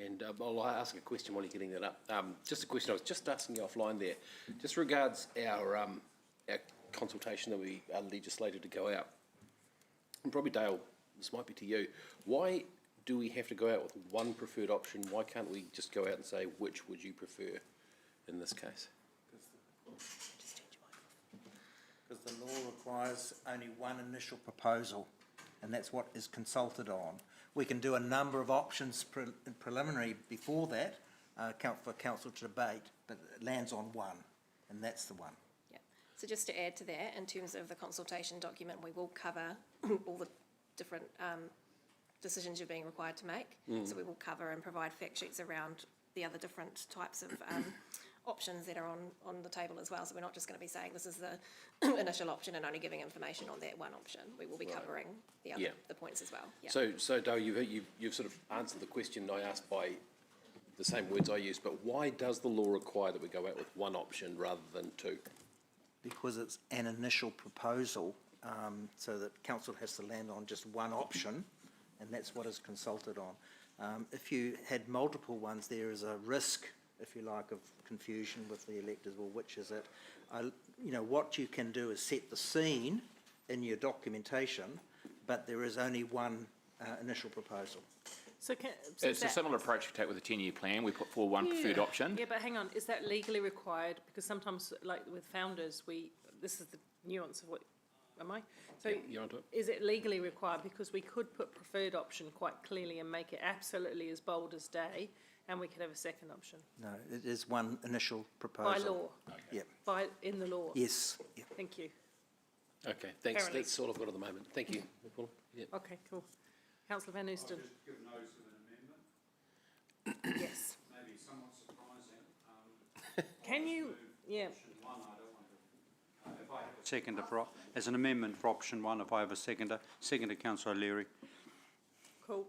And I'll ask a question while you're getting that up. Just a question I was just asking you offline there. Just regards our consultation that we are legislated to go out. And probably Dale, this might be to you. Why do we have to go out with one preferred option? Why can't we just go out and say, which would you prefer in this case? Because the law requires only one initial proposal, and that's what is consulted on. We can do a number of options preliminary before that for council to debate, but it lands on one, and that's the one. Yeah. So just to add to that, in terms of the consultation document, we will cover all the different decisions you're being required to make. So we will cover and provide fact sheets around the other different types of options that are on the table as well. So we're not just going to be saying this is the initial option and only giving information on that one option. We will be covering the other the points as well. Yeah. So Dale, you've sort of answered the question I asked by the same words I used, but why does the law require that we go out with one option rather than two? Because it's an initial proposal, so that council has to land on just one option, and that's what is consulted on. If you had multiple ones, there is a risk, if you like, of confusion with the electors. Well, which is it? You know, what you can do is set the scene in your documentation, but there is only one initial proposal. So it's a similar approach we take with a 10-year plan. We put forward one preferred option. Yeah, but hang on. Is that legally required? Because sometimes, like with founders, this is the nuance of what, am I? So you're onto it. Is it legally required? Because we could put preferred option quite clearly and make it absolutely as bold as day, and we could have a second option. No, it is one initial proposal. By law? Yep. In the law? Yes. Yep. Thank you. Okay, thanks. Apparently. That's all I've got at the moment. Thank you. Yep. Okay, cool. Councillor Van Ooston. Give notice of an amendment. Yes. Maybe somewhat surprising. Can you, yeah. Option one, I don't want to. If Seconder for, as an amendment for option 1, if I have a seconder. Seconder, Councillor O'Leary. Cool.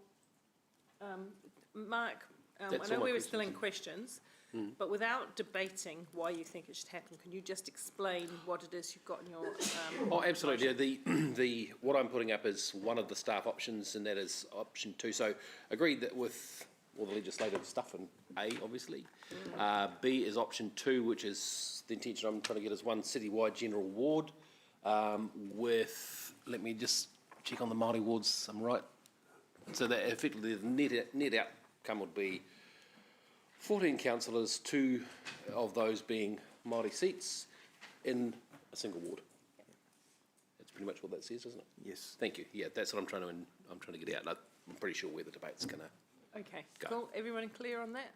Mark, I That's know all my we were still in questions. questions, but without debating why you think it should happen, can you just explain what it is you've got in your? Oh, absolutely. The what I'm putting up is one of the staff options, and that is option 2. So agreed that with all the legislative stuff in A, obviously. B is option 2, which is the intention I'm trying to get is one citywide general ward with, let me just check on the Māori wards, I'm right. So that effectively the net outcome would be 14 councillors, 2 of those being Māori seats in a single ward. That's pretty much what that says, isn't it? Yes. Thank you. Yeah, that's what I'm trying to get out. I'm pretty sure where the debate's going to. Okay, Go. cool. Everyone clear on that?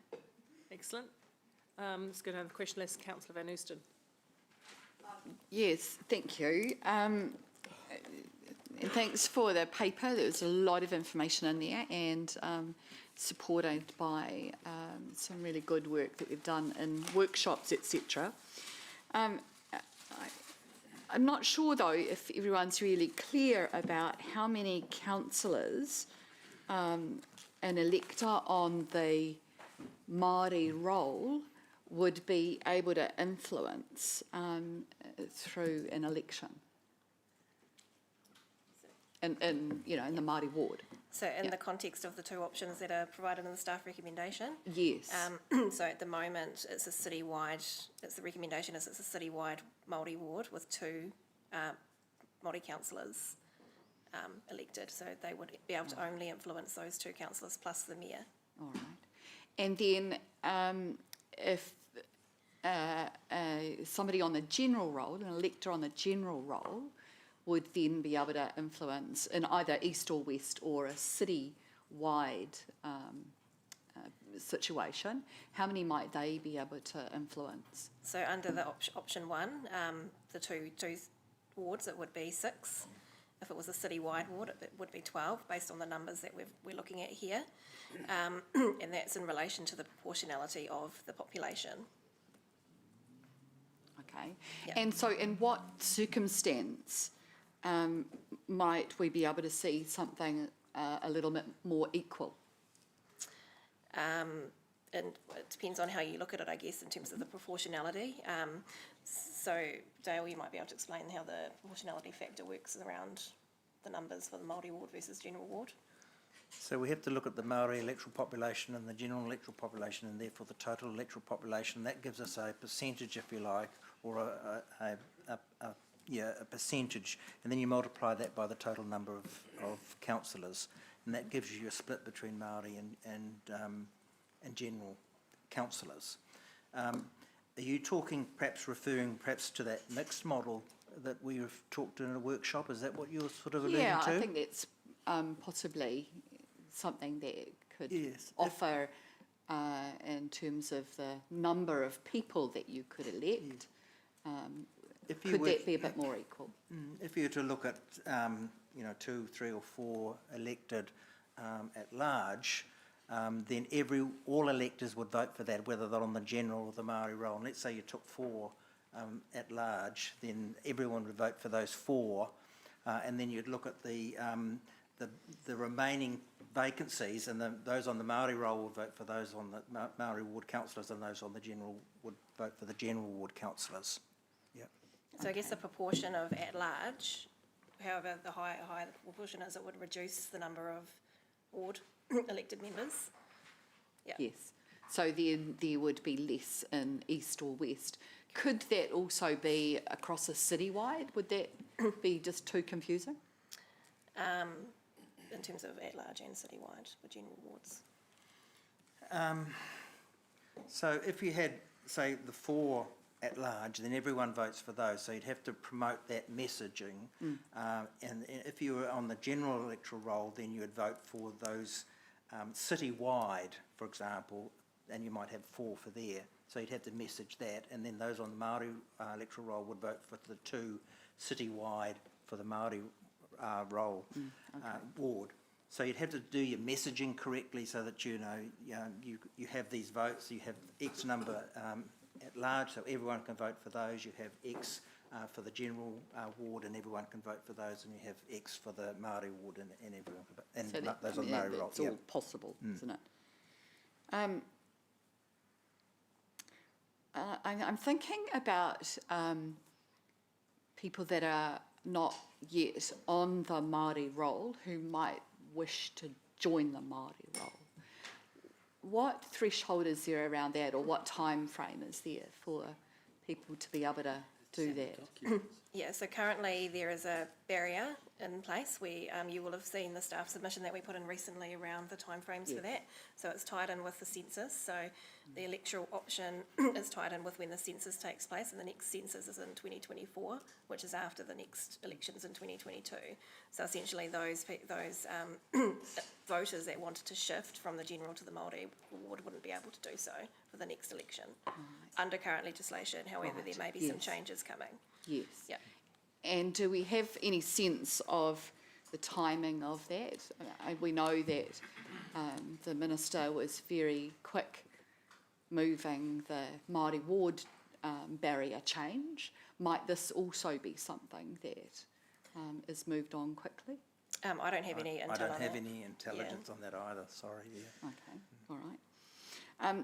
Excellent. Let's go down to the question list. Councillor Van Oosten. Yes, thank you. And thanks for the paper. There was a lot of information in there and supported by some really good work that we've done in workshops, etc. I'm not sure, though, if everyone's really clear about how many councillors an elector on the Māori roll would be able to influence through an election. In the Māori ward. So in the context of the 2 options that are provided in the staff recommendation? Yes. So at the moment, it's a citywide, the recommendation is it's a citywide Māori ward with 2 Māori councillors elected. So they would be able to only influence those 2 councillors plus the mayor. All right. And then if somebody on the general roll, an elector on the general roll, would then be able to influence in either east or west or a city-wide situation, how many might they be able to influence? So under the option 1, the two wards, it would be 6. If it was a city-wide ward, it would be 12, based on the numbers that we're looking at here. And that's in relation to the proportionality of the population. Okay. Yeah. And so in what circumstance might we be able to see something a little bit more equal? And it depends on how you look at it, I guess, in terms of the proportionality. So Dale, you might be able to explain how the proportionality factor works around the numbers for the Māori ward versus general ward. So we have to look at the Māori electoral population and the general electoral population, and therefore the total electoral population. That gives us a percentage, if you like, or a percentage, and then you multiply that by the total number of councillors, and that gives you a split between Māori and general councillors. Are you talking, referring to that mixed model that we've talked in a workshop? Is that what you're sort of alluding to? Yeah, I think that's possibly something that could offer in terms of the number of people that you could elect. Could that be a bit more equal? If you were to look at 2, 3 or 4 elected at large, then all electors would vote for that, whether they're on the general or the Māori roll. And let's say you took 4 at large, then everyone would vote for those 4, and then you'd look at the remaining vacancies, and those on the Māori roll would vote for those on the Māori ward councillors, and those on the general would vote for the general ward councillors. Yeah. So I guess the proportion of at large, however the higher the proportion is, it would reduce the number of ward elected members. Yeah. Yes. So then there would be less in east or west. Could that also be across a citywide? Would that be just too confusing? In terms of at large and citywide for general wards. So if you had, say, the 4 at large, then everyone votes for those. So you'd have to promote that messaging. And if you were on the general electoral roll, then you would vote for those citywide, for example, and you might have 4 for there. So you'd have to message that, and then those on the Māori electoral roll would vote for the 2 citywide for the Māori roll ward. So you'd have to do your messaging correctly so that you have these votes. You have X number at large, so everyone can vote for those. You have X for the general ward, and everyone can vote for those, and you have X for the Māori ward, and everyone can vote. And So that, those I are mean, Māori roll. it's all possible, isn't it? I'm thinking about people that are not yet on the Māori roll who might wish to join the Māori roll. What threshold is there around that, or what time frame is there for people to be able to do that? Yeah, so currently there is a barrier in place. You will have seen the staff submission that we put in recently around the timeframes for that. So it's tied in with the census. So the electoral option is tied in with when the census takes place, and the next census is in 2024, which is after the next elections in 2022. So essentially those voters that wanted to shift from the general to the Māori ward wouldn't be able to do so for the next election under current legislation. However, there may be some changes coming. Yes. Yeah. And do we have any sense of the timing of that? We know that the Minister was very quick moving the Māori ward barrier change. Might this also be something that is moved on quickly? I don't have any intel on that. I don't have any intelligence on that either, sorry. Yeah. Okay, all right.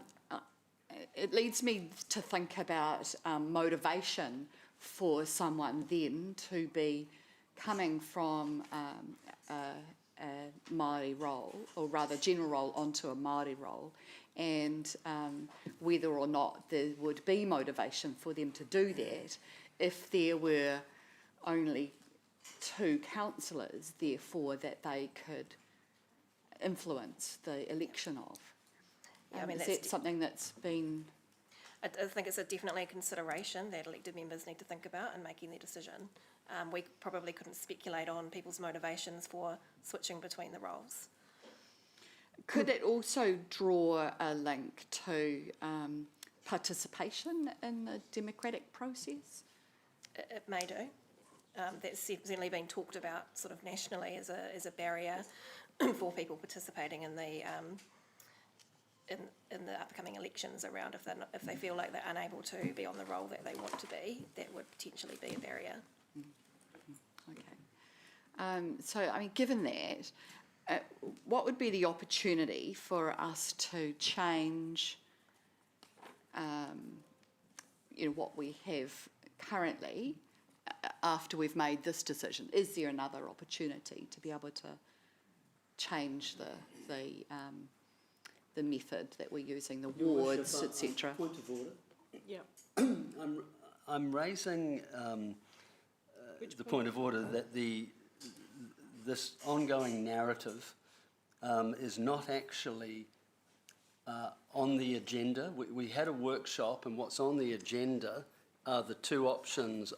It leads me to think about motivation for someone then to be coming from a Māori role, or rather general role, onto a Māori role, and whether or not there would be motivation for them to do that if there were only 2 councillors, therefore, that they could influence the election of. Yeah, I mean, is that's that something that's been... I think it's definitely a consideration that elected members need to think about in making their decision. We probably couldn't speculate on people's motivations for switching between the roles. Could it also draw a link to participation in the democratic process? It may do. That's certainly been talked about sort of nationally as a barrier for people participating in the in the upcoming elections around if they feel like they're unable to be on the role that they want to be, that would potentially be a barrier. Okay. So, I mean, given that, what would be the opportunity for us to change, what we have currently after we've made this decision? Is there another opportunity to be able to change the method that we're using, the wards, etc.? Point of order. Yeah. I'm raising the point of order that this ongoing narrative is not actually on the agenda. We had a workshop, and what's on the agenda are the 2 options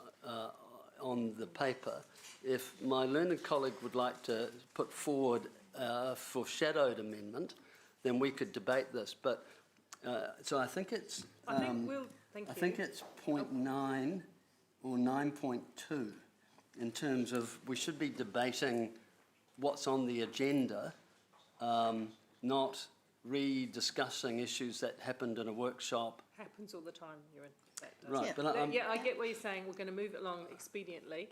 on the paper. If my learned colleague would like to put forward a foreshadowed amendment, then we could debate this. But so I think it's I think it's 0.9 or 9.2 in terms of we should be debating what's on the agenda, not re-discussing issues that happened in a workshop. Happens all the time, Ewan. Right, Yeah. but I get what you're saying. We're going to move it along expediently.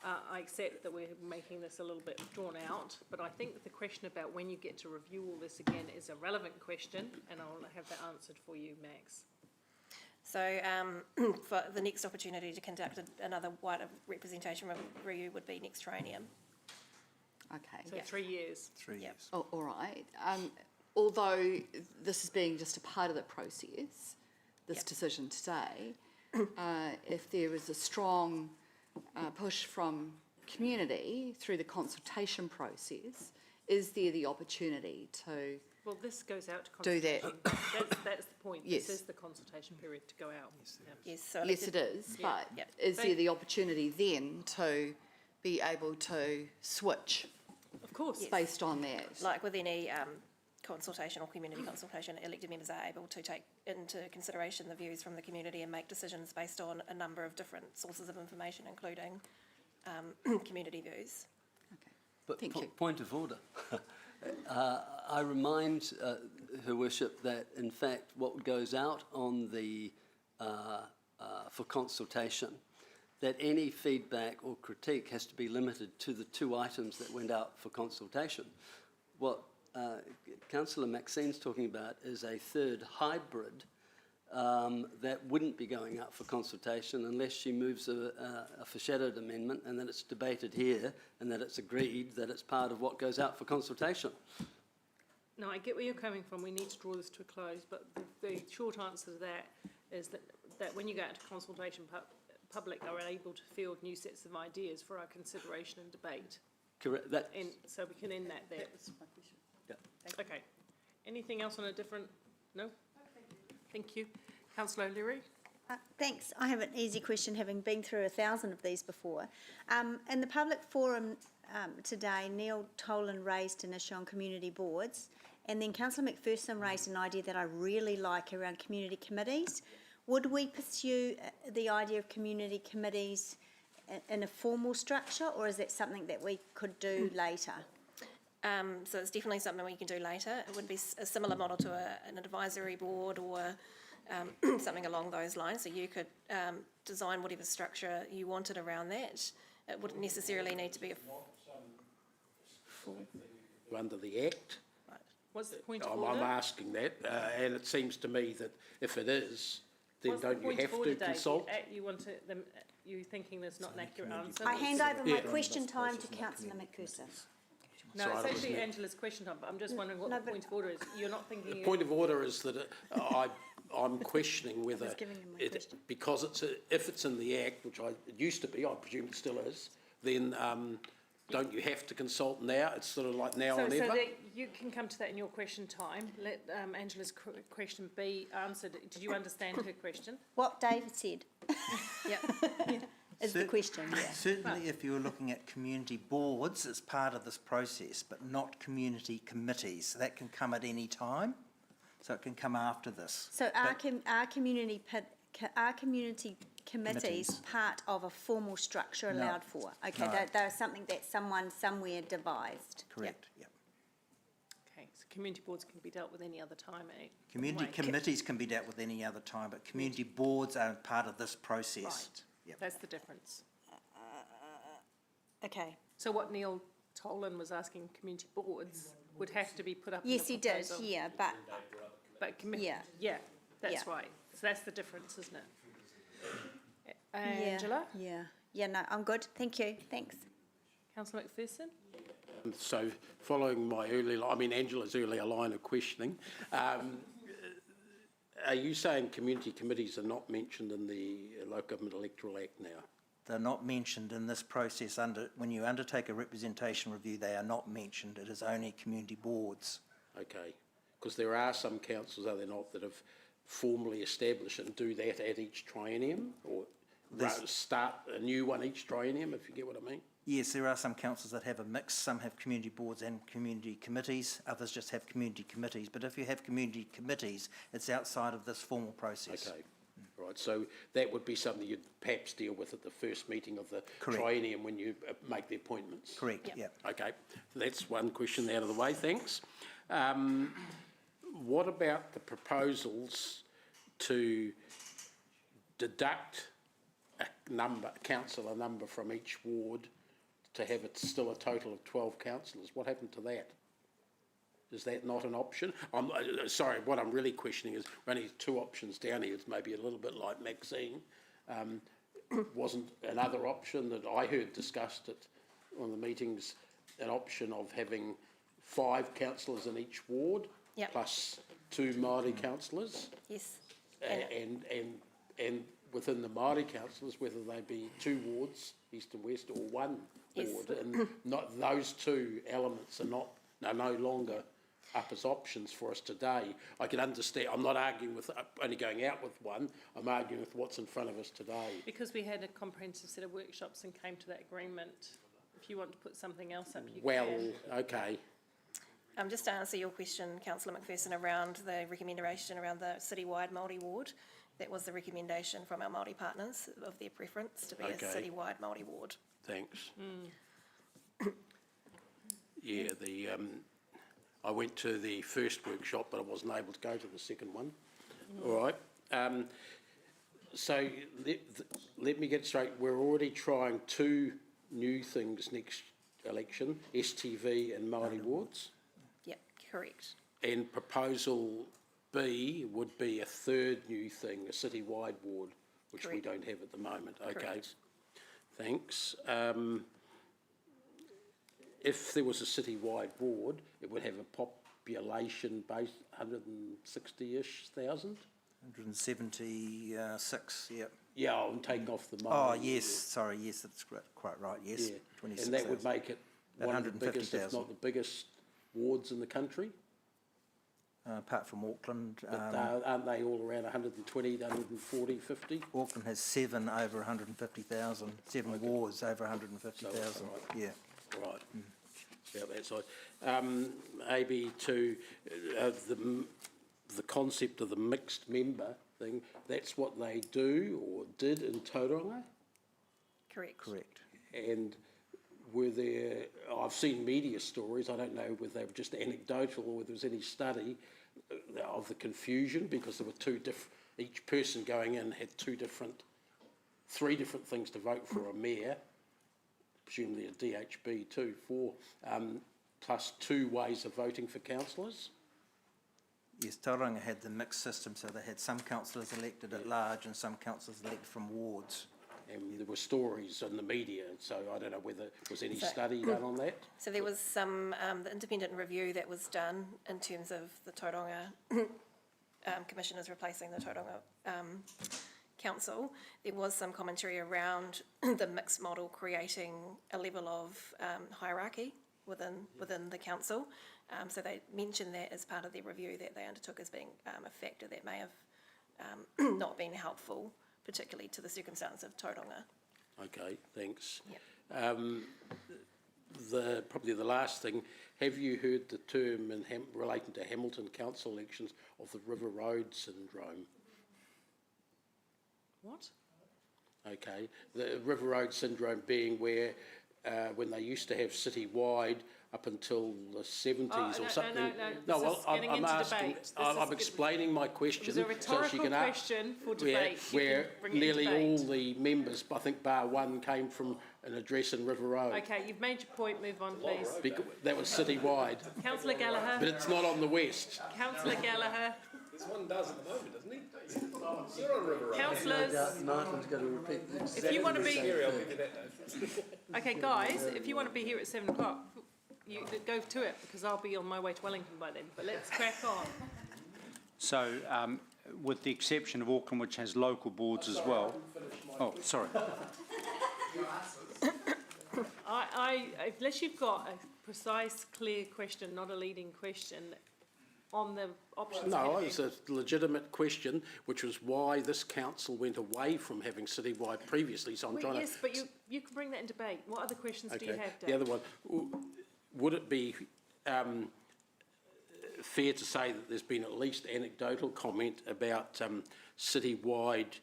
I accept that we're making this a little bit drawn out, but I think the question about when you get to review all this again is a relevant question, and I'll have that answered for you, Max. So for the next opportunity to conduct another wider representation review would be next triennium. Okay. So 3 years. 3 years. Oh, all right. Although this is being just a part of the process, this decision today, if there is a strong push from community through the consultation process, is there the opportunity to Well, this goes out to do that? consultation. That's the point. Yes. This is the consultation period to go out. Yes, so Yes, it is, but is there the opportunity then to be able to switch? Of course. Yes. Based on that? Like with any consultation or community consultation, elected members are able to take into consideration the views from the community and make decisions based on a number of different sources of information, including community views. But Thank you. point of order. I remind Her Worship that, in fact, what goes out on the for consultation that any feedback or critique has to be limited to the 2 items that went out for consultation. What Councillor Maxine's talking about is a third hybrid that wouldn't be going out for consultation unless she moves a foreshadowed amendment and that it's debated here and that it's agreed that it's part of what goes out for consultation. No, I get where you're coming from. We need to draw this to a close, but the short answer to that is that when you go out to consultation, public are able to field new sets of ideas for our consideration and debate. Correct. So we can end that there. Yeah. Okay. Anything else on a different? No? Thank you. Councillor O'Leary? Thanks. I have an easy question, having been through 1,000 of these before. In the public forum today, Neil Tolan raised an issue on community boards, and then Councillor McPherson raised an idea that I really like around community committees. Would we pursue the idea of community committees in a formal structure, or is that something that we could do later? So it's definitely something we can do later. It would be a similar model to an advisory board or something along those lines. So you could design whatever structure you wanted around that. It wouldn't necessarily need to be a full. Under the Act? What's the point of order? I'm asking that, and it seems to me that if it is, then What's don't the point you of have order, to Dave? consult? You want to, you thinking there's not an accurate answer? I hand over my question time to Councillor McPherson. No, Sorry, it's I actually wasn't- Angela's question time, but I'm just wondering what No, the but- point of order is. You're not thinking... The point of order is that I'm questioning whether, giving him my question. because if it's in the Act, which it used to be, I presume it still is, then don't you have to consult now? It's sort of like now or So never? that you can come to that in your question time. Let Angela's question be answered. Did you understand her question? What David said Yep. is the question, yeah. Certainly if you're looking at community boards, it's part of this process, but not community committees. That can come at any time, so it can come after this. So are community committees part of a formal structure No. allowed for? Okay, No. they're something that someone somewhere devised. Correct, yep. Okay, so community boards can be dealt with any other time, eh? Community Right. committees can be dealt with any other time, but community boards are part of this process. Right. Yep. That's the difference. Okay. So what Neil Tolan was asking, community boards would have to be put up in Yes, the he did, proposal. yeah, but But Yeah. Yeah, that's Yeah. right. So that's the difference, isn't it? yeah, Angela? yeah, no, I'm good. Thank you. Thanks. Councillor McPherson? So following my Angela's earlier line of questioning, are you saying community committees are not mentioned in the Local Government Electoral Act now? They're not mentioned in this process. When you undertake a representation review, they are not mentioned. It is only community boards. Okay, because there are some councils, are there not, that have formally established and do that at each triennium, or start a new one each triennium, if you get what I mean? Yes, there are some councils that have a mix. Some have community boards and community committees. Others just have community committees. But if you have community committees, it's outside of this formal process. Okay, right, so that would be something you'd perhaps deal with at the first meeting of the Correct. triennium when you make the appointments? Correct, yeah. Okay, that's one question out of the way, thanks. What about the proposals to deduct a councillor number from each ward to have it still a total of 12 councillors? What happened to that? Is that not an option? I'm sorry, what I'm really questioning is we're only 2 options down here. It's maybe a little bit like Maxine. Wasn't another option that I heard discussed at one of the meetings, an option of having 5 councillors in each ward, Yep. plus 2 Māori councillors? Yes. And within the Māori councillors, whether they be 2 wards, east and west, or 1 Yes. ward, and not those 2 elements are no longer up as options for us today. I can understand. I'm not arguing with only going out with one. I'm arguing with what's in front of us today. Because we had a comprehensive set of workshops and came to that agreement, if you want to put something else up, you Well, can. okay. Just to answer your question, Councillor McPherson, around the recommendation around the citywide Māori ward, that was the recommendation from our Māori partners of their preference to be a Okay. citywide Māori ward. Thanks. Yeah, I went to the first workshop, but I wasn't able to go to the second one. All right. So let me get straight. We're already trying 2 new things next election, STV and Māori wards. Yep, correct. And proposal B would be a 3rd new thing, a citywide ward, which we Correct. don't have at the moment. Okay, Correct. thanks. If there was a citywide ward, it would have a population base 160-ish thousand. 176, yep. Yeah, I'm taking off the Oh, Māori yes, ward. sorry, yes, that's quite right, yes. Yeah, 26,000. and that would make it About one of the biggest, if 150,000. not the biggest wards in the country. Apart from Auckland, But aren't they all around 120, 140, 50? Auckland has 7 over 150,000, 7 wards over 150,000, right. yeah. Right. About that side. Maybe to the concept of the mixed member thing, that's what they do or did in Tauranga? Correct. Correct. And were there, I've seen media stories, I don't know whether they were just anecdotal or whether there was any study of the confusion, because there were 2 different, each person going in had 3 different things to vote for a mayor, presumably a DHB too, plus 2 ways of voting for councillors. Yes, Tauranga had the mixed system, so they had some councillors elected at large and some councillors elected from wards. And there were stories in the media, so I don't know whether there was any So- study done on that. So there was some, the independent review that was done in terms of the Tauranga commissioners replacing the Tauranga council. There was some commentary around the mixed model creating a level of hierarchy within the council. So they mentioned that as part of their review that they undertook as being a factor that may have not been helpful, particularly to the circumstance of Tauranga. Okay, thanks. Yep. Probably the last thing, have you heard the term relating to Hamilton council elections of the River Road syndrome? What? Okay, the River Road syndrome being where when they used to have citywide up until the 70s or something. No, this is getting into asking, debate. I'm explaining my question. It was a rhetorical question for debate. You Where can bring it into nearly debate. all the members, I think bar 1, came from an address in River Road. Okay, you've made your point, move on, please. That was citywide. Councillor Gallagher. But it's not on the west. Councillor Gallagher. This one does at the moment, doesn't he? You're on River Road. Councillors. Martin's going to repeat the exact If you want to be, Scary, I'll give you that, Dave. okay, guys, if you want to be here at 7 o'clock, you go to it, because I'll be on my way to Wellington by then. But let's crack on. So, with the exception of Auckland, which has local boards as well. Oh, sorry. Unless you've got a precise, clear question, not a leading question, on the options. No, menu. it's a legitimate question, which was why this council went away from having citywide previously. So I'm Well, trying to. yes, but you can bring that in debate. What other questions do you have, Dave? The other one, would it be fair to say that there's been at least anecdotal comment about citywide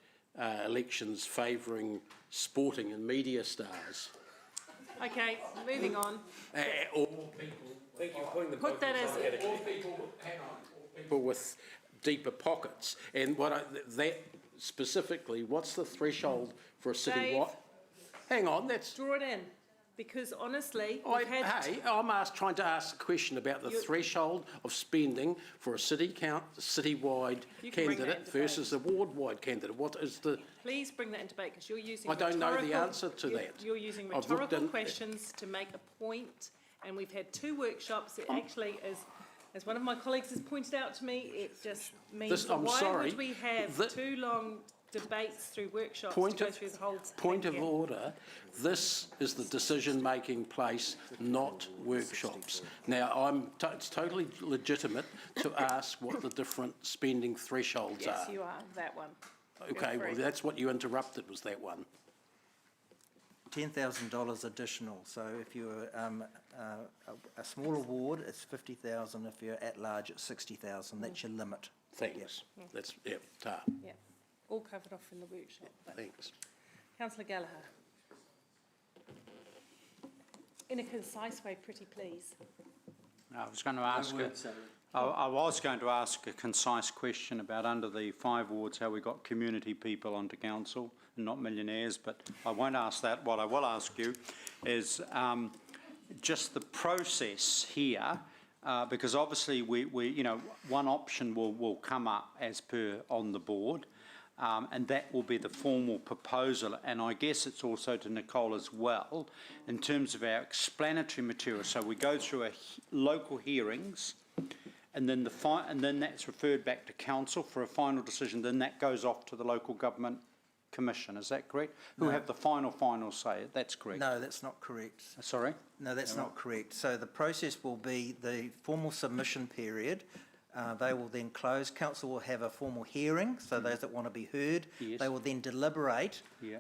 elections favouring sporting and media stars? Okay, moving on. Or Thank you for putting them Put both in that the as- same category. people with deeper pockets. And that specifically, what's the threshold for a citywide? Dave. Hang on, that's. Draw it in, because honestly, we've had... Hey, I'm trying to ask a question about the threshold of spending for a citywide You can bring that candidate in debate. versus a ward-wide candidate. What is the? Please bring that in debate, because you're using I don't know the rhetorical- answer to you're- that. You're using I've looked rhetorical in- questions to make a point, and we've had 2 workshops. It actually, as one of my colleagues has pointed out to me, it just means that I'm why sorry, would we have the- 2 long debates through workshops Point to go of- through the whole Point thing of here? order, this is the decision-making place, not workshops. Now, it's totally legitimate to ask what the different spending thresholds Yes, are. you are, that one. Okay, You're well, free. that's what you interrupted, was that one. $10,000 additional, so if you're a smaller ward, it's 50,000. If you're at large, it's 60,000. That's your limit. Thanks. That's, tar. Yeah, all covered off in the workshop. but- Thanks. Councillor Gallagher. In a concise way, pretty please. I was going to ask, I was going to ask a concise question about under the 5 wards how we got community people onto council and not millionaires, but I won't ask that. What I will ask you is just the process here, because obviously we you know, one option will come up as per on the board, and that will be the formal proposal. And I guess it's also to Nicole as well in terms of our explanatory material. So we go through local hearings, and then then that's referred back to council for a final decision. Then that goes off to the local government commission. Is that correct? Who have the final say? That's correct. No, that's not correct. Sorry? No, that's not correct. So the process will be the formal submission period. They will then close. Council will have a formal hearing, so those that want to be heard. Yes. They will then deliberate, Yeah.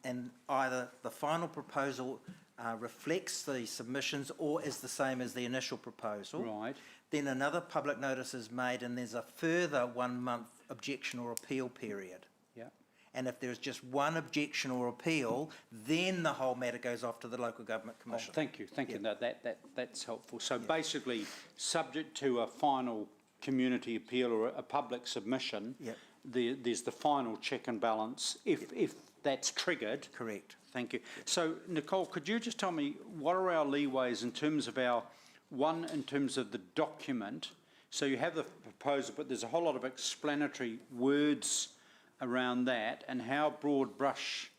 and either the final proposal reflects the submissions or is the same as the initial proposal. Right. Then another public notice is made, and there's a further 1 month objection or appeal period. Yeah. And if there's just one objection or appeal, then the whole matter goes off to the local government commission. Oh, thank you. Thank you. No, that's helpful. So basically, subject to a final community appeal or a public submission, there's the final check and balance if that's triggered. Correct. Thank you. So, Nicole, could you just tell me what are our leeways in terms of in terms of the document? So you have the proposal, but there's a whole lot of explanatory words around that, and how broad brush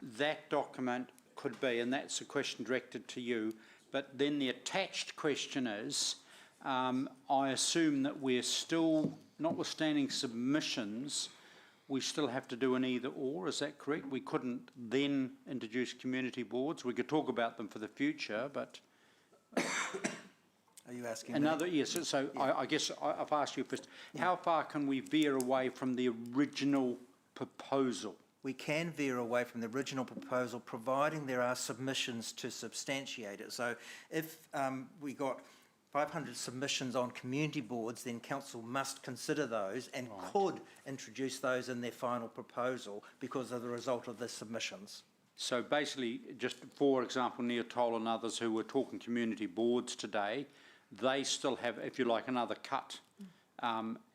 that document could be, and that's a question directed to you. But then the attached question is, I assume that we're still, notwithstanding submissions, we still have to do an either or, is that correct? We couldn't then introduce community boards. We could talk about them for the future, but... Are you asking another, me? yes, so I guess I've asked you first, how far can we veer away from the original proposal? We can veer away from the original proposal, providing there are submissions to substantiate it. So if we got 500 submissions on community boards, then council must consider those and could introduce those in their final proposal because of the result of the submissions. So basically, just for example, Neotol and others who were talking community boards today, they still have, if you like, another cut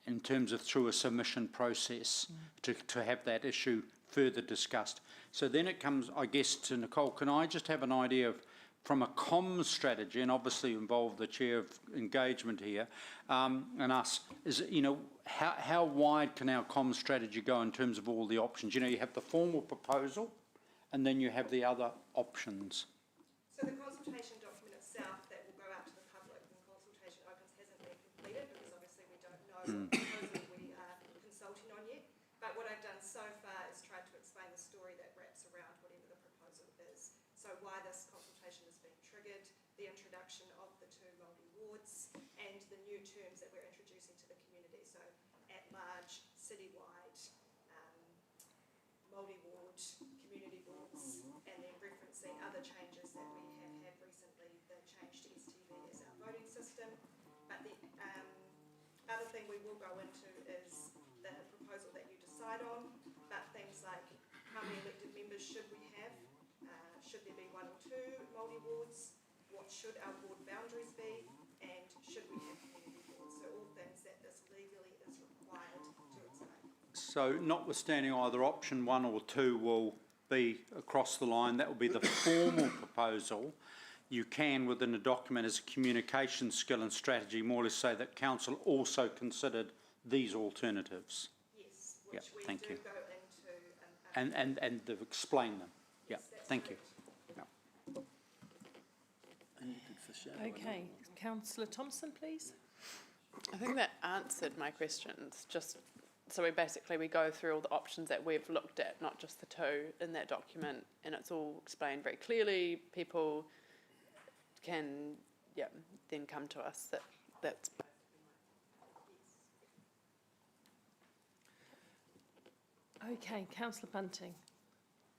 in terms of through a submission process to have that issue further discussed. So then it comes, I guess, to Nicole. Can I just have an idea of, from a comms strategy, and obviously involve the chair of engagement here and us, is, you know, how wide can our comms strategy go in terms of all the options? You know, you have the formal proposal, and then you have the other options. So the consultation document itself that will go out to the public when consultation opens hasn't been completed because obviously we don't know what proposal we are consulting on yet. But what I've done so far is tried to explain the story that wraps around whatever the proposal is. So why this consultation has been triggered, the introduction of the 2 multi-wards and the new terms that we're introducing to the community. So at large, citywide, multi-ward, community boards, and then referencing other changes that we have had recently, the change to STV as our voting system. But the other thing we will go into is the proposal that you decide on, but things like how many elected members should we have? Should there be 1 or 2 multi-wards? What should our ward boundaries be? And should we have community boards? So all things that this legally is required to explain. So notwithstanding either option 1 or 2 will be across the line, that will be the formal proposal. You can, within the document as a communication skill and strategy, more or less say that council also considered these alternatives. Yes, which we thank do you. go into. And they've explained them. Yeah, thank you. Okay, Councillor Thompson, please. I think that answered my questions. Just so we go through all the options that we've looked at, not just the 2 in that document, and it's all explained very clearly. People can, then come to us. That's. Okay, Councillor Bunting.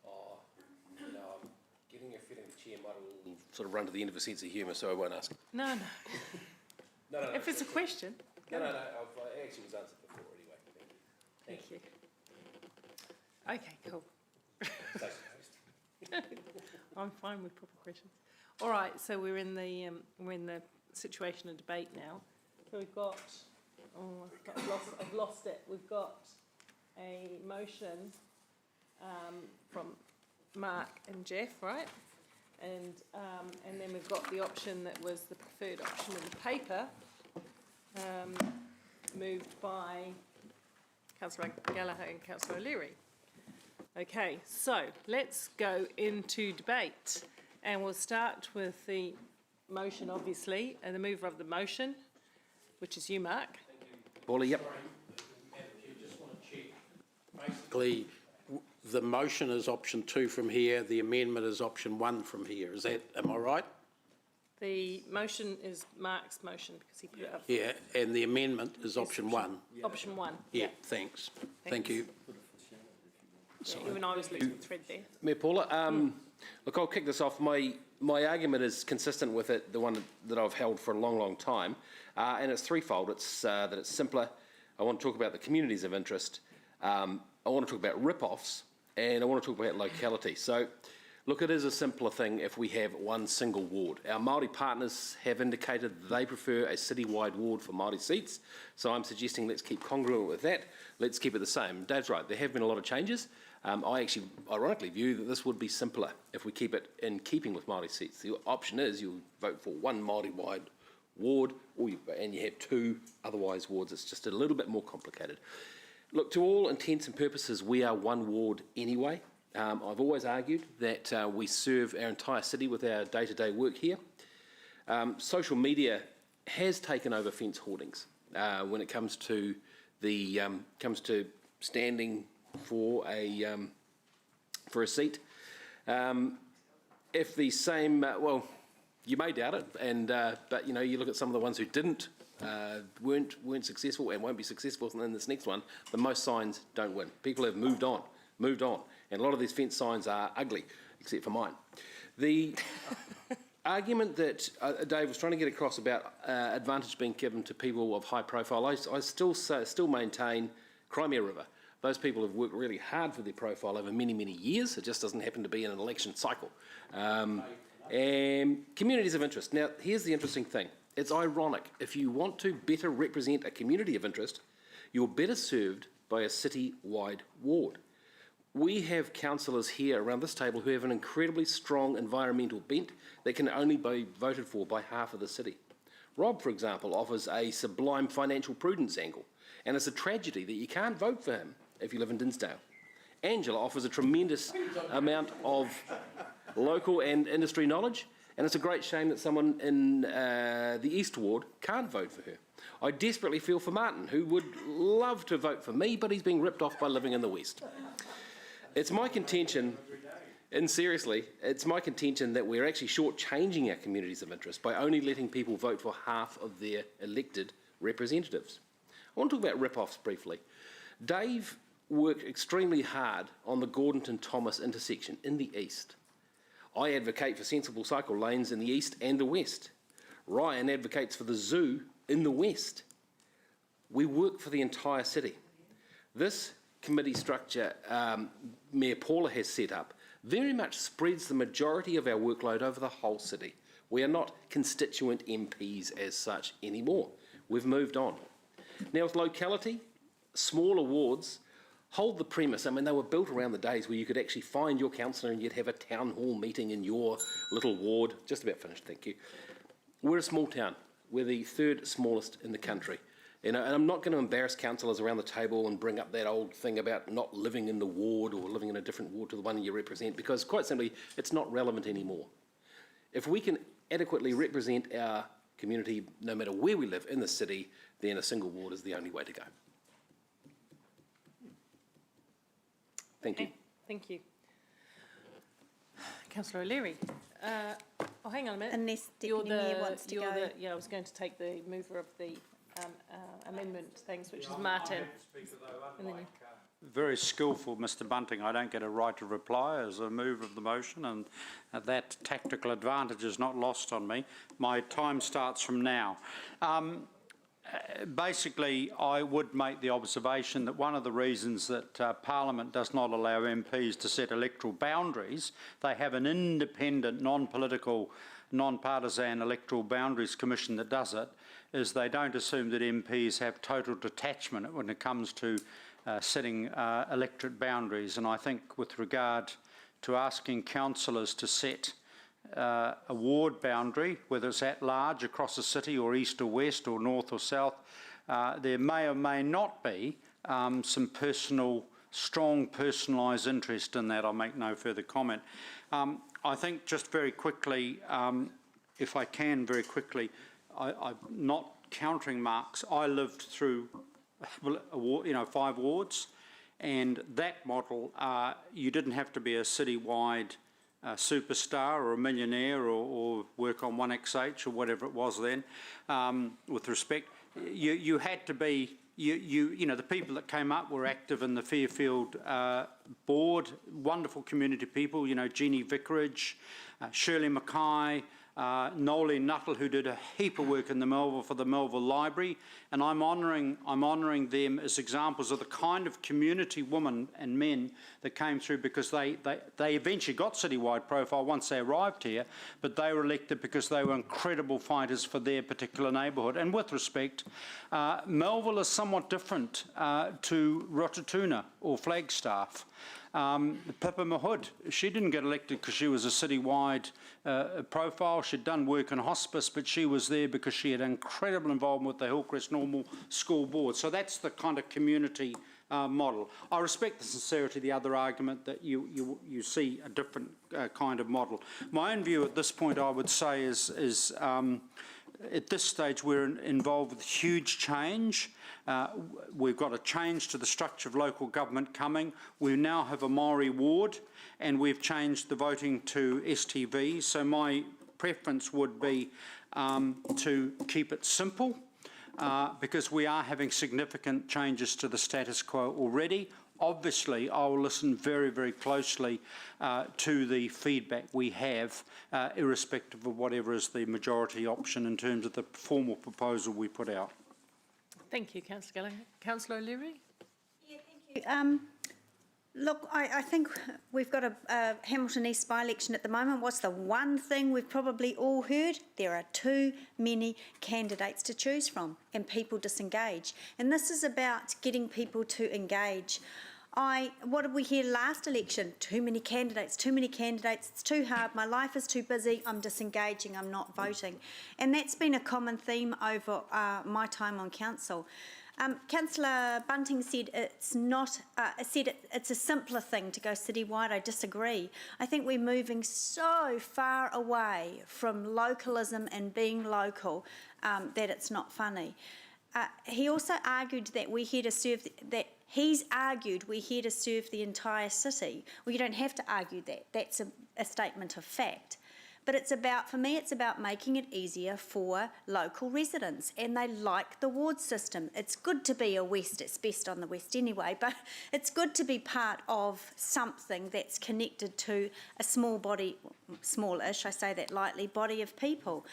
I'm getting a feeling the chair might will sort of run to the end of a sense of humour, so I won't ask. No. No. If it's a question. No. I actually was answered before anyway. Thank you. Okay, cool. I'm fine with proper questions. All right, so we're in the situation of debate now. So we've got, I've lost it. We've got a motion from Mark and Jeff, right? And then we've got the option that was the preferred option in the paper, moved by Councillor Gallagher and Councillor O'Leary. Okay, so let's go into debate, and we'll start with the motion, obviously, and the mover of the motion, which is you, Mark. Paula, yep. Basically, the motion is option 2 from here, the amendment is option 1 from here. Is that, am I right? The motion is Mark's motion because he put it up. Yeah, and the amendment is option 1. Option 1. Yeah, thanks. Thank you. Yeah, you and I was losing the thread there. Mayor Paula, look, I'll kick this off. My argument is consistent with it, the one that I've held for a long, long time, and it's threefold. It's that it's simpler. I want to talk about the communities of interest. I want to talk about rip-offs, and I want to talk about locality. So, look, it is a simpler thing if we have one single ward. Our Māori partners have indicated that they prefer a citywide ward for Māori seats, so I'm suggesting let's keep congruent with that. Let's keep it the same. Dave's right, there have been a lot of changes. I actually, ironically, view that this would be simpler if we keep it in keeping with Māori seats. The option is you vote for one Māori-wide ward, and you have 2 otherwise wards. It's just a little bit more complicated. Look, to all intents and purposes, we are one ward anyway. I've always argued that we serve our entire city with our day-to-day work here. Social media has taken over fence hoardings when it comes to standing for a seat. If the same, well, you may doubt it, but you know, you look at some of the ones who weren't successful and won't be successful in this next one. The most signs don't win. People have moved on, and a lot of these fence signs are ugly, except for mine. The argument that Dave was trying to get across about advantage being given to people of high profile, I still maintain Crimea River. Those people have worked really hard for their profile over many, many years. It just doesn't happen to be in an election cycle. And communities of interest. Now, here's the interesting thing. It's ironic. If you want to better represent a community of interest, you're better served by a city-wide ward. We have councillors here around this table who have an incredibly strong environmental bent that can only be voted for by half of the city. Rob, for example, offers a sublime financial prudence angle, and it's a tragedy that you can't vote for him if you live in Dinsdale. Angela offers a tremendous amount of local and industry knowledge, and it's a great shame that someone in the East Ward can't vote for her. I desperately feel for Martin, who would love to vote for me, but he's being ripped off by living in the West. It's my contention, and seriously, it's my contention that we're actually shortchanging our communities of interest by only letting people vote for half of their elected representatives. I want to talk about rip-offs briefly. Dave worked extremely hard on the Gordonton-Thomas intersection in the east. I advocate for sensible cycle lanes in the east and the west. Ryan advocates for the zoo in the west. We work for the entire city. This committee structure Mayor Paula has set up very much spreads the majority of our workload over the whole city. We are not constituent MPs as such anymore. We've moved on. Now with locality, smaller wards hold the premise. I mean, they were built around the days where you could actually find your councillor and you'd have a town hall meeting in your little ward. Just about finished, thank you. We're a small town. We're the 3rd smallest in the country. You know, and I'm not going to embarrass councillors around the table and bring up that old thing about not living in the ward or living in a different ward to the one you represent, because quite simply, it's not relevant anymore. If we can adequately represent our community, no matter where we live in the city, then a single ward is the only way to go. Thank you. Thank you. Councillor O'Leary. Oh, hang on a minute. Unless Deputy Mayor wants to go. Yeah, I was going to take the mover of the amendment things, which is Martin. And then Very skillful, Mr Bunting. I don't get a right to reply as a mover of the motion, and that tactical advantage is not lost on me. My time starts from now. Basically, I would make the observation that one of the reasons that Parliament does not allow MPs to set electoral boundaries, they have an independent, non-political, non-partisan electoral boundaries commission that does it, is they don't assume that MPs have total detachment when it comes to setting electorate boundaries. And I think with regard to asking councillors to set a ward boundary, whether it's at large across the city or east or west or north or south, there may or may not be some strong personalised interest in that. I'll make no further comment. I think just very quickly, if I can very quickly, I'm not countering Mark's. I lived through 5 wards, and that model, you didn't have to be a citywide superstar or a millionaire or work on 1XH or whatever it was then, with respect. You had to be, the people that came up were active in the Fairfield board, wonderful community people, Jeannie Vicarage, Shirley Mackay, Nolly Nuttall, who did a heap of work in the Melville for the Melville Library, and I'm honouring them as examples of the kind of community women and men that came through, because they eventually got citywide profile once they arrived here, but they were elected because they were incredible fighters for their particular neighbourhood. And with respect, Melville is somewhat different to Rototuna or Flagstaff. Pippa Mahood, she didn't get elected because she was a citywide profile. She'd done work in hospice, but she was there because she had incredible involvement with the Hillcrest Normal School Board. So that's the kind of community model. I respect the sincerity of the other argument that you see a different kind of model. My own view at this point, I would say, is at this stage we're involved with huge change. We've got a change to the structure of local government coming. We now have a Maori ward, and we've changed the voting to STV. So my preference would be to keep it simple, because we are having significant changes to the status quo already. Obviously, I will listen very, very closely to the feedback we have, irrespective of whatever is the majority option in terms of the formal proposal we put out. Thank you, Councillor Gallagher. Councillor O'Leary? Yeah, thank you. Look, I think we've got a Hamilton East by-election at the moment. What's the one thing we've probably all heard? There are too many candidates to choose from, and people disengage. And this is about getting people to engage. What did we hear last election? Too many candidates, it's too hard, my life is too busy, I'm disengaging, I'm not voting. And that's been a common theme over my time on council. Councillor Bunting said it's a simpler thing to go citywide. I disagree. I think we're moving so far away from localism and being local that it's not funny. He also argued that we're here to serve, he's argued we're here to serve the entire city. Well, you don't have to argue that. That's a statement of fact. But it's about, for me, it's about making it easier for local residents, and they like the ward system. It's good to be a West, it's best on the West anyway, but it's good to be part of something that's connected to a small body, smallish, I say that lightly, body of people.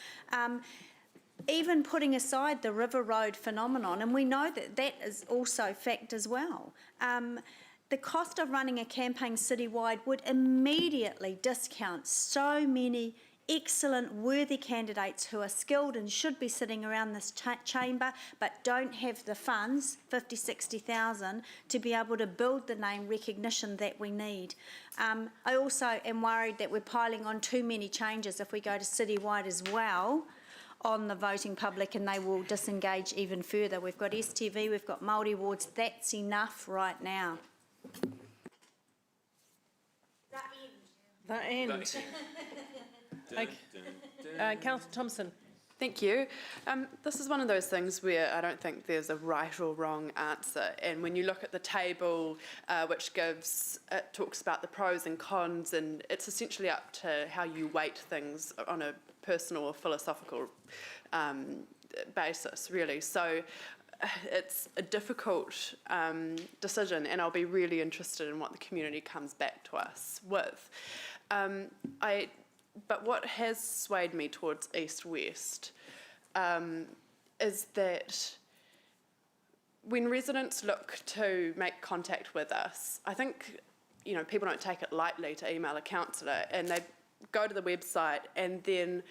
Even putting aside the River Road phenomenon, and we know that that is also fact as well. The cost of running a campaign citywide would immediately discount so many excellent, worthy candidates who are skilled and should be sitting around this chamber but don't have the funds, 50, 60,000, to be able to build the name recognition that we need. I also am worried that we're piling on too many changes if we go to citywide as well on the voting public, and they will disengage even further. We've got STV, we've got Māori wards, that's enough right now. The end. Councillor Thompson. Thank you. This is one of those things where I don't think there's a right or wrong answer. And when you look at the table, which talks about the pros and cons, and it's essentially up to how you weight things on a personal or philosophical basis, really. So it's a difficult decision, and I'll be really interested in what the community comes back to us with. But what has swayed me towards east-west is that when residents look to make contact with us, I think, you know, people don't take it lightly to email a councillor, and they go to the website and then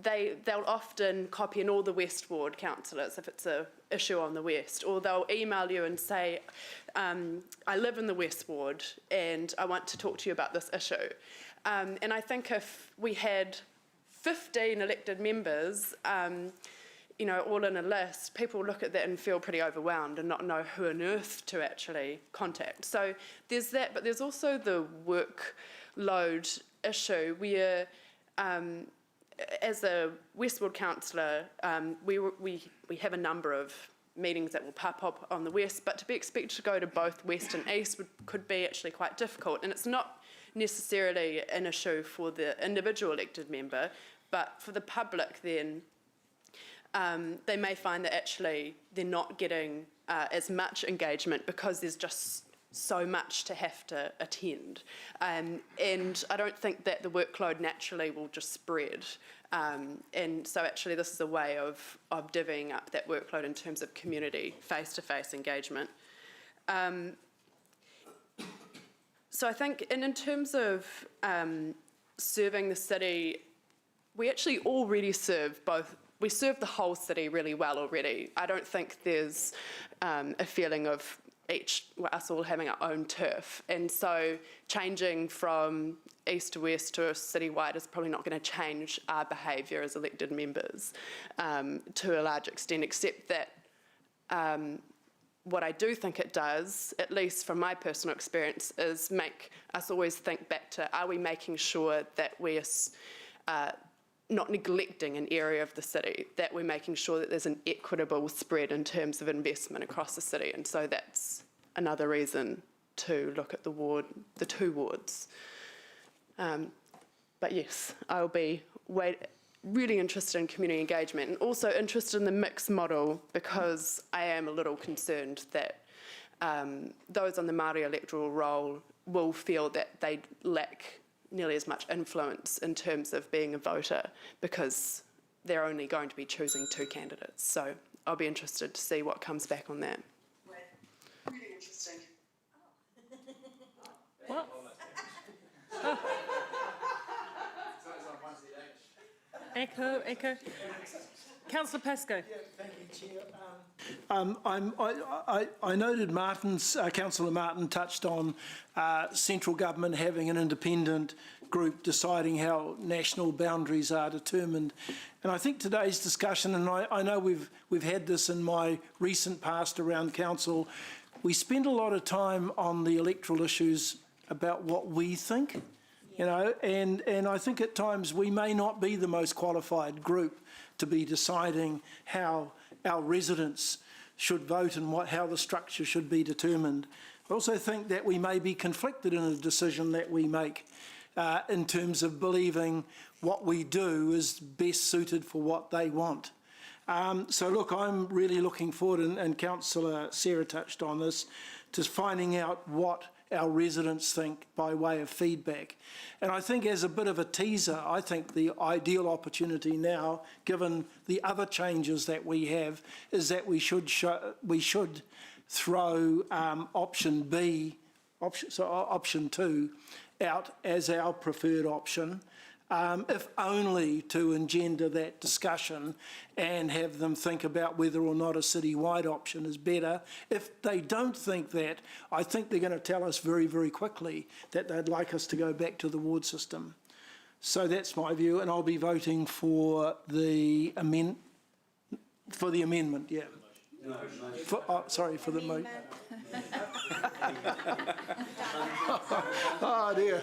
they'll often copy in all the West Ward councillors if it's a issue on the West, or they'll email you and say, I live in the West Ward and I want to talk to you about this issue. And I think if we had 15 elected members, you know, all in a list, people look at that and feel pretty overwhelmed and not know who on earth to actually contact. So there's that, but there's also the workload issue where, as a West Ward councillor, we have a number of meetings that will pop up on the West, but to be expected to go to both West and East could be actually quite difficult. And it's not necessarily an issue for the individual elected member, but for the public then, they may find that actually they're not getting as much engagement because there's just so much to have to attend. And I don't think that the workload naturally will just spread. And so actually this is a way of divvying up that workload in terms of community face-to-face engagement. So I think, and in terms of serving the city, we actually already serve we serve the whole city really well already. I don't think there's a feeling of us all having our own turf. And so changing from east to west to citywide is probably not going to change our behaviour as elected members to a large extent, except that what I do think it does, at least from my personal experience, is make us always think back to, are we making sure that we're not neglecting an area of the city, that we're making sure that there's an equitable spread in terms of investment across the city. And so that's another reason to look at the two wards. But yes, I'll be really interested in community engagement and also interested in the mixed model, because I am a little concerned that those on the Māori electoral roll will feel that they lack nearly as much influence in terms of being a voter because they're only going to be choosing two candidates. So I'll be interested to see what comes back on that. Really interesting. What? Oh. Echo. Councillor Pascoe. Yeah, thank you, Chair. I noted Councillor Martin touched on central government having an independent group deciding how national boundaries are determined. And I think today's discussion, and I know we've had this in my recent past around council, we spend a lot of time on the electoral issues about what we think. You know, and I think at times we may not be the most qualified group to be deciding how our residents should vote and how the structure should be determined. I also think that we may be conflicted in a decision that we make in terms of believing what we do is best suited for what they want. So look, I'm really looking forward, and Councillor Sarah touched on this, to finding out what our residents think by way of feedback. And I think as a bit of a teaser, I think the ideal opportunity now, given the other changes that we have, is that we should throw option 2 out as our preferred option, if only to engender that discussion and have them think about whether or not a citywide option is better. If they don't think that, I think they're going to tell us very, very quickly that they'd like us to go back to the ward system. So that's my view, and I'll be voting for the amendment, yeah. For the motion. Oh dear.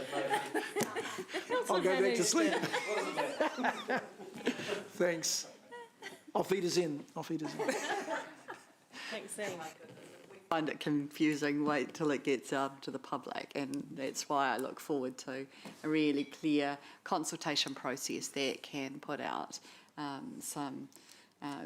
I'll go back to sleep. Thanks. Auf Wiedersehen. Thanks, Ian. I find it confusing, wait till it gets out to the public, and that's why I look forward to a really clear consultation process that can put out some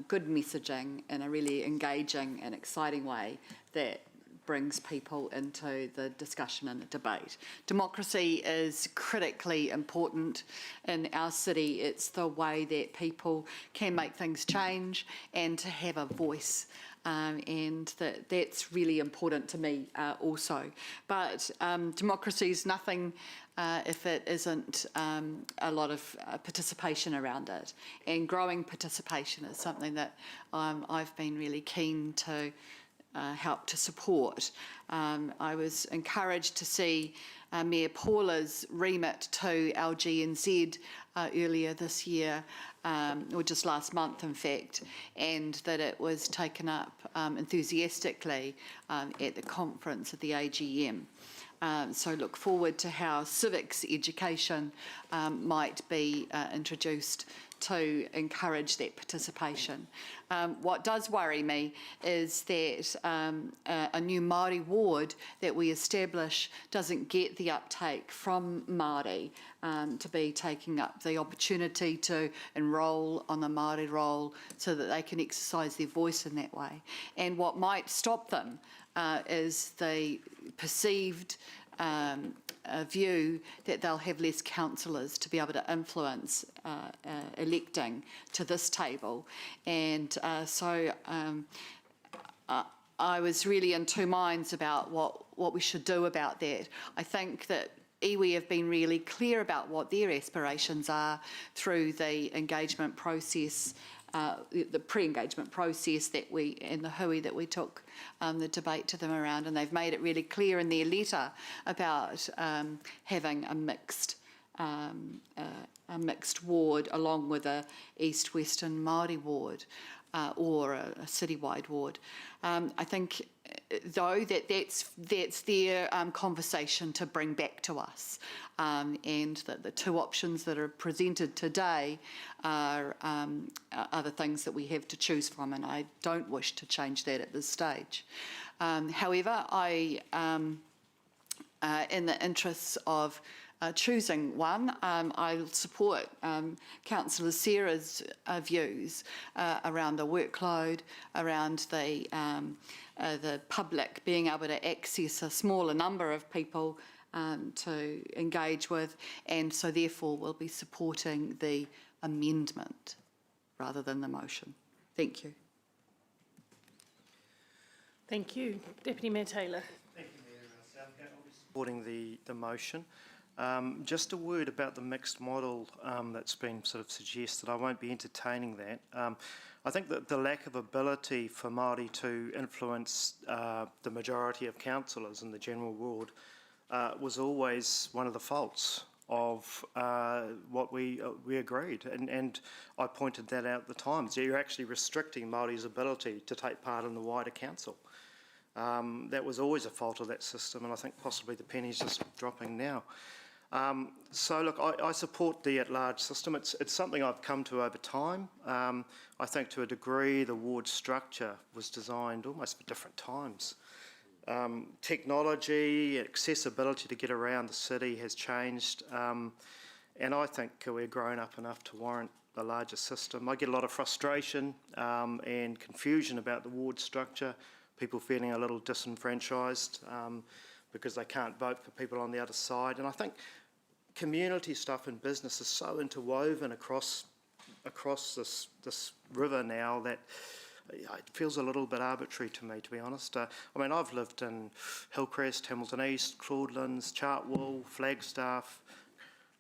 good messaging in a really engaging and exciting way that brings people into the discussion and the debate. Democracy is critically important in our city. It's the way that people can make things change and to have a voice. And that's really important to me also. But democracy is nothing if it isn't a lot of participation around it. And growing participation is something that I've been really keen to help to support. I was encouraged to see Mayor Paula's remit to LGNZ earlier this year, or just last month in fact, and that it was taken up enthusiastically at the conference at the AGM. So look forward to how civics education might be introduced to encourage that participation. What does worry me is that a new Māori ward that we establish doesn't get the uptake from Māori to be taking up the opportunity to enrol on the Māori roll so that they can exercise their voice in that way. And what might stop them is the perceived view that they'll have less councillors to be able to influence electing to this table. And so I was really in two minds about what we should do about that. I think that iwi have been really clear about what their aspirations are through the engagement process, the pre-engagement process that and the hui that we took the debate to them around, and they've made it really clear in their letter about having a mixed ward along with a East-Western Māori ward or a citywide ward. I think though that's their conversation to bring back to us, and that the two options that are presented today are the things that we have to choose from, and I don't wish to change that at this stage. However, I, in the interests of choosing one, I'll support Councillor Sarah's views around the workload, around the public being able to access a smaller number of people to engage with, and so therefore we'll be supporting the amendment rather than the motion. Thank you. Thank you. Deputy Mayor Taylor. Thank you, Mayor Southgate. I'll be supporting the motion. Just a word about the mixed model that's been sort of suggested. I won't be entertaining that. I think that the lack of ability for Māori to influence the majority of councillors in the general ward was always one of the faults of what we agreed, and I pointed that out at the time. So you're actually restricting Māori's ability to take part in the wider council. That was always a fault of that system, and I think possibly the penny's just dropping now. So look, I support the at-large system. It's something I've come to over time. I think to a degree the ward structure was designed almost for different times. Technology, accessibility to get around the city has changed, and I think we're grown up enough to warrant a larger system. I get a lot of frustration and confusion about the ward structure, people feeling a little disenfranchised because they can't vote for people on the other side. And I think community stuff and business is so interwoven across this river now that it feels a little bit arbitrary to me, to be honest. I mean, I've lived in Hillcrest, Hamilton East, Claudelands, Chartwell, Flagstaff,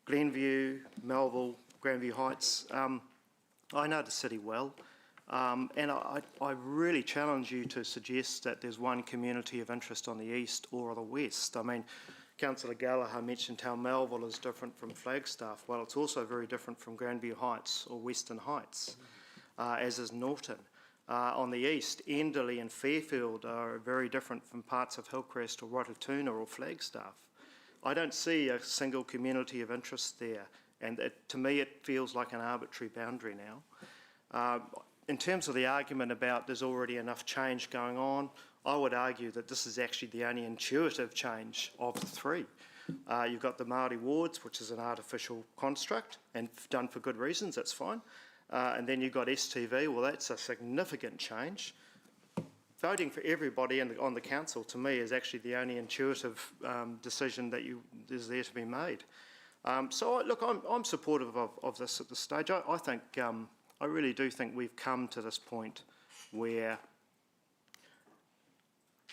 Glenview, Melville, Grandview Heights. I know the city well, and I really challenge you to suggest that there's one community of interest on the east or the west. I mean, Councillor Gallagher mentioned how Melville is different from Flagstaff. Well, it's also very different from Grandview Heights or Western Heights, as is Norton. On the east, Enderley and Fairfield are very different from parts of Hillcrest or Rototuna or Flagstaff. I don't see a single community of interest there, and to me it feels like an arbitrary boundary now. In terms of the argument about there's already enough change going on, I would argue that this is actually the only intuitive change of the three. You've got the Māori wards, which is an artificial construct and done for good reasons, that's fine. And then you've got STV, well that's a significant change. voting for everybody on the council, to me, is actually the only intuitive decision that is there to be made. So, look, I'm supportive of this at this stage. I think, I really do think we've come to this point where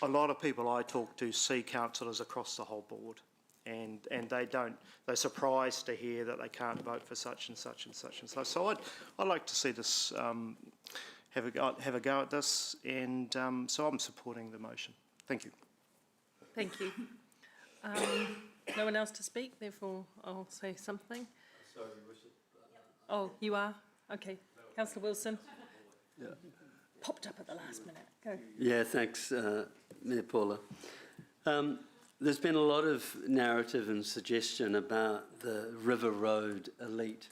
a lot of people I talk to see councillors across the whole board, and they're surprised to hear that they can't vote for such and such and such and such. So I'd like to see this, have a go at this, and so I'm supporting the motion. Thank you. Thank you. No one else to speak, therefore I'll say something. Sorry, Your Worship. Oh, you are? Okay. Councillor Wilson. Yeah. Popped up at the last minute. Go. Yeah, thanks, Mayor Paula. There's been a lot of narrative and suggestion about the River Road elite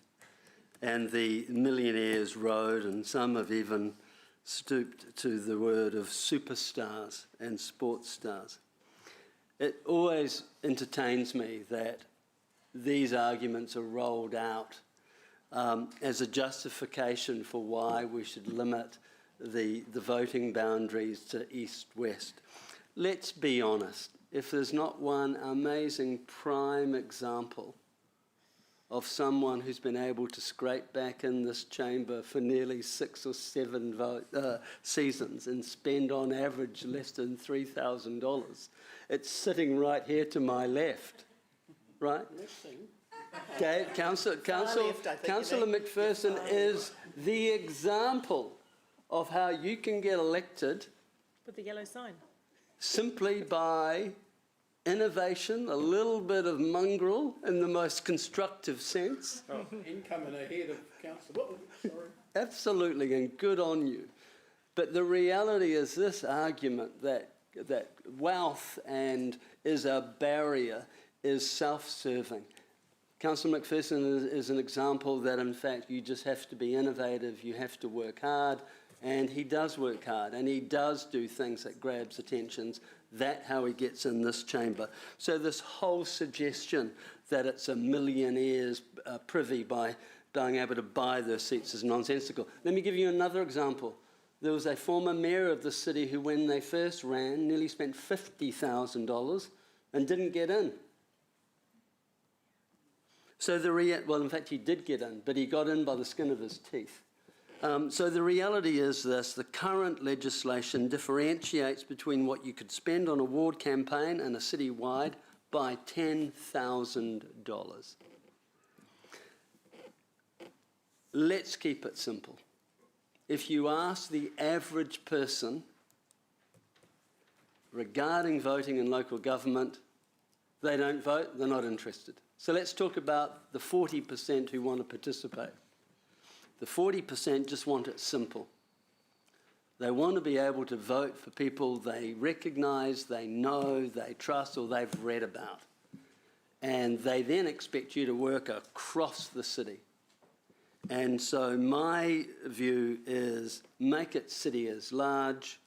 and the Millionaires Road, and some have even stooped to the word of superstars and sports stars. It always entertains me that these arguments are rolled out as a justification for why we should limit the voting boundaries to east-west. Let's be honest, if there's not one amazing prime example of someone who's been able to scrape back in this chamber for nearly 6 or 7 seasons and spend on average less than $3,000, it's sitting right here to my left, right? Okay, Councillor McPherson is the example of how you can get elected With the yellow sign. simply by innovation, a little bit of mongrel in the most constructive sense. Oh, incoming ahead of Councillor. Sorry. Absolutely, and good on you. But the reality is this argument that wealth is a barrier is self-serving. Councillor McPherson is an example that, in fact, you just have to be innovative, you have to work hard, and he does work hard, and he does do things that grabs attentions. That's how he gets in this chamber. So this whole suggestion that it's a millionaire's privy by being able to buy their seats is nonsensical. Let me give you another example. There was a former mayor of the city who, when they first ran, nearly spent $50,000 and didn't get in. So well, in fact, he did get in, but he got in by the skin of his teeth. So the reality is this: the current legislation differentiates between what you could spend on a ward campaign and a citywide by $10,000. Let's keep it simple. If you ask the average person regarding voting in local government, they don't vote, they're not interested. So let's talk about the 40% who want to participate. The 40% just want it simple. They want to be able to vote for people they recognise, they know, they trust, or they've read about. And they then expect you to work across the city. And so my view is make it city as large.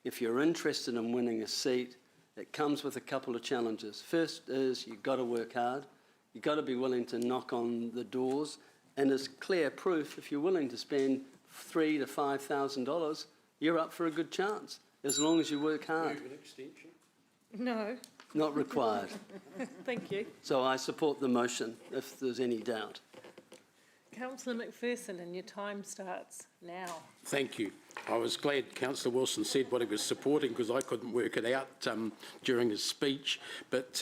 If you're interested in winning a seat, it comes with a couple of challenges. First is you've got to work hard. You've got to be willing to knock on the doors. And as clear proof, if you're willing to spend $3,000 to $5,000, you're up for a good chance, as long as you work hard. Move an extension? No. Not required. Thank you. So I support the motion, if there's any doubt. Councillor McPherson, and your time starts now. Thank you. I was glad Councillor Wilson said what he was supporting, because I couldn't work it out during his speech. But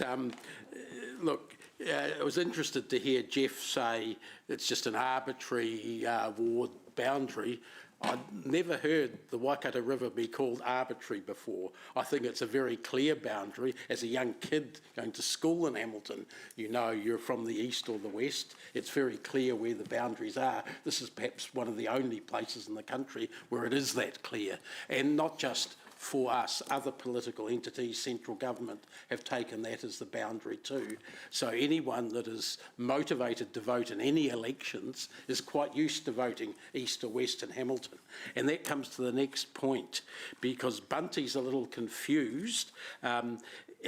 look, I was interested to hear Jeff say it's just an arbitrary ward boundary. I'd never heard the Waikato River be called arbitrary before. I think it's a very clear boundary. As a young kid going to school in Hamilton, you know you're from the east or the west. It's very clear where the boundaries are. This is perhaps one of the only places in the country where it is that clear. And not just for us, other political entities, central government, have taken that as the boundary too. So anyone that is motivated to vote in any elections is quite used to voting east or west in Hamilton. And that comes to the next point, because Bunty's a little confused.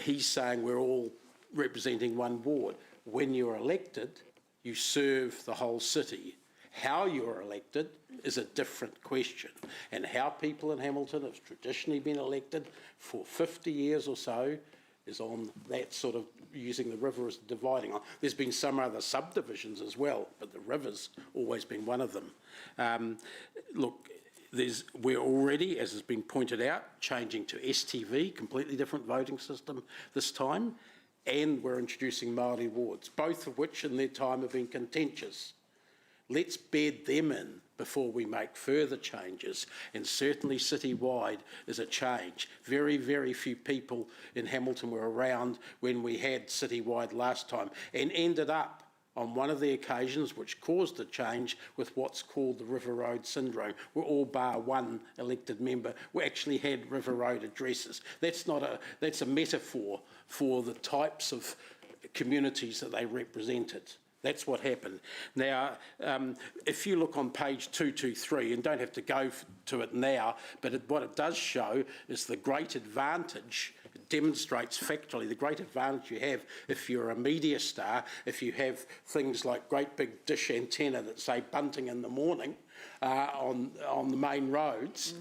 He's saying we're all representing one ward. When you're elected, you serve the whole city. How you're elected is a different question, and how people in Hamilton have traditionally been elected for 50 years or so is on that sort of using the river as a dividing line. There's been some other subdivisions as well, but the river's always been one of them. Look, we're already, as has been pointed out, changing to STV, completely different voting system this time, and we're introducing Māori wards, both of which in their time have been contentious. Let's bed them in before we make further changes, and certainly citywide is a change. Very, very few people in Hamilton were around when we had citywide last time, and ended up on one of the occasions which caused the change with what's called the River Road syndrome, where all bar one elected member we actually had River Road addresses. That's a metaphor for the types of communities that they represented. That's what happened. Now, if you look on page 223, and don't have to go to it now, but what it does show is the great advantage, it demonstrates factually the great advantage you have if you're a media star, if you have things like great big dish antenna that say bunting in the morning on the main roads,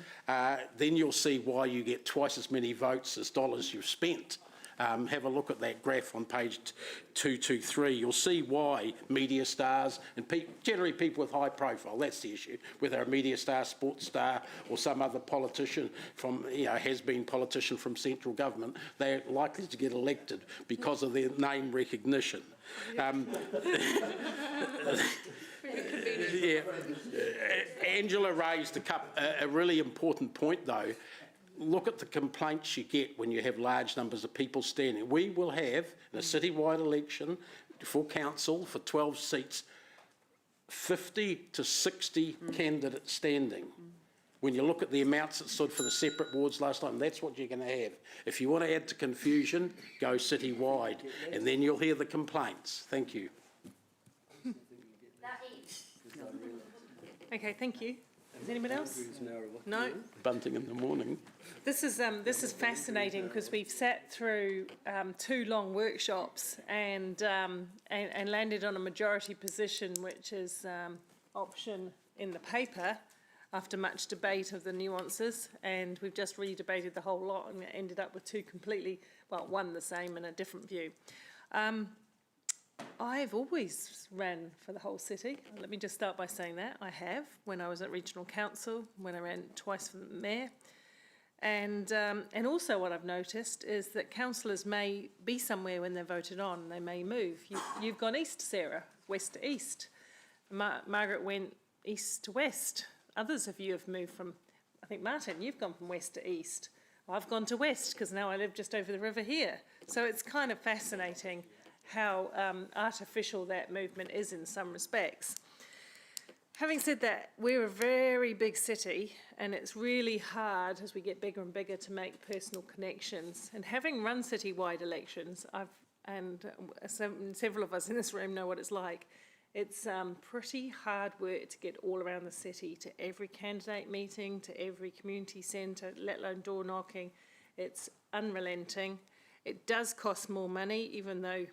then you'll see why you get twice as many votes as dollars you've spent. Have a look at that graph on page 223. You'll see why media stars and generally people with high profile, that's the issue, whether a media star, sports star or some other politician from, has-been politician from central government, they're likely to get elected because of their name recognition. Angela raised a really important point though. Look at the complaints you get when you have large numbers of people standing. We will have, in a citywide election for council, for 12 seats, 50 to 60 candidates standing. When you look at the amounts that stood for the separate wards last time, that's what you're going to have. If you want to add to confusion, go citywide, and then you'll hear the complaints. Thank you. Okay, thank you. Is anyone else? No? Bunting in the morning. This is fascinating because we've sat through 2 long workshops and landed on a majority position, which is option in the paper after much debate of the nuances, and we've just redebated the whole lot and ended up with 2 completely, well, one the same and a different view. I've always ran for the whole city. Let me just start by saying that. I have, when I was at regional council, when I ran twice for the mayor. And also what I've noticed is that councillors may be somewhere when they're voted on. They may move. You've gone east, Sarah, west to east. Margaret went east to west. Others of you have moved from, I think, Martin, you've gone from west to east. I've gone to west because now I live just over the river here. So it's kind of fascinating how artificial that movement is in some respects. Having said that, we're a very big city and it's really hard as we get bigger and bigger to make personal connections. And having run citywide elections, several of us in this room know what it's like. It's pretty hard work to get all around the city, to every candidate meeting, to every community centre, let alone door knocking. It's unrelenting. It does cost more money, even though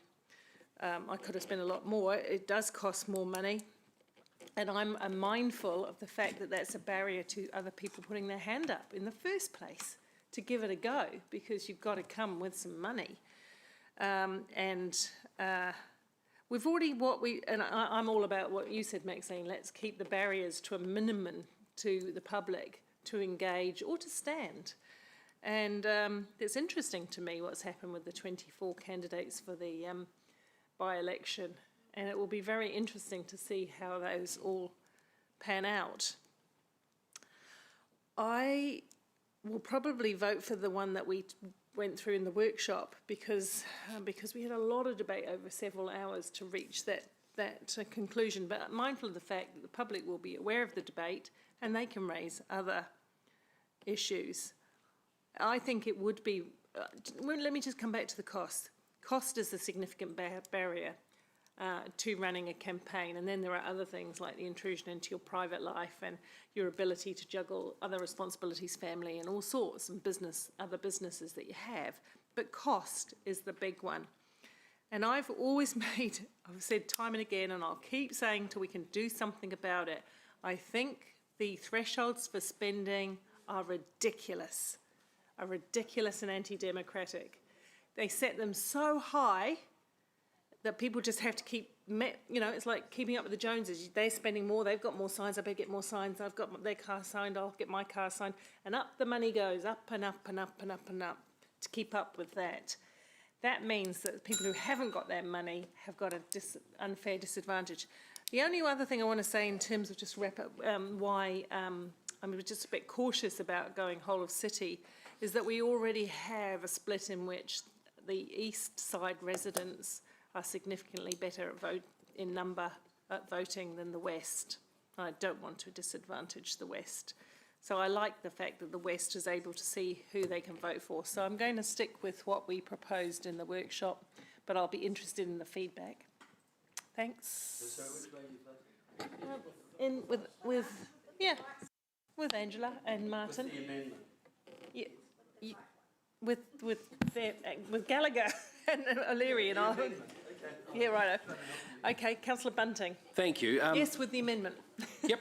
I could have spent a lot more. It does cost more money. And I'm mindful of the fact that that's a barrier to other people putting their hand up in the first place to give it a go, because you've got to come with some money. We've already, I'm all about what you said, Maxine, let's keep the barriers to a minimum to the public to engage or to stand. And it's interesting to me what's happened with the 24 candidates for the by-election, and it will be very interesting to see how those all pan out. I will probably vote for the one that we went through in the workshop because we had a lot of debate over several hours to reach that conclusion, but mindful of the fact that the public will be aware of the debate and they can raise other issues. I think it would be, let me just come back to the cost. Cost is a significant barrier to running a campaign, and then there are other things like the intrusion into your private life and your ability to juggle other responsibilities, family and all sorts, and other businesses that you have. But cost is the big one. And I've always I've said time and again, and I'll keep saying till we can do something about it, I think the thresholds for spending are ridiculous and anti-democratic. They set them so high that people just have to keep, it's like keeping up with the Joneses. They're spending more, they've got more signs, I better get more signs, I've got their car signed, I'll get my car signed. And up the money goes, up and up and up and up and up to keep up with that. That means that people who haven't got their money have got an unfair disadvantage. The only other thing I want to say in terms of just wrap up why I'm just a bit cautious about going whole of city is that we already have a split in which the east side residents are significantly better at voting than the west. I don't want to disadvantage the west. So I like the fact that the west is able to see who they can vote for. So I'm going to stick with what we proposed in the workshop, but I'll be interested in the feedback. Thanks. So which way you vote? With Angela and Martin. With the amendment? Yeah, with Gallagher and O'Leary and I. Okay. Yeah, righto. Okay, Councillor Bunting. Thank you. Yes, with the amendment. Yep.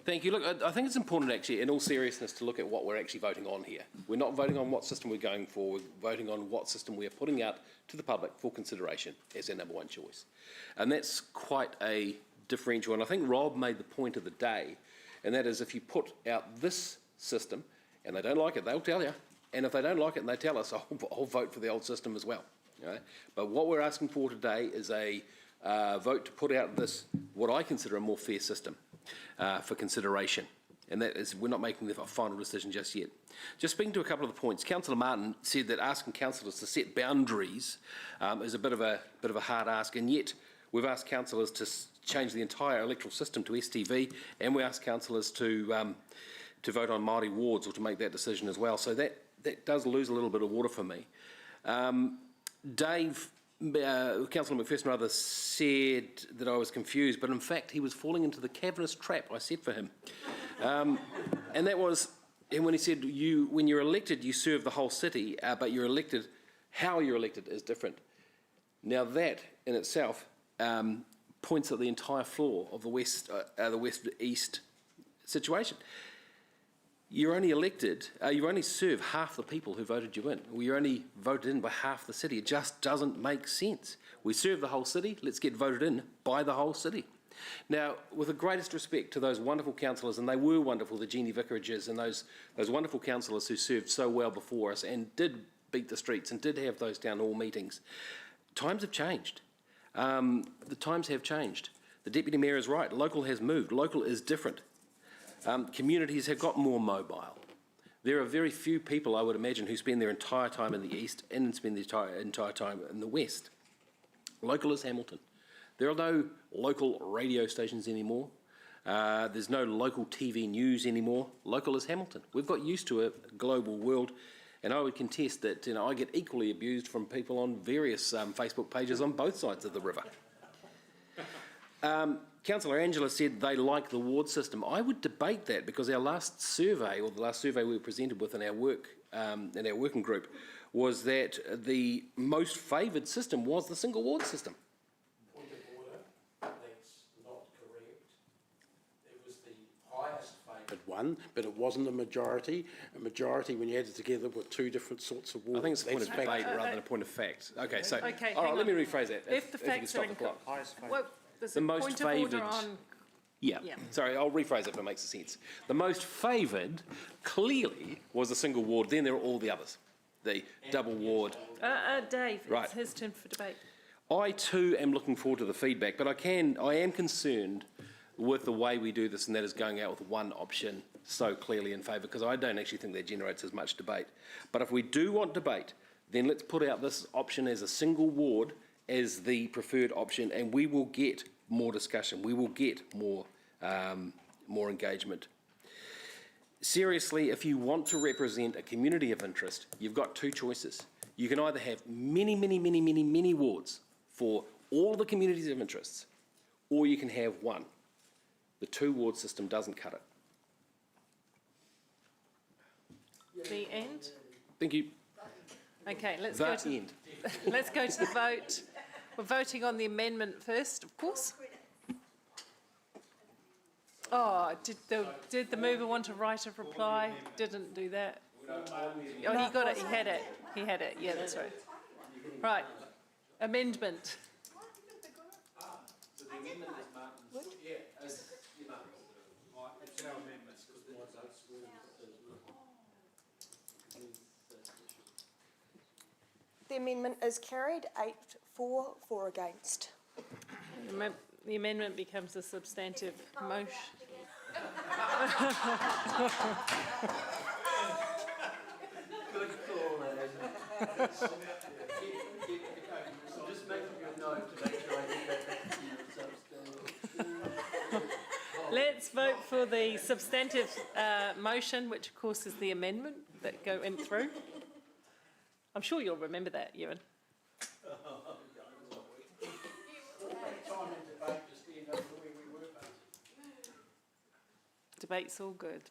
Thank you. Look, I think it's important actually, in all seriousness, to look at what we're actually voting on here. We're not voting on what system we're going for, we're voting on what system we are putting out to the public for consideration as our number one choice. And that's quite a differential. And I think Rob made the point of the day, and that is if you put out this system and they don't like it, they'll tell you. And if they don't like it and they tell us, I'll vote for the old system as well. Okay? But what we're asking for today is a vote to put out this, what I consider a more fair system for consideration. And that is, we're not making the final decision just yet. Just speaking to a couple of the points, Councillor Martin said that asking councillors to set boundaries is a bit of a hard ask, and yet we've asked councillors to change the entire electoral system to STV, and we asked councillors to vote on Māori wards or to make that decision as well. So that does lose a little bit of water for me. Dave, Councillor McPherson rather said that I was confused, but in fact he was falling into the cavernous trap I set for him. And that was, and when he said, when you're elected, you serve the whole city, but you're elected, how you're elected is different. Now that in itself points at the entire flaw of the west-east situation. You're only elected, you only serve half the people who voted you in, or you're only voted in by half the city. It just doesn't make sense. We serve the whole city, let's get voted in by the whole city. Now, with the greatest respect to those wonderful councillors, and they were wonderful, the Jeannie Vicarages and those wonderful councillors who served so well before us and did beat the streets and did have those town hall meetings, times have changed. The times have changed. The Deputy Mayor is right, local has moved, local is different. Communities have got more mobile. There are very few people, I would imagine, who spend their entire time in the east and spend their entire time in the west. Local is Hamilton. There are no local radio stations anymore. There's no local TV news anymore. Local is Hamilton. We've got used to a global world, and I would contest that I get equally abused from people on various Facebook pages on both sides of the river. Councillor Angela said they like the ward system. I would debate that, because our last survey, or the last survey we were presented with in our working group, was that the most favoured system was the single ward system. Point of order, that's not correct. It was the highest favoured one, but it wasn't a majority. A majority, when you add it together, were two different sorts of wards. I think it's a point of debate rather than a point of fact. Okay, so Okay, all right, let me rephrase that. If the facts are incorrect. Well, there's The a most point of order favoured. on. Yeah. Sorry, I'll rephrase it if it makes sense. The most favoured, clearly, was the single ward. Then there are all the others. The double ward. Dave, Right. it's his turn for debate. I too am looking forward to the feedback, but I am concerned with the way we do this, and that is going out with one option so clearly in favour, because I don't actually think that generates as much debate. But if we do want debate, then let's put out this option as a single ward as the preferred option, and we will get more discussion. We will get more engagement. Seriously, if you want to represent a community of interest, you've got two choices. You can either have many wards for all the communities of interest, or you can have one. The two-ward system doesn't cut it. The end? Thank you. Okay, let's The go to end. let's go to the vote. We're voting on the amendment first, of course. Oh, did the mover want to write a reply? Didn't do that. Oh, he got it, he had it. He had it, yeah, that's right. Right, amendment. The amendment is carried, 8 for, 4 against. The amendment becomes a substantive motion. Good call, Anne. Just making a note to make sure I get that back to you. Let's vote for the substantive motion, which of course is the amendment that went through. I'm sure you'll remember that, Ewan. Debate's all good.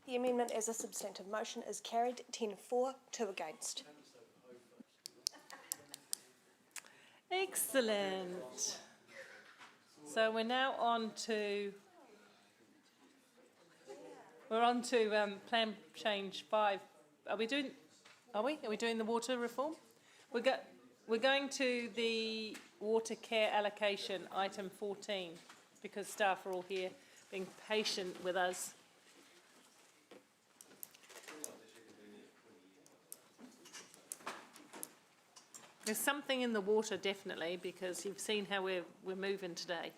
The amendment as a substantive motion is carried, 10 for, 2 against. Excellent. So we're now on to plan change 5. Are we doing the water reform? We're going to the water care allocation, item 14, because staff are all here being patient with us. There's something in the water, definitely, because you've seen how we're moving today.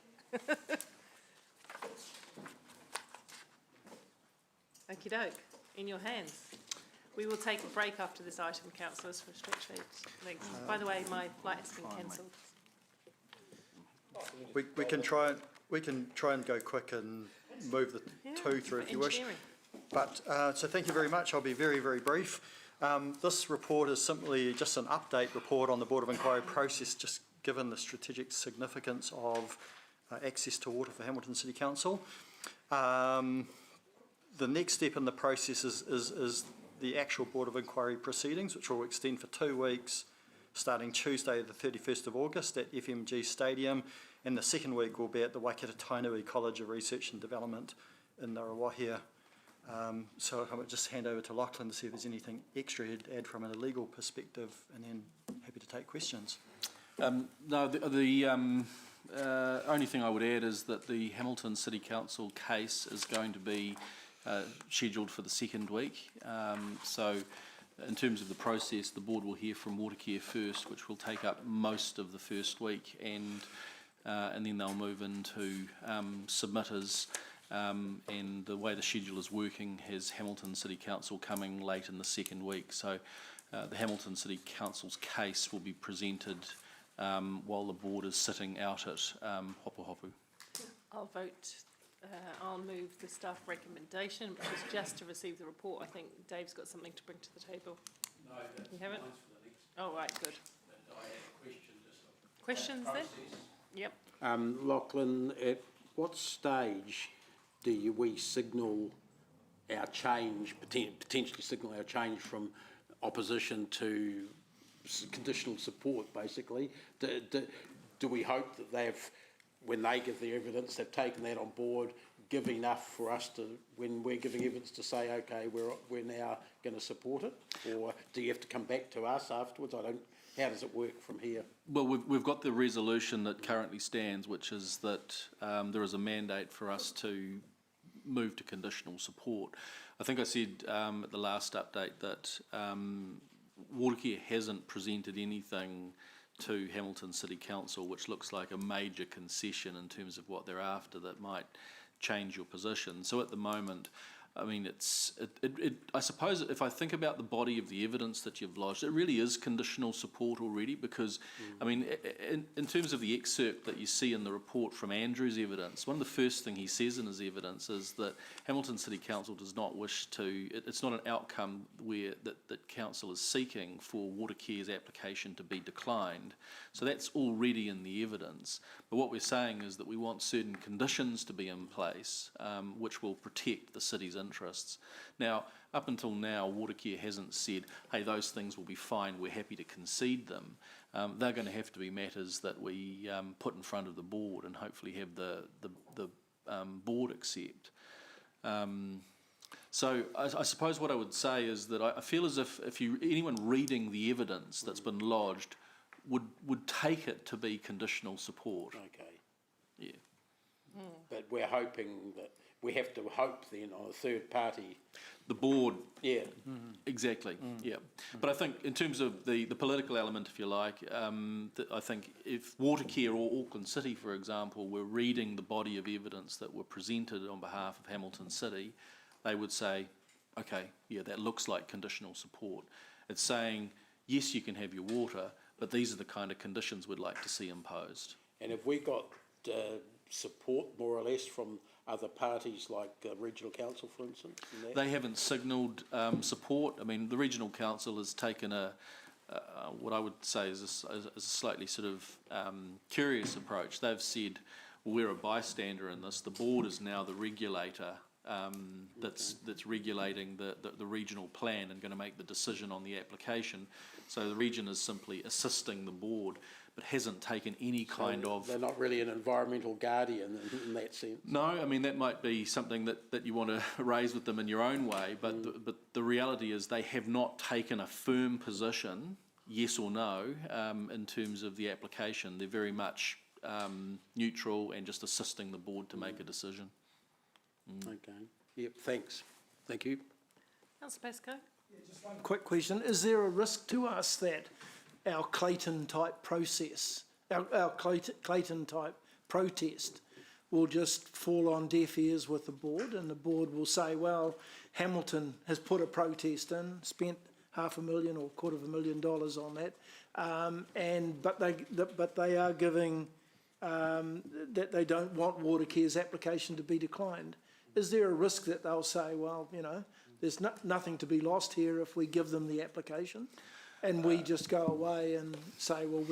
Okie doke, in your hands. We will take a break after this item, councillors, for stretch legs. By the way, my flight has been cancelled. We can try and go quick and move the two through if you wish. But so thank you very much. I'll be very, very brief. This report is simply just an update report on the Board of Inquiry process, just given the strategic significance of access to water for Hamilton City Council. The next step in the process is the actual Board of Inquiry proceedings, which will extend for 2 weeks, starting Tuesday the 31st of August at FMG Stadium, and the second week will be at the Waikato Tainui College of Research and Development in Ngaruawahia. So I might just hand over to Lachlan to see if there's anything extra he'd add from a legal perspective, and then happy to take questions. No, the only thing I would add is that the Hamilton City Council case is going to be scheduled for the second week. So in terms of the process, the board will hear from Watercare first, which will take up most of the first week, and then they'll move into submitters. And the way the schedule is working has Hamilton City Council coming late in the second week. So the Hamilton City Council's case will be presented while the board is sitting out at Hopu Hopu. I'll move the staff recommendation, which is just to receive the report. I think Dave's got something to bring to the table. No, you haven't? Oh, right, good. I had a question just questions then? Yep. Lachlan, at what stage do we signal our change, potentially signal our change from opposition to conditional support, basically? Do we hope that they've, when they give their evidence, they've taken that on board, give enough for us to, when we're giving evidence, to say, okay, we're now going to support it? Or do you have to come back to us afterwards? How does it work from here? Well, we've got the resolution that currently stands, which is that there is a mandate for us to move to conditional support. I think I said at the last update that Watercare hasn't presented anything to Hamilton City Council which looks like a major concession in terms of what they're after that might change your position. So at the moment, I mean, I suppose if I think about the body of the evidence that you've lodged, it really is conditional support already, because, I mean, in terms of the excerpt that you see in the report from Andrew's evidence, one of the first thing he says in his evidence is that Hamilton City Council does not wish to, it's not an outcome where that council is seeking for Watercare's application to be declined. So that's already in the evidence. But what we're saying is that we want certain conditions to be in place which will protect the city's interests. Now, up until now, Watercare hasn't said, hey, those things will be fine, we're happy to concede them. they're going to have to be matters that we put in front of the board and hopefully have the board accept. So I suppose what I would say is that I feel as if anyone reading the evidence that's been lodged would take it to be conditional support. Okay. Yeah. But we're hoping that, we have to hope then on a third party. The board. Yeah. Exactly, yeah. But I think in terms of the political element, if you like, I think if Watercare or Auckland City, for example, were reading the body of evidence that were presented on behalf of Hamilton City, they would say, okay, yeah, that looks like conditional support. It's saying, yes, you can have your water, but these are the kind of conditions we'd like to see imposed. And have we got support, more or less, from other parties like Regional Council, for instance? They haven't signalled support. I mean, the Regional Council has taken what I would say is a slightly sort of curious approach. They've said, well, we're a bystander in this. The board is now the regulator that's regulating the regional plan and going to make the decision on the application. So the region is simply assisting the board, but hasn't taken any kind of... They're not really an environmental guardian in that sense. No, I mean, that might be something that you want to raise with them in your own way, but the reality is they have not taken a firm position, yes or no, in terms of the application. They're very much neutral and just assisting the board to make a decision. Okay. Yep, thanks. Thank you. Councillor Pascoe? Just one quick question. Is there a risk to us that our Clayton-type process, our Clayton-type protest will just fall on deaf ears with the board, and the board will say, well, Hamilton has put a protest in, spent $500,000 or $250,000 on that, but they are giving that they don't want Watercare's application to be declined. Is there a risk that they'll say, well, you know, there's nothing to be lost here if we give them the application, and we just go away and say, well,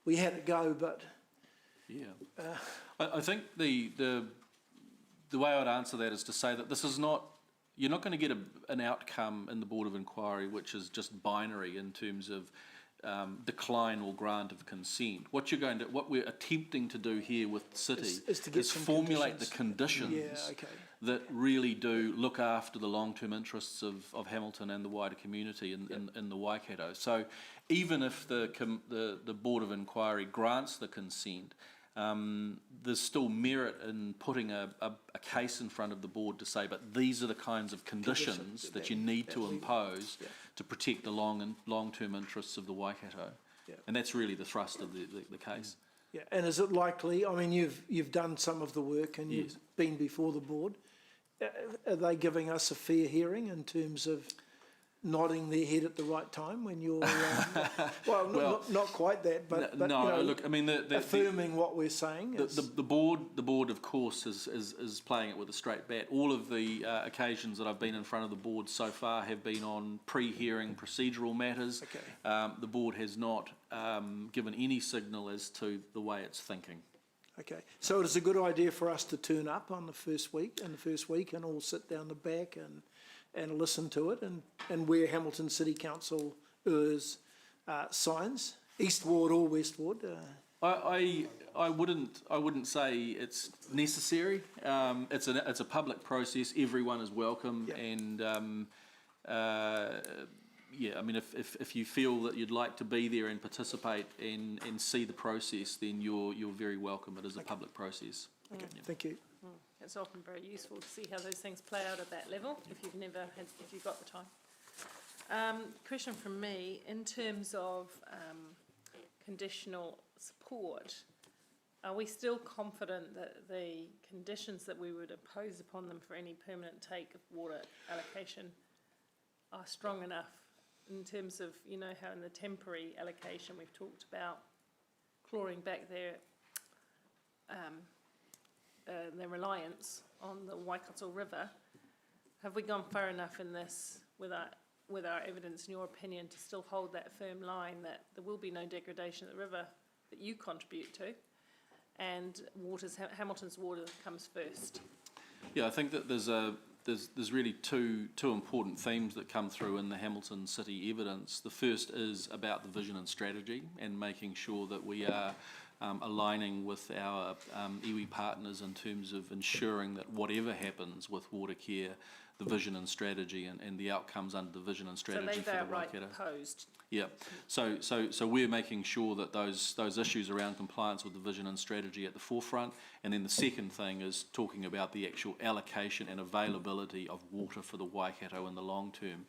we had it go, but... Yeah. I think the way I'd answer that is to say that this is not... You're not going to get an outcome in the Board of Inquiry which is just binary in terms of decline or grant of consent. What we're attempting to do here with the city is formulate the conditions that really do look after the long-term interests of Hamilton and the wider community in the Waikato. So even if the Board of Inquiry grants the consent, there's still merit in putting a case in front of the board to say, but these are the kinds of conditions that you need to impose to protect the long-term interests of the Waikato. And that's really the thrust of the case. Yeah, and is it likely, I mean, you've done some of the work and you've been before the board. Are they giving us a fair hearing in terms of nodding their head at the right time when you're, well, not quite that, but no, you know, look, I mean, affirming what we're saying. The board, of course, is playing it with a straight bat. All of the occasions that I've been in front of the board so far have been on pre-hearing procedural matters. Okay. The board has not given any signal as to the way it's thinking. Okay, so it is a good idea for us to turn up on the first week, and all sit down the back and listen to it, and where Hamilton City Council signs, East Ward or West Ward. I wouldn't say it's necessary. It's a public process. Everyone is welcome, and yeah, I mean, if you feel that you'd like to be there and participate and see the process, then you're very welcome. It is a public process. Okay, thank you. It's often very useful to see how those things play out at that level if you've got the time. Question from me, in terms of conditional support, are we still confident that the conditions that we would impose upon them for any permanent take of water allocation are strong enough in terms of, you know, how in the temporary allocation we've talked about clawing back their reliance on the Waikato River? Have we gone far enough in this with our evidence, in your opinion, to still hold that firm line that there will be no degradation of the river that you contribute to, and Hamilton's water comes first? Yeah, I think that there's there's really two important themes that come through in the Hamilton City evidence. The first is about the vision and strategy and making sure that we are aligning with our iwi partners in terms of ensuring that whatever happens with water care, the vision and strategy and the outcomes under the vision and strategy So for the they've outright Waikato. opposed. Yeah, so we're making sure that those issues around compliance with the vision and strategy at the forefront, and then the second thing is talking about the actual allocation and availability of water for the Waikato in the long term.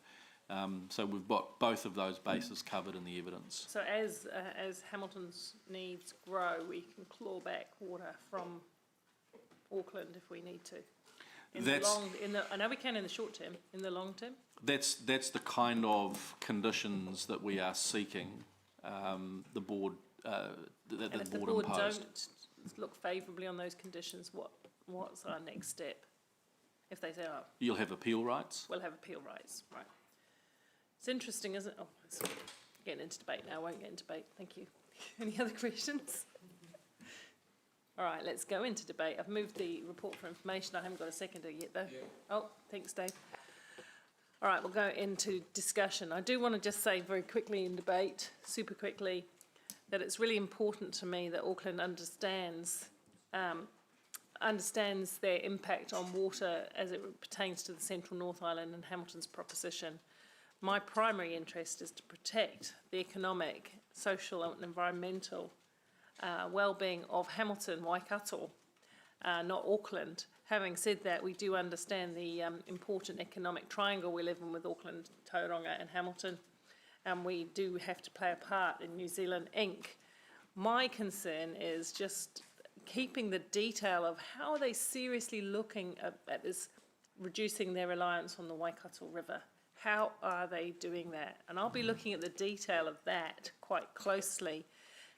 So we've got both of those bases covered in the evidence. So as Hamilton's needs grow, we can claw back water from Auckland if we need to. I know we can in the short term. In the long term, That's the kind of conditions that we are seeking. The board that and if the the board board imposed. don't look favourably on those conditions, what's our next step? If they say, "Oh, You'll have appeal rights. we'll have appeal rights," right? It's interesting, isn't it? Oh, it's getting into debate now. I won't get into debate. Thank you. Any other questions? All right, let's go into debate. I've moved the report for information. I haven't got a seconder yet, though. Yeah. Oh, thanks, Dave. All right, we'll go into discussion. I do want to just say very quickly in debate, super quickly, that it's really important to me that Auckland understands their impact on water as it pertains to the Central North Island and Hamilton's proposition. My primary interest is to protect the economic, social and environmental well-being of Hamilton, Waikato, not Auckland. Having said that, we do understand the important economic triangle we live in with Auckland, Tauranga and Hamilton, and we do have to play a part in New Zealand Inc. My concern is just keeping the detail of how are they seriously looking at this, reducing their reliance on the Waikato River. How are they doing that? And I'll be looking at the detail of that quite closely.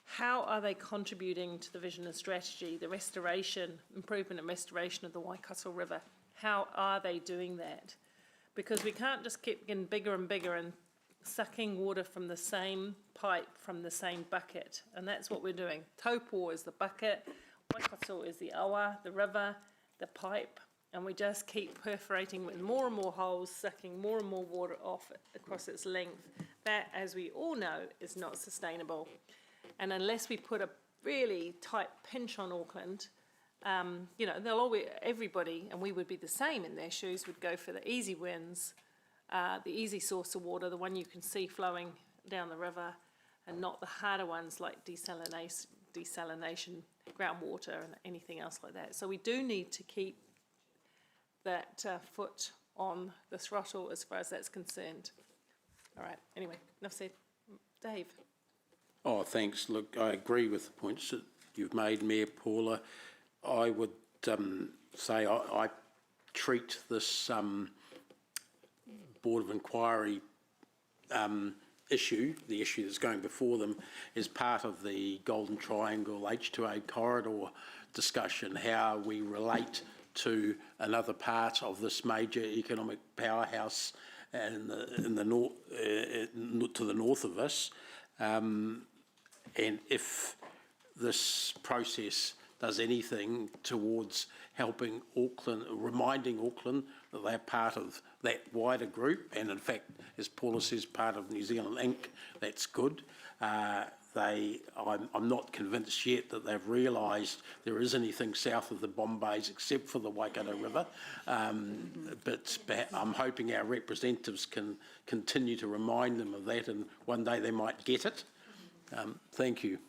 How are they contributing to the vision and strategy, the restoration, improvement and restoration of the Waikato River? How are they doing that? Because we can't just keep getting bigger and bigger and sucking water from the same pipe, from the same bucket. And that's what we're doing. Taupo is the bucket, Waikato is the awa, the river, the pipe. And we just keep perforating with more and more holes, sucking more and more water off across its length. That, as we all know, is not sustainable. And unless we put a really tight pinch on Auckland, they'll always, everybody, and we would be the same in their shoes, would go for the easy wins, the easy source of water, the one you can see flowing down the river, and not the harder ones like desalination, groundwater, and anything else like that. So we do need to keep that foot on the throttle as far as that's concerned. All right, anyway, enough said. Dave. Oh, thanks. Look, I agree with the points that you've made, Mayor Paula. I would say I treat this Board of Inquiry issue, the issue that's going before them, as part of the Golden Triangle H2A corridor discussion, how we relate to another part of this major economic powerhouse and to the north of us. And if this process does anything towards helping Auckland, reminding Auckland that they're part of that wider group, and in fact, as Paula says, part of New Zealand Inc., that's good. I'm not convinced yet that they've realised there is anything south of the Bombays except for the Waikato River, but I'm hoping our representatives can continue to remind them of that, and one day they might get it. Thank you.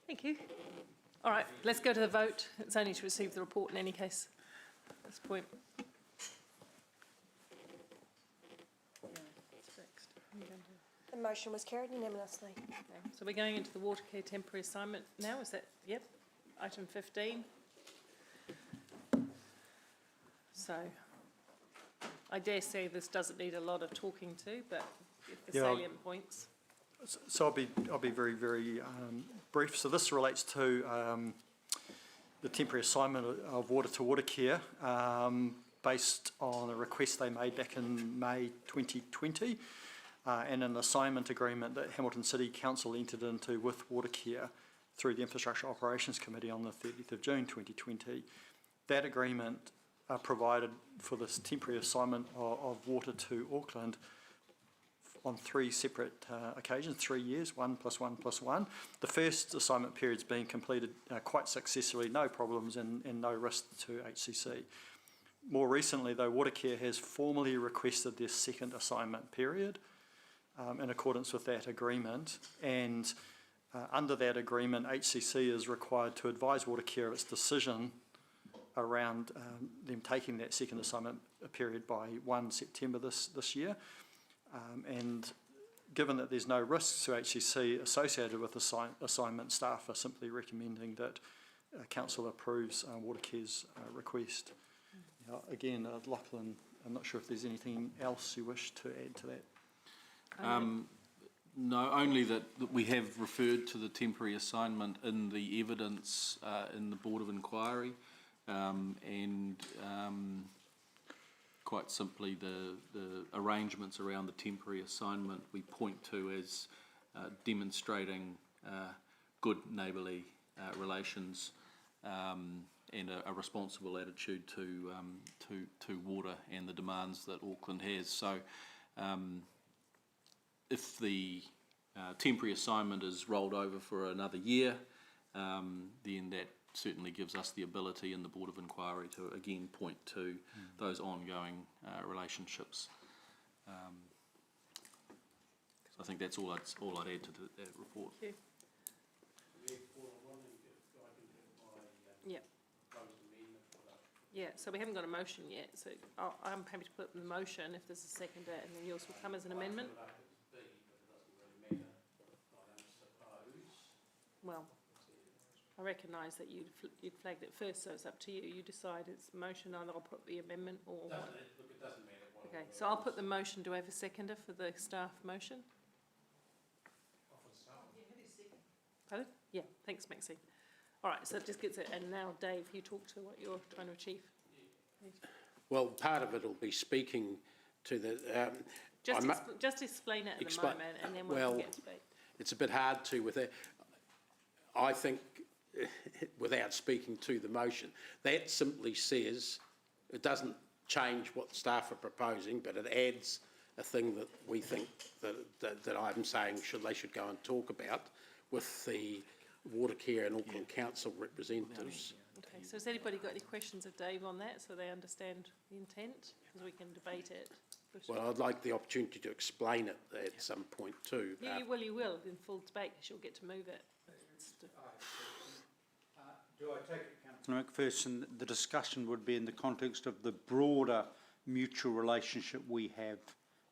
Thank you. All right, let's go to the vote. It's only to receive the report in any case at this point. The motion was carried unanimously. Okay, so we're going into the water care temporary assignment now, is that, yep, item 15. So I dare say this doesn't need a lot of talking to, but the salient points. So I'll be very, very brief. So this relates to the temporary assignment of water to water care based on a request they made back in May 2020 and an assignment agreement that Hamilton City Council entered into with Watercare through the Infrastructure Operations Committee on the 30th of June 2020. That agreement provided for this temporary assignment of water to Auckland on 3 separate occasions, 3 years, 1 + 1 + 1. The first assignment period's been completed quite successfully, no problems and no risk to HCC. More recently, though, Watercare has formally requested their second assignment period in accordance with that agreement, and under that agreement, HCC is required to advise Watercare of its decision around them taking that second assignment period by 1 September this year. And given that there's no risks to HCC associated with assignment, staff are simply recommending that Council approves Watercare's request. Again, Lachlan, I'm not sure if there's anything else you wish to add to that. No, only that we have referred to the temporary assignment in the evidence in the Board of Inquiry, and quite simply the arrangements around the temporary assignment we point to as demonstrating good neighbourly relations and a responsible attitude to water and the demands that Auckland has. So if the temporary assignment is rolled over for another year, then that certainly gives us the ability in the Board of Inquiry to again point to those ongoing relationships. So I think that's all I'd add to that report. Thank you. Yep. Yeah, so we haven't got a motion yet, so I'm happy to put the motion if there's a seconder, and then yours will come as an amendment. Well, I recognise that you'd flagged it first, so it's up to you. You decide it's motion, either I'll put the amendment or... Look, it doesn't matter. Okay, so I'll put the motion. Do I have a seconder for the staff motion? Pardon? Yeah, thanks, Maxine. All right, so it just gets it. And now, Dave, you talk to what you're trying to achieve. Well, part of it will be speaking to the... just explain it at the moment, and then we'll get debate. It's a bit hard to with that. I think, without speaking to the motion, that simply says, it doesn't change what staff are proposing, but it adds a thing that we think that I'm saying they should go and talk about with the Watercare and Auckland Council representatives. Okay, so has anybody got any questions of Dave on that, so they understand the intent, because we can debate it? Well, I'd like the opportunity to explain it at some point too. Yeah, you will in full debate, because you'll get to move it. Do I take it, Councillor McPherson, the discussion would be in the context of the broader mutual relationship we have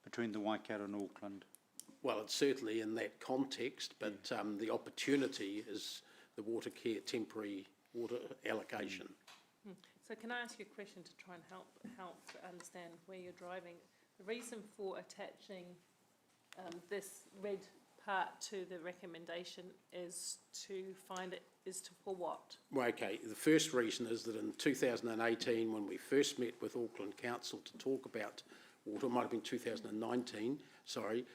between the Waikato and Auckland? Well, it's certainly in that context, but the opportunity is the Watercare temporary water allocation. So can I ask you a question to try and help to understand where you're driving? The reason for attaching this red part to the recommendation is for what? Well, okay, the first reason is that in 2018, when we first met with Auckland Council to talk about water, it might have been 2019, sorry,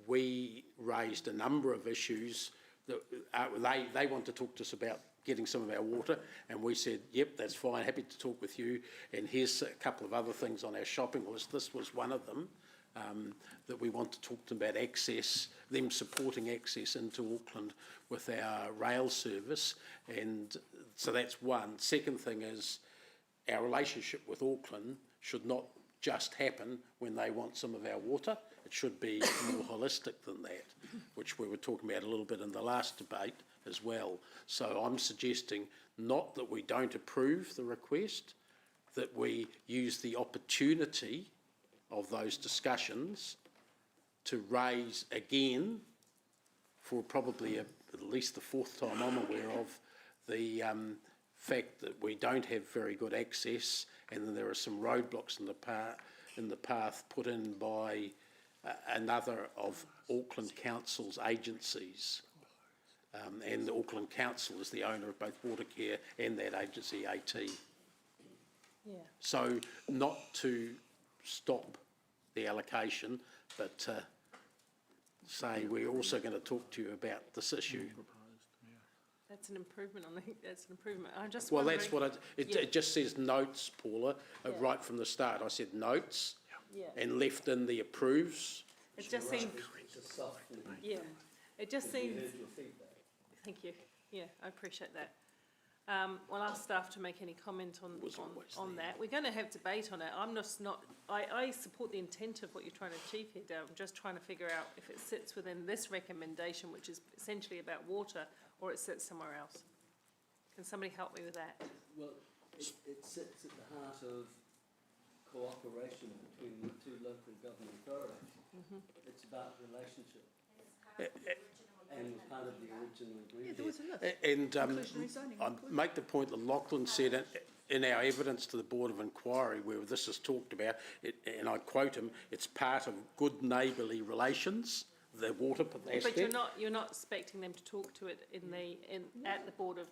we raised a number of issues that they want to talk to us about getting some of our water, and we said, yep, that's fine, happy to talk with you, and here's a couple of other things on our shopping list. This was one of them, that we want to talk to them about access, them supporting access into Auckland with our rail service, and so that's one. Second thing is our relationship with Auckland should not just happen when they want some of our water. It should be more holistic than that, which we were talking about a little bit in the last debate as well. So I'm suggesting not that we don't approve the request, that we use the opportunity of those discussions to raise again, for probably at least the fourth time I'm aware of, the fact that we don't have very good access, and then there are some roadblocks in the path put in by another of Auckland Council's agencies. And the Auckland Council is the owner of both Watercare and that agency, AT. Yeah. So not to stop the allocation, but say we're also going to talk to you about this issue. That's an improvement on the, that's an improvement. I'm just Well, wondering. that's what it just says notes, Paula, right from the start. I said notes Yeah. and left in the approves. It just seems, yeah, it just seems, thank you, yeah, I appreciate that. We'll ask staff to make any comment on that. We're going to have debate on it. I'm just not, I support the intent of what you're trying to achieve here, Dale. I'm just trying to figure out if it sits within this recommendation, which is essentially about water, or it sits somewhere else. Can somebody help me with that? Well, it sits at the heart of cooperation between the two local government authorities. It's about relationship. And was part of the original agreement. And I make the point that Lachlan said in our evidence to the Board of Inquiry, where this is talked about, and I quote him, it's part of good neighbourly relations, the water aspect. But you're not expecting them to talk to it at the Board of,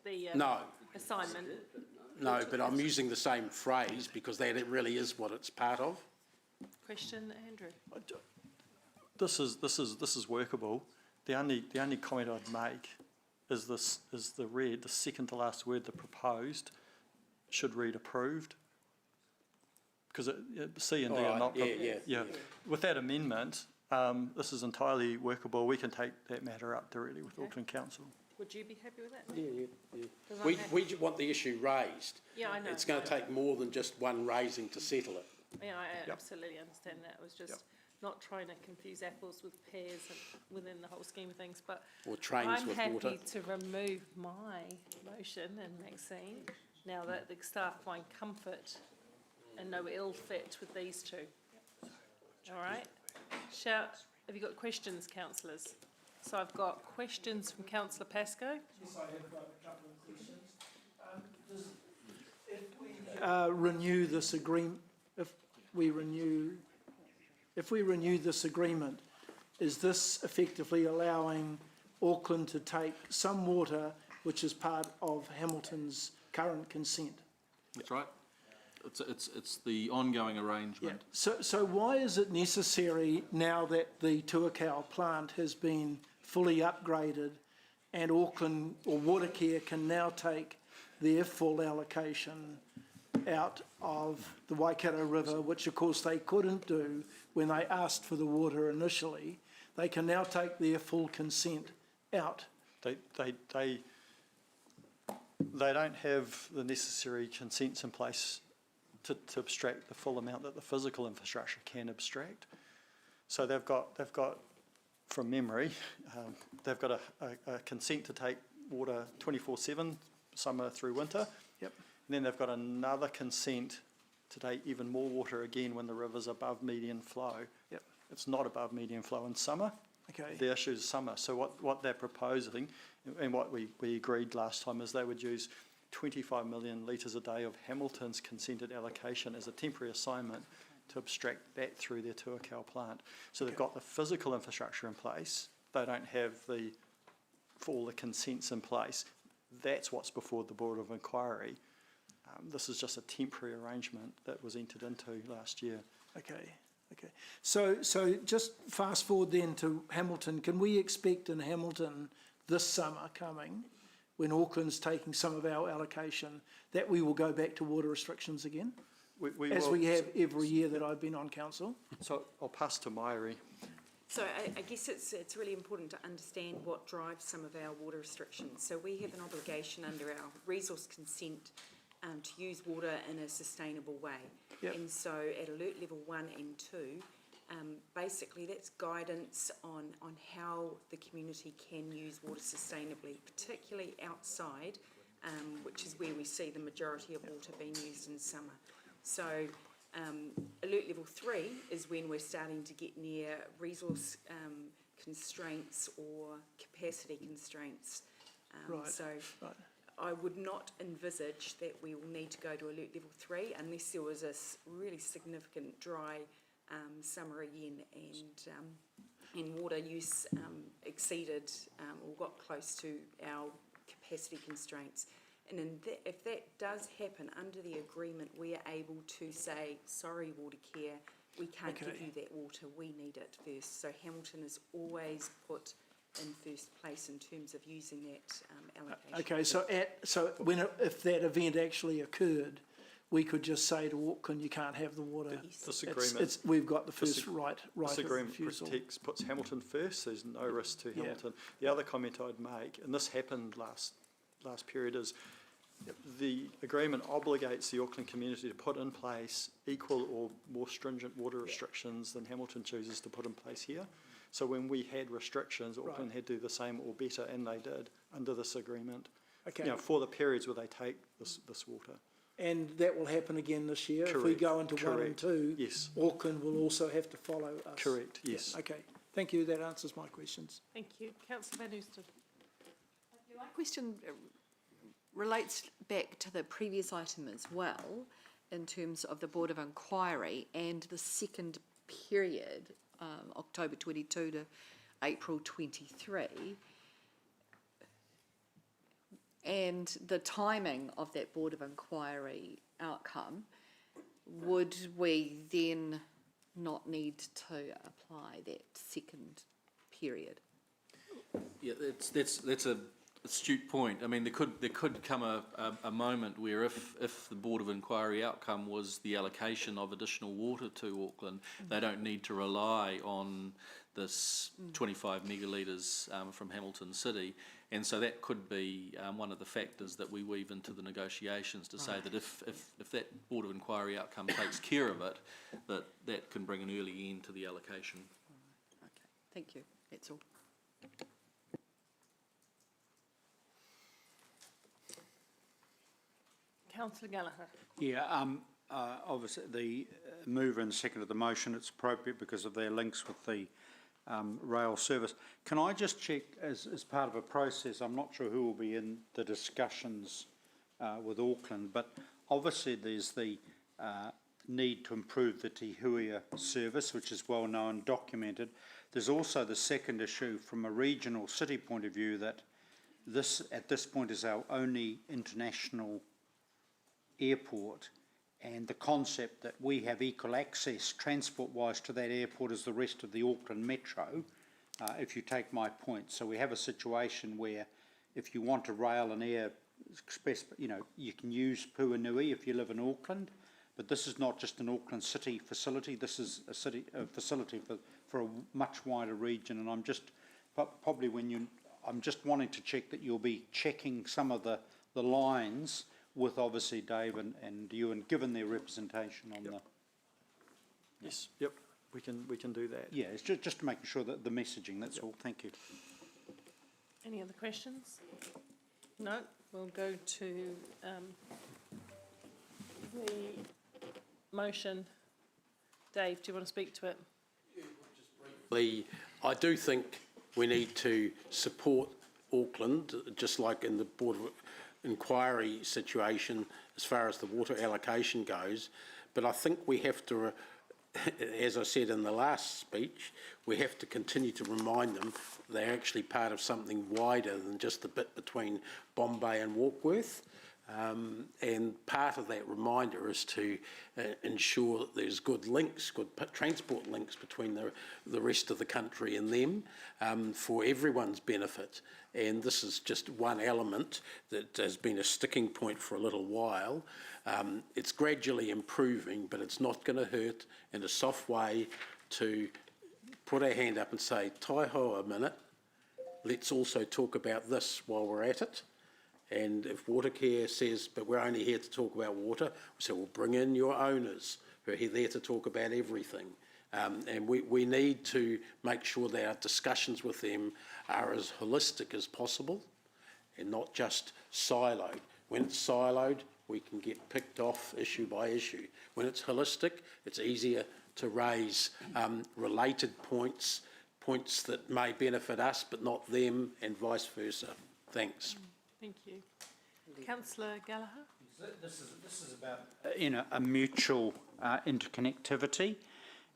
the No. assignment? No, but I'm using the same phrase because that it really is what it's part of. Question, Andrew? This is workable. The only comment I'd make is the second to last word, the proposed, should read approved. Because C and D are not. Yeah. With that amendment, this is entirely workable. We can take that matter up directly with Auckland Council. Would you be happy with that? Yeah. We want the issue raised. Yeah, I know. It's going to take more than just one raising to settle it. Yeah, I absolutely understand that. I was just not trying to confuse apples with pears within the whole scheme of things, but Or trains I'm with happy water. to remove my motion and Maxine, now that the staff find comfort and no ill fit with these two. All right? Have you got questions, councillors? So I've got questions from Councillor Pascoe. Yes, I have got a couple of questions. If we renew this agreement, if we renew this agreement, is this effectively allowing Auckland to take some water which is part of Hamilton's current consent? That's right. It's the ongoing arrangement. So why is it necessary now that the Tuakau plant has been fully upgraded and Auckland or Watercare can now take their full allocation out of the Waikato River, which of course they couldn't do when they asked for the water initially? They can now take their full consent out. They don't have the necessary consents in place to abstract the full amount that the physical infrastructure can abstract. So they've got from memory, they've got a consent to take water 24/7, summer through winter. Yep. And then they've got another consent to take even more water again when the river's above median flow. Yep. It's not above median flow in summer. Okay. The issue is summer. So what they're proposing, and what we agreed last time, is they would use 25 million litres a day of Hamilton's consented allocation as a temporary assignment to abstract that through their Tuakau plant. So they've got the physical infrastructure in place. They don't have all the consents in place. That's what's before the Board of Inquiry. This is just a temporary arrangement that was entered into last year. Okay. So just fast forward then to Hamilton. Can we expect in Hamilton this summer coming, when Auckland's taking some of our allocation, that we will go back to water restrictions again? We have every year that I've been on council. So I'll pass to Mairi. So I guess it's really important to understand what drives some of our water restrictions. So we have an obligation under our resource consent to use water in a sustainable way. Yep. And so at alert level 1 and 2, basically that's guidance on how the community can use water sustainably, particularly outside, which is where we see the majority of water being used in summer. So alert level 3 is when we're starting to get near resource constraints or capacity constraints. I would not envisage that we will need to go to alert level 3 unless there was a really significant dry summer again and water use exceeded or got close to our capacity constraints. And if that does happen under the agreement, we are able to say, sorry, Watercare, we can't give you that water, we need it first. So Hamilton has always put in first place in terms of using that allocation. Okay, if that event actually occurred, we could just say to Auckland, you can't have the water. This agreement, we've got the first right this of agreement refusal. puts Hamilton first, so there's no risk to Hamilton. The other comment I'd make, and this happened last period, is the agreement obligates the Auckland community to put in place equal or more stringent water restrictions than Hamilton chooses to put in place here. So when we had restrictions, Auckland had to do the same or better, and they did under this agreement. Okay. For the periods where they take this water. And that will happen again this year? Correct. If we go into 1 and 2, yes. Auckland will also have to follow us? Correct, yes. Yeah, okay, thank you, that answers my questions. Thank you. Councillor Van Oosten. My question relates back to the previous item as well, in terms of the Board of Inquiry and the second period, October 22 to April 23. And the timing of that Board of Inquiry outcome, would we then not need to apply that second period? Yeah, that's a astute point. I mean, there could come a moment where if the Board of Inquiry outcome was the allocation of additional water to Auckland, they don't need to rely on this 25 megalitres from Hamilton City. And so that could be one of the factors that we weave into the negotiations to say that if that Board of Inquiry outcome takes care of it, that can bring an early end to the allocation. Okay, thank you. That's all. Councillor Gallagher. Yeah, obviously the mover and second of the motion, it's appropriate because of their links with the rail service. Can I just check, as part of a process, I'm not sure who will be in the discussions with Auckland, but obviously there's the need to improve the Te Huia service, which is well known, documented. There's also the second issue from a regional city point of view, that this at this point is our only international airport, and the concept that we have equal access transport-wise to that airport as the rest of the Auckland Metro, if you take my point. So we have a situation where if you want to rail and air express, you can use Puanui if you live in Auckland, but this is not just an Auckland City facility, this is a facility for a much wider region, and I'm just, probably I'm just wanting to check that you'll be checking some of the lines with obviously Dave and you, and given their representation on the... Yes, yep, we can do that. Yeah, it's just making sure that the messaging, that's all. Thank you. Any other questions? No, we'll go to the motion. Dave, do you want to speak to it? I do think we need to support Auckland, just like in the Board of Inquiry situation as far as the water allocation goes, but I think we have to, as I said in the last speech, we have to continue to remind them they're actually part of something wider than just the bit between Bombay and Warkworth. And part of that reminder is to ensure that there's good links, good transport links between the rest of the country and them for everyone's benefit. And this is just one element that has been a sticking point for a little while. It's gradually improving, but it's not going to hurt in a soft way to put our hand up and say, "Taiho a minute, let's also talk about this while we're at it." And if Watercare says, but we're only here to talk about water, we say, well, bring in your owners who are there to talk about everything. And we need to make sure that our discussions with them are as holistic as possible and not just siloed. When it's siloed, we can get picked off issue by issue. When it's holistic, it's easier to raise related points that may benefit us but not them, and vice versa. Thanks. Thank you. Councillor Gallagher? This is about a mutual interconnectivity,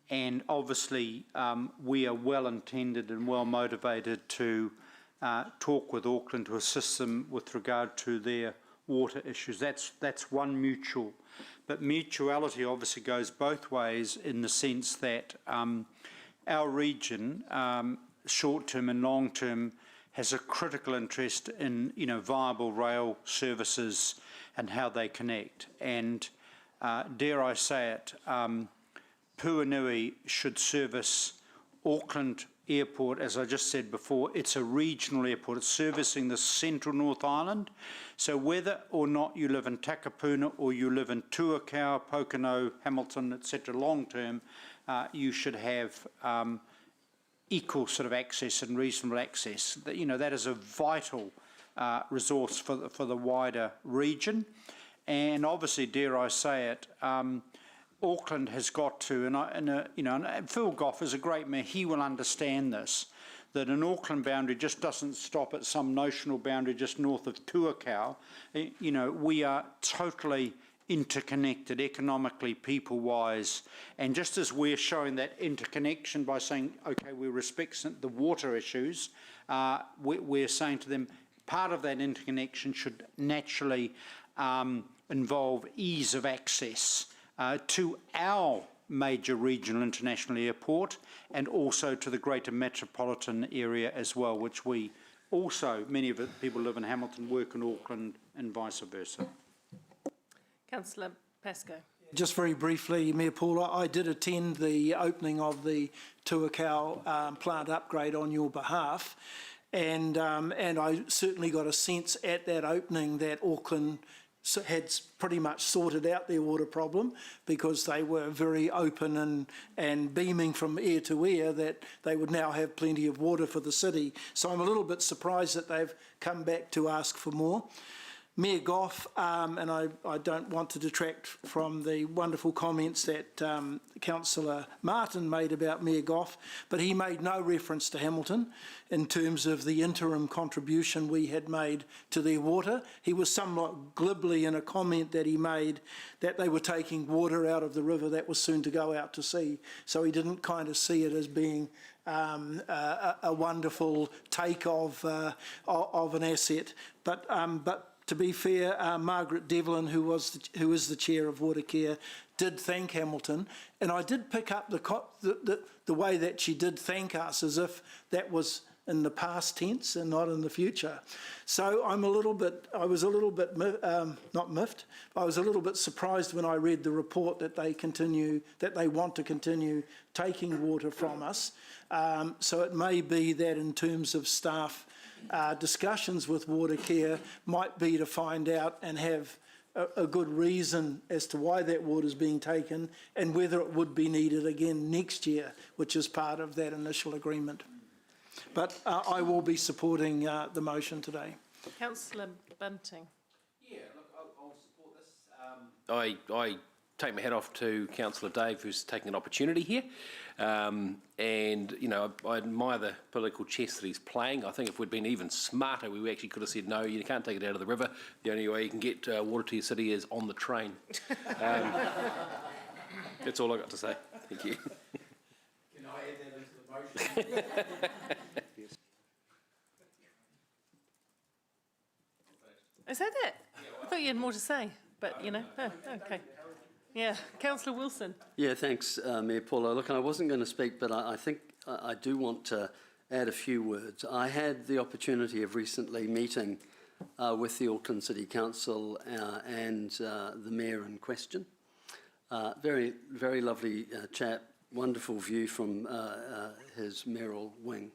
and obviously we are well intended and well motivated to talk with Auckland to assist them with regard to their water issues. That's one mutual, but mutuality obviously goes both ways in the sense that our region short-term and long-term, has a critical interest in, viable rail services and how they connect. And dare I say it, Puanui should service Auckland Airport, as I just said before. It's a regional airport. It's servicing the central North Island. So whether or not you live in Takapuna or you live in Tuakau, Pokeno, Hamilton, etc., long-term, you should have equal sort of access and reasonable access. That is a vital resource for the wider region. And obviously, dare I say it, Auckland has got to, and Phil Goff is a great man, he will understand this, that an Auckland boundary just doesn't stop at some notional boundary just north of Tuakau. We are totally interconnected economically, people-wise, and just as we're showing that interconnection by saying, okay, we respect the water issues, we're saying to them, part of that interconnection should naturally involve ease of access to our major regional international airport and also to the greater metropolitan area as well, which we also, many of the people live in Hamilton, work in Auckland and vice versa. Councillor Pascoe. Just very briefly, Mayor Paula, I did attend the opening of the Tuakau plant upgrade on your behalf, and I certainly got a sense at that opening that Auckland had pretty much sorted out their water problem, because they were very open and beaming from ear to ear that they would now have plenty of water for the city. So I'm a little bit surprised that they've come back to ask for more. Mayor Goff, and I don't want to detract from the wonderful comments that Councillor Martin made about Mayor Goff, but he made no reference to Hamilton in terms of the interim contribution we had made to their water. He was somewhat glibly in a comment that he made that they were taking water out of the river that was soon to go out to sea, so he didn't kind of see it as being a wonderful take of an asset. But to be fair, Margaret Devlin, who is the chair of Watercare, did thank Hamilton, and I did pick up the way that she did thank us as if that was in the past tense and not in the future. So I was a little bit not miffed. I was a little bit surprised when I read the report that they want to continue taking water from us. So it may be that in terms of staff discussions with Watercare might be to find out and have a good reason as to why that water is being taken and whether it would be needed again next year, which is part of that initial agreement. But I will be supporting the motion today. Councillor Bunting. Yeah, look, I'll support this. I take my hat off to Councillor Dave, who's taking an opportunity here. And, I admire the political chess that he's playing. I think if we'd been even smarter, we actually could have said, no, you can't take it out of the river. The only way you can get water to your city is on the train. That's all I got to say. Thank you. Can I add that into the motion? Is that it? I thought you had more to say, but okay. Yeah, Councillor Wilson. Yeah, thanks, Mayor Paula. Look, I wasn't going to speak, but I think I do want to add a few words. I had the opportunity of recently meeting with the Auckland City Council and the Mayor in question. Very, very lovely chap, wonderful view from his mayoral wing.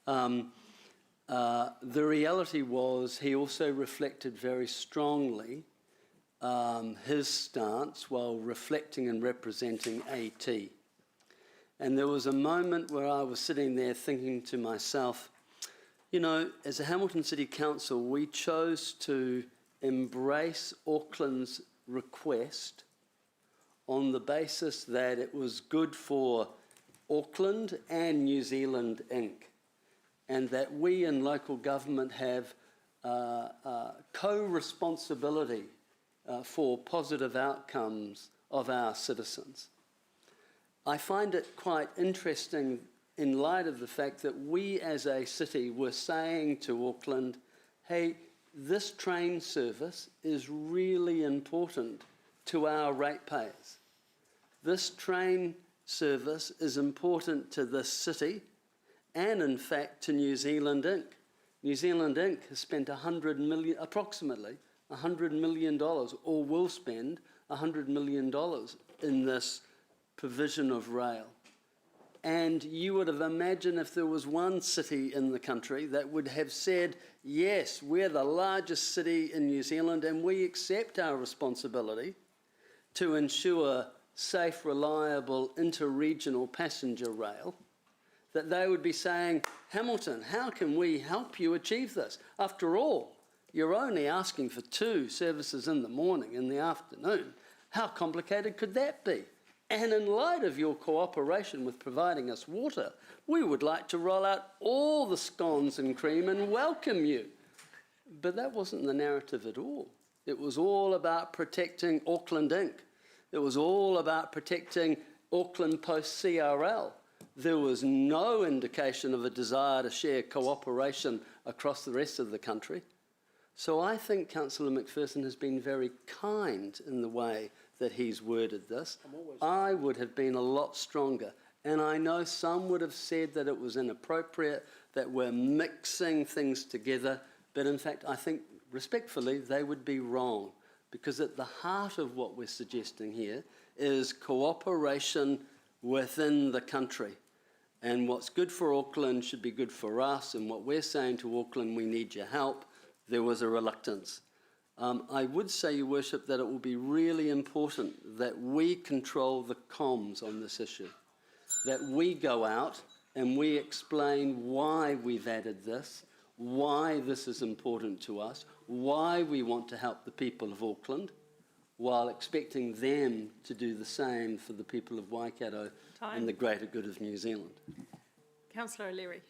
The reality was he also reflected very strongly his stance while reflecting and representing AT. And there was a moment where I was sitting there thinking to myself, as a Hamilton City Council, we chose to embrace Auckland's request on the basis that it was good for Auckland and New Zealand Inc., and that we in local government have co-responsibility for positive outcomes of our citizens. I find it quite interesting in light of the fact that we as a city were saying to Auckland, hey, this train service is really important to our ratepayers. This train service is important to this city, and in fact to New Zealand Inc. New Zealand Inc. has spent approximately $100 million, or will spend $100 million in this provision of rail. And you would have imagined if there was one city in the country that would have said, yes, we're the largest city in New Zealand and we accept our responsibility to ensure safe, reliable, inter-regional passenger rail, that they would be saying, Hamilton, how can we help you achieve this? After all, you're only asking for 2 services in the morning, in the afternoon. How complicated could that be? And in light of your cooperation with providing us water, we would like to roll out all the scones and cream and welcome you. But that wasn't the narrative at all. It was all about protecting Auckland Inc. It was all about protecting Auckland Post CRL. There was no indication of a desire to share cooperation across the rest of the country. So I think Councillor Macpherson has been very kind in the way that he's worded this. I would have been a lot stronger. And I know some would have said that it was inappropriate, that we're mixing things together. But in fact, I think respectfully, they would be wrong. Because at the heart of what we're suggesting here is cooperation within the country. And what's good for Auckland should be good for us. And what we're saying to Auckland, we need your help. There was a reluctance. I would say, Your Worship, that it will be really important that we control the comms on this issue, that we go out and we explain why we've added this, why this is important to us, why we want to help the people of Auckland, while expecting them to do the same for the people of Waikato and the greater good of New Zealand. Councillor O'Leary.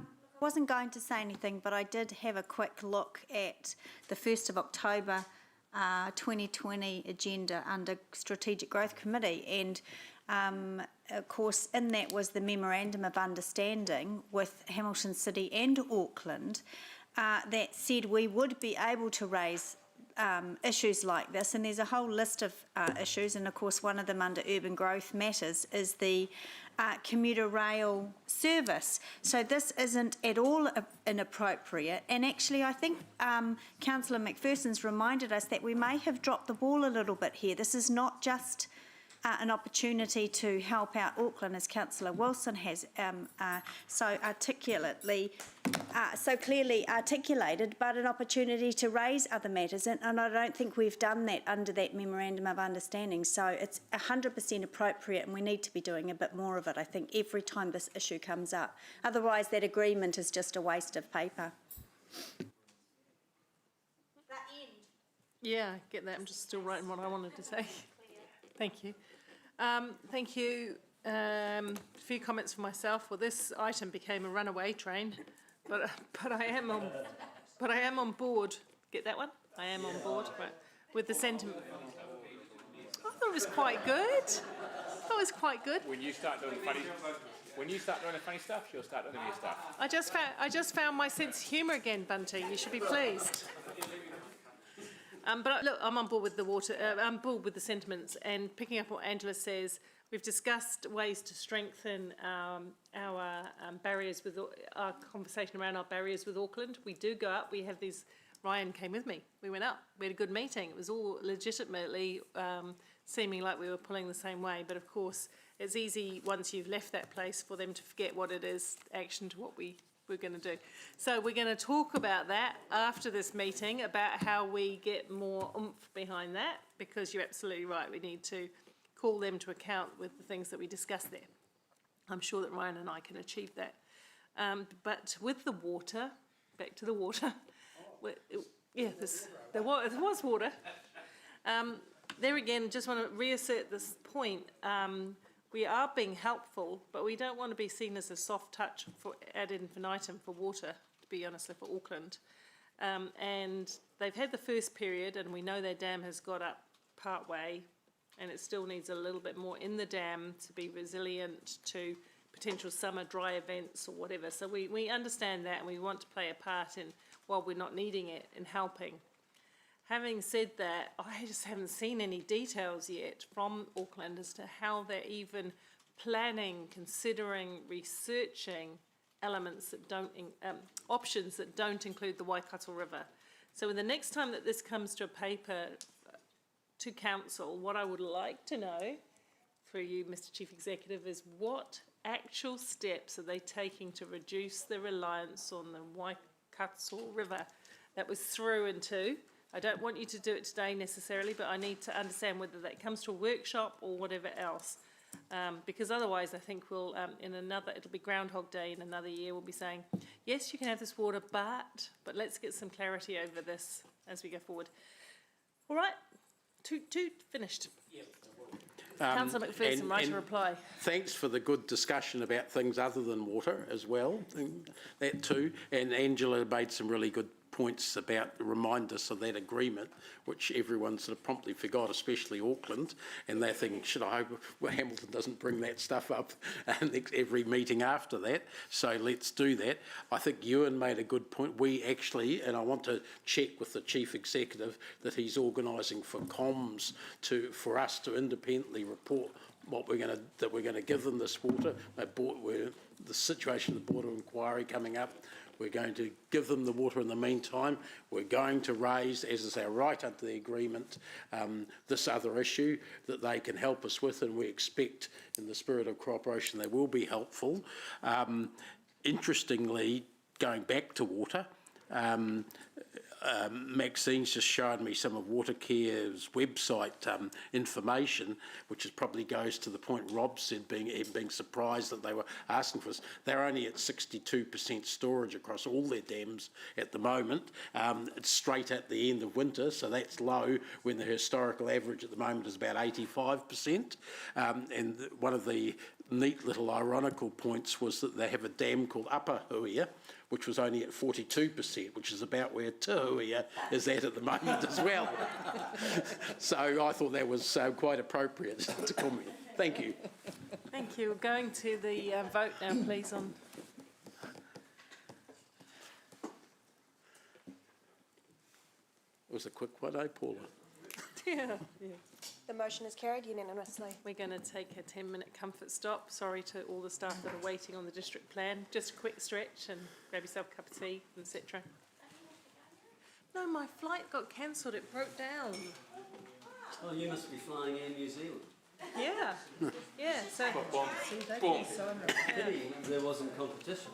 I wasn't going to say anything, but I did have a quick look at the 1st of October 2020 agenda under Strategic Growth Committee, and of course in that was the Memorandum of Understanding with Hamilton City and Auckland that said we would be able to raise issues like this, and there's a whole list of issues, and of course one of them under urban growth matters is the commuter rail service. So this isn't at all inappropriate, and actually I think Councillor Macpherson's reminded us that we may have dropped the ball a little bit here. This is not just an opportunity to help out Auckland, as Councillor Wilson has so clearly articulated, but an opportunity to raise other matters, and I don't think we've done that under that Memorandum of Understanding. So it's 100% appropriate, and we need to be doing a bit more of it, I think, every time this issue comes up. Otherwise, that agreement is just a waste of paper. Yeah, I get that. I'm just still writing what I wanted to say. Thank you. Thank you. A few comments for myself. Well, this item became a runaway train, but I am on board. Get that one? I am on board, right, with the sentiment. I thought it was quite good. When you start doing the funny stuff, she'll start doing your stuff. I just found my sense of humour again, Bunty. You should be pleased. But look, I'm on board with the water. I'm on board with the sentiments, and picking up what Angela says, we've discussed ways to strengthen our barriers with our conversation around our barriers with Auckland. We do go up. We have these. Ryan came with me. We went up. We had a good meeting. It was all legitimately seeming like we were pulling the same way. But of course, it's easy once you've left that place for them to forget what it is, action to what we're going to do. So we're going to talk about that after this meeting, about how we get more oomph behind that, because you're absolutely right. We need to call them to account with the things that we discussed there. I'm sure that Ryan and I can achieve that. But with the water, back to the water. Yeah, there was water. There again, just want to reassert this point. We are being helpful, but we don't want to be seen as a soft touch for ad infinitum for water, to be honest, for Auckland. And they've had the first period, and we know their dam has got up part way, and it still needs a little bit more in the dam to be resilient to potential summer dry events or whatever. So we understand that, and we want to play a part in, while we're not needing it, in helping. Having said that, I just haven't seen any details yet from Auckland as to how they're even planning, considering, researching elements that don't, options that don't include the Waikato River. So the next time that this comes to a paper to council, what I would like to know, through you, Mr. Chief Executive, is what actual steps are they taking to reduce the reliance on the Waikato River that was through and to. I don't want you to do it today necessarily, but I need to understand whether that comes to a workshop or whatever else. Because otherwise I think we'll, it'll be Groundhog Day in another year, we'll be saying, yes, you can have this water, but let's get some clarity over this as we go forward. All right, two finished. Councillor McPherson, right to reply. Thanks for the good discussion about things other than water as well, that too. And Angela made some really good points about, remind us of that agreement, which everyone sort of promptly forgot, especially Auckland, and they think, should I hope Hamilton doesn't bring that stuff up every meeting after that, so let's do that. I think Ewan made a good point. We actually, and I want to check with the Chief Executive that he's organising for comms for us to independently report what we're going to give them this water. The situation of the Board of Inquiry coming up. We're going to give them the water in the meantime. We're going to raise, as is our right under the agreement, this other issue that they can help us with, and we expect, in the spirit of cooperation, they will be helpful. Interestingly, going back to water, Maxine's just shown me some of Watercare's website information, which probably goes to the point Rob said, being surprised that they were asking for us. They're only at 62% storage across all their dams at the moment. It's straight at the end of winter, so that's low when the historical average at the moment is about 85%. And one of the neat little ironical points was that they have a dam called Upper Huia, which was only at 42%, which is about where Te Huia is at the moment as well. So I thought that was quite appropriate to comment. Thank you. Thank you. We're going to the vote now, please. On it was a quick one, eh, Paula? yeah. The motion is carried unanimously. We're going to take a 10-minute comfort stop. Sorry to all the staff that are waiting on the district plan. Just a quick stretch and grab yourself a cup of tea, etc. No, my flight got cancelled. It broke down. Oh, you must be flying Air New Zealand. Yeah. Yeah. So. Pity there wasn't competition.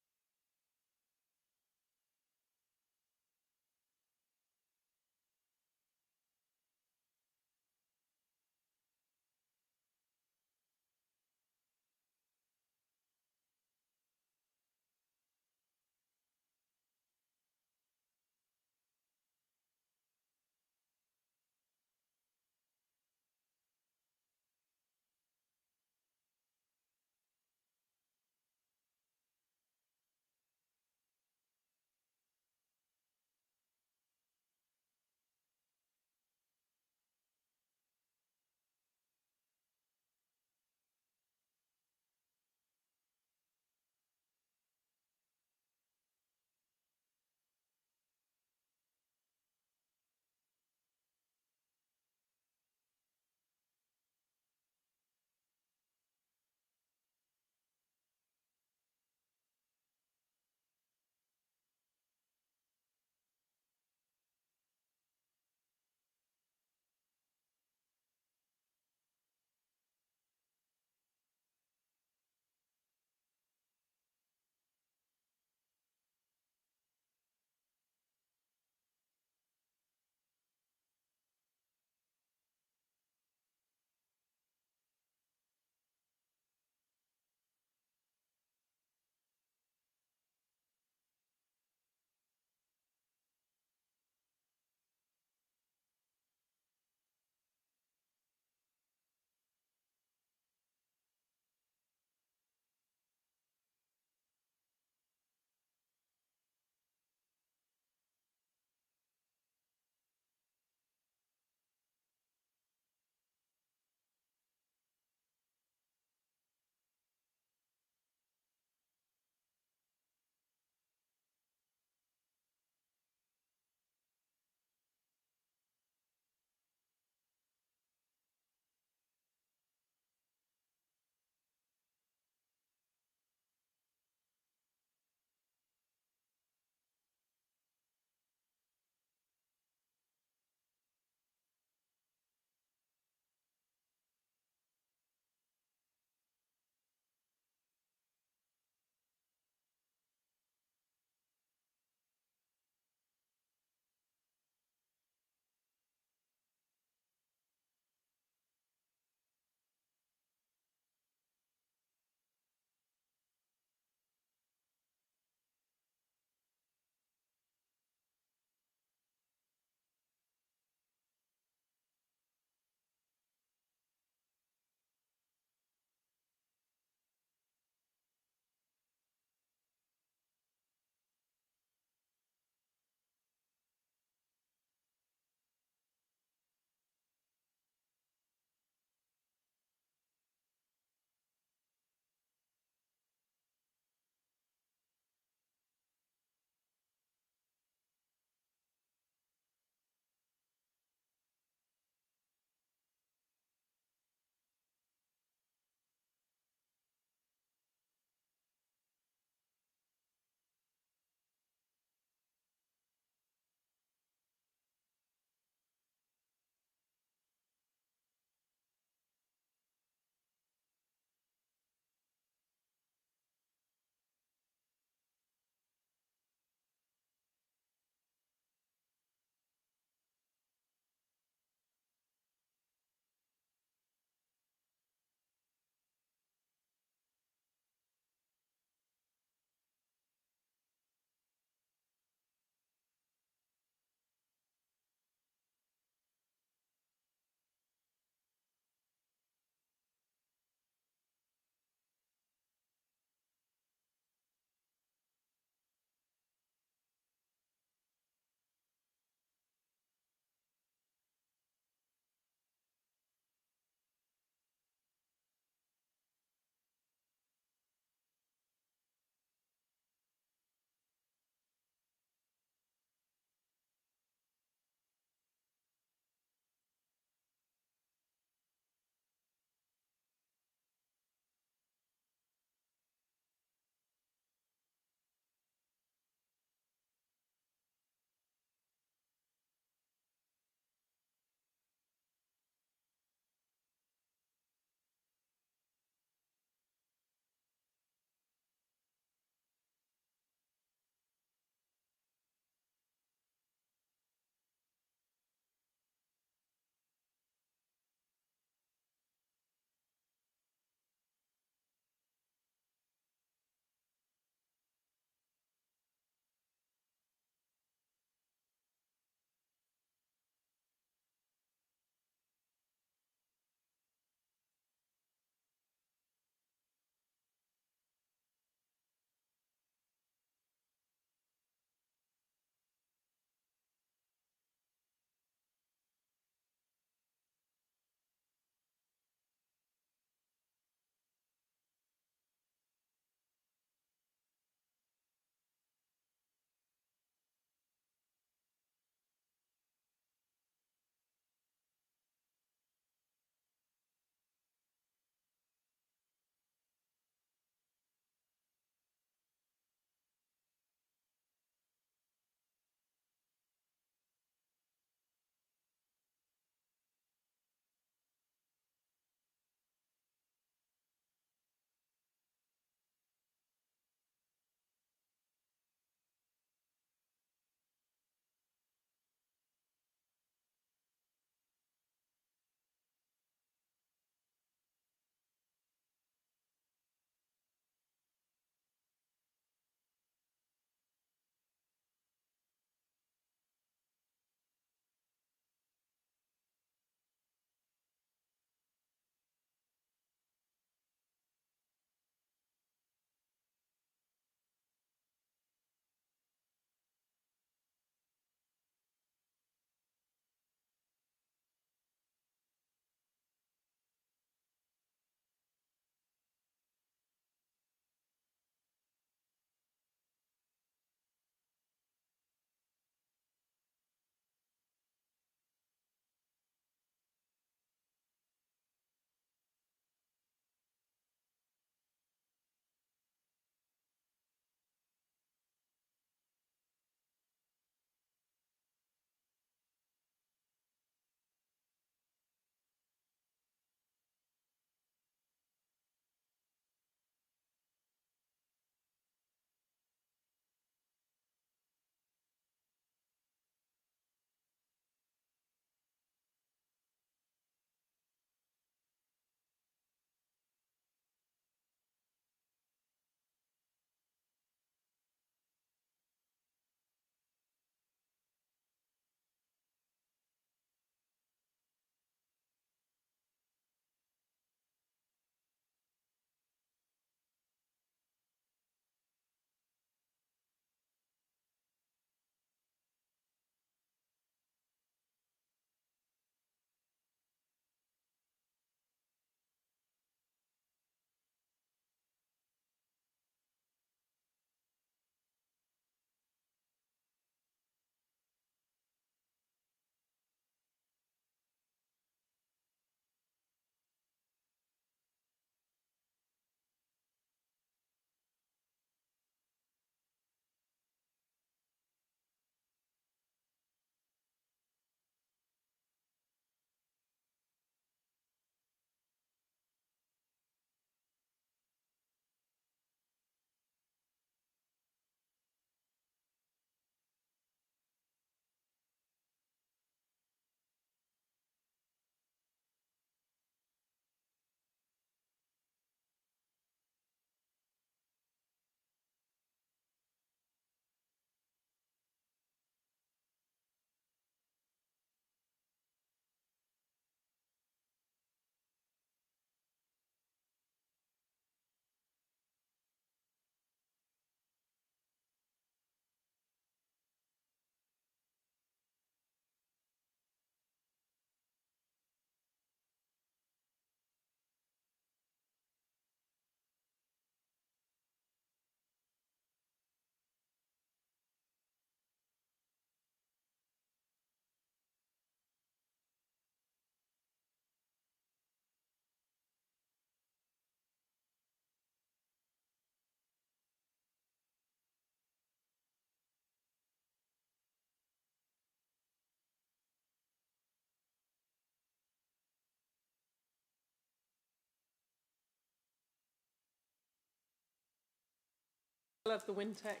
Of the Windtech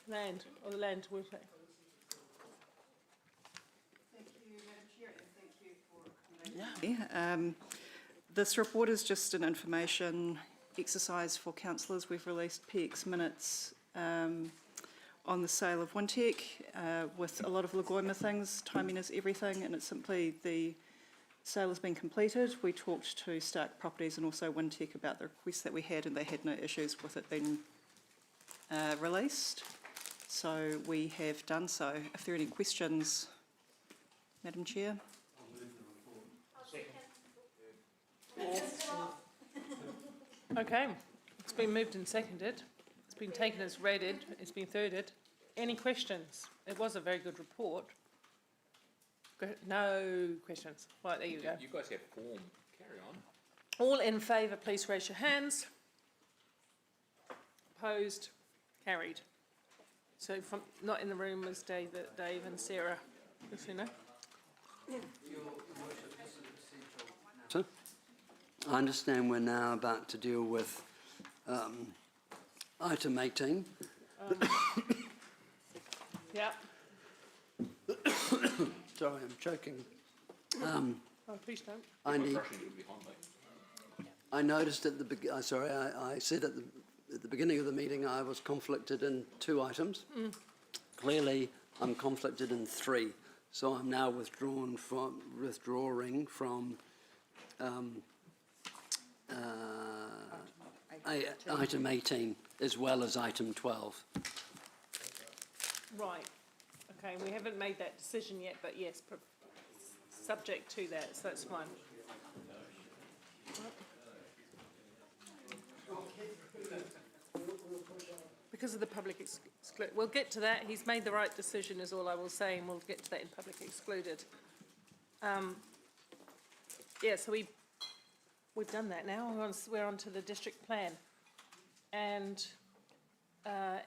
land, or the land to Windtech. This report is just an information exercise for councillors. We've released PX minutes on the sale of Windtech with a lot of Lagoima things. Timing is everything, and it's simply the sale has been completed. We talked to Stark Properties and also Windtech about the request that we had, and they had no issues with it being released. So we have done so. If there are any questions, Madam Chair. Okay, it's been moved and seconded. It's been taken as read. It's been thirded. Any questions? It was a very good report. No questions. Right, there you go. You guys have form. Carry on. All in favour, please raise your hands. Opposed? Carried. So from not in the room was Dave and Sarah. Yes, you know. So, I understand we're now about to deal with item 18. Yeah. Sorry, I'm choking. Oh, please don't. I noticed at the I said at the beginning of the meeting I was conflicted in 2 items. Clearly, I'm conflicted in 3. So I'm now withdrawing from item 18 as well as item 12. Right. Okay, we haven't made that decision yet, but yes, subject to that, so that's fine. Because of the public exclusion. We'll get to that. He's made the right decision is all I will say, and we'll get to that in public excluded. Yeah, so we've done that now. We're on to the district plan. And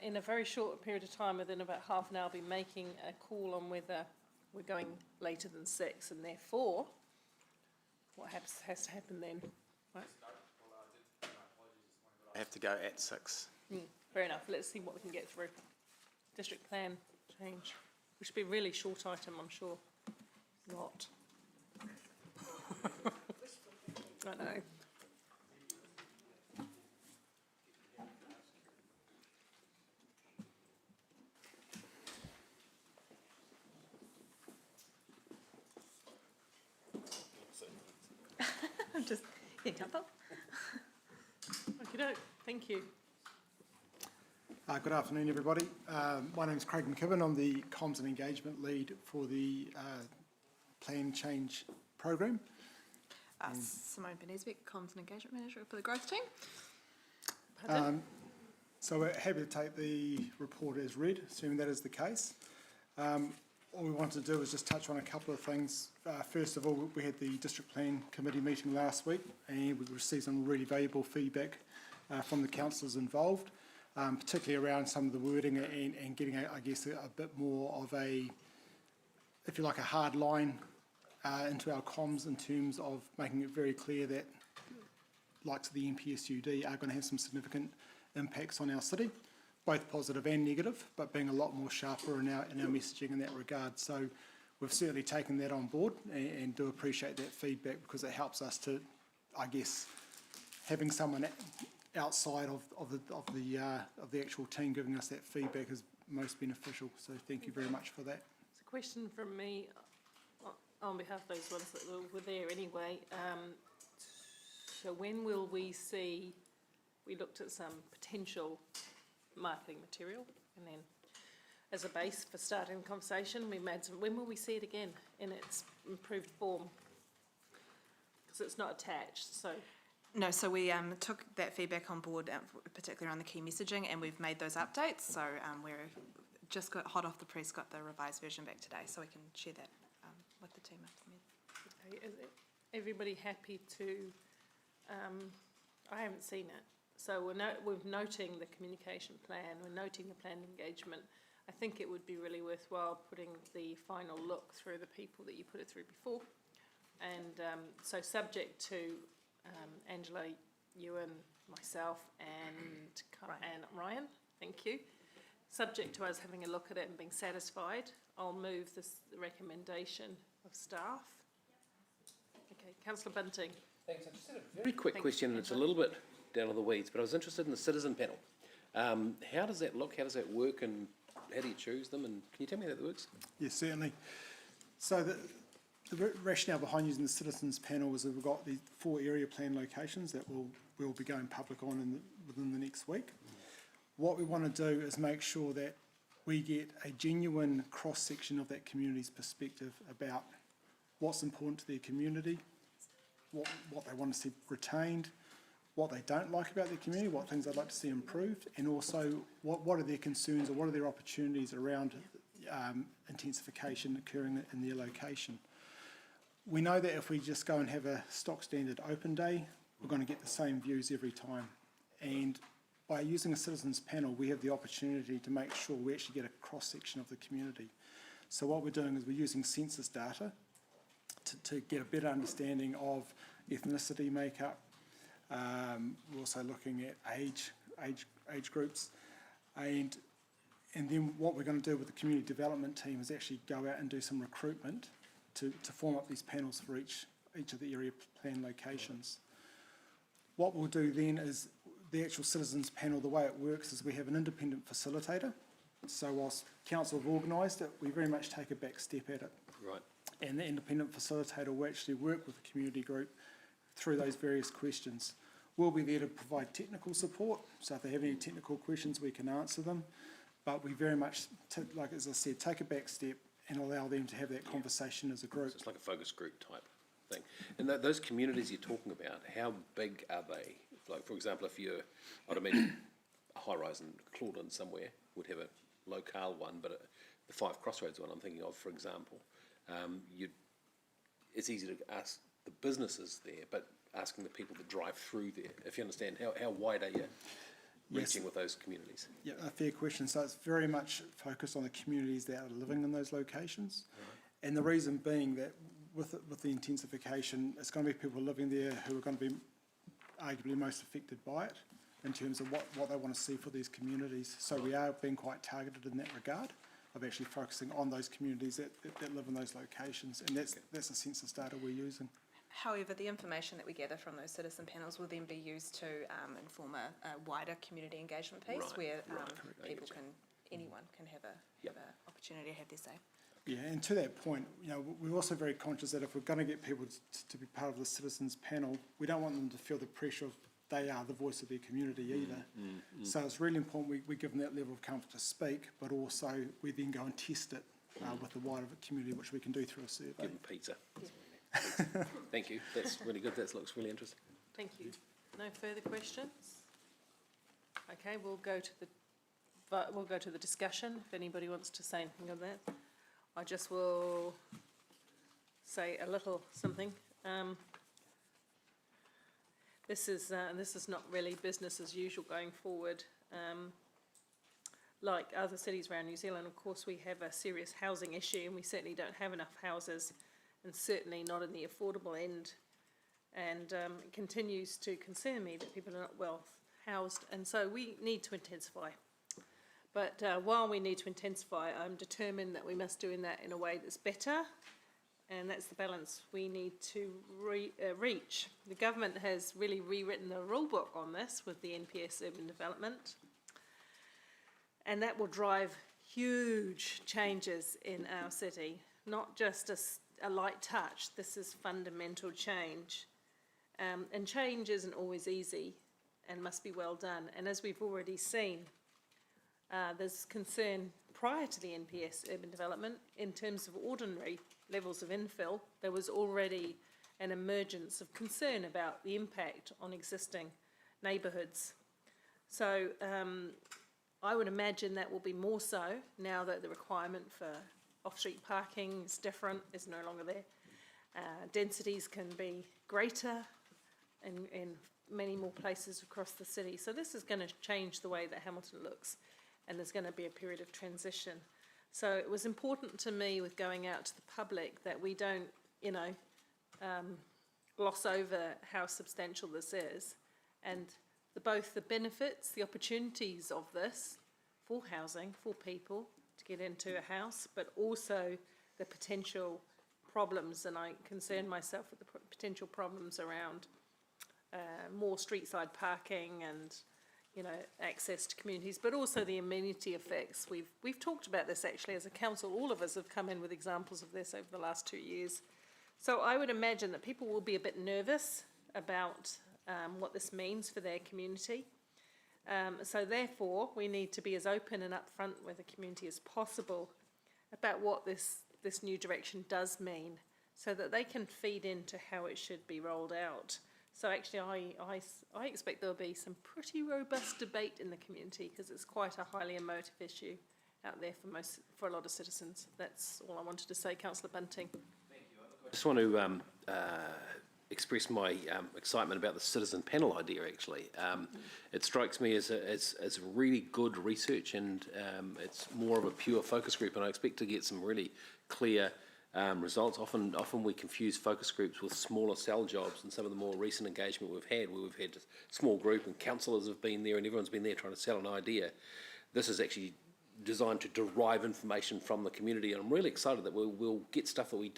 in a very short period of time, within about half an hour, I'll be making a call on whether we're going later than 6, and therefore, what has to happen then? Right? I have to go at 6. Fair enough. Let's see what we can get through. District plan change, which will be a really short item, I'm sure. Not. I know. I'm just getting up. Okey-doke. Thank you. Good afternoon, everybody. My name is Craig McKibben. I'm the Comms and Engagement Lead for the Plan Change Program. Simone Benesbeck, Comms and Engagement Manager for the Growth Team. So we're happy to take the report as read, assuming that is the case. All we wanted to do was just touch on a couple of things. First of all, we had the District Plan Committee meeting last week, and we received some really valuable feedback from the councillors involved, particularly around some of the wording and getting, I guess, a bit more of a, if you like, a hard line into our comms in terms of making it very clear that likes of the NPSUD are going to have some significant impacts on our city, both positive and negative, but being a lot more sharper in our messaging in that regard. So we've certainly taken that on board and do appreciate that feedback, because it helps us to, I guess, having someone outside of the actual team giving us that feedback is most beneficial. So thank you very much for that. It's a question from me on behalf of those ones that were there anyway. So when will we see, we looked at some potential marketing material, and then as a base for starting the conversation, we made some, when will we see it again in its improved form? Because it's not attached, so. No, so we took that feedback on board, particularly on the key messaging, and we've made those updates. So we're just got hot off the press, got the revised version back today, so we can share that with the team after the meeting. Okay, is everybody happy to, I haven't seen it. So we're noting the communication plan, we're noting the planned engagement. I think it would be really worthwhile putting the final look through the people that you put it through before. And so subject to Angela, Ewan, myself and Ryan, thank you. Subject to us having a look at it and being satisfied, I'll move this recommendation of staff. Okay, Councillor Bunting. Thanks. I just had a very quick question, and it's a little bit down to the weeds, but I was interested in the citizen panel. How does that look? How does that work? And how do you choose them? And can you tell me how that works? Yes, certainly. So the rationale behind using the citizens panel is that we've got the 4 area plan locations that we'll be going public on within the next week. What we want to do is make sure that we get a genuine cross-section of that community's perspective about what's important to their community, what they want to see retained, what they don't like about their community, what things they'd like to see improved, and also what are their concerns or what are their opportunities around intensification occurring in their location. We know that if we just go and have a stock standard open day, we're going to get the same views every time. And by using a citizens panel, we have the opportunity to make sure we actually get a cross-section of the community. So what we're doing is we're using census data to get a better understanding of ethnicity makeup. We're also looking at age groups. And then what we're going to do with the community development team is actually go out and do some recruitment to form up these panels for each of the area plan locations. What we'll do then is the actual citizens panel, the way it works is we have an independent facilitator. So whilst council have organised it, we very much take a back step at it. Right. And the independent facilitator will actually work with the community group through those various questions. We'll be there to provide technical support, so if they have any technical questions, we can answer them. But we very much, like as I said, take a back step and allow them to have that conversation as a group. So it's like a focus group type thing. And those communities you're talking about, how big are they? Like, for example, if you're, I'd imagine a high-rise in Claudeland somewhere would have a locale one, but the 5 Crossroads one I'm thinking of, for example, it's easy to ask the businesses there, but asking the people that drive through there, if you understand, how wide are you reaching with those communities? Yeah, a fair question. So it's very much focused on the communities that are living in those locations. Right. And the reason being that with the intensification, it's going to be people living there who are going to be arguably most affected by it in terms of what they want to see for these communities. So we are being quite targeted in that regard of actually focusing on those communities that live in those locations. And that's the census data we're using. However, the information that we gather from those citizen panels will then be used to inform a wider community engagement piece where anyone can have a opportunity to have their say. Yeah, and to that point, we're also very conscious that if we're going to get people to be part of the citizens panel, we don't want them to feel the pressure of they are the voice of their community either. So it's really important we give them that level of comfort to speak, but also we then go and test it with the wider community, which we can do through a survey. Give them pizza. Thank you. That's really good. That looks really interesting. Thank you. No further questions? Okay, we'll go to the discussion. If anybody wants to say anything on that, I just will say a little something. This is not really business as usual going forward. Like other cities around New Zealand, of course, we have a serious housing issue, and we certainly don't have enough houses, and certainly not in the affordable end. And it continues to concern me that people are not well housed, and so we need to intensify. But while we need to intensify, I'm determined that we must do that in a way that's better, and that's the balance we need to reach. The government has really rewritten the rule book on this with the NPS urban development, and that will drive huge changes in our city, not just a light touch. This is fundamental change, and change isn't always easy and must be well done. And as we've already seen, there's concern prior to the NPS urban development in terms of ordinary levels of infill. There was already an emergence of concern about the impact on existing neighbourhoods. So I would imagine that will be more so now that the requirement for off-street parking is different, is no longer there. Densities can be greater in many more places across the city. So this is going to change the way that Hamilton looks, and there's going to be a period of transition. So it was important to me with going out to the public that we don't, gloss over how substantial this is. And both the benefits, the opportunities of this for housing, for people to get into a house, but also the potential problems, and I concern myself with the potential problems around more street-side parking and, you know, access to communities, but also the amenity effects. We've talked about this actually as a council. All of us have come in with examples of this over the last 2 years. So I would imagine that people will be a bit nervous about what this means for their community. So therefore, we need to be as open and upfront with the community as possible about what this new direction does mean, so that they can feed into how it should be rolled out. So actually, I expect there'll be some pretty robust debate in the community, because it's quite a highly emotive issue out there for a lot of citizens. That's all I wanted to say, Councillor Bunting. I just want to express my excitement about the citizen panel idea, actually. It strikes me as a really good research, and it's more of a pure focus group, and I expect to get some really clear results. Often we confuse focus groups with smaller cell jobs, and some of the more recent engagement we've had, where we've had a small group and councillors have been there and everyone's been there trying to sell an idea. This is actually designed to derive information from the community, and I'm really excited that we'll get stuff that we've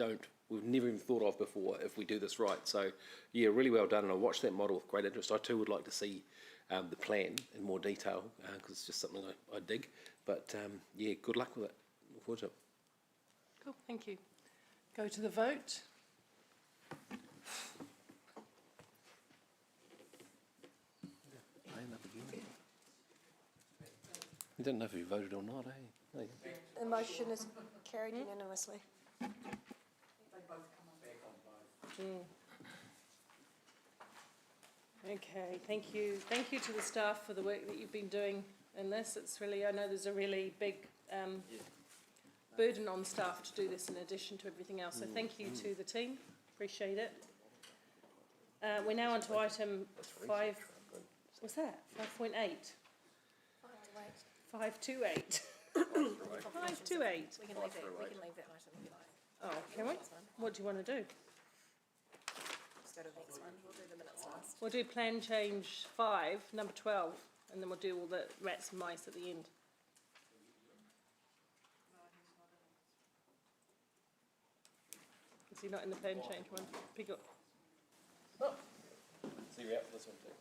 never even thought of before if we do this right. So yeah, really well done, and I watched that model with great interest. I too would like to see the plan in more detail, because it's just something I dig. But yeah, good luck with it. Look forward to it. Cool, thank you. Go to the vote. You don't know if you voted or not, eh? The motion is carried unanimously. Okay, thank you. Thank you to the staff for the work that you've been doing in this. It's really, I know there's a really big burden on staff to do this in addition to everything else. So thank you to the team. Appreciate it. We're now on to item 5. What's that? 5.8. 528. 528. We can leave that item if you like. Oh, can we? What do you want to do? Let's go to the next one. We'll do the minutes last. We'll do plan change 5, number 12, and then we'll do all the rats and mice at the end. Is he not in the plan change one? Pick up. Oh. So you're out for this one too?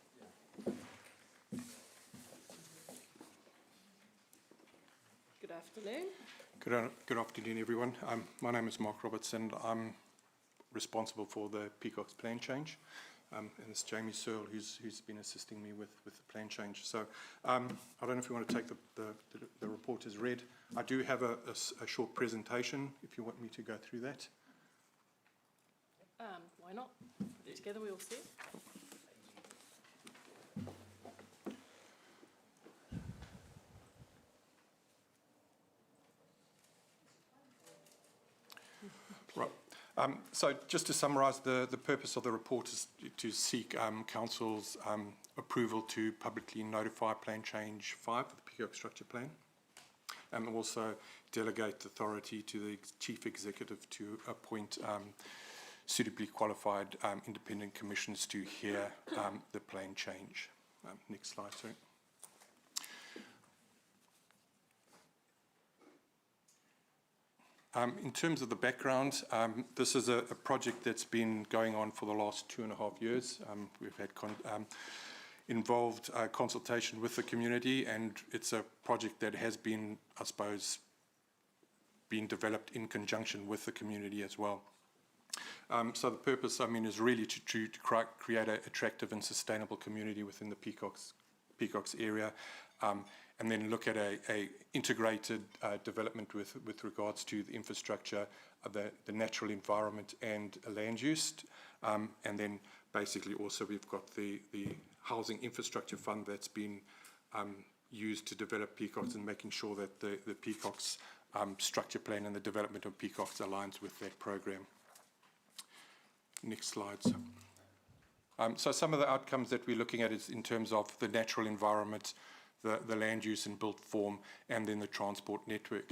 Good afternoon. Good afternoon, everyone. My name is Mark Robertson. I'm responsible for the Peacocks plan change, and it's Jamie Searle who's been assisting me with the plan change. So I don't know if you want to take the report as read. I do have a short presentation if you want me to go through that. Why not? Together we all see it. Right. So just to summarise, the purpose of the report is to seek Council's approval to publicly notify Plan Change 5, the Peacock Structure Plan, and also delegate authority to the Chief Executive to appoint suitably qualified independent commissions to hear the plan change. Next slide, sorry. In terms of the background, this is a project that's been going on for the last 2.5 years. We've had involved consultation with the community, and it's a project that has been, I suppose, been developed in conjunction with the community as well. So the purpose, is really to create an attractive and sustainable community within the Peacocks area, and then look at a integrated development with regards to the infrastructure, the natural environment and land use. And then basically also we've got the housing infrastructure fund that's been used to develop Peacocks, and making sure that the Peacocks structure plan and the development of Peacocks aligns with that program. Next slide. So some of the outcomes that we're looking at is in terms of the natural environment, the land use and built form, and then the transport network.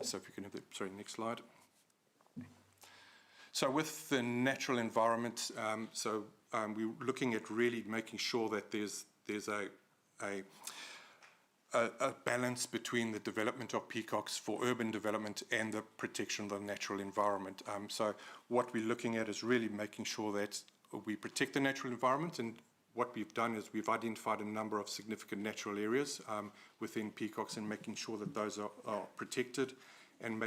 So if you can have the, next slide. So with the natural environment, we're looking at really making sure that there's there's a balance between the development of peacocks for urban development and the protection of the natural environment. So what we're looking at is really making sure that we protect the natural environment, and what we've done is we've identified a number of significant natural areas within peacocks and making sure that those are protected, and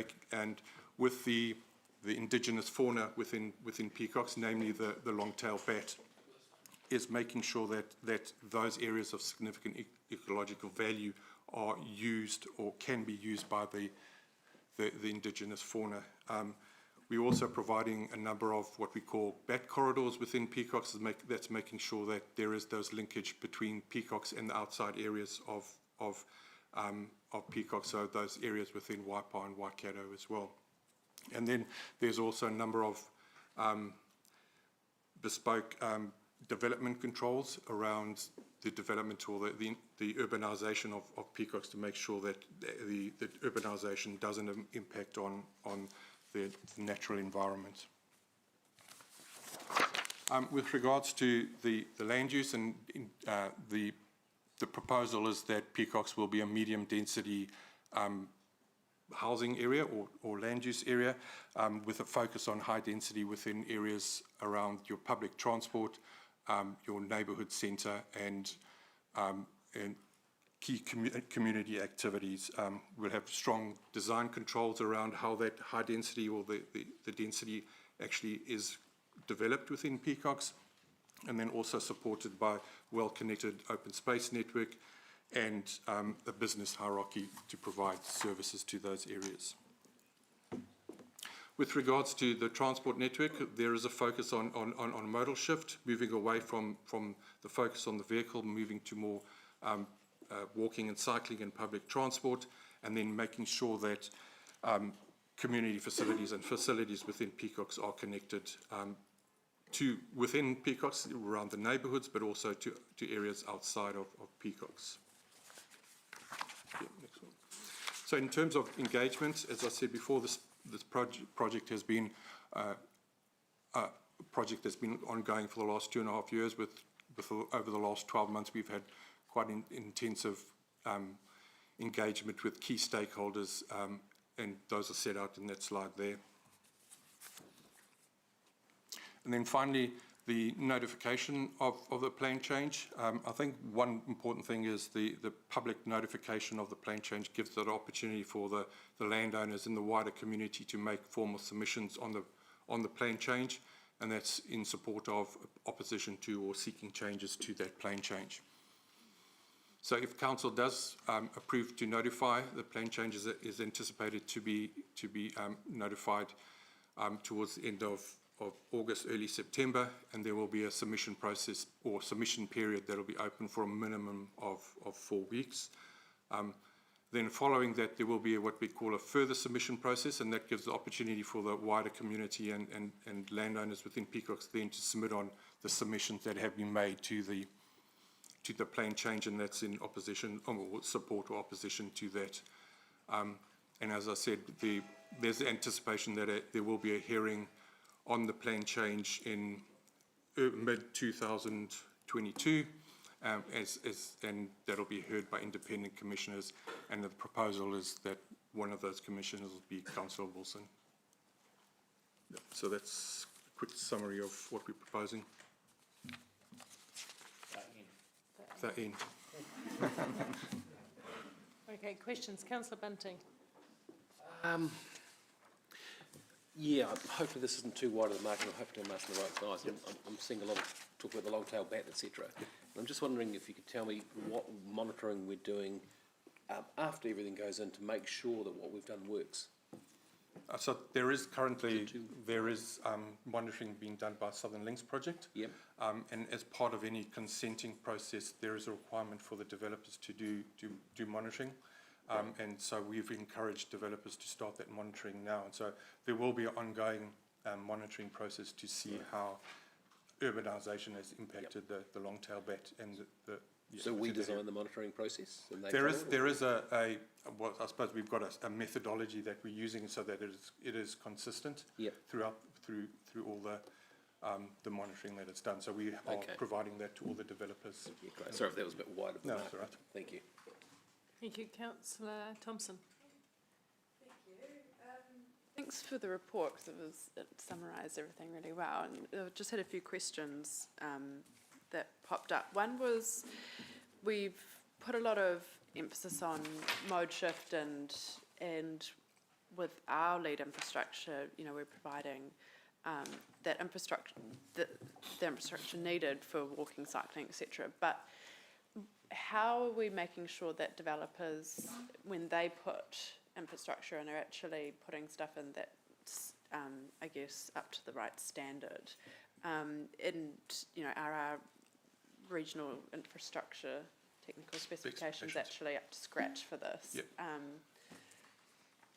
with the indigenous fauna within peacocks, namely the long-tailed bat, is making sure that those areas of significant ecological value are used or can be used by the indigenous fauna. We're also providing a number of what we call bat corridors within peacocks. That's making sure that there is those linkage between peacocks and the outside areas of peacocks, so those areas within Waipa and Waikato as well. And then there's also a number of bespoke development controls around the development or the urbanisation of peacocks to make sure that the urbanisation doesn't impact on the natural environment. With regards to the land use, and the proposal is that peacocks will be a medium density housing area or land use area, with a focus on high density within areas around your public transport, your neighbourhood centre, and key community activities. We'll have strong design controls around how that high density or the density actually is developed within peacocks, and then also supported by well-connected open space network and a business hierarchy to provide services to those areas. With regards to the transport network, there is a focus on modal shift, moving away from the focus on the vehicle, moving to more walking and cycling and public transport, and then making sure that community facilities and facilities within peacocks are connected to within peacocks around the neighbourhoods, but also to areas outside of peacocks. Yeah, next one. So in terms of engagement, as I said before, this project has been a project that's been ongoing for the last 2.5 years. Over the last 12 months, we've had quite intensive engagement with key stakeholders, and those are set out in that slide there. And then finally, the notification of the plan change. I think one important thing is the public notification of the plan change gives the opportunity for the landowners in the wider community to make formal submissions on the plan change, and that's in support of opposition to or seeking changes to that plan change. So if council does approve to notify, the plan change is anticipated to be notified towards the end of August, early September, and there will be a submission process or submission period that will be open for a minimum of 4 weeks. Then following that, there will be what we call a further submission process, and that gives the opportunity for the wider community and landowners within peacocks then to submit on the submissions that have been made to the plan change, and that's in opposition or support or opposition to that. And as I said, there's the anticipation that there will be a hearing on the plan change in mid-2022, and that'll be heard by independent commissioners, and the proposal is that one of those commissioners will be Councillor Wilson. So that's a quick summary of what we're proposing. That end. Okay, questions? Councillor Bunting. Yeah, hopefully this isn't too wide of the market. I hope I'm asking the right guys. I'm seeing a lot of talk about the long-tailed bat, etc. I'm just wondering if you could tell me what monitoring we're doing after everything goes in to make sure that what we've done works. So there is currently monitoring being done by Southern Links Project. Yep. And as part of any consenting process, there is a requirement for the developers to do monitoring. And so we've encouraged developers to start that monitoring now. And so there will be an ongoing monitoring process to see how urbanisation has impacted the long-tailed bat and the So we design the monitoring process? And there is well, I suppose we've got a methodology that we're using so that it is consistent throughout through all the monitoring that it's done. So we are Okay. providing that to all the developers. Yeah, great. Sorry if that was a bit wide of the No, mark. that's all right. Thank you. Thank you, councillor Thompson. Thanks for the report, because it summarised everything really well. And I just had a few questions that popped up. One was, we've put a lot of emphasis on mode shift, and with our lead infrastructure, you know, we're providing that infrastructure, the infrastructure needed for walking, cycling, etc. But how are we making sure that developers, when they put infrastructure and are actually putting stuff in that's, I guess, up to the right standard? And, you know, are our regional infrastructure technical specifications actually up to scratch for this? Yep.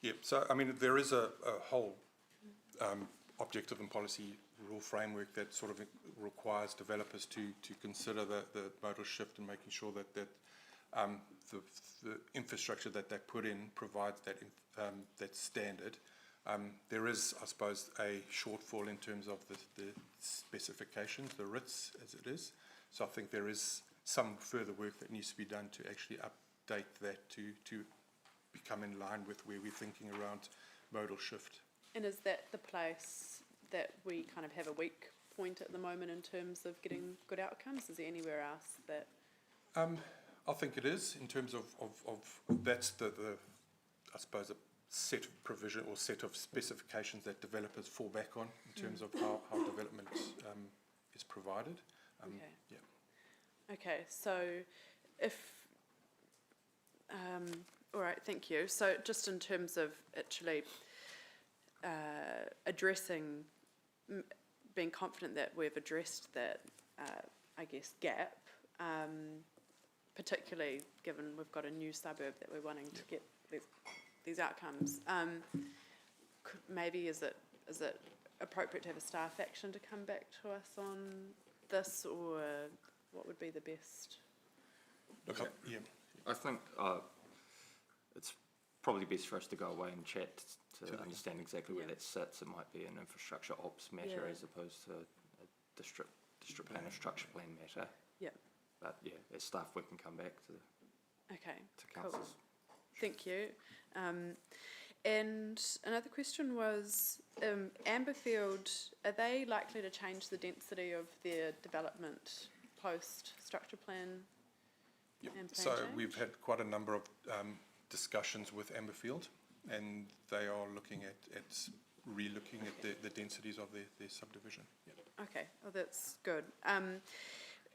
Yep. So, I mean, there is a whole objective and policy rule framework that sort of requires developers to consider the modal shift and making sure that the infrastructure that they put in provides that standard. There is, I suppose, a shortfall in terms of the specifications, the RITs as it is. So I think there is some further work that needs to be done to actually update that to become in line with where we're thinking around modal shift. And is that the place that we kind of have a weak point at the moment in terms of getting good outcomes? Is there anywhere else that... I think it is, in terms of that's the I suppose, a set of provision or set of specifications that developers fall back on in terms of how development is provided. Okay. Yeah. Okay, so if... all right, thank you. So just in terms of actually addressing, being confident that we've addressed that, I guess, gap, particularly given we've got a new suburb that we're wanting to get these outcomes. Maybe is it appropriate to have a staff action to come back to us on this, or what would be the best? Look, yeah. I think it's probably best for us to go away and chat to understand exactly where that sits. It might be an infrastructure ops matter as opposed to a district plan or structure plan matter. Yeah. But yeah, as staff, we can come back to councils. Cool. Thank you. And another question was, Amberfield, are they likely to change the density of their development post-structure plan? Yep. And plan So change? we've had quite a number of discussions with Amberfield, and they are looking at re-looking at the densities of their subdivision. Yep. Okay, well, that's good.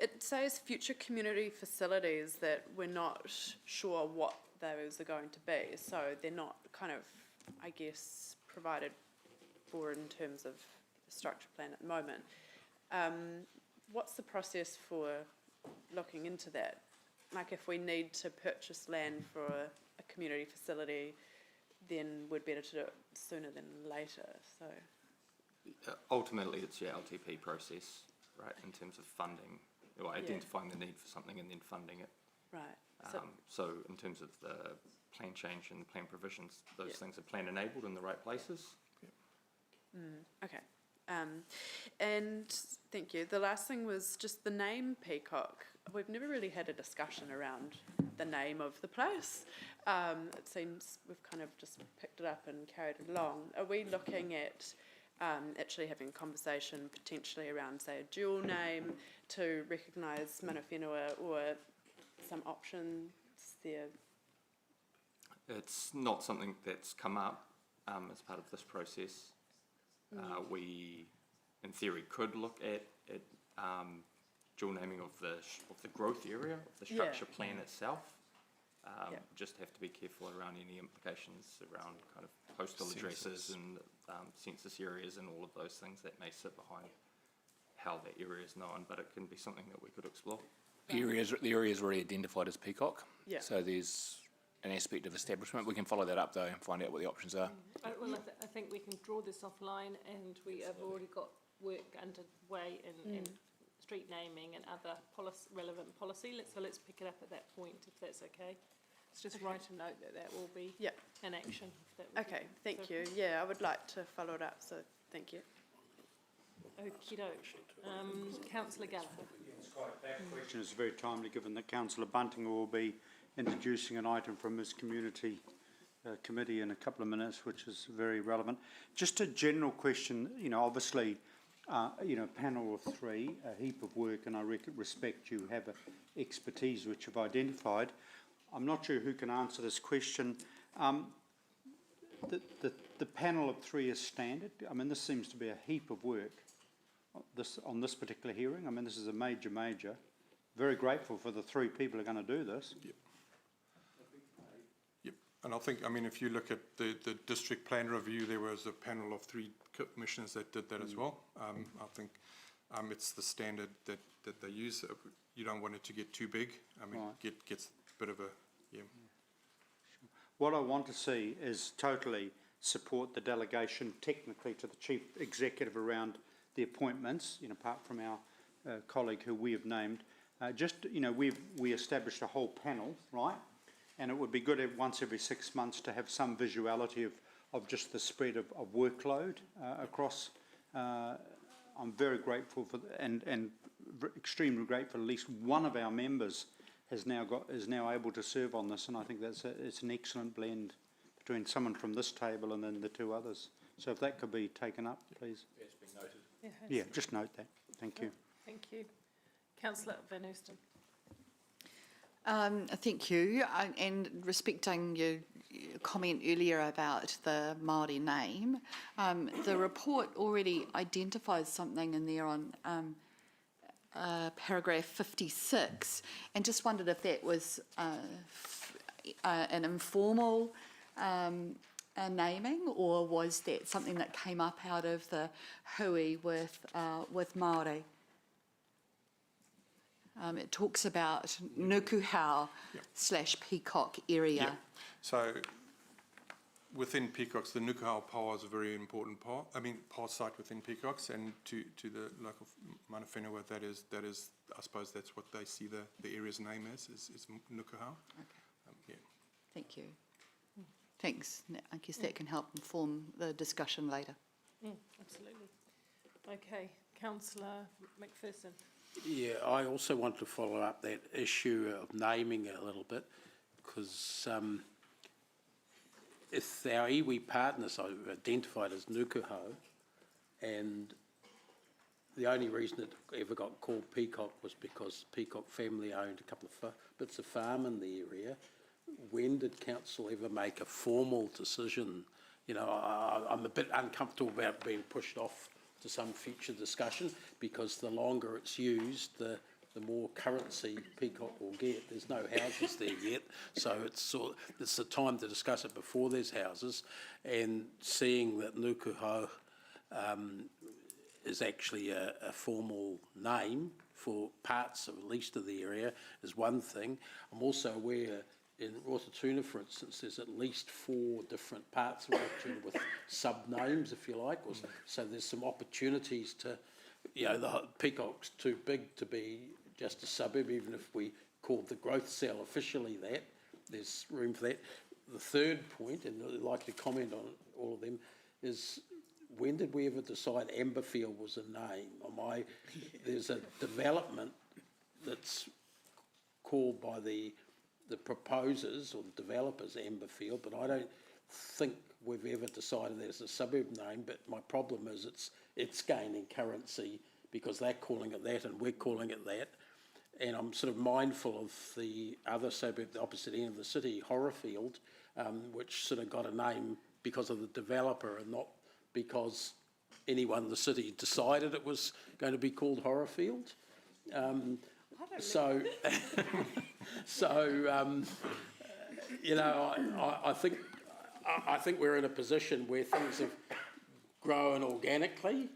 It says future community facilities that we're not sure what those are going to be, so they're not kind of, I guess, provided for in terms of the structure plan at the moment. What's the process for looking into that? Like, if we need to purchase land for a community facility, then we'd better to do it sooner than later, so... Ultimately, it's your LTP process, right, in terms of funding, or identifying the need for something and then funding it. Right. So in terms of the plan change and plan provisions, those things are plan enabled in the right places. Okay. And thank you. The last thing was just the name Peacock. We've never really had a discussion around the name of the place. It seems we've kind of just picked it up and carried it along. Are we looking at actually having a conversation potentially around, say, a dual name to recognise mana whenua, or some options there? It's not something that's come up as part of this process. We, in theory, could look at dual naming of the growth area, of the structure plan itself. Just have to be careful around any implications around kind of postal addresses and census areas and all of those things that may sit behind how that area is known, but it can be something that we could explore. The area is already identified as Peacock, Yeah. so there's an aspect of establishment. We can follow that up though and find out what the options are. Well, I think we can draw this offline, and we have already got work underway in street naming and other relevant policy. Let's pick it up at that point, if that's okay. Let's just write a note that will be an action. If that would Okay, be thank you. Yeah, I would like to follow it up, so thank you. Okie doke. Councillor Gallagher. Question is very timely, given that Councillor Bunting will be introducing an item from his community committee in a couple of minutes, which is very relevant. Just a general question, obviously, panel of three, a heap of work, and I respect you have expertise which you've identified. I'm not sure who can answer this question. The panel of three is standard. I mean, this seems to be a heap of work on this particular hearing. I mean, this is a major. Very grateful for the three people who are going to do this. Yep. And I think, if you look at the district plan review, there was a panel of three commissioners that did that as well. I think it's the standard that they use. You don't want it to get too big. Gets a bit of a, What I want to see is totally support the delegation technically to the chief executive around the appointments, apart from our colleague who we have named. We established a whole panel, right? And it would be good once every 6 months to have some visuality of just the spread of workload across. I'm very grateful for and extremely grateful. At least one of our members is now able to serve on this, and I think it's an excellent blend between someone from this table and then the two others. So if that could be taken up, please. It's been noted. Yeah, just note that. Thank you. Thank you. Councillor Van Oosten. Thank you. And respecting your comment earlier about the Māori name, the report already identifies something in there on paragraph 56, and just wondered if that was an informal naming, or was that something that came up out of the hui with Māori? It talks about Nukuhau / Peacock area. Yeah. So within Peacocks, the Nukuhau Pawa is a very important paw site within Peacocks, and to the local mana whenua, that is, I suppose that's what they see the area's name is Nukuhau. Okay. Thank you. Thanks. I guess that can help inform the discussion later. Absolutely. Okay, Councillor McPherson. Yeah, I also want to follow up that issue of naming it a little bit, because if our iwi partners are identified as Nukuhau, and the only reason it ever got called Peacock was because Peacock family owned a couple of bits of farm in the area, when did council ever make a formal decision? I'm a bit uncomfortable about being pushed off to some future discussion, because the longer it's used, the more currency Peacock will get. There's no houses there yet, so it's the time to discuss it before there's houses. And seeing that Nukuhau is actually a formal name for parts of at least of the area is one thing. I'm also aware in Rotatuna, for instance, there's at least 4 different parts of Rotatuna with sub-names, if you like. So there's some opportunities to, the Peacock's too big to be just a suburb, even if we called the growth cell officially that. There's room for that. The third point, and I'd like to comment on all of them, is when did we ever decide Amberfield was a name? There's a development that's called by the proposers or the developers Amberfield, but I don't think we've ever decided that it's a suburb name. But my problem is it's gaining currency because they're calling it that and we're calling it that. And I'm sort of mindful of the other suburb, the opposite end of the city, Horrorfield, which sort of got a name because of the developer and not because anyone in the city decided it was going to be called Horrorfield. So, I think we're in a position where things have grown organically,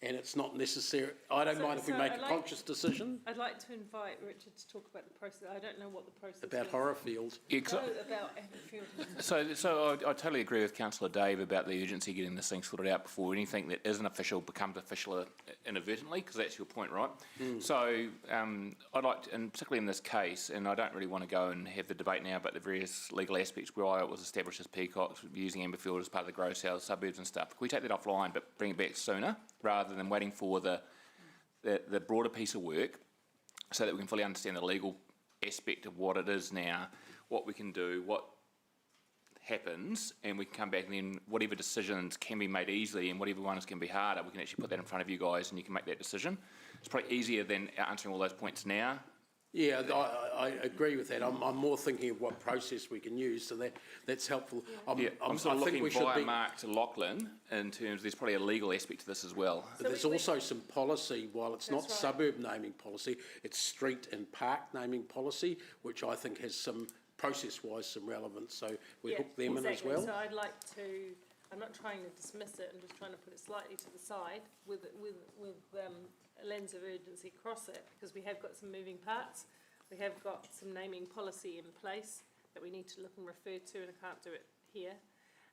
and it's not necessary. I don't mind if we make a conscious decision. I'd like to invite Richard to talk about the process. I don't know what the process about is. Horrorfield. No, about Amberfield. So I totally agree with Councillor Dave about the urgency of getting this thing sorted out before anything that isn't official becomes official inadvertently, because that's your point, right? So I'd like to, and particularly in this case, and I don't really want to go and have the debate now about the various legal aspects why it was established as Peacock, using Amberfield as part of the growth sales, suburbs and stuff. Can we take that offline but bring it back sooner rather rather than waiting for the broader piece of work so that we can fully understand the legal aspect of what it is now, what we can do, what happens, and we can come back and then whatever decisions can be made easily and whatever ones can be harder, we can actually put that in front of you guys and you can make that decision. It's probably easier than answering all those points now. Yeah, I agree with that. I'm more thinking of what process we can use, so that's helpful. I'm sort of looking via Mark to Lachlan in terms, there's probably a legal aspect to this as well. But there's also some policy, while it's not suburb naming policy, it's street and park naming policy, which I think has some, process-wise, some relevance, so we hook them in as well. So I'd like to, I'm not trying to dismiss it, I'm just trying to put it slightly to the side with a lens of urgency across it, because we have got some moving parts. We have got some naming policy in place that we need to look and refer to, and I can't do it here.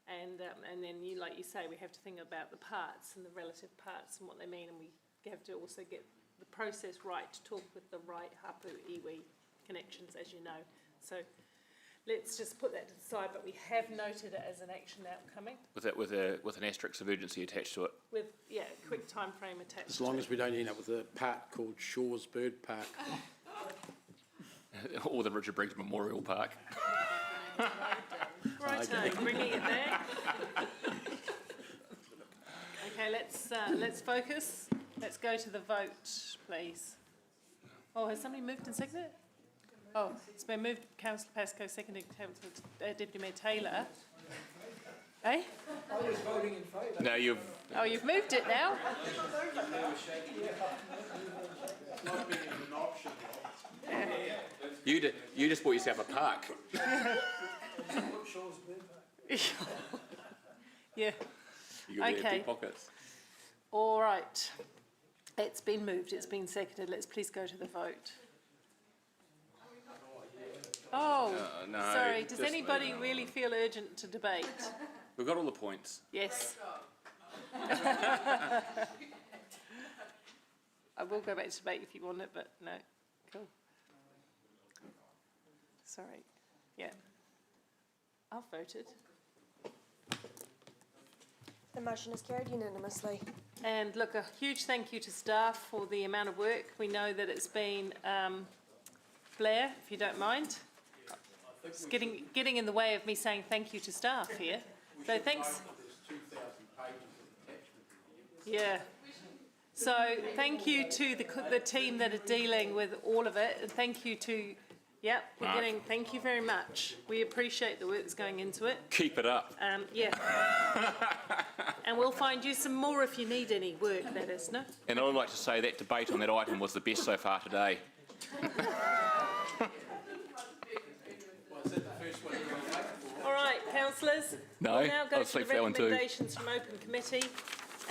And then, like you say, we have to think about the parts and the relative parts and what they mean, and we have to also get the process right to talk with the right hapu iwi connections, as you know. So let's just put that to the side, but we have noted it as an action outcoming. With an asterisk of urgency attached to it. With, a quick time frame attached. As long as we don't end up with a park called Shaw's Bird Park. Or the Richard Briggs Memorial Park. Righto, bringing it there. Okay, let's focus. Let's go to the vote, please. Oh, has somebody moved and seconded it? Oh, it's been moved, Councillor Pascoe, seconded Councillor Deputy Mayor Taylor. Eh? I was voting in favour. No, you've... Oh, you've moved it now? You just bought yourself a park. Yeah. You got Okay. deep pockets. All right. It's been moved, it's been seconded. Let's please go to the vote. Oh, no, sorry. Does just- anybody really feel urgent to debate? We've got all the points. Yes. I will go back to debate if you want it, but no. Cool. Sorry. Yeah. I've voted. The motion is carried unanimously. And look, a huge thank you to staff for the amount of work. We know that it's been, Blair, if you don't mind. It's getting in the way of me saying thank you to staff here. So thanks. Yeah. So thank you to the team that are dealing with all of it, and thank you to, thank you very much. We appreciate the work that's going into it. Keep it up. Yeah. And we'll find you some more if you need any work, that is, no? And I would like to say that debate on that item was the best so far today. All right, councillors. No, We'll now go I'll to the sleep for that one too. recommendations from open committee,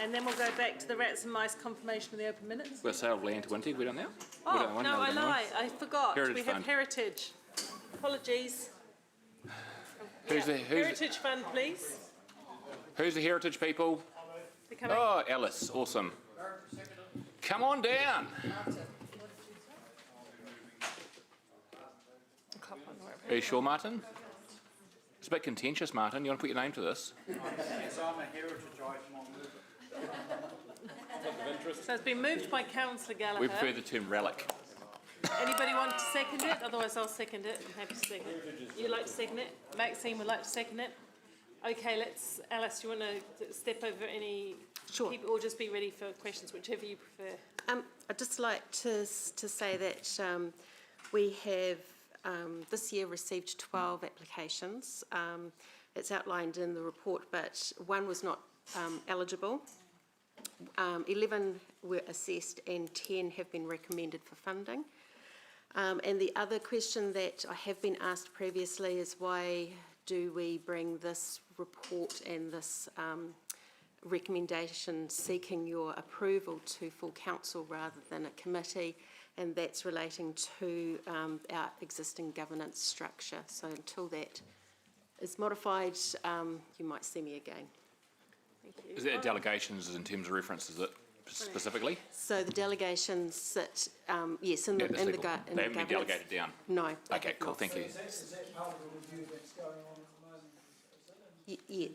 and then we'll go back to the rats and mice confirmation of the open minutes. The sale of land to Winty, we don't know? Oh, no, I lie. I forgot. Heritage We have Fund. heritage. Apologies. Who's the Heritage Fund, please. Who's the heritage people? They're coming. Oh, Alice, awesome. Come on down. Are you sure, Martin? It's a bit contentious, Martin. You want to put your name to this? Yes, I'm a heritage item on So it's been moved by Councillor Gallagher. We prefer the term relic. Anybody want to second it? Otherwise, I'll second it. I'm happy to second it. You'd like to second it? Maxine would like to second it? Okay, let's, Alice, do you want to step over any people, or just be ready for questions, whichever you prefer? I'd just like to say that we have this year received 12 applications. It's outlined in the report, but one was not eligible. 11 were assessed and 10 have been recommended for funding. And the other question that I have been asked previously is why do we bring this report and this recommendation seeking your approval to full council rather than a committee, and that's relating to our existing governance structure. So until that is modified, you might see me again. Thank you. Is that delegations in terms of references it specifically? So the delegations sit, yes, in the They haven't been governance. delegated down? No. they Okay, have cool, not. thank you. Is that part of the review that's going on at the moment? Yeah.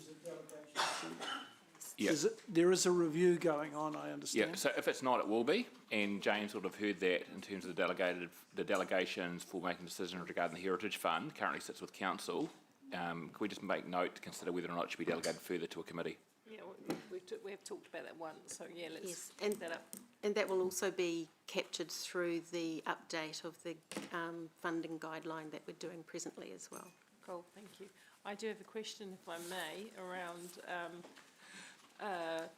Yeah. There is a review going on, I understand. Yeah, so if it's not, it will be, and James would have heard that in terms of the delegations for making decisions regarding the Heritage Fund, currently sits with council. Can we just make note to consider whether or not it should be delegated further to a committee? Yeah, we have talked about that once, so yeah, let's Yes, pick that up. and that will also be captured through the update of the funding guideline that we're doing presently as well. Cool, thank you. I do have a question, if I may, around,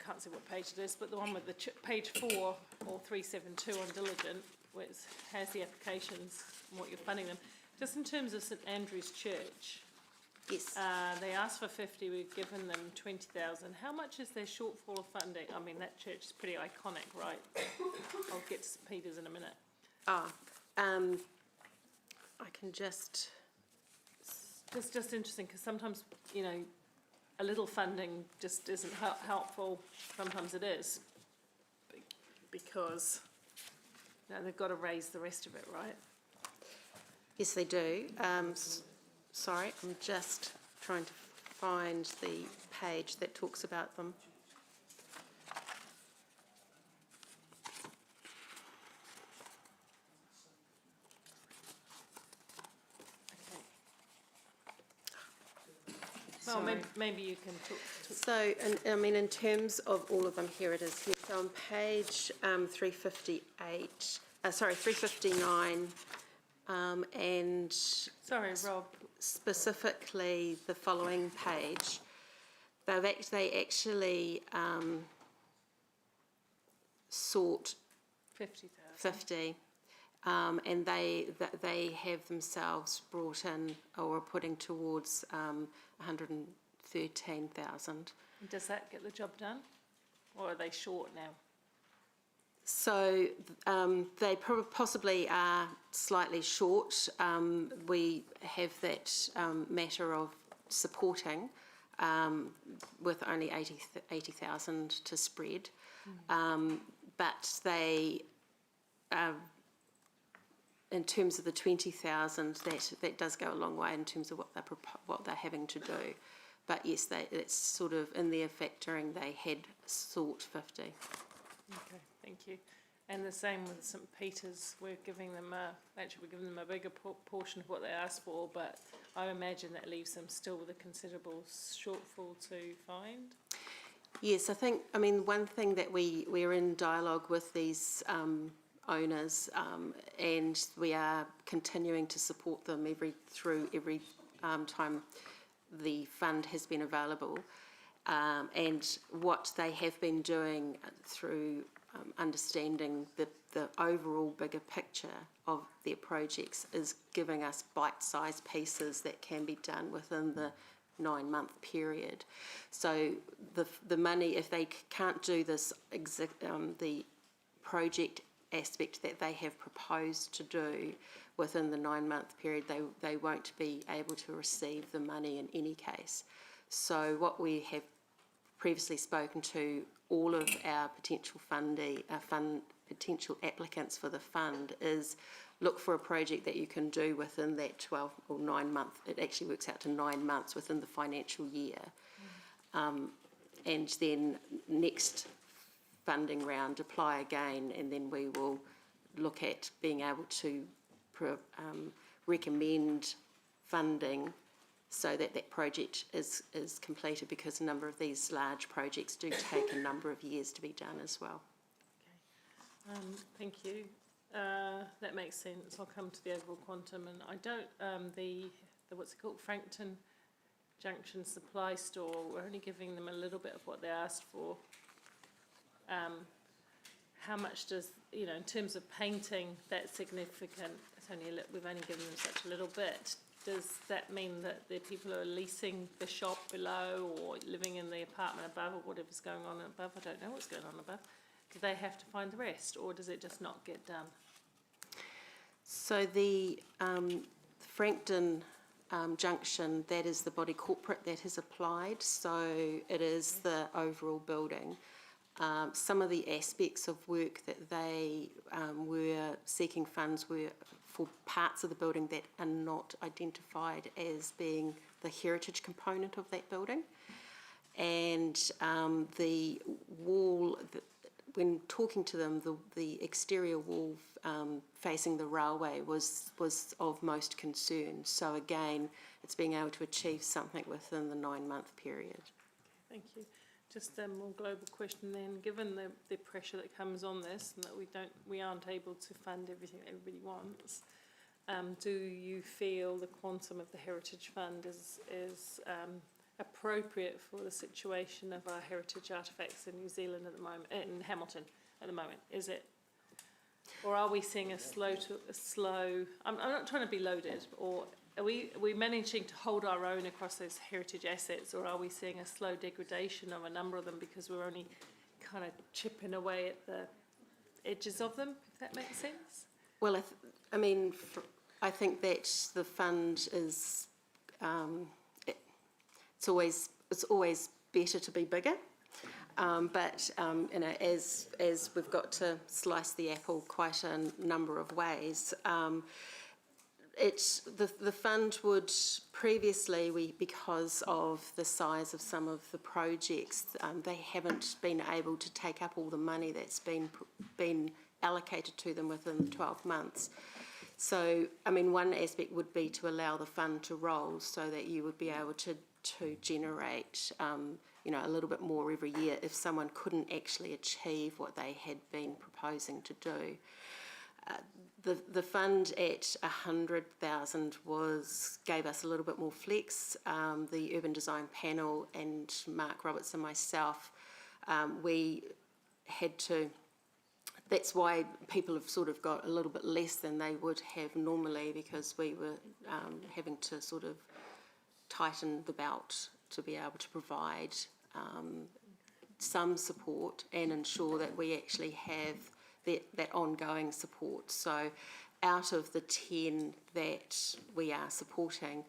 can't see what page it is, but the one with the page 4 or 372 on Diligent, where it has the applications and what you're funding them. Just in terms of St Andrew's Church, yes, they asked for 50, we've given them 20,000. How much is their shortfall of funding? I mean, that church is pretty iconic, right? I'll get to St Peter's in a minute. I can just... Just interesting, because sometimes, you know, a little funding just isn't helpful. Sometimes it is, because you know, they've got to raise the rest of it, right? Yes, they do. Sorry, I'm just trying to find the page that talks about them. Well, maybe you can talk. So, I mean, in terms of all of them, here it is. Here. So on page 359, and sorry, Rob, specifically the following page, they actually sought 50. And they have themselves brought in or are putting towards 113,000. Does that get the job done, or are they short now? So they possibly are slightly short. We have that matter of supporting with only 80,000 to spread, but they. In terms of the 20,000, that does go a long way in terms of what they're having to do. But yes, it's sort of in their factoring. They had sought 50. Okay, thank you. And the same with St Peter's. We're giving them a bigger portion of what they asked for, but I imagine that leaves them still with a considerable shortfall to find. Yes, I mean, one thing that we're in dialogue with these owners, and we are continuing to support them every time the fund has been available, and what they have been doing through understanding the overall bigger picture of their projects is giving us bite-sized pieces that can be done within the 9-month period. So the money, if they can't do this the project aspect that they have proposed to do within the 9-month period, they won't be able to receive the money in any case. So what we have previously spoken to all of our potential potential applicants for the fund is look for a project that you can do within that 12 or 9 month. It actually works out to 9 months within the financial year, and then next funding round, apply again, and then we will look at being able to recommend funding so that that project is completed, because a number of these large projects do take a number of years to be done as well. Okay. Thank you. That makes sense. I'll come to the overall quantum, and I don't, the what's it called, Frankton Junction Supply Store, we're only giving them a little bit of what they asked for. How much does, you know, in terms of painting, that's significant? It's only we've only given them such a little bit. Does that mean that the people are leasing the shop below or living in the apartment above, or whatever's going on above? I don't know what's going on above. Do they have to find the rest, or does it just not get done? So the Frankton Junction, that is the body corporate that has applied, so it is the overall building. Some of the aspects of work that they were seeking funds were for parts of the building that are not identified as being the heritage component of that building. and the wall, when talking to them, the exterior wall facing the railway was of most concern. So again, it's being able to achieve something within the 9-month period. Thank you. Just a more global question then, given the pressure that comes on this and that we aren't able to fund everything that everybody wants, do you feel the quantum of the Heritage Fund is appropriate for the situation of our heritage artefacts in New Zealand at the moment, in Hamilton at the moment? Is it, or are we seeing a slow, I'm not trying to be loaded, or are we managing to hold our own across those heritage assets, or are we seeing a slow degradation of a number of them because we're only kind of chipping away at the edges of them, if that makes sense? Well, I think that the fund is, it's always better to be bigger, but you know, as we've got to slice the apple quite a number of ways. The fund would previously, because of the size of some of the projects, they haven't been able to take up all the money that's been allocated to them within the 12 months. So, I mean, one aspect would be to allow the fund to roll so that you would be able to generate, you know, a little bit more every year if someone couldn't actually achieve what they had been proposing to do. The fund at 100,000 gave us a little bit more flex. The Urban Design Panel and Mark Roberts and myself, we had to. That's why people have sort of got a little bit less than they would have normally, because we were having to sort of tighten the belt to be able to provide some support and ensure that we actually have that ongoing support. So out of the 10 that we are supporting,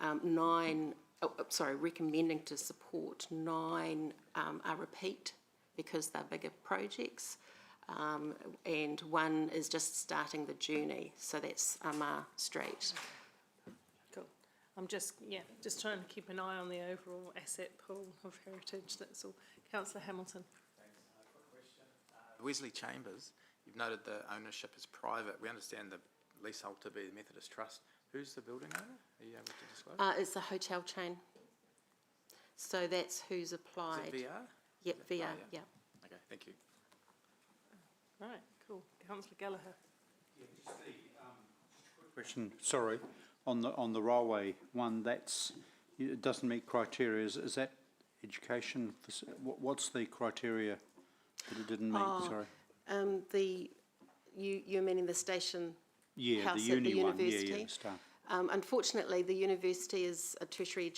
recommending to support, 9 are repeat because they're bigger projects, and 1 is just starting the journey, so that's Amar Street. Cool. I'm just trying to keep an eye on the overall asset pool of heritage, that's all. Councillor Hamilton. Wesley Chambers, you've noted the ownership is private. We understand the leasehold to be the Methodist Trust. Who's the building owner? Are you able to disclose? It's a hotel chain. So that's who's applied. Is it VR? Yep, VR, yeah. Okay, thank you. Right, cool. Councillor Gallagher. Yeah, just a quick question, sorry, on the railway one, it doesn't meet criteria. Is that education? What's the criteria that it didn't meet? Sorry. You're meaning the station house the at the university? Yeah, staff. Unfortunately, the university is a tertiary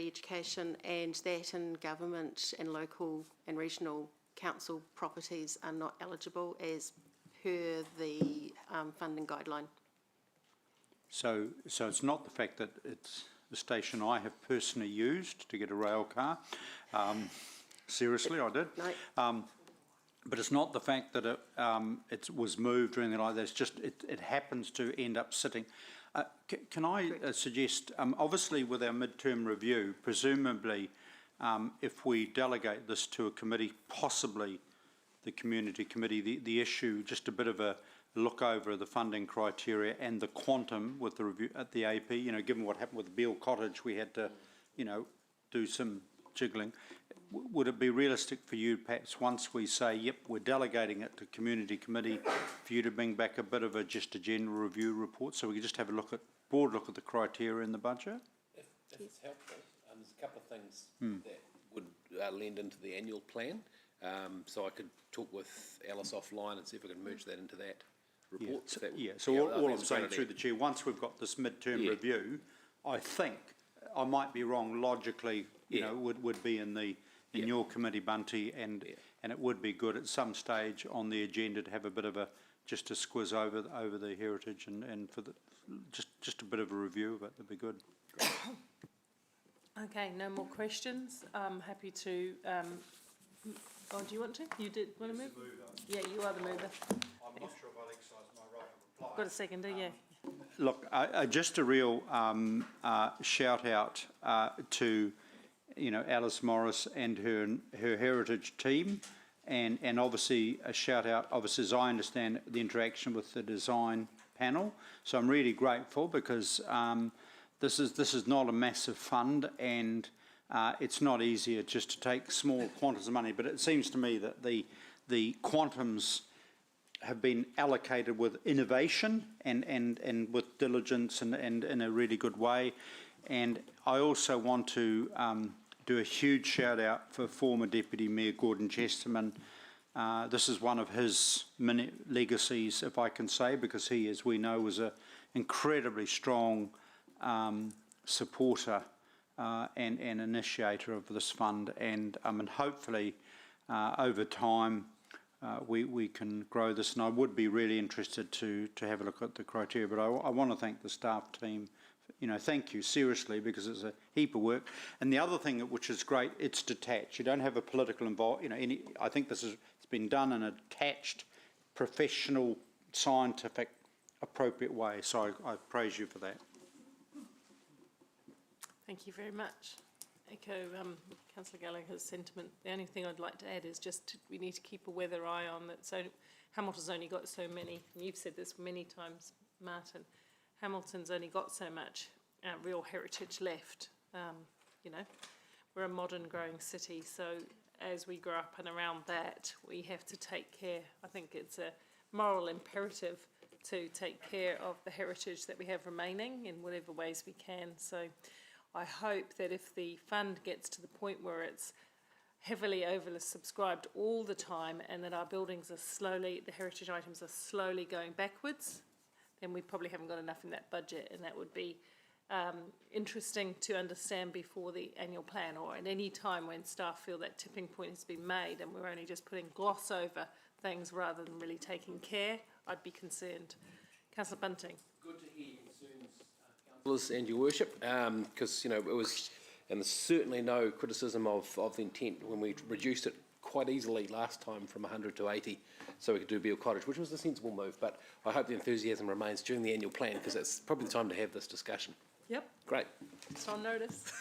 education, and that in government and local and regional council properties are not eligible as per the funding guideline. So it's not the fact that it's the station I have personally used to get a rail car. Seriously, I did. No. But it's not the fact that it was moved or anything like that. It's just it happens to end up sitting. Can I suggest, obviously with our midterm review, presumably if we delegate this to a committee, possibly the community committee, the issue, just a bit of a look over of the funding criteria and the quantum with the review at the AP, you know, given what happened with Beale Cottage, we had to, you know, do some jiggling. Would it be realistic for you, perhaps, once we say, yep, we're delegating it to community committee, for you to bring back a bit of just a general review report, so we can just have a broad look at the criteria in the budget? If it's helpful, there's a couple of things that would lend into the annual plan. So I could talk with Alice offline and see if we can merge that into that report. So all I'm saying through the chair, once we've got this midterm review, I think, I might be wrong, logically, you know, would be in your committee, Bunty, and it would be good at some stage on the agenda to have a bit of just a squiz over the heritage and for just a bit of a review of it. That'd be good. Okay, no more questions. I'm happy to. Do you want to? You did want to move? Yeah, you are the mover. I'm not sure if I'll exercise my right of reply. Got a seconder, yeah. Look, just a real shout out to Alice Morris and her heritage team, and obviously a shout out, obviously, as I understand the interaction with the design panel. So I'm really grateful because this is not a massive fund, and it's not easier just to take small quantities of money. But it seems to me that the quantums have been allocated with innovation and with diligence and in a really good way. And I also want to do a huge shout out for former Deputy Mayor Gordon Chesterman. This is one of his many legacies, if I can say, because he, as we know, was an incredibly strong supporter and initiator of this fund. And hopefully over time we can grow this. And I would be really interested to have a look at the criteria. But I want to thank the staff team. Thank you, seriously, because it's a heap of work. And the other thing which is great, it's detached. You don't have a political involvement. I think it's been done in a detached, professional, scientific, appropriate way. So I praise you for that. Thank you very much. Echo Councillor Gallagher's sentiment. The only thing I'd like to add is just we need to keep a weather eye on that. So Hamilton's only got so many, and you've said this many times, Martin, Hamilton's only got so much real heritage left. We're a modern growing city, so as we grow up and around that, we have to take care. I think it's a moral imperative to take care of the heritage that we have remaining in whatever ways we can. So I hope that if the fund gets to the point where it's heavily oversubscribed all the time and that our buildings are the heritage items are slowly going backwards, then we probably haven't got enough in that budget, and that would be interesting to understand before the annual plan or at any time when staff feel that tipping point has been made and we're only just putting gloss over things rather than really taking care. I'd be concerned. Councillor Bunting. Good to hear your concerns, councillors, and your worship, because it was, and there's certainly no criticism of the intent when we reduced it quite easily last time from 100 to 80, so we could do Beale Cottage, which was a sensible move. But I hope the enthusiasm remains during the annual plan, because it's probably the time to have this discussion. Yep. Great. It's on notice.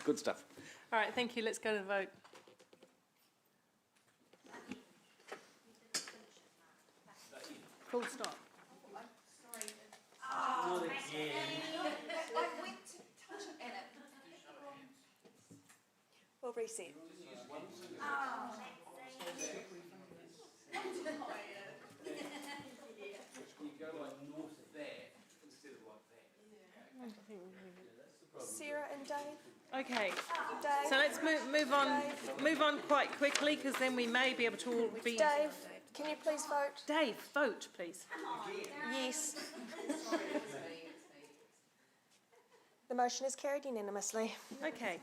Good stuff. All right, thank you. Let's go to the vote. Full stop. Not again. We'll reset. Sarah and Dave. Okay, Dave. so let's move on quite quickly, because then we may be able to all be. Dave, can you please vote? Dave, vote, please. Yes. The motion is carried unanimously. Okay,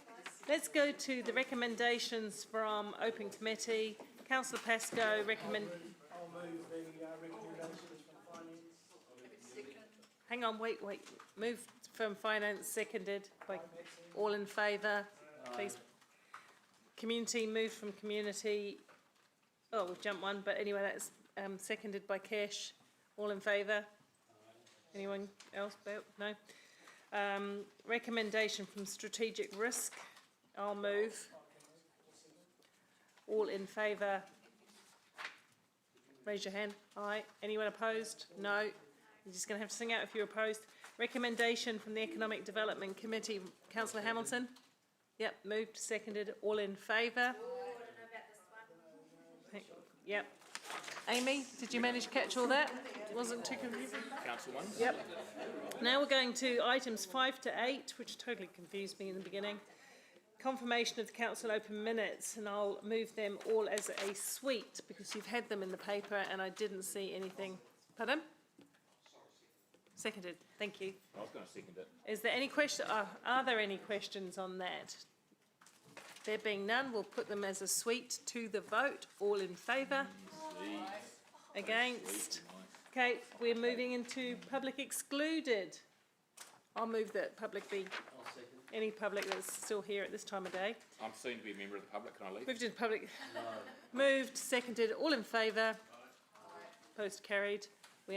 let's go to the recommendations from Open Committee. Councillor Pascoe recommend. I'll move the recommendations from Finance. Hang on, wait. Move from Finance, seconded by all in favour, please. Community, move from Community. Oh, we've jumped one, but anyway, that's seconded by Cash. All in favour? Anyone else? No. Recommendation from Strategic Risk. I'll move. All in favour? Raise your hand. Aye. Anyone opposed? No. You're just going to have to sing out if you're opposed. Recommendation from the Economic Development Committee. Councillor Hamilton? Yep, moved, seconded. All in favour? Yep. Amy, did you manage to catch all that? Wasn't too confusing? Council one? Yep. Now we're going to items 5 to 8, which totally confused me in the beginning. Confirmation of the council open minutes, and I'll move them all as a suite because you've had them in the paper and I didn't see anything. Pardon? Seconded. Thank you. I was going to second it. Is there any question? Are there any questions on that? There being none, we'll put them as a suite to the vote. All in favour? Against? Okay, we're moving into public excluded. I'll move that public be. Any public that's still here at this time of day. I'm soon to be a member of the public. Can I leave? Moved into public. No. Moved, seconded. All in favour? Opposed, carried.